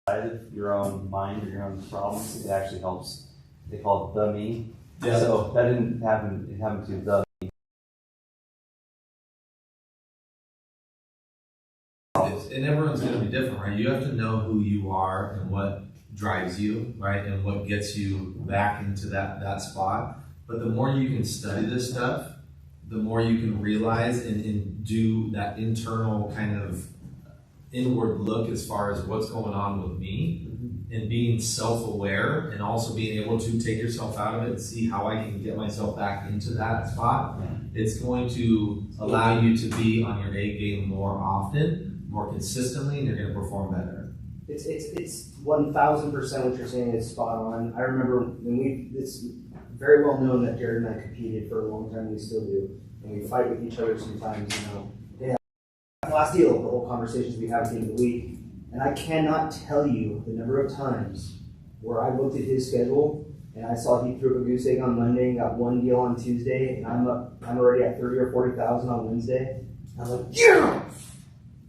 [SPEAKER 4] outside of your own mind or your own problems, it actually helps. They call it the me.
[SPEAKER 3] Yeah.
[SPEAKER 4] So that didn't happen. It happened to the.
[SPEAKER 3] And everyone's going to be different, right? You have to know who you are and what drives you, right? And what gets you back into that spot. But the more you can study this stuff, the more you can realize and do that internal kind of inward look as far as what's going on with me, and being self-aware, and also being able to take yourself out of it and see how I can get myself back into that spot. It's going to allow you to be on your A game more often, more consistently, and you're going to perform better.
[SPEAKER 14] It's 1000% what you're saying is spot on. I remember when it's very well known that Jared and I competed for a long time, we still do, and we fight with each other sometimes, Yeah, last deal, the whole conversations we have at the end of the week, and I cannot tell you the number of times where I looked at his schedule and I saw he threw a goose egg on Monday and got one deal on Tuesday, and I'm already at 30 or 40,000 on Wednesday. I'm like, yeah!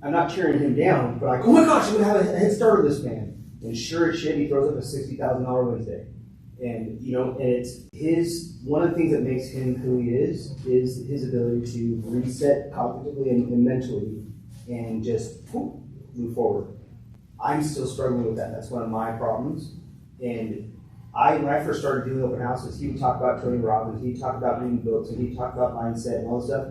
[SPEAKER 16] I'm not tearing him down, but like, oh my gosh, I'm gonna have a head start on this man. And sure as shit, he throws up a $60,000 Wednesday. And and it's one of the things that makes him who he is his ability to reset cognitively and mentally and just move forward. I'm still struggling with that. That's one of my problems. And when I first started doing open houses, he would talk about Tony Robbins, he'd talk about reading books, and he'd talk about mindset and all this stuff.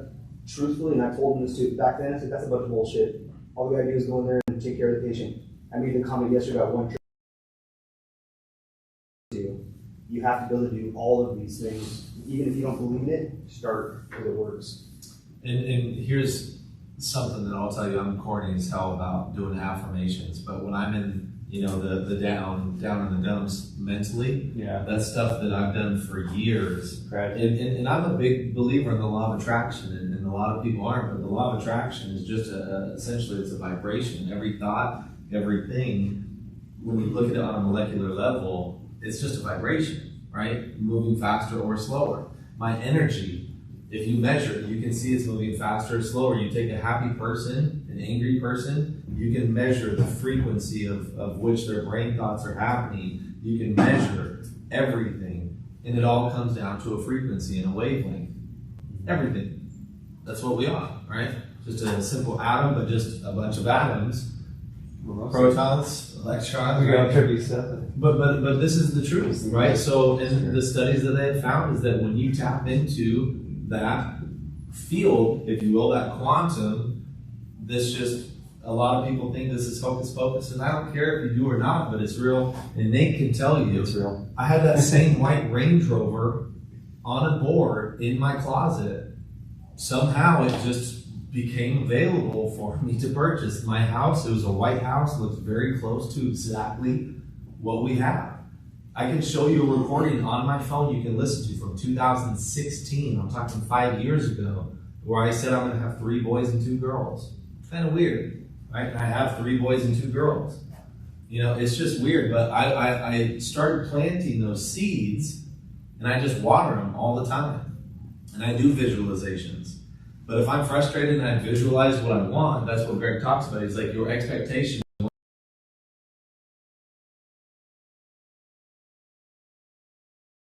[SPEAKER 16] Truthfully, and I told him this too back then, I said, that's a bunch of bullshit. All we gotta do is go in there and take care of the patient. I made the comment yesterday about one. You have to be able to do all of these things. Even if you don't believe in it, start because it works.
[SPEAKER 3] And here's something that I'll tell you, I'm corny as hell about doing affirmations, but when I'm in, the down in the dumps mentally, that's stuff that I've done for years. And I'm a big believer in the law of attraction, and a lot of people aren't, but the law of attraction is just essentially it's a vibration. Every thought, everything, when you look at it on a molecular level, it's just a vibration, right? Moving faster or slower. My energy, if you measure it, you can see it's moving faster or slower. You take a happy person, an angry person, you can measure the frequency of which their brain thoughts are happening. You can measure everything, and it all comes down to a frequency and a wavelength. Everything. That's what we are, right? Just a simple atom, but just a bunch of atoms. Protons, electrons.
[SPEAKER 12] We got 37.
[SPEAKER 3] But this is the truth, right? So in the studies that they have found is that when you tap into that field, if you will, that quantum, a lot of people think this is hocus pocus, and I don't care if you do or not, but it's real, and Nate can tell you.
[SPEAKER 4] It's real.
[SPEAKER 3] I had that same white Range Rover on a board in my closet. Somehow it just became available for me to purchase. My house, it was a white house, looks very close to exactly what we have. I can show you a recording on my phone you can listen to from 2016, I'm talking 5 years ago, where I said I'm gonna have 3 boys and 2 girls. Kind of weird, right? I have 3 boys and 2 girls. It's just weird, but I started planting those seeds, and I just water them all the time. And I do visualizations. But if I'm frustrated and I visualize what I want, that's what Greg talks about. He's like, your expectation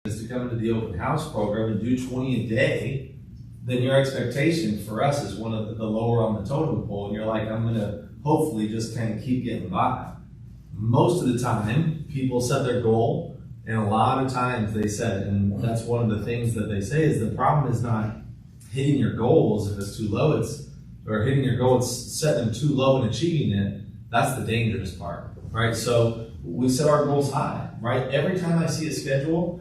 [SPEAKER 3] is to come into the open house program and do 20 a day, then your expectation for us is one of the lower on the totem pole. And you're like, I'm going to hopefully just kind of keep getting by. Most of the time, people set their goal, and a lot of times they set, and that's one of the things that they say is the problem is not hitting your goals if it's too low, or hitting your goal, it's setting them too low and achieving it. That's the dangerous part, right? So we set our goals high, right? Every time I see a schedule,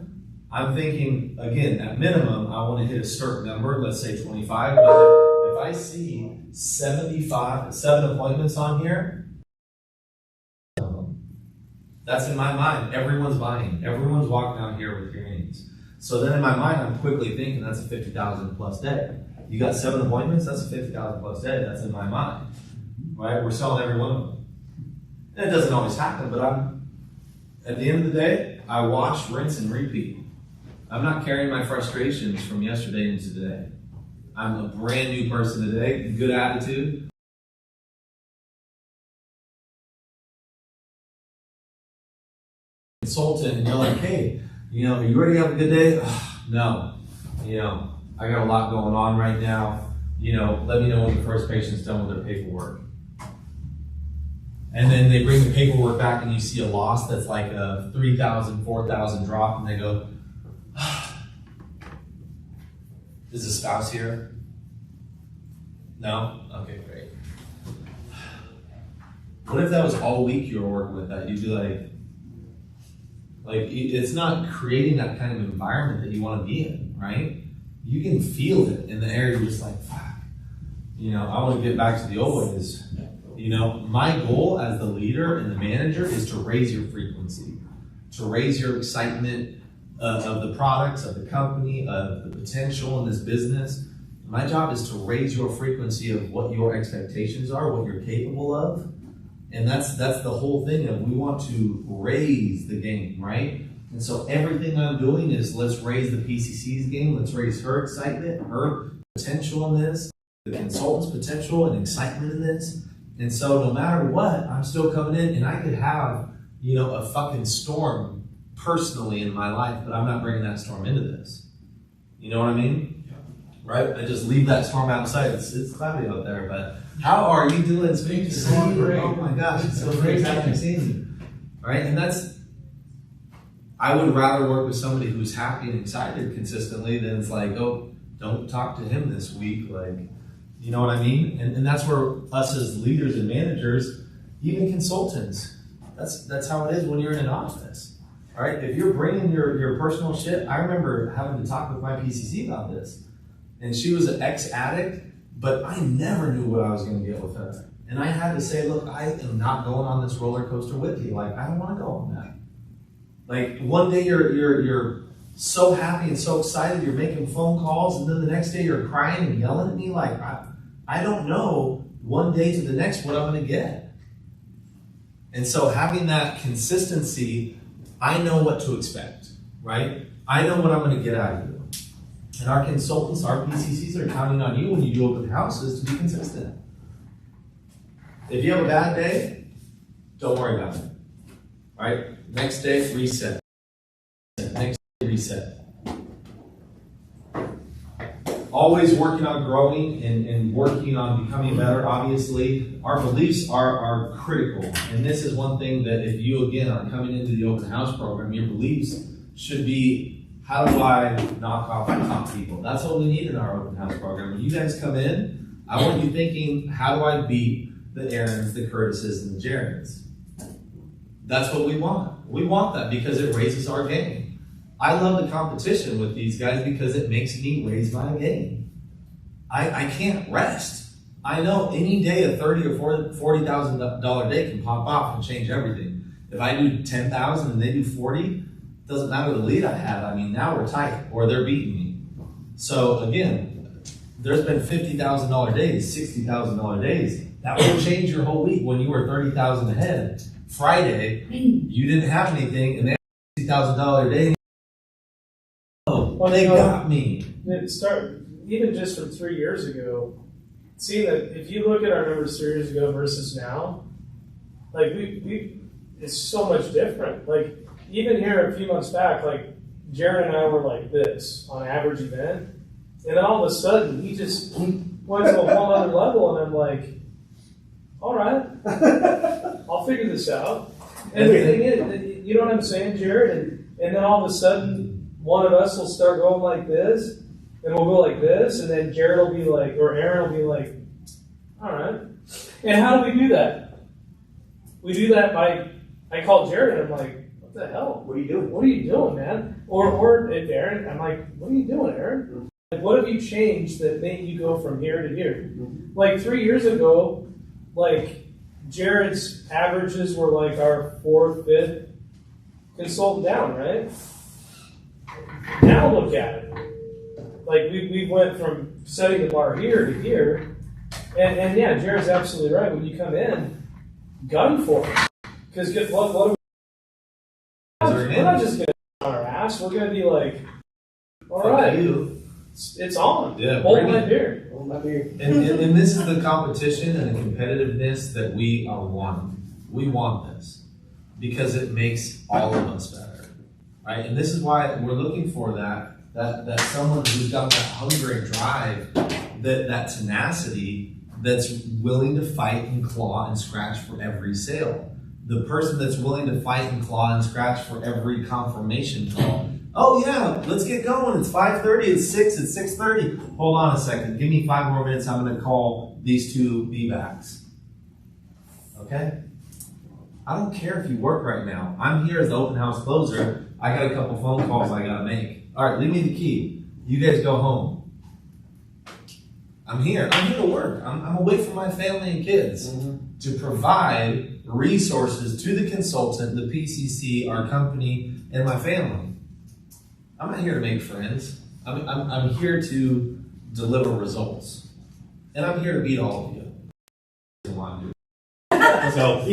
[SPEAKER 3] I'm thinking, again, at minimum, I want to hit a certain number, let's say 25, but if I see 7 appointments on here, that's in my mind. Everyone's buying. Everyone's walking out here with hearing aids. So then in my mind, I'm quickly thinking that's a 50,000 plus day. You got 7 appointments, that's a 50,000 plus day. That's in my mind, right? We're selling every one of them. And it doesn't always happen, but at the end of the day, I wash, rinse, and repeat. I'm not carrying my frustrations from yesterday into today. I'm a brand new person today, good attitude. Consultant, and you're like, hey, are you ready to have a good day? No. I got a lot going on right now. Let me know when the first patient's done with their paperwork. And then they bring the paperwork back and you see a loss that's like a 3,000, 4,000 drop, and they go, is the spouse here? No? Okay, great. What if that was all week you were working with that? You'd be like, it's not creating that kind of environment that you want to be in, right? You can feel it in the air. You're just like, fuck. I want to get back to the old ways. My goal as the leader and the manager is to raise your frequency, to raise your excitement of the products, of the company, of the potential in this business. My job is to raise your frequency of what your expectations are, what you're capable of. And that's the whole thing of we want to raise the game, right? And so everything I'm doing is let's raise the PCC's game, let's raise her excitement, her potential in this, the consultant's potential and excitement in this, And so no matter what, I'm still coming in, and I could have, you know, a fucking storm personally in my life, but I'm not bringing that storm into this. You know what I mean? Right? I just leave that storm outside. It's cloudy out there, but how are you doing? It's great to see you. Oh my gosh, it's so great to see you. Right? And I would rather work with somebody who's happy and excited consistently than it's like, oh, don't talk to him this week. Like, you know what I mean? And that's where us as leaders and managers, even consultants, that's how it is when you're in an office. All right? If you're bringing your personal shit, I remember having to talk with my PCC about this. And she was an ex-addict, but I never knew what I was going to get with her. And I had to say, look, I am not going on this roller coaster with you. Like, I don't want to go on that. Like, one day you're so happy and so excited, you're making phone calls, and then the next day you're crying and yelling at me. Like, I don't know one day to the next what I'm going to get. And so having that consistency, I know what to expect, right? I know what I'm going to get out of you. And our consultants, our PCCs are counting on you when you do open houses to be consistent. If you have a bad day, don't worry about it. All right? Next day, reset. Next day, reset. Always working on growing and working on becoming better. Obviously, our beliefs are critical. And this is one thing that if you, again, are coming into the open house program, your beliefs should be, how do I knock off the top people? That's what we need in our open house program. When you guys come in, I want you thinking, how do I beat the Aarons, the Curtises, and the Jareds? That's what we want. We want that because it raises our game. I love the competition with these guys because it makes me raise my game. I can't rest. I know any day a $30,000 or $40,000 day can pop off and change everything. If I do 10,000 and they do 40, doesn't matter the lead I have. I mean, now we're tight or they're beating me. So again, there's been $50,000 days, $60,000 days. That will change your whole week when you were 30,000 ahead. Friday, you didn't have anything, and they had $60,000 day. Oh, well, they got me.
[SPEAKER 2] Even just from 3 years ago, seeing that if you look at our numbers 3 years ago versus now, like it's so much different. Like even here a few months back, like Jared and I were like this on average event, and then all of a sudden he just went to a whole other level, and I'm like, all right, I'll figure this out. And the thing is, you know what I'm saying, Jared? And then all of a sudden, one of us will start going like this, and we'll go like this, and then Jared will be like, or Aaron will be like, all right. And how do we do that? We do that by, I call Jared, and I'm like, what the hell?
[SPEAKER 16] What are you doing?
[SPEAKER 2] What are you doing, man? Or if Aaron, I'm like, what are you doing, Aaron? Like, what have you changed that made you go from here to here? Like 3 years ago, like Jared's averages were like our 4th, 5th consultant down, right? Now look at it. Like we went from setting the bar here to here, and yeah, Jared's absolutely right. When you come in, gun for it, because what are we're not just gonna on our ass. We're gonna be like, all right, it's on.
[SPEAKER 3] Yeah,
[SPEAKER 2] hold my beer.
[SPEAKER 3] And this is the competition and the competitiveness that we are wanting. We want this because it makes all of us better, right? And this is why we're looking for that someone who's got that hunger and drive, that tenacity, that's willing to fight and claw and scratch for every sale. The person that's willing to fight and claw and scratch for every confirmation call. Oh yeah, let's get going. It's 5:30, it's 6, it's 6:30. Hold on a second, give me 5 more minutes. I'm gonna call these 2 B-backs. Okay? I don't care if you work right now. I'm here as the open house closer. I got a couple phone calls I gotta make. All right, leave me the key. You guys go home. I'm here to work. I'm away from my family and kids to provide resources to the consultant, the PCC, our company, and my family. I'm not here to make friends. I'm here to deliver results. And I'm here to beat all of you. So,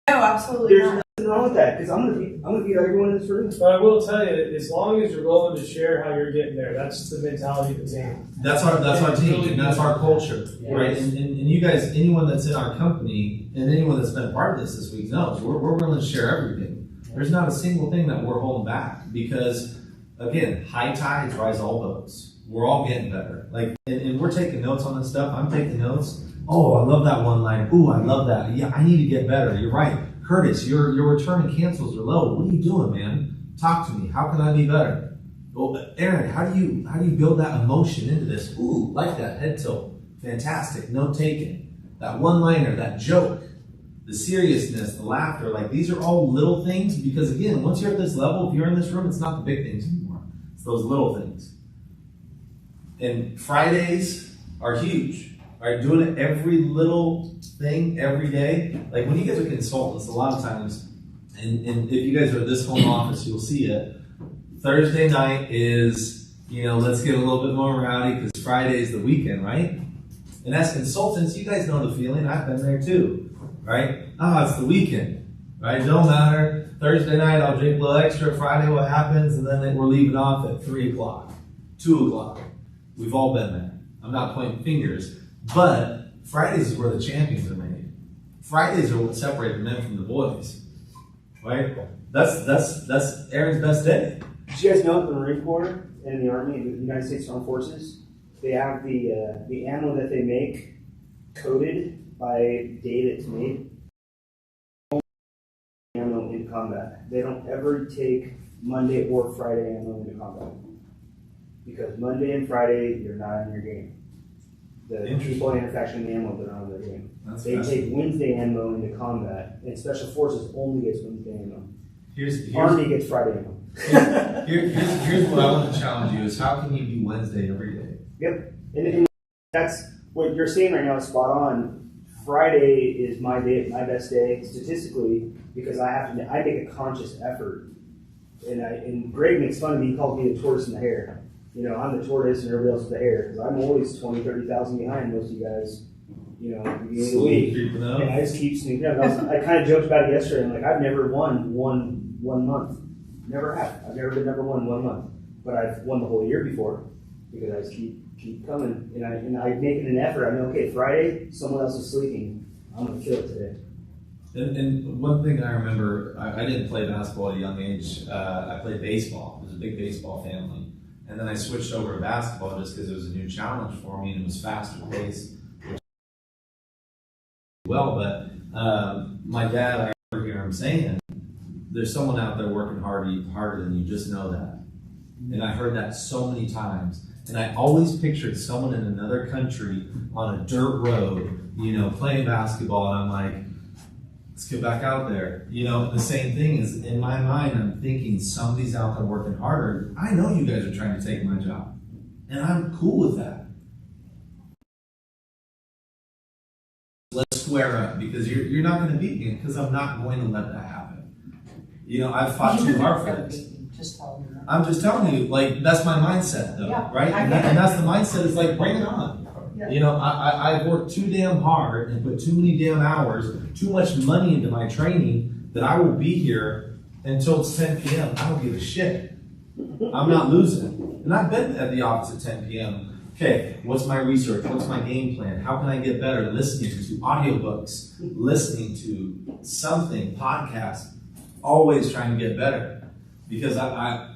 [SPEAKER 5] No, absolutely not.
[SPEAKER 16] nothing wrong with that, because I'm gonna beat everyone in this room.
[SPEAKER 2] But I will tell you, as long as you're willing to share how you're getting there, that's the mentality of the team.
[SPEAKER 3] That's our team, and that's our culture, right?
[SPEAKER 2] Yes.
[SPEAKER 3] And you guys, anyone that's in our company, and anyone that's been a part of this week knows, we're willing to share everything. There's not a single thing that we're holding back, because, again, high tides rise all boats. We're all getting better. Like, and we're taking notes on this stuff. I'm taking notes. Oh, I love that one line. Ooh, I love that. Yeah, I need to get better. You're right. Curtis, your return and cancels are low. What are you doing, man? Talk to me. How can I be better? Well, Aaron, how do you build that emotion into this? Ooh, like that head tilt. Fantastic. Note taken. That one-liner, that joke, the seriousness, the laughter, like these are all little things, because again, once you're at this level, if you're in this room, it's not the big things anymore. It's those little things. And Fridays are huge. Right, doing it every little thing every day. Like when you guys are consultants, a lot of times, and if you guys are at this home office, you'll see it. Thursday night is, let's get a little bit more rowdy because Friday is the weekend, right? And as consultants, you guys know the feeling. I've been there too, right? It's the weekend, right? Don't matter. Thursday night, I'll drink a little extra. Friday, what happens? And then we're leaving off at 3 o'clock, 2 o'clock. We've all been there. I'm not pointing fingers. But Fridays is where the champions are made. Fridays are what separate the men from the boys, right? That's Aaron's best day.
[SPEAKER 16] Did you guys know that the Marine Corps and the Army and the United States Armed Forces, they have the ammo that they make coded by date it's made? Ammo in combat. They don't ever take Monday or Friday ammo into combat, because Monday and Friday you're not in your game. The people manufacturing the ammo, they're not on their game. They take Wednesday ammo into combat, and Special Forces only gets Wednesday ammo. Army gets Friday ammo.
[SPEAKER 3] Here's what I want to challenge you is how can you be Wednesday every day?
[SPEAKER 16] Yep. And that's what you're saying right now is spot on. Friday is my day, my best day statistically, because I make a conscious effort. And Greg makes fun of me. He called me the tortoise in the hare. I'm the tortoise and everybody else is the hare, because I'm always 20, 30,000 behind most of you guys, beginning of the week. And I just keep sneaking up. I kind of joked about it yesterday. I'm like, I've never won one month. Never have. I've never been number 1 month. But I've won the whole year before, because I just keep coming. And I make it an effort. I know, okay, Friday, someone else is sleeping. I'm going to kill it today.
[SPEAKER 3] And one thing I remember, I didn't play basketball at a young age. I played baseball. It was a big baseball family. And then I switched over to basketball just because it was a new challenge for me and it was faster paced. Well, but my dad, I remember hearing him saying, there's someone out there working harder than you, just know that. And I heard that so many times. And I always pictured someone in another country on a dirt road, playing basketball, and I'm like, let's get back out there. The same thing is in my mind, I'm thinking somebody's out there working harder. I know you guys are trying to take my job, and I'm cool with that. Let's square up, because you're not going to beat me, because I'm not going to let that happen. I've fought too hard for this. I'm just telling you, that's my mindset, though, right? And that's the mindset, is bring it on. Yeah. I've worked too damn hard and put too many damn hours, too much money into my training, that I will be here until it's 10 p.m. I don't give a shit. I'm not losing. And I've been at the office at 10 p.m. Okay, what's my research? What's my game plan? How can I get better? Listening to audiobooks, listening to something, podcasts, always trying to get better. Because I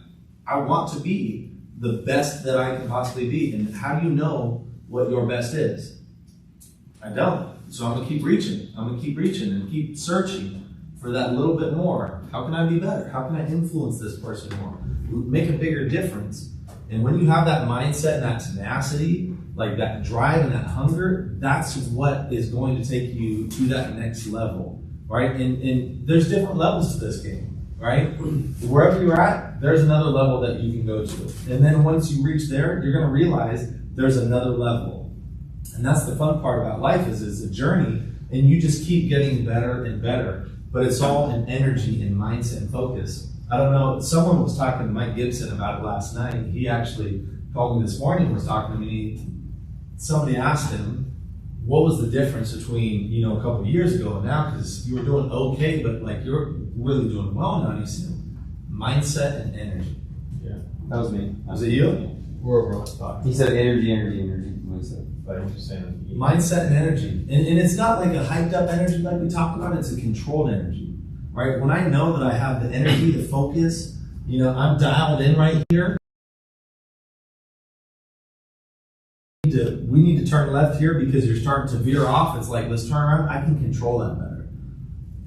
[SPEAKER 3] want to be the best that I can possibly be. And how do you know what your best is? I don't. So I'm going to keep reaching. I'm going to keep reaching and keep searching for that little bit more. How can I be better? How can I influence this person more? Make a bigger difference. And when you have that mindset and that tenacity, that drive and that hunger, that's what is going to take you to that next level, right? And there's different levels to this game, right? Wherever you're at, there's another level that you can go to. And then once you reach there, you're going to realize there's another level. And that's the fun part about life, is it's a journey, and you just keep getting better and better. But it's all in energy and mindset and focus. I don't know, someone was talking to Mike Gibson about it last night. He actually called me this morning and was talking to me. Somebody asked him, what was the difference between, you know, a couple of years ago and now? Because you were doing okay, but like you're really doing well now. And you said mindset and energy.
[SPEAKER 4] That was me.
[SPEAKER 3] Was it you?
[SPEAKER 8] We're overall talking.
[SPEAKER 4] He said energy. What he said.
[SPEAKER 8] But I'm just saying.
[SPEAKER 3] Mindset and energy. And it's not like a hyped up energy like we talked about, it's a controlled energy, right? When I know that I have the energy, the focus, you know, I'm dialed in right here. We need to turn left here because you're starting to veer off. It's like, let's turn around. I can control that better.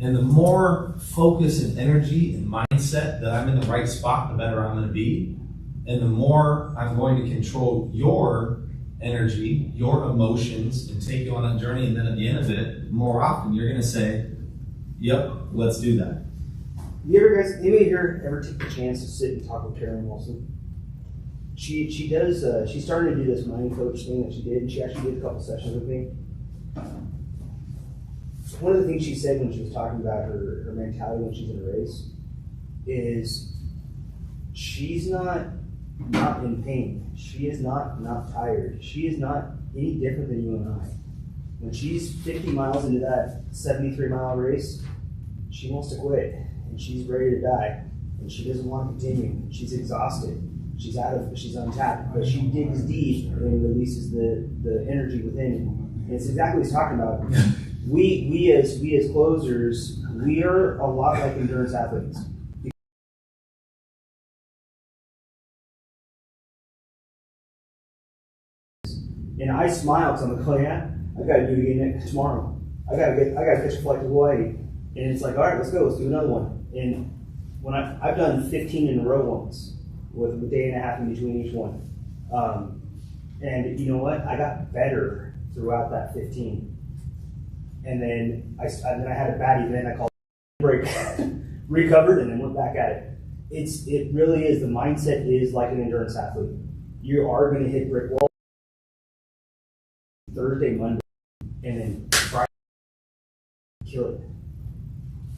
[SPEAKER 3] And the more focus and energy and mindset that I'm in the right spot, the better I'm going to be. And the more I'm going to control your energy, your emotions, and take you on that journey. And then at the end of it, more often, you're going to say, yep, let's do that.
[SPEAKER 16] Anybody here ever take the chance to sit and talk with Carolyn Wilson? She does, she's starting to do this mind coach thing that she did, and she actually did a couple sessions with me. One of the things she said when she was talking about her mentality when she's in a race is she's not in pain. She is not tired. She is not any different than you and I. When she's 50 miles into that 73-mile race, she wants to quit, and she's ready to die, and she doesn't want to continue. She's exhausted. She's untapped, but she digs deep and releases the energy within. And it's exactly what he's talking about. We as closers, we are a lot like endurance athletes. And I smile because I'm like, oh yeah, I got to do it again tomorrow. I got to catch a flight to Hawaii. And it's like, all right, let's go, let's do another one. And when I've done 15 in a row once, with a day and a half in between each one. And you know what? I got better throughout that 15. And then I had a bad event. I called break, recovered, and then went back at it. It really is. The mindset is like an endurance athlete. You are going to hit brick wall Thursday, Monday, and then Friday, kill it.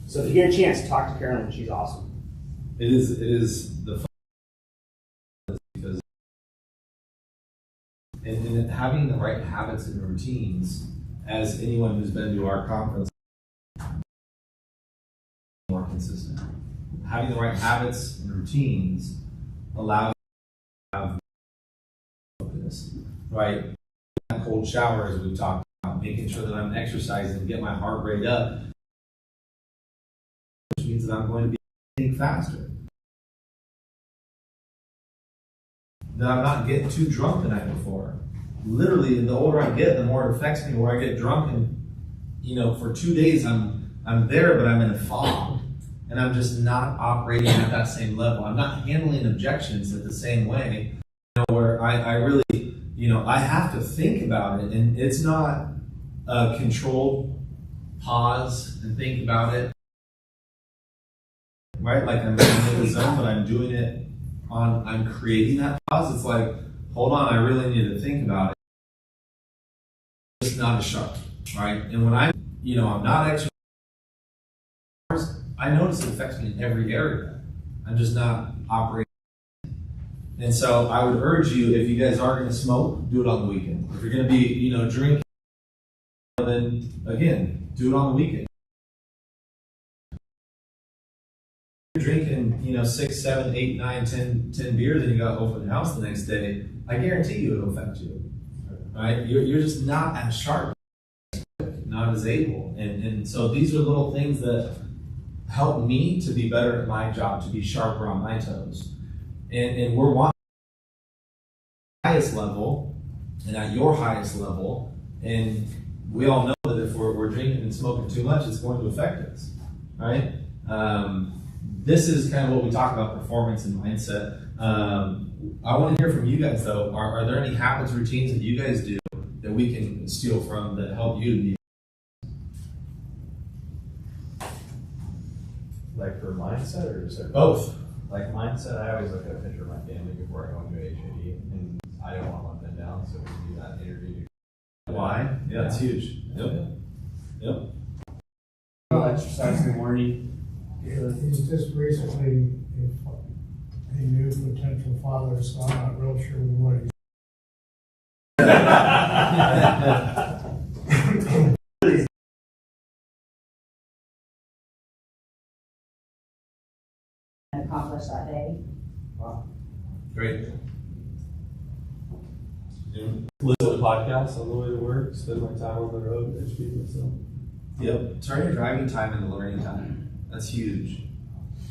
[SPEAKER 16] So if you get a chance, talk to Carolyn. She's awesome.
[SPEAKER 3] It is the fun because and having the right habits and routines, as anyone who's been to our conference, more consistent. Having the right habits and routines allows you to have focus, right? Cold showers we've talked about, making sure that I'm exercising and get my heart rate up, which means that I'm going to be getting faster. That I'm not getting too drunk the night before. Literally, the older I get, the more it affects me. Where I get drunk, and you know, for 2 days I'm there, but I'm in a fog, and I'm just not operating at that same level. I'm not handling objections at the same way. You know, where I really, you know, I have to think about it, and it's not a controlled pause and think about it, right? Like I'm in the zone, but I'm doing it I'm creating that pause. It's like, hold on, I really need to think about it. It's not as sharp, right? And when I'm not exercising, I notice it affects me in every area. I'm just not operating. And so I would urge you, if you guys are going to smoke, do it on the weekend. If you're going to be, drinking, then again, do it on the weekend. If you're drinking, 6, 7, 8, 9, 10 beers and you got to open the house the next day, I guarantee you it'll affect you. Right? You're just not as sharp, not as able. And so these are little things that help me to be better at my job, to be sharper on my toes. And we're wanting at the highest level and at your highest level. And we all know that if we're drinking and smoking too much, it's going to affect us, right? This is kind of what we talk about, performance and mindset. I want to hear from you guys, though. Are there any habits, routines that you guys do that we can steal from that help you to be?
[SPEAKER 8] Like for mindset or just
[SPEAKER 3] both?
[SPEAKER 8] Like mindset, I always look at a picture of my family before I go into HID, and I don't want to let them down, so we can do that interview.
[SPEAKER 3] Why? Yeah, that's huge. Yep.
[SPEAKER 13] I'll exercise in the morning.
[SPEAKER 6] He's just recently a new potential father, so I'm not real sure what he's.
[SPEAKER 5] accomplish that day.
[SPEAKER 3] Great.
[SPEAKER 12] Listen to podcasts on the way to work, spend my time on the road, educate myself.
[SPEAKER 3] Yep. Turn your driving time into learning time. That's huge.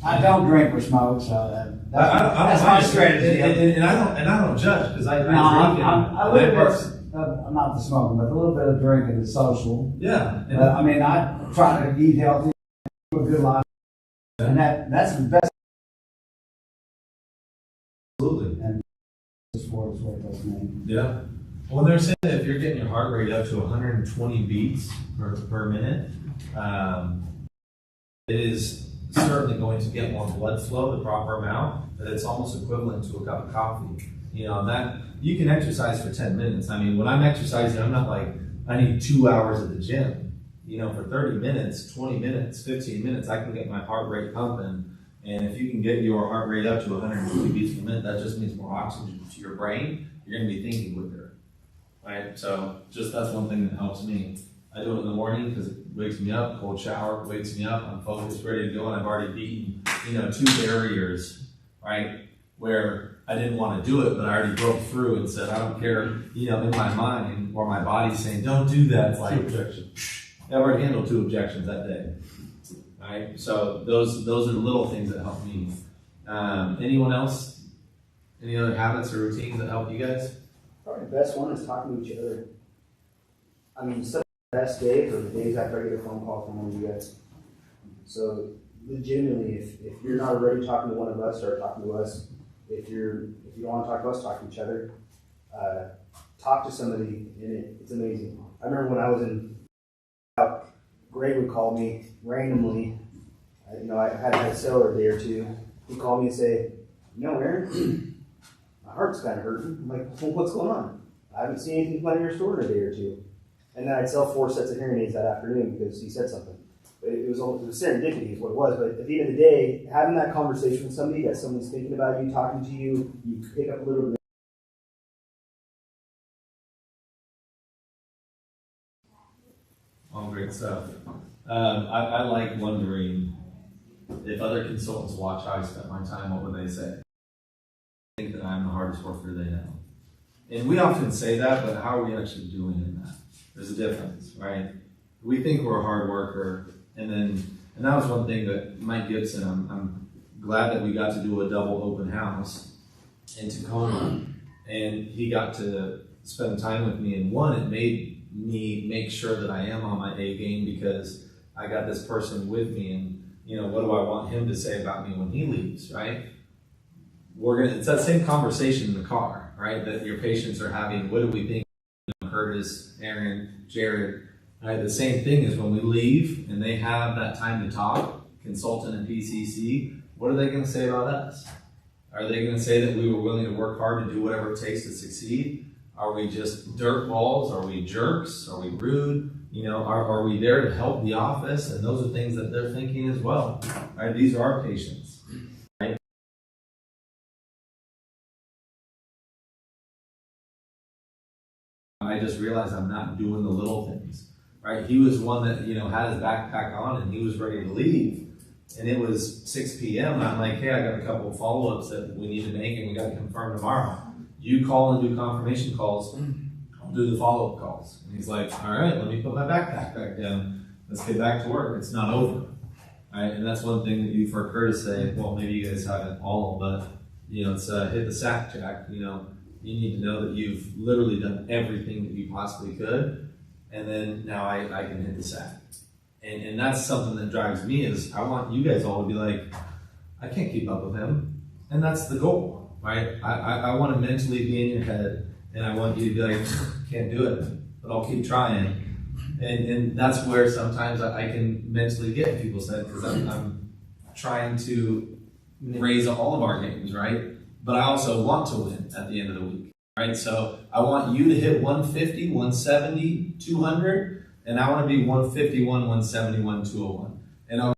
[SPEAKER 7] I don't drink or smoke, so that's my strategy.
[SPEAKER 3] And I don't judge because I
[SPEAKER 7] No,
[SPEAKER 3] drink
[SPEAKER 7] I'm not the smoking, but a little bit of drinking is social.
[SPEAKER 3] Yeah.
[SPEAKER 7] But, I mean, I try to eat healthy, live a good life, and that's the best.
[SPEAKER 3] Absolutely.
[SPEAKER 7] And it's for what it does me.
[SPEAKER 3] Yeah. Well, they're saying that if you're getting your heart rate up to 120 beats per minute, it is certainly going to get more blood flow, the proper amount, but it's almost equivalent to a cup of coffee. You know, and that you can exercise for 10 minutes. I mean, when I'm exercising, I'm not like, I need 2 hours at the gym. You know, for 30 minutes, 20 minutes, 15 minutes, I can get my heart rate pumping. And if you can get your heart rate up to 120 beats per minute, that just means more oxygen to your brain. You're going to be thinking quicker, right? So just that's one thing that helps me. I do it in the morning because it wakes me up, cold shower, wakes me up, I'm focused, ready to go, and I've already beaten, 2 barriers, right? Where I didn't want to do it, but I already broke through and said, I don't care, in my mind or my body's saying, don't do that. It's like,
[SPEAKER 12] 2 objections.
[SPEAKER 3] I've already handled 2 objections that day. Right? So those are the little things that help me. Anyone else? Any other habits or routines that help you guys?
[SPEAKER 16] Probably the best one is talking to each other. I mean, some of the best days are the days after I get a phone call from one of you guys. So legitimately, if you're not already talking to one of us, start talking to us. If you don't want to talk to us, talk to each other. Talk to somebody, and it's amazing. I remember when I was in, Greg would call me randomly. I had a cellar a day or two. He'd call me and say, Aaron, my heart's kind of hurting. I'm like, well, what's going on? I haven't seen anything come out of your store in a day or two. And then I'd sell 4 sets of hearing aids that afternoon because he said something. It was serendipity is what it was. But at the end of the day, having that conversation with somebody, that someone's thinking about you, talking to you, you pick up a little bit.
[SPEAKER 3] All great stuff. I like wondering if other consultants watch how I spent my time, what would they say? I think that I'm the hardest worker they know. And we often say that, but how are we actually doing in that? There's a difference, right? We think we're a hard worker, and that was one thing that Mike Gibson, I'm glad that we got to do a double open house in Tacoma, and he got to spend time with me, and it made me make sure that I am on my A game because I got this person with me, and what do I want him to say about me when he leaves, right? It's that same conversation in the car, right? That your patients are having. What do we think? Curtis, Aaron, Jared, right? The same thing is when we leave and they have that time to talk, consultant and PCC, what are they going to say about us? Are they going to say that we were willing to work hard to do whatever it takes to succeed? Are we just dirt balls? Are we jerks? Are we rude? Are we there to help the office? And those are things that they're thinking as well, right? These are our patients, right? I just realized I'm not doing the little things, right? He was one that, had his backpack on and he was ready to leave. And it was 6 p.m. and I'm like, hey, I got a couple of follow-ups that we need to make and we got to confirm tomorrow. You call and do confirmation calls, I'll do the follow-up calls. And he's like, all right, let me put my backpack back down. Let's get back to work. It's not over. Right? And that's one thing that you've heard Curtis say, well, maybe you guys haven't all, but, it's hit the sack, Jack. You need to know that you've literally done everything that you possibly could. And then now I can hit the sack. And that's something that drives me is I want you guys all to be like, I can't keep up with him. And that's the goal. Right? I want to mentally be in your head, and I want you to be like, can't do it, but I'll keep trying. And that's where sometimes I can mentally get in people's head because I'm trying to raise all of our games, right? But I also want to win at the end of the week, right? So I want you to hit 150, 170, 200, and I want to be 151, 171, 201. And I'm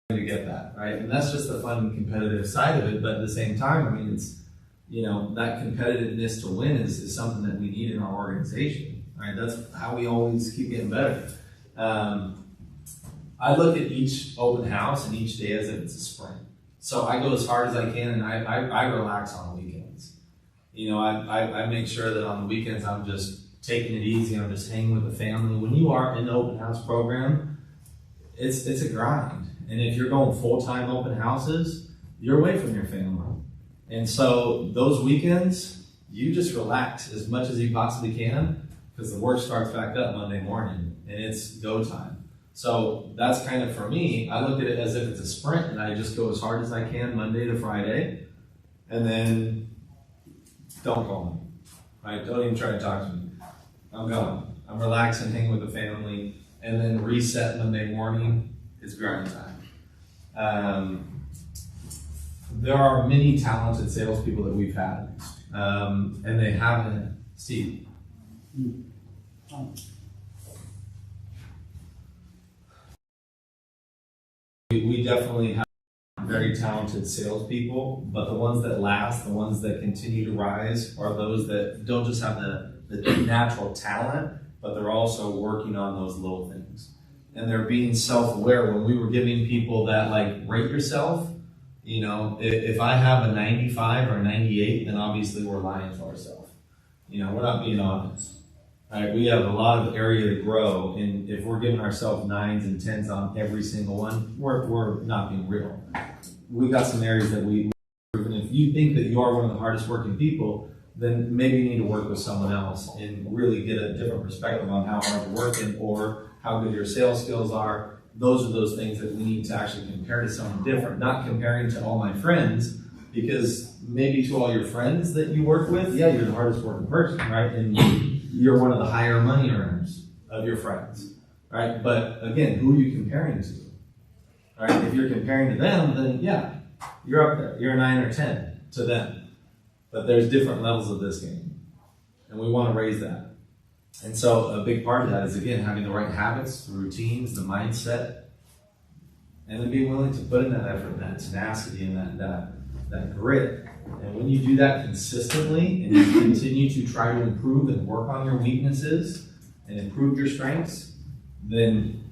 [SPEAKER 3] going to get that, right? And that's just the fun competitive side of it, but at the same time, it's that competitiveness to win is something that we need in our organization, right? That's how we always keep getting better. I look at each open house and each day as if it's a sprint. So I go as hard as I can, and I relax on the weekends. You know, I make sure that on the weekends I'm just taking it easy. I'm just hanging with the family. When you are in the open house program, it's a grind. And if you're going full-time open houses, you're away from your family. And so those weekends, you just relax as much as you possibly can, because the work starts back up Monday morning and it's go time. So that's kind of, for me, I look at it as if it's a sprint, and I just go as hard as I can Monday to Friday, and then don't call me, right? Don't even try to talk to me. I'm gone. I'm relaxing, hanging with the family, and then reset Monday morning. It's grind time. There are many talented salespeople that we've had, and they haven't, Steve. We definitely have very talented salespeople, but the ones that last, the ones that continue to rise, are those that don't just have the natural talent, but they're also working on those little things. And they're being self-aware. When we were giving people that, like, rate yourself, you know, if I have a 95 or a 98, then obviously we're lying to ourselves. You know, we're not being honest. Right? We have a lot of area to grow, and if we're giving ourselves 9s and 10s on every single one, we're not being real. We got some areas that we improve, and if you think that you are one of the hardest working people, then maybe you need to work with someone else and really get a different perspective on how hard you're working or how good your sales skills are. Those are those things that we need to actually compare to someone different, not comparing to all my friends, because maybe to all your friends that you work with, yeah, you're the hardest working person, right? And you're one of the higher money earners of your friends, right? But again, who are you comparing to? Right? If you're comparing to them, then yeah, you're up there. You're a 9 or 10 to them. But there's different levels of this game, and we want to raise that. And so a big part of that is, again, having the right habits, the routines, the mindset, and then being willing to put in that effort, that tenacity, and that grit. And when you do that consistently, and you continue to try to improve and work on your weaknesses and improve your strengths, then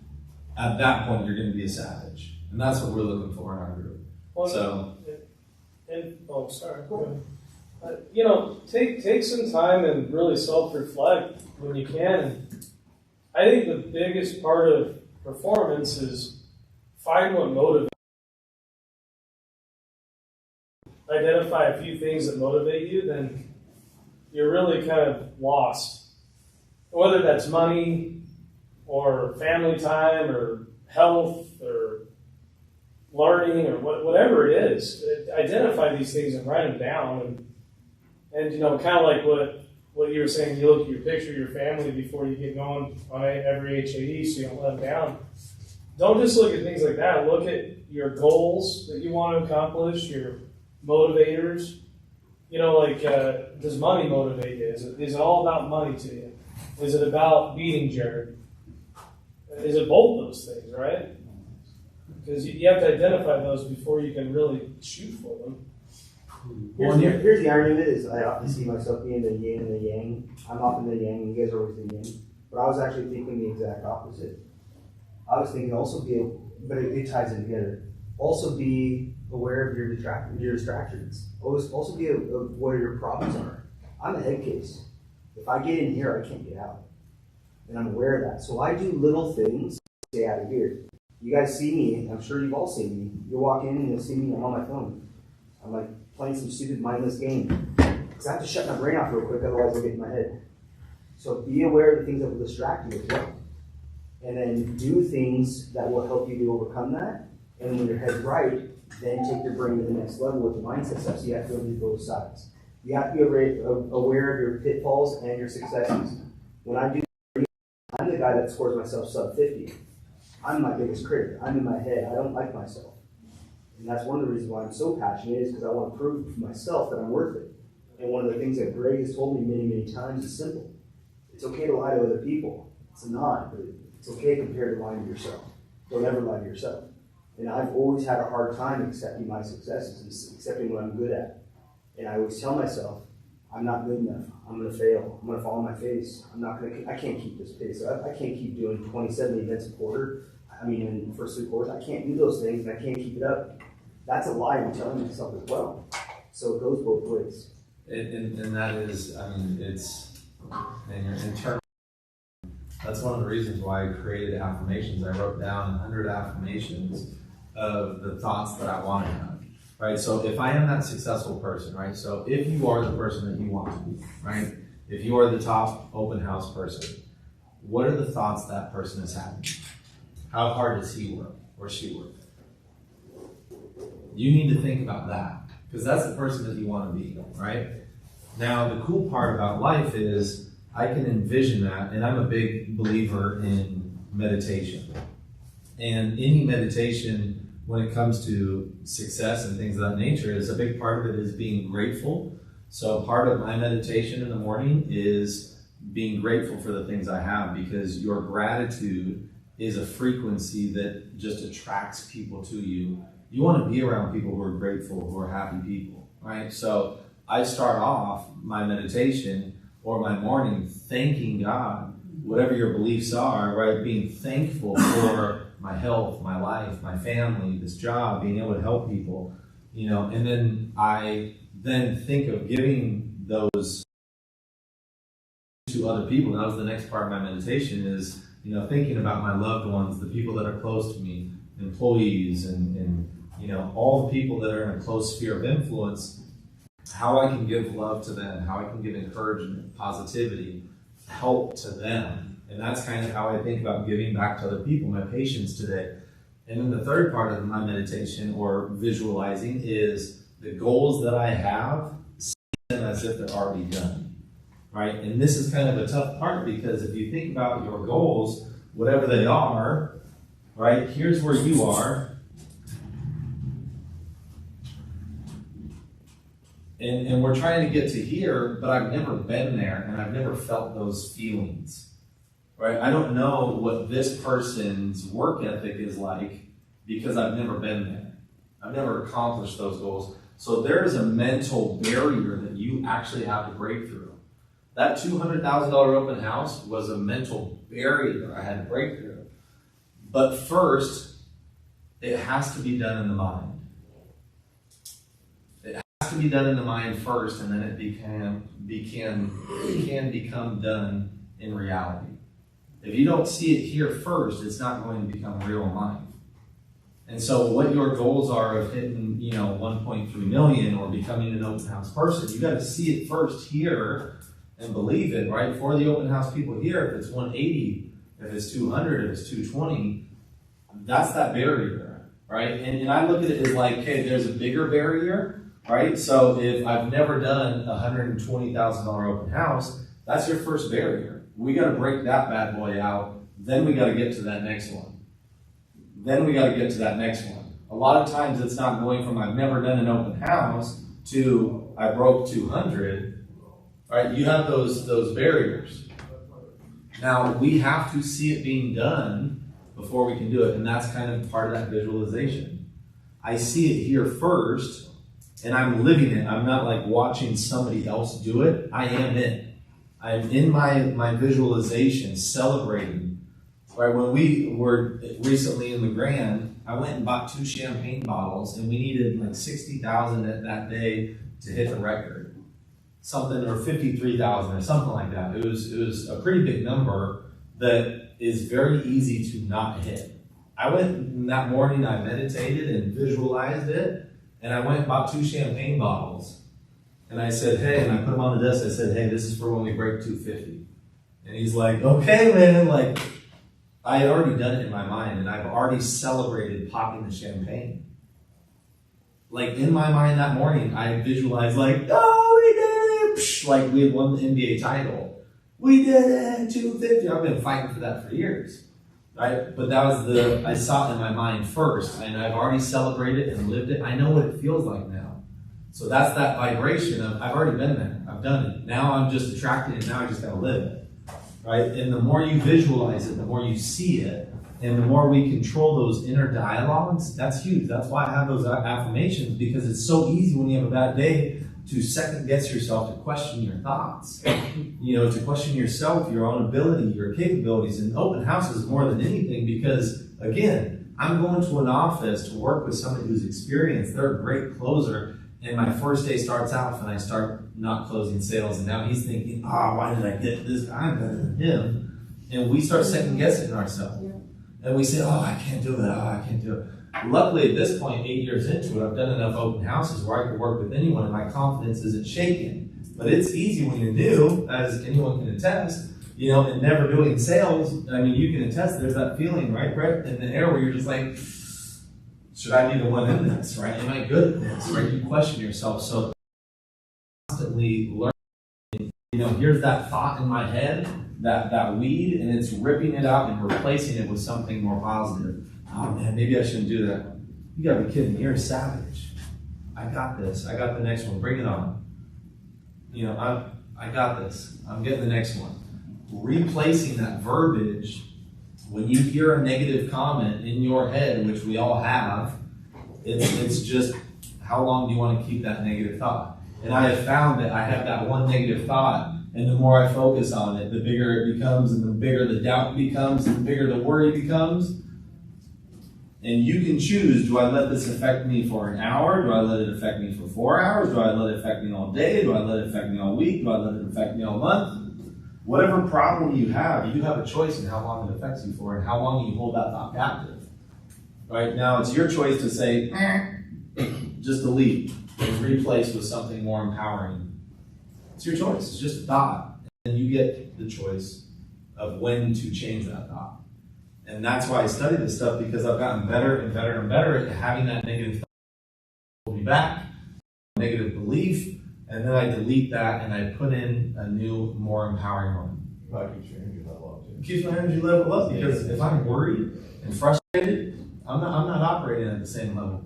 [SPEAKER 3] at that point you're going to be a savage. And that's what we're looking for in our group.
[SPEAKER 2] Well, sorry. Go ahead. You know, take some time and really self-reflect when you can. And I think the biggest part of performance is find what motivates. Identify a few things that motivate you, then you're really kind of lost. Whether that's money or family time or health or learning or whatever it is, identify these things and write them down. And you know, kind of like what you were saying, you look at your picture of your family before you get going on every HAE so you don't let them down. Don't just look at things like that. Look at your goals that you want to accomplish, your motivators. You know, like, does money motivate you? Is it all about money to you? Is it about beating Jared? Is it both those things, right? Because you have to identify those before you can really shoot for them.
[SPEAKER 16] Here's the irony of it is I often see myself being the yin and the yang. I'm often the yang, and you guys are always the yin. But I was actually thinking the exact opposite. I was thinking but it ties in together. Also be aware of your distractions. Also be aware your problems are. I'm a head case. If I get in here, I can't get out. And I'm aware of that. So I do little things to stay out of here. You guys see me, I'm sure you've all seen me. You'll walk in and you'll see me, I'm on my phone. I'm like playing some stupid mindless game. Because I have to shut my brain off real quick, otherwise I'll get in my head. So be aware of the things that will distract you as well. And then do things that will help you to overcome that. And when your head's right, then take your brain to the next level with the mindset stuff. So you have to go to both sides. You have to be aware of your pitfalls and your successes. When I do, I'm the guy that scores myself sub 50. I'm my biggest critic. I'm in my head. I don't like myself. And that's one of the reasons why I'm so passionate, is because I want to prove to myself that I'm worth it. And one of the things that Greg has told me many, many times is simple. It's okay to lie to other people. It's not, but it's okay compared to lying to yourself. Don't ever lie to yourself. And I've always had a hard time accepting my successes and accepting what I'm good at. And I always tell myself, I'm not good enough. I'm going to fail. I'm going to fall on my face. I can't keep this pace up. I can't keep doing 27 events a quarter. In the first 3 quarters, I can't do those things, and I can't keep it up. that's a lie I'm telling myself as well. So it goes both ways.
[SPEAKER 3] And that is, I mean, and your internal. That's one of the reasons why I created affirmations. I wrote down 100 affirmations of the thoughts that I want to have, right? So if I am that successful person, right? So if you are the person that you want to be, right? If you are the top open house person, what are the thoughts that person is having? How hard does he work or she work? You need to think about that, because that's the person that you want to be, right? Now, the cool part about life is I can envision that, and I'm a big believer in meditation. And any meditation, when it comes to success and things of that nature, is a big part of it is being grateful. So part of my meditation in the morning is being grateful for the things I have, because your gratitude is a frequency that just attracts people to you. You want to be around people who are grateful, who are happy people, right? So I start off my meditation or my morning thanking God, whatever your beliefs are, right? Being thankful for my health, my life, my family, this job, being able to help people, you know, and then I think of giving those to other people. That was the next part of my meditation is, you know, thinking about my loved ones, the people that are close to me, employees, and you know, all the people that are in a close sphere of influence, how I can give love to them, how I can give encouragement, positivity, help to them. And that's kind of how I think about giving back to other people, my patients today. And then the third part of my meditation or visualizing is the goals that I have, see them as if they're already done, right? And this is kind of a tough part, because if you think about your goals, whatever they are, right, here's where you are. And we're trying to get to here, but I've never been there, and I've never felt those feelings, right? I don't know what this person's work ethic is like, because I've never been there. I've never accomplished those goals. So there is a mental barrier that you actually have to break through. That $200,000 open house was a mental barrier I had to break through. But first, it has to be done in the mind. To be done in the mind first, and then it can become done in reality. If you don't see it here first, it's not going to become real in life. And so what your goals are of hitting, you know, 1.3 million or becoming an open house person, you got to see it first here and believe it, right? For the open house people here, if it's 180, if it's 200, if it's 220, that's that barrier, right? And I look at it as like, okay, there's a bigger barrier, right? So if I've never done a $120,000 open house, that's your first barrier. We got to break that bad boy out. Then we got to get to that next one. Then we got to get to that next one. A lot of times it's not going from I've never done an open house to I broke 200, right? You have those barriers. Now we have to see it being done before we can do it. And that's kind of part of that visualization. I see it here first, and I'm living it. I'm not like watching somebody else do it. I am it. I'm in my visualization, celebrating. Right, when we were recently in the Grand, I went and bought 2 champagne bottles, and we needed like 60,000 that day to hit the record. Something, or 53,000 or something like that. It was a pretty big number that is very easy to not hit. I went that morning, I meditated and visualized it, and I went and bought 2 champagne bottles. And I said, hey, and I put them on the desk, I said, hey, this is for when we break 250. And he's like, okay, man, like, I had already done it in my mind, and I've already celebrated popping the champagne. Like, in my mind that morning, I visualized like, oh, we did it! Like, we had won the NBA title. We did it, 250. I've been fighting for that for years, right? But that was I saw it in my mind first, and I've already celebrated and lived it. I know what it feels like now. So that's that vibration of, I've already been there. I've done it. Now I'm just attracted, and now I just gotta live it. Right? And the more you visualize it, the more you see it, and the more we control those inner dialogues, that's huge. That's why I have those affirmations, because it's so easy when you have a bad day to second guess yourself, to question your thoughts, you know, to question yourself, your own ability, your capabilities. And open house is more than anything, because again, I'm going to an office to work with somebody who's experienced, they're a great closer, and my first day starts off and I start not closing sales, and now he's thinking, why did I get this? I'm better than him. And we start second guessing ourselves. And we say, I can't do it, I can't do it. Luckily at this point, 8 years into it, I've done enough open houses where I could work with anyone and my confidence isn't shaken. But it's easy when you're new, as anyone can attest, and never doing sales. I mean, you can attest there's that feeling, right, Brett, in the air where you're just like, should I be the one in this, right? Am I good at this, right? You question yourself. So constantly learning, here's that thought in my head, that weed, and it's ripping it out and replacing it with something more positive. Oh man, maybe I shouldn't do that. You gotta be kidding me, you're a savage. I got this, I got the next one, bring it on. I got this, I'm getting the next one. Replacing that verbiage, when you hear a negative comment in your head, which we all have, it's just, how long do you want to keep that negative thought? And I have found that I have that one negative thought, and the more I focus on it, the bigger it becomes, and the bigger the doubt becomes, and the bigger the worry becomes. And you can choose, do I let this affect me for an hour? Do I let it affect me for 4 hours? Do I let it affect me all day? Do I let it affect me all week? Do I let it affect me all month? Whatever problem you have a choice in how long it affects you for and how long you hold that thought captive. Right now, it's your choice to say, just delete and replace with something more empowering. It's your choice. It's just a thought. And you get the choice of when to change that thought. And that's why I study this stuff, because I've gotten better and better and better at having that negative thought hold me back, negative belief, and then I delete that and I put in a new, more empowering one.
[SPEAKER 1] Probably keeps your energy level up too.
[SPEAKER 3] It keeps my energy level up, because if I'm worried and frustrated, I'm not operating at the same level.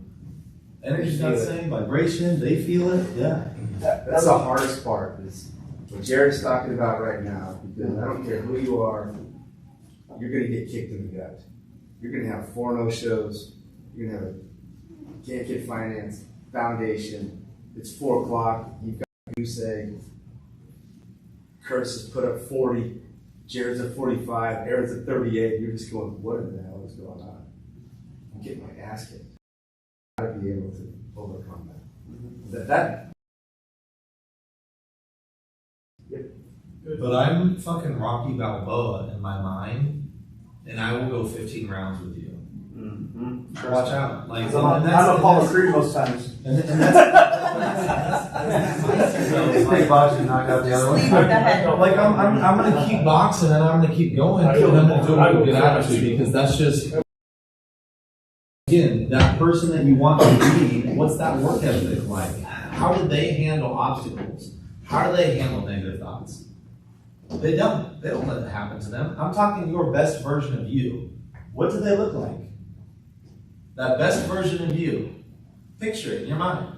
[SPEAKER 3] Energy's not the same, vibration, they feel it, yeah.
[SPEAKER 1] That's the hardest part, is what Jared's talking about right now, because I don't care who you are, you're going to get kicked in the gut. You're going to have 4 no-shows. You're going to have can't get finance, foundation. It's 4 o'clock. You've got you say, Curtis has put up 40. Jared's at 45. Aaron's at 38. You're just going, what in the hell is going on? I'm getting my ass kicked. I've got to be able to overcome that.
[SPEAKER 3] But I'm fucking Rocky Balboa in my mind, and I will go 15 rounds with you. Mm-hmm. Watch out. Like,
[SPEAKER 16] I'm Apollo Creed most times.
[SPEAKER 3] And that's
[SPEAKER 4] Pretty boxing knocked out the other one.
[SPEAKER 3] like I'm gonna keep boxing and I'm gonna keep going, and I'm gonna do it with a good attitude, because that's just, again, that person that you want to be. What's that work ethic like? How do they handle obstacles? How do they handle negative thoughts? They don't let it happen to them. I'm talking your best version of you. What do they look like? That best version of you. Picture it in your mind.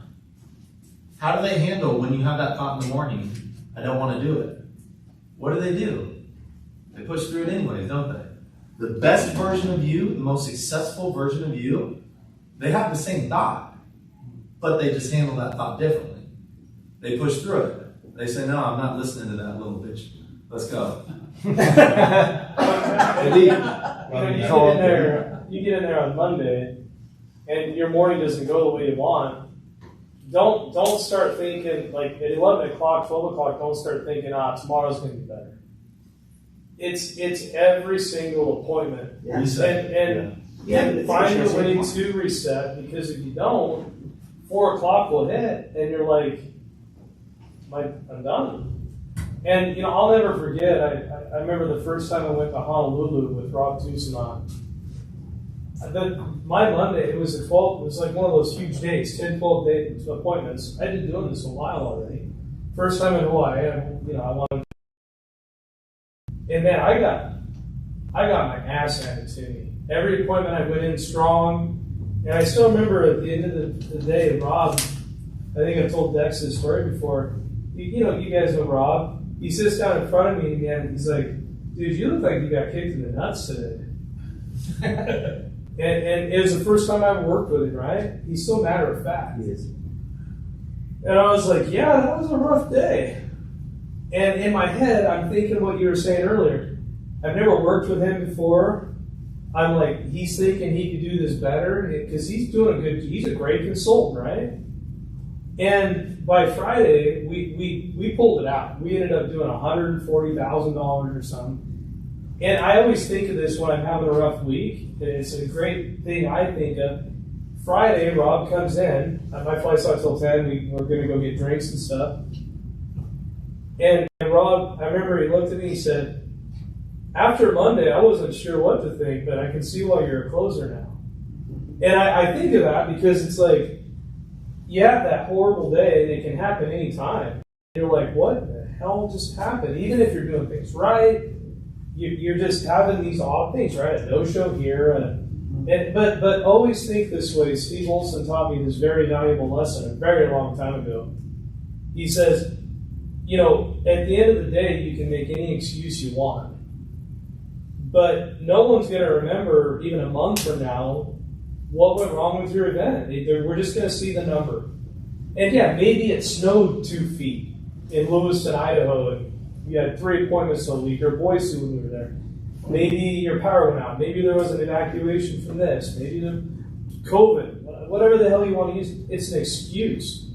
[SPEAKER 3] How do they handle when you have that thought in the morning, I don't want to do it? What do? They push through it anyways, don't they? The best version of you, the most successful version of you, they have the same thought, but they just handle that thought differently. They push through it. They say, no, I'm not listening to that little bitch. Let's go.
[SPEAKER 2] You get in there on Monday, and your morning doesn't go the way you want. Don't start thinking, like at 11 o'clock, 12 o'clock, don't start thinking, tomorrow's going to be better. It's every single appointment.
[SPEAKER 16] Yeah.
[SPEAKER 3] Reset.
[SPEAKER 2] And find a way to reset, because if you don't, 4 o'clock will hit, and you're like, I'm done. And I'll never forget. I remember the first time I went to Honolulu with Rob Tucson. My Monday, it was like one of those huge days, 10, 12 day appointments. I've been doing this a while already. First time in Hawaii, I wanted. And man, I got my ass handed to me. Every appointment I went in strong, and I still remember at the end of the day, Rob. I think I've told Dex this story before. You guys know Rob. He sits down in front of me and he's like, dude, you look like you got kicked in the nuts today. and it was the first time I ever worked with him, right? He's so matter of fact.
[SPEAKER 16] He is.
[SPEAKER 2] And I was like, yeah, that was a rough day. And in my head, I'm thinking what you were saying earlier. I've never worked with him before. I'm like, he's thinking he could do this better because he's a great consultant, right? And by Friday, we pulled it out. We ended up doing $140,000 or something. And I always think of this when I'm having a rough week. It's a great thing I think of. Friday, Rob comes in. My flight's not till 10. We're going to go get drinks and stuff. And Rob, I remember he looked at me and he said, after Monday, I wasn't sure what to think, but I can see why you're a closer now. And I think of that because it's like, you have that horrible day and it can happen anytime. You're like, what the hell just happened? Even if you're doing things right, you're just having these odd things, right? A no-show here. But always think this way. Steve Olson taught me this very valuable lesson a very long time ago. He says, you know, at the end of the day, you can make any excuse you want. But no one's going to remember, even a month from now, what went wrong with your event. We're just going to see the number. And yeah, maybe it snowed 2 feet in Lewiston, Idaho, and you had 3 appointments a week, or Boise when we were there. Maybe your power went out. Maybe there was an evacuation from this. Maybe the COVID. Whatever the hell you want to use, it's an excuse.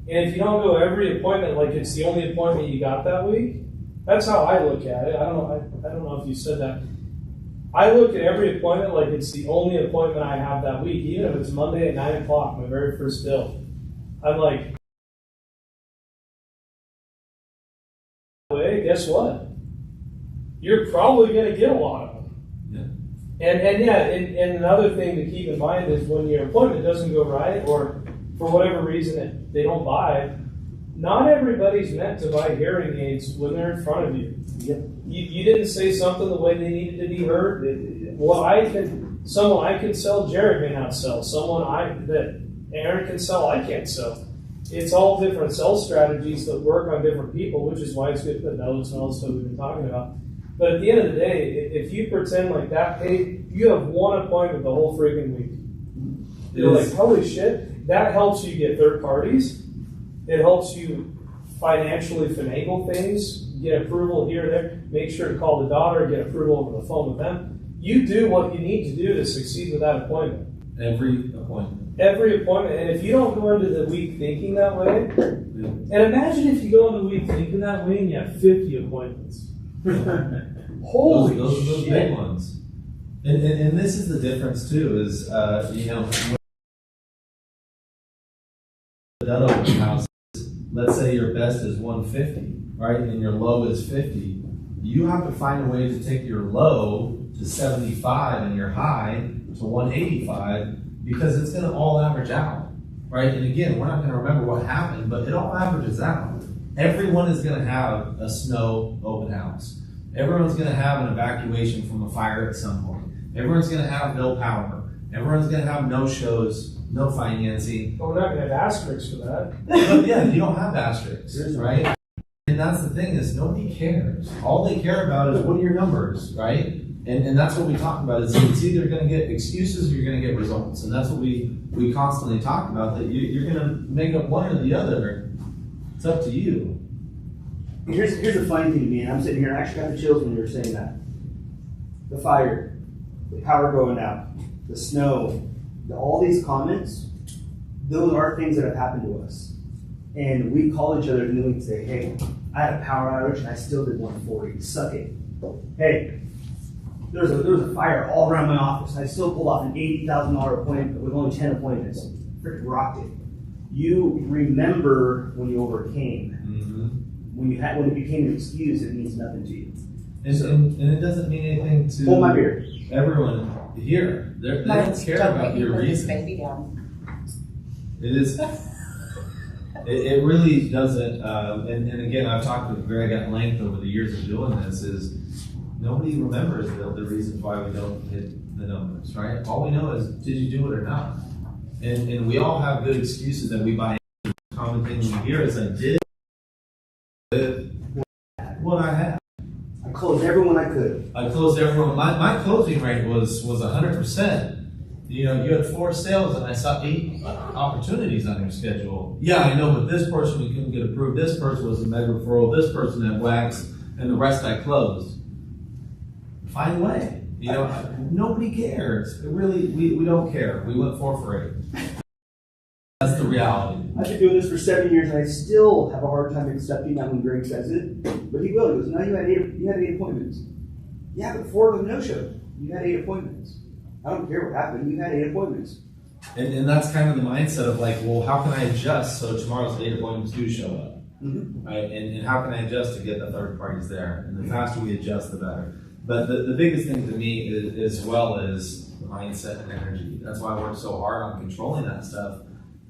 [SPEAKER 2] And if you don't go every appointment like it's the only appointment you got that week, that's how I look at it. I don't know if you said that. I look at every appointment like it's the only appointment I have that week, even if it's Monday at 9 o'clock, my very first bill. I'm like, guess what? You're probably going to get a lot of them. Yeah. And another thing to keep in mind is when your appointment doesn't go right, or for whatever reason they don't buy, not everybody's meant to buy hearing aids when they're in front of you. Yep. You didn't say something the way they needed to be heard. Someone I can sell, Jared may not sell. Someone that Aaron can sell, I can't sell. It's all different sell strategies that work on different people, which is why it's good to put notes and all the stuff we've been talking about. But at the end of the day, if you pretend like that, hey, you have one appointment the whole freaking week. You're like, holy shit, that helps you get third parties. It helps you financially finagle things, get approval here or there. Make sure to call the daughter, get approval over the phone with them. You do what you need to do to succeed with that appointment. Every appointment. And if you don't go into the week thinking that way, and imagine if you go into the week thinking that way and you have 50 appointments. Holy
[SPEAKER 3] those are those
[SPEAKER 2] shit.
[SPEAKER 3] big ones. And this is the difference too, is that open house, let's say your best is 150, right? And your low is 50. You have to find a way to take your low to 75 and your high to 185, because it's going to all average out, right? And again, we're not going to remember what happened, but it all averages out. Everyone is going to have a snow open house. Everyone's going to have an evacuation from a fire at some point. Everyone's going to have no power. Everyone's going to have no shows, no financing.
[SPEAKER 2] But we're not going to have asterisks for that.
[SPEAKER 3] But yeah, you don't have asterisks, right? And that's the thing, is nobody cares. All they care about is what are your numbers, right? And that's what we talk about, is it's either going to get excuses or you're going to get results. And that's what we constantly talk about, that you're going to make up one or the other. It's up to you.
[SPEAKER 16] Here's the funny thing to me, and I'm sitting here and I actually got the chills when you were saying that. The fire, the power going out, the snow, all these comments, those are things that have happened to us. And we call each other and then we can say, hey, I had a power outage and I still did 140. Suck it. Hey, there was a fire all around my office. I still pulled off an $80,000 appointment with only 10 appointments. Freaking rocked it. You remember when you overcame. Mm-hmm. When it became an excuse, it means nothing to you.
[SPEAKER 3] And it doesn't mean anything to
[SPEAKER 16] hold my beer.
[SPEAKER 3] Everyone here. They don't care about your reason.
[SPEAKER 5] Baby down.
[SPEAKER 3] It is. It really doesn't. And again, I've talked with Greg at length over the years of doing this. Is nobody remembers the reasons why we don't hit the numbers, right? All we know is, did you do it or not? And we all have good excuses that we buy into. The common thing we hear is, I did what I had.
[SPEAKER 16] I closed everyone I could.
[SPEAKER 3] I closed everyone. My closing rate was 100%. You know, you had 4 sales and I saw 8 opportunities on your schedule. Yeah, I know, but this person we couldn't get approved. This person was a mega referral. This person had wax, and the rest I closed. Find a way. You know, nobody cares. It really, we don't care. We went 4 for 8. That's the reality.
[SPEAKER 16] I've been doing this for 7 years, and I still have a hard time accepting that when Greg says it. But he will. He goes, "No, you had eight appointments." Yeah, but 4 of them no-showed. You had 8 appointments. I don't care what happened. You had 8 appointments.
[SPEAKER 3] And that's kind of the mindset of like, well, how can I adjust so tomorrow's 8 appointments do show up?
[SPEAKER 16] Mm-hmm.
[SPEAKER 3] Right? And how can I adjust to get the third parties there? And the faster we adjust, the better. But the biggest thing to me is, as well as the mindset and energy. That's why I work so hard on controlling that stuff.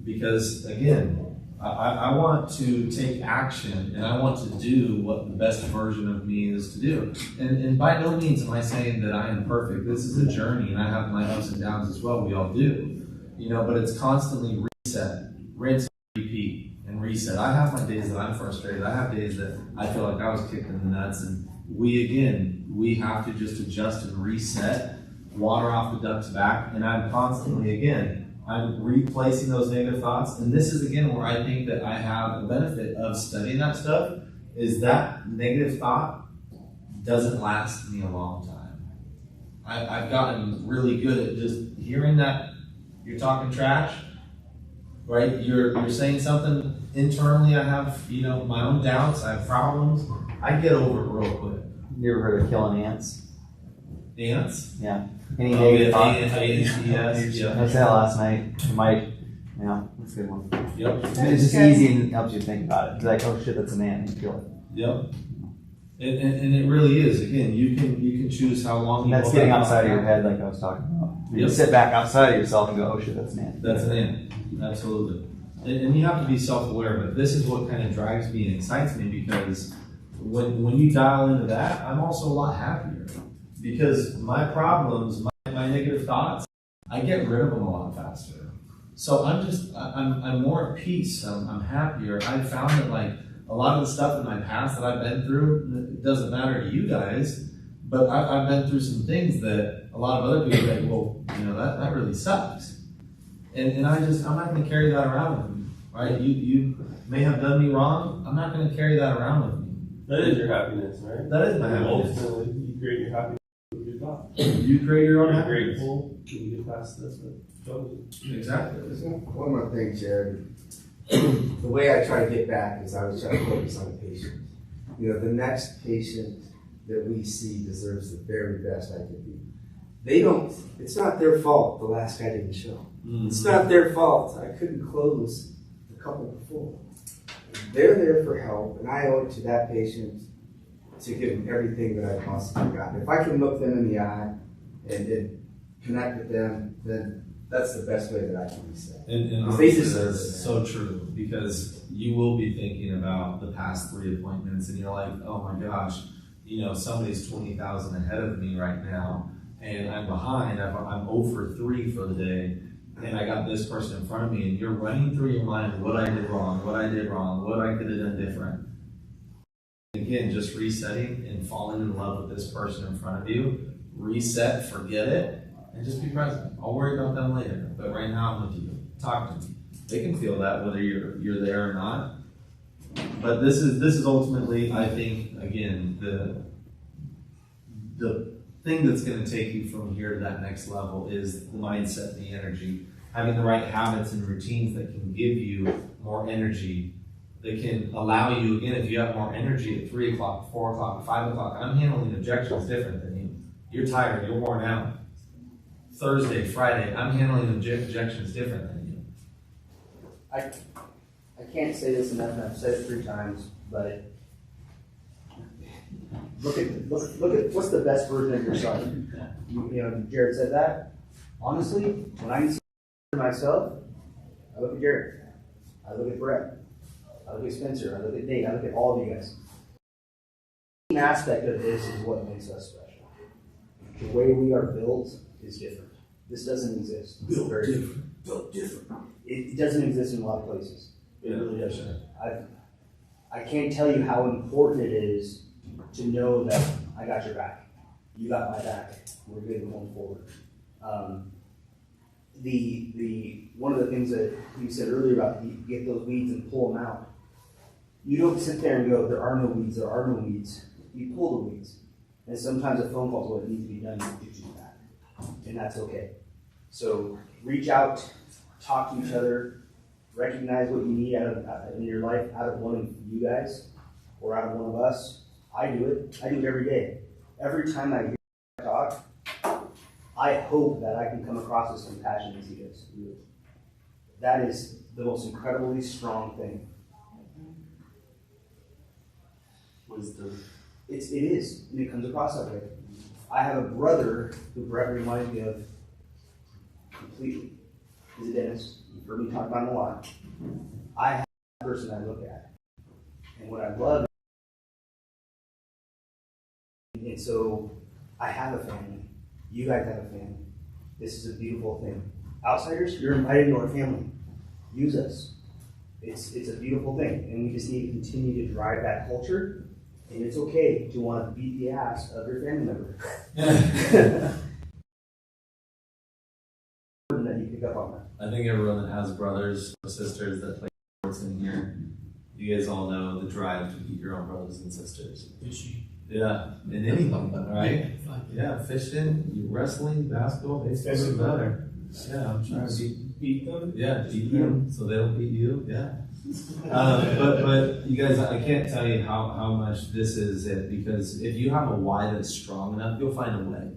[SPEAKER 3] Because again, I want to take action and I want to do what the best version of me is to do. And by no means am I saying that I am perfect. This is a journey and I have my ups and downs as well. We all do. You know, but it's constantly reset, rinse, repeat, and reset. I have my days that I'm frustrated. I have days that I feel like I was kicked in the nuts. And we have to just adjust and reset, water off the duck's back. And I'm constantly, I'm replacing those negative thoughts. And this is, again, where I think that I have the benefit of studying that stuff, is that negative thought doesn't last me a long time. I've gotten really good at just hearing that you're talking trash, right? You're saying something internally. I have, my own doubts. I have problems. I get over it real quick.
[SPEAKER 4] You ever heard of killing ants?
[SPEAKER 3] Ants?
[SPEAKER 4] Yeah. Any negative thought?
[SPEAKER 3] Yes.
[SPEAKER 4] I was that last night. Mike. Yeah, that's a good one.
[SPEAKER 3] Yep.
[SPEAKER 4] It's just easy and helps you think about it. It's like, oh shit, that's an ant. You kill it.
[SPEAKER 3] Yep. And it really is. Again, you can choose how long you.
[SPEAKER 4] That's getting outside of your head, like I was talking about. You sit back outside of yourself and go, oh shit, that's an ant.
[SPEAKER 3] That's an ant. Absolutely. And you have to be self-aware. But this is what kind of drives me and excites me, because when you dial into that, I'm also a lot happier, because my problems, my negative thoughts, I get rid of them a lot faster. So I'm more at peace. I'm happier. I've found that like a lot of the stuff in my past that I've been through, it doesn't matter to you guys, but I've been through some things that a lot of other people are like, well, that really sucks. And I'm not going to carry that around with me, right? You may have done me wrong. I'm not going to carry that around with me.
[SPEAKER 12] That is your happiness, right?
[SPEAKER 3] That is my happiness.
[SPEAKER 12] Ultimately, you create your happiness with your thoughts.
[SPEAKER 3] You create your own
[SPEAKER 12] You're
[SPEAKER 3] happiness.
[SPEAKER 12] grateful. Can you get past this?
[SPEAKER 3] Exactly.
[SPEAKER 1] One more thing, Jared. The way I try to get back is I was trying to focus on the patient. The next patient that we see deserves the very best I could be. It's not their fault the last guy didn't show. Mm-hmm. It's not their fault I couldn't close the couple before. They're there for help, and I owe it to that patient to give them everything that I possibly got. If I can look them in the eye and connect with them, then that's the best way that I can be set.
[SPEAKER 3] And honestly, that's so true, because you will be thinking about the past 3 appointments, and you're like, oh my gosh, somebody's 20,000 ahead of me right now, and I'm behind. I'm 0 for 3 for the day, and I got this person in front of me, and you're running through your mind what I did wrong, what I could have done different. Again, just resetting and falling in love with this person in front of you. Reset, forget it, and just be present. I'll worry about them later, but right now I'm with you. Talk to me. They can feel that whether you're there or not. But this is ultimately, I think, again, the thing that's going to take you from here to that next level is the mindset and the energy. Having the right habits and routines that can give you more energy, that can allow you, again, if you have more energy at 3 o'clock, 4 o'clock, 5 o'clock, I'm handling objections different than you. You're tired, you're worn out. Thursday, Friday, I'm handling objections different than you.
[SPEAKER 16] I can't say this enough, and I've said it 3 times, but look at what's the best version of your son. Jared said that. Honestly, when I see myself, I look at Jared, I look at Brett, I look at Spencer, I look at Nate, I look at all of you guys. The aspect of this is what makes us special. The way we are built is different. This doesn't exist. Built different. It doesn't exist in a lot of places. It really doesn't. I can't tell you how important it is to know that I got your back. You got my back. We're good going forward. One of the things that you said earlier about you get those weeds and pull them out. You don't sit there and go, there are no weeds, there are no weeds. You pull the weeds. And sometimes a phone call is what needs to be done to do that. And that's okay. So reach out, talk to each other, recognize what you need in your life out of one of you guys or out of one of us. I do it. I do it every day. Every time I hear you talk, I hope that I can come across as compassionate as he does. That is the most incredibly strong thing.
[SPEAKER 4] Wisdom.
[SPEAKER 16] It is, and it comes across that way. I have a brother who Brett reminds me of completely. He's a dentist. You've heard me talk about him a lot. I have a person I look at. And what I love, and so I have a family. You guys have a family. This is a beautiful thing. Outsiders, you're invited to our family. Use us. It's a beautiful thing, and we just need to continue to drive that culture. And it's okay to want to beat the ass of your family member. That you pick up on that.
[SPEAKER 3] I think everyone that has brothers or sisters that play sports in here, you guys all know the drive to beat your own brothers and sisters.
[SPEAKER 9] Fishing.
[SPEAKER 3] Yeah, in anything, right? Yeah, fishing, wrestling, basketball, baseball, doesn't matter. Yeah, I'm trying to
[SPEAKER 2] beat them.
[SPEAKER 3] Yeah, beat them so they don't beat you. Yeah. But you guys, I can't tell you how much this is it, because if you have a why that's strong enough, you'll find a way,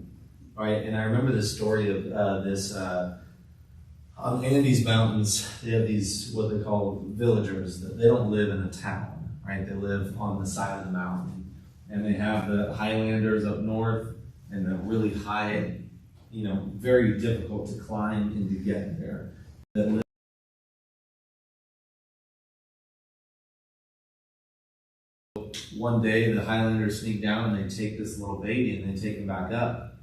[SPEAKER 3] right? And I remember the story of this on Andes Mountains. They have these what they call villagers. That they don't live in a town, right? They live on the side of the mountain, and they have the Highlanders up north and the really high, very difficult to climb and to get there. That live one day the Highlanders sneak down and they take this little baby and they take him back up.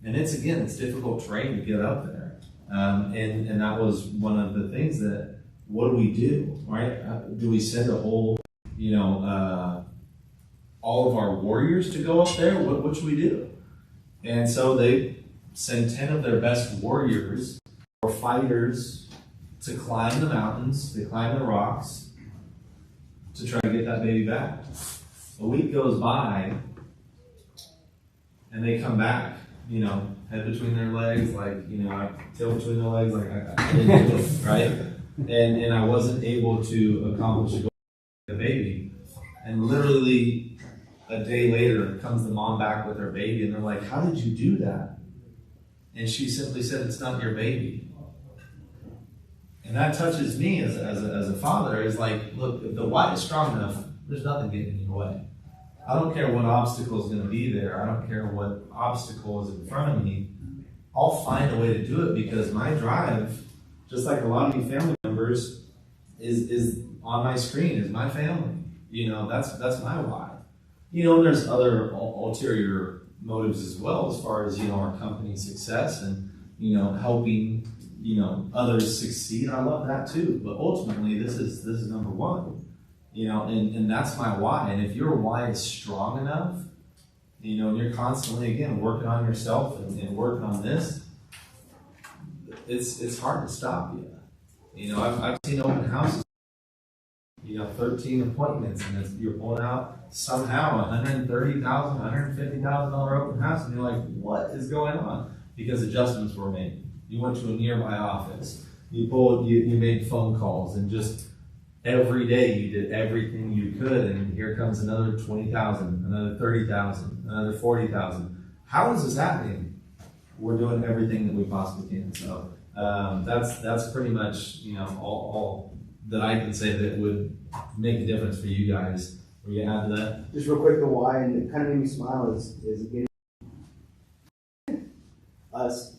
[SPEAKER 3] And it's difficult terrain to get up there. And that was one of the things that, what do we do, right? Do we send a whole, all of our warriors to go up there? What should we do? And so they send 10 of their best warriors or fighters to climb the mountains, they climb the rocks to try to get that baby back. A week goes by, and they come back, head between their legs, tail between their legs, I didn't do it, right? And I wasn't able to accomplish the baby. And literally a day later comes the mom back with her baby, and they're like, "How did you do that?" And she simply said, "It's not your baby." And that touches me as a father. Is like, look, if the why is strong enough, there's nothing getting in your way. I don't care what obstacle is going to be there. I don't care what obstacle is in front of me. I'll find a way to do it because my drive, just like a lot of you family members, is on my screen, is my family. That's my why. And there's other ulterior motives as well, as far as, our company's success and, helping, others succeed. I love that too. But ultimately, this is number one. And that's my why. And if your why is strong enough, and you're constantly, again, working on yourself and working on this, it's hard to stop you. I've seen open houses, 13 appointments, and you're pulling out somehow $130,000, $150,000 open house, and you're like, what is going on? Because adjustments were made. You went to a nearby office. You made phone calls, and just every day you did everything you could, and here comes another 20,000, another 30,000, another 40,000. How is this happening? We're doing everything that we possibly can. So that's pretty much all that I can say that would make a difference for you guys. Will you add to that?
[SPEAKER 16] Just real quick, the why, and it kind of made me smile is again us.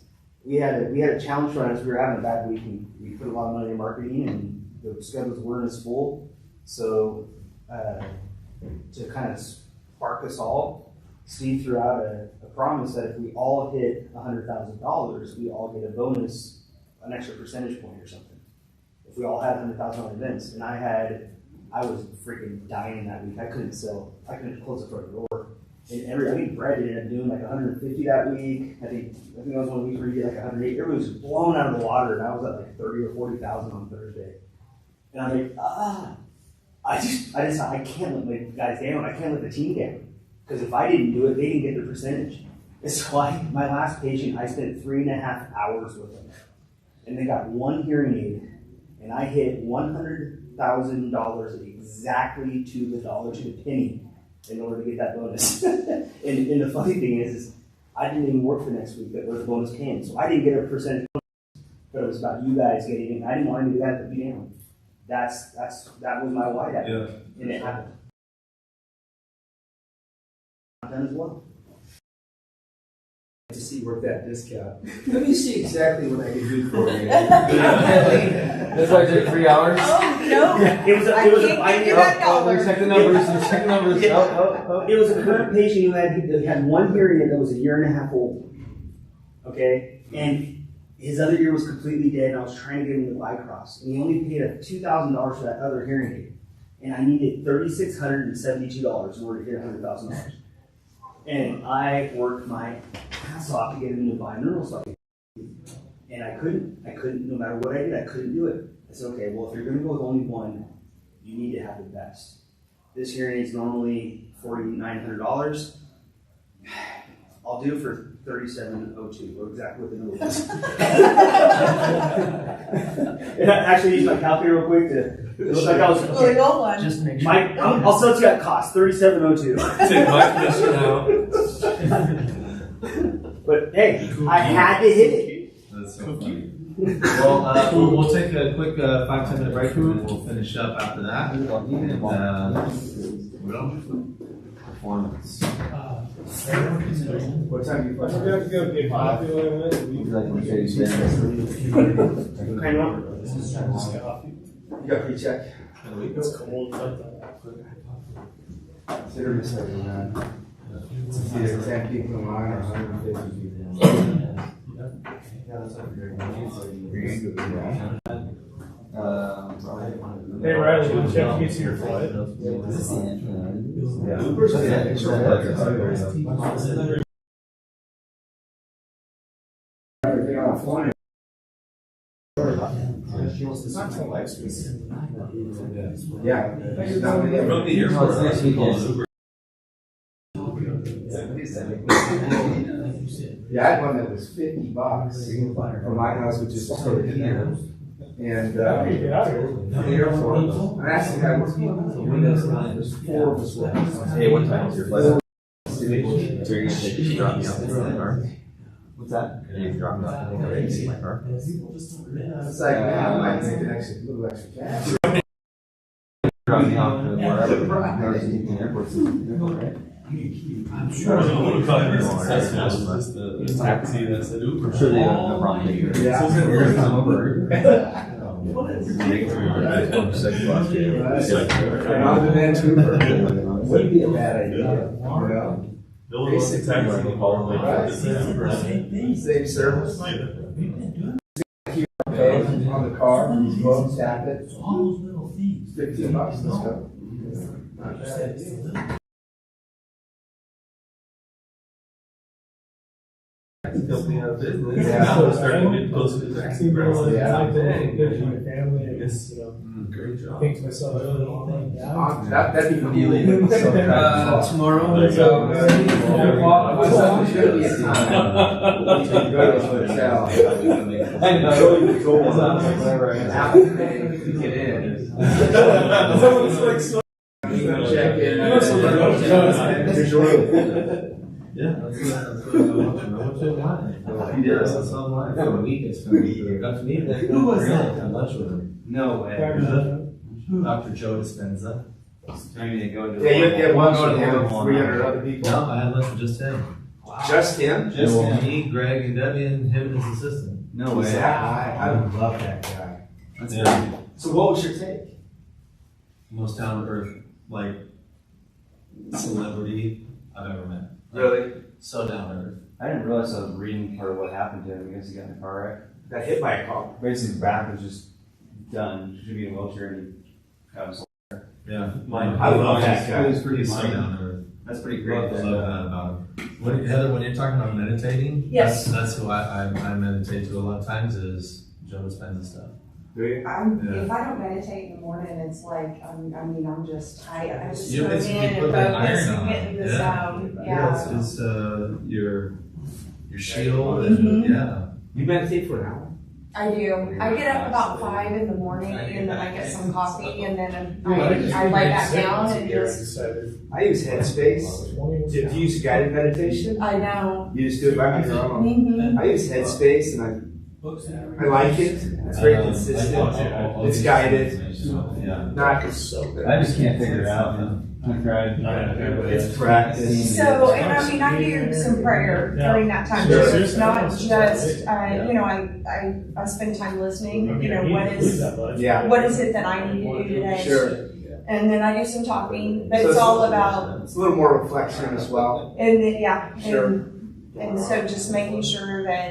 [SPEAKER 16] We had a challenge run as we were having a bad week, and we put a lot of money in marketing, and the schedules weren't as full. So to kind of spark us all, Steve threw out a promise that if we all hit $100,000, we all get a bonus, an extra percentage point or something. If we all had $100,000 events, and I was freaking dying that week. I couldn't close the front door. And I think Brad ended up doing like 150 that week. I think that was one week where he did like 108. Everybody was blown out of the water, and I was at like 30 or 40,000 on Thursday. And I'm like, I can't let my guys down. I can't let the team down. Because if I didn't do it, they didn't get the percentage. And so my last patient, I spent 3.5 hours with them. And they got one hearing aid, and I hit $100,000 exactly to the dollar, to the penny, in order to get that bonus. and the funny thing is I didn't even work the next week that was bonus came. So I didn't get a percentage bonus, but it was about you guys getting it. I didn't want any of that to be down. That was my why that and it happened. Done as well.
[SPEAKER 10] To see work that discount. Let me see exactly what I can do for you.
[SPEAKER 3] That's why I took 3 hours.
[SPEAKER 5] Oh, no.
[SPEAKER 16] It was a
[SPEAKER 3] Check the numbers. Check the numbers.
[SPEAKER 16] It was a current patient who had one hearing aid that was 1.5 years old. Okay? And his other ear was completely dead, and I was trying to get him the Lycross. And he only paid $2,000 for that other hearing aid. And I needed $3,672 in order to get $100,000. And I worked my ass off to get him to buy neural stuff. And I couldn't, no matter what I did, I couldn't do it. I said, okay, well, if you're going to go with only one, you need to have the best. This hearing aid is normally $4,900. I'll do it for $3,702, or exactly what the number was. And I actually used my calculator real quick to look like I was.
[SPEAKER 5] Well, the old one.
[SPEAKER 16] Just make sure. I'll sell it to you at cost, $3,702.
[SPEAKER 12] Take my commission out.
[SPEAKER 16] But hey, I had to hit it.
[SPEAKER 3] That's so funny. Well, we'll take a quick 5-10 minute break and then we'll finish up after that. Performance.
[SPEAKER 10] What time do you
[SPEAKER 2] I forgot to go get coffee when I went.
[SPEAKER 4] Would you like to show you Spanish?
[SPEAKER 10] You got pre-check?
[SPEAKER 2] It's cold.
[SPEAKER 1] Consider this like around. It's either 10 people in line or 150 people.
[SPEAKER 2] Hey Riley, did you check to get to your flight?
[SPEAKER 1] Yeah.
[SPEAKER 12] From the airport next weekend.
[SPEAKER 1] Yeah, I had one that was $50 from my house, which is sort of here. And the airport, I asked the guy, what's the windows on? There's 4 of us left.
[SPEAKER 3] Hey, what time is your flight?
[SPEAKER 4] So you're gonna take drop me off in my car? What's that? Are you dropping me off in my car?
[SPEAKER 1] It's like, man, I might take an extra, little extra cash.
[SPEAKER 4] Drop me off to wherever. The airport's right?
[SPEAKER 12] I'm sure the Uber driver is successful. It's just the taxi that's an Uber.
[SPEAKER 4] I'm sure they have no problem taking it.
[SPEAKER 1] Yeah.
[SPEAKER 4] So we're gonna come over.
[SPEAKER 1] And on to Vancouver. Wouldn't be a bad idea, you know?
[SPEAKER 12] Basic taxi.
[SPEAKER 1] Same service. Pay on the car, both tap it.
[SPEAKER 9] All those little things.
[SPEAKER 1] $15, let's go. Not bad.
[SPEAKER 12] Still being out of business.
[SPEAKER 1] Yeah.
[SPEAKER 12] Now we're starting to get closer to taxi prices.
[SPEAKER 1] Yeah.
[SPEAKER 2] I give my family, I guess,
[SPEAKER 12] Great job.
[SPEAKER 2] think to myself, I really want to lay down.
[SPEAKER 1] That'd be from you leaving.
[SPEAKER 3] Tomorrow.
[SPEAKER 1] Let's go. There's gonna be a time. You can go to a hotel.
[SPEAKER 3] I know.
[SPEAKER 1] Apple Pay, you can get in. You can check in. Here's your room.
[SPEAKER 3] Yeah, that's what's online. Yeah, that's online. For a week, it's gonna be. Who was that? Had lunch with him.
[SPEAKER 4] No way.
[SPEAKER 3] Dr. Joe Dispenza.
[SPEAKER 4] Trying to go into.
[SPEAKER 1] Yeah, you have one going to him, 300 other people.
[SPEAKER 3] No, I had lunch with just him.
[SPEAKER 1] Just him?
[SPEAKER 3] Just me, Greg, and Debbie, and him and his assistant.
[SPEAKER 4] No way.
[SPEAKER 1] I would love that guy.
[SPEAKER 4] That's
[SPEAKER 3] Yeah.
[SPEAKER 1] So what was your take?
[SPEAKER 3] Most down to earth, like, celebrity I've ever met.
[SPEAKER 1] Really?
[SPEAKER 3] So down to earth.
[SPEAKER 4] I didn't realize I was reading part of what happened to him because he got in a car wreck.
[SPEAKER 1] Got hit by a car.
[SPEAKER 4] Basically, his back was just done. Should be in a wheelchair and he got himself.
[SPEAKER 3] Yeah.
[SPEAKER 1] I love that guy.
[SPEAKER 4] It was pretty
[SPEAKER 3] He's so
[SPEAKER 4] funny.
[SPEAKER 3] down to earth.
[SPEAKER 4] That's pretty great.
[SPEAKER 3] Love that about him. Heather, when you're talking about meditating,
[SPEAKER 5] Yes.
[SPEAKER 3] that's who I meditate to a lot of times is Joe Dispenza stuff.
[SPEAKER 1] Do you?
[SPEAKER 5] If I don't meditate in the morning, it's like, I'm just, I just
[SPEAKER 8] You
[SPEAKER 5] go
[SPEAKER 8] know,
[SPEAKER 5] in
[SPEAKER 8] it's- you
[SPEAKER 5] and
[SPEAKER 8] put that
[SPEAKER 5] focus
[SPEAKER 8] iron
[SPEAKER 5] and
[SPEAKER 8] on
[SPEAKER 5] get
[SPEAKER 8] it.
[SPEAKER 5] into the
[SPEAKER 8] Yeah.
[SPEAKER 5] zone, yeah.
[SPEAKER 8] It's your shield
[SPEAKER 5] Mhm.
[SPEAKER 8] and, yeah.
[SPEAKER 10] You meditate for an hour?
[SPEAKER 5] I do. I get up about 5 in the morning and then I get some coffee and then
[SPEAKER 2] I
[SPEAKER 5] I lie back down and just,
[SPEAKER 10] I use Headspace. Do you use guided meditation?
[SPEAKER 5] I know.
[SPEAKER 10] You just do it by your own.
[SPEAKER 5] Mhm.
[SPEAKER 10] I use Headspace and I like it. It's very consistent. It's guided.
[SPEAKER 8] Yeah.
[SPEAKER 10] Not so good.
[SPEAKER 4] I just can't figure it out, man. I tried.
[SPEAKER 10] It's practice.
[SPEAKER 5] So, and I do some prayer during that time too. It's not just, I spend time listening, what is it that I need to do today?
[SPEAKER 10] Sure.
[SPEAKER 5] And then I do some talking, but
[SPEAKER 10] So
[SPEAKER 5] it's all about,
[SPEAKER 10] It's a little more reflection as well.
[SPEAKER 5] and then,
[SPEAKER 10] Sure.
[SPEAKER 5] and so just making sure that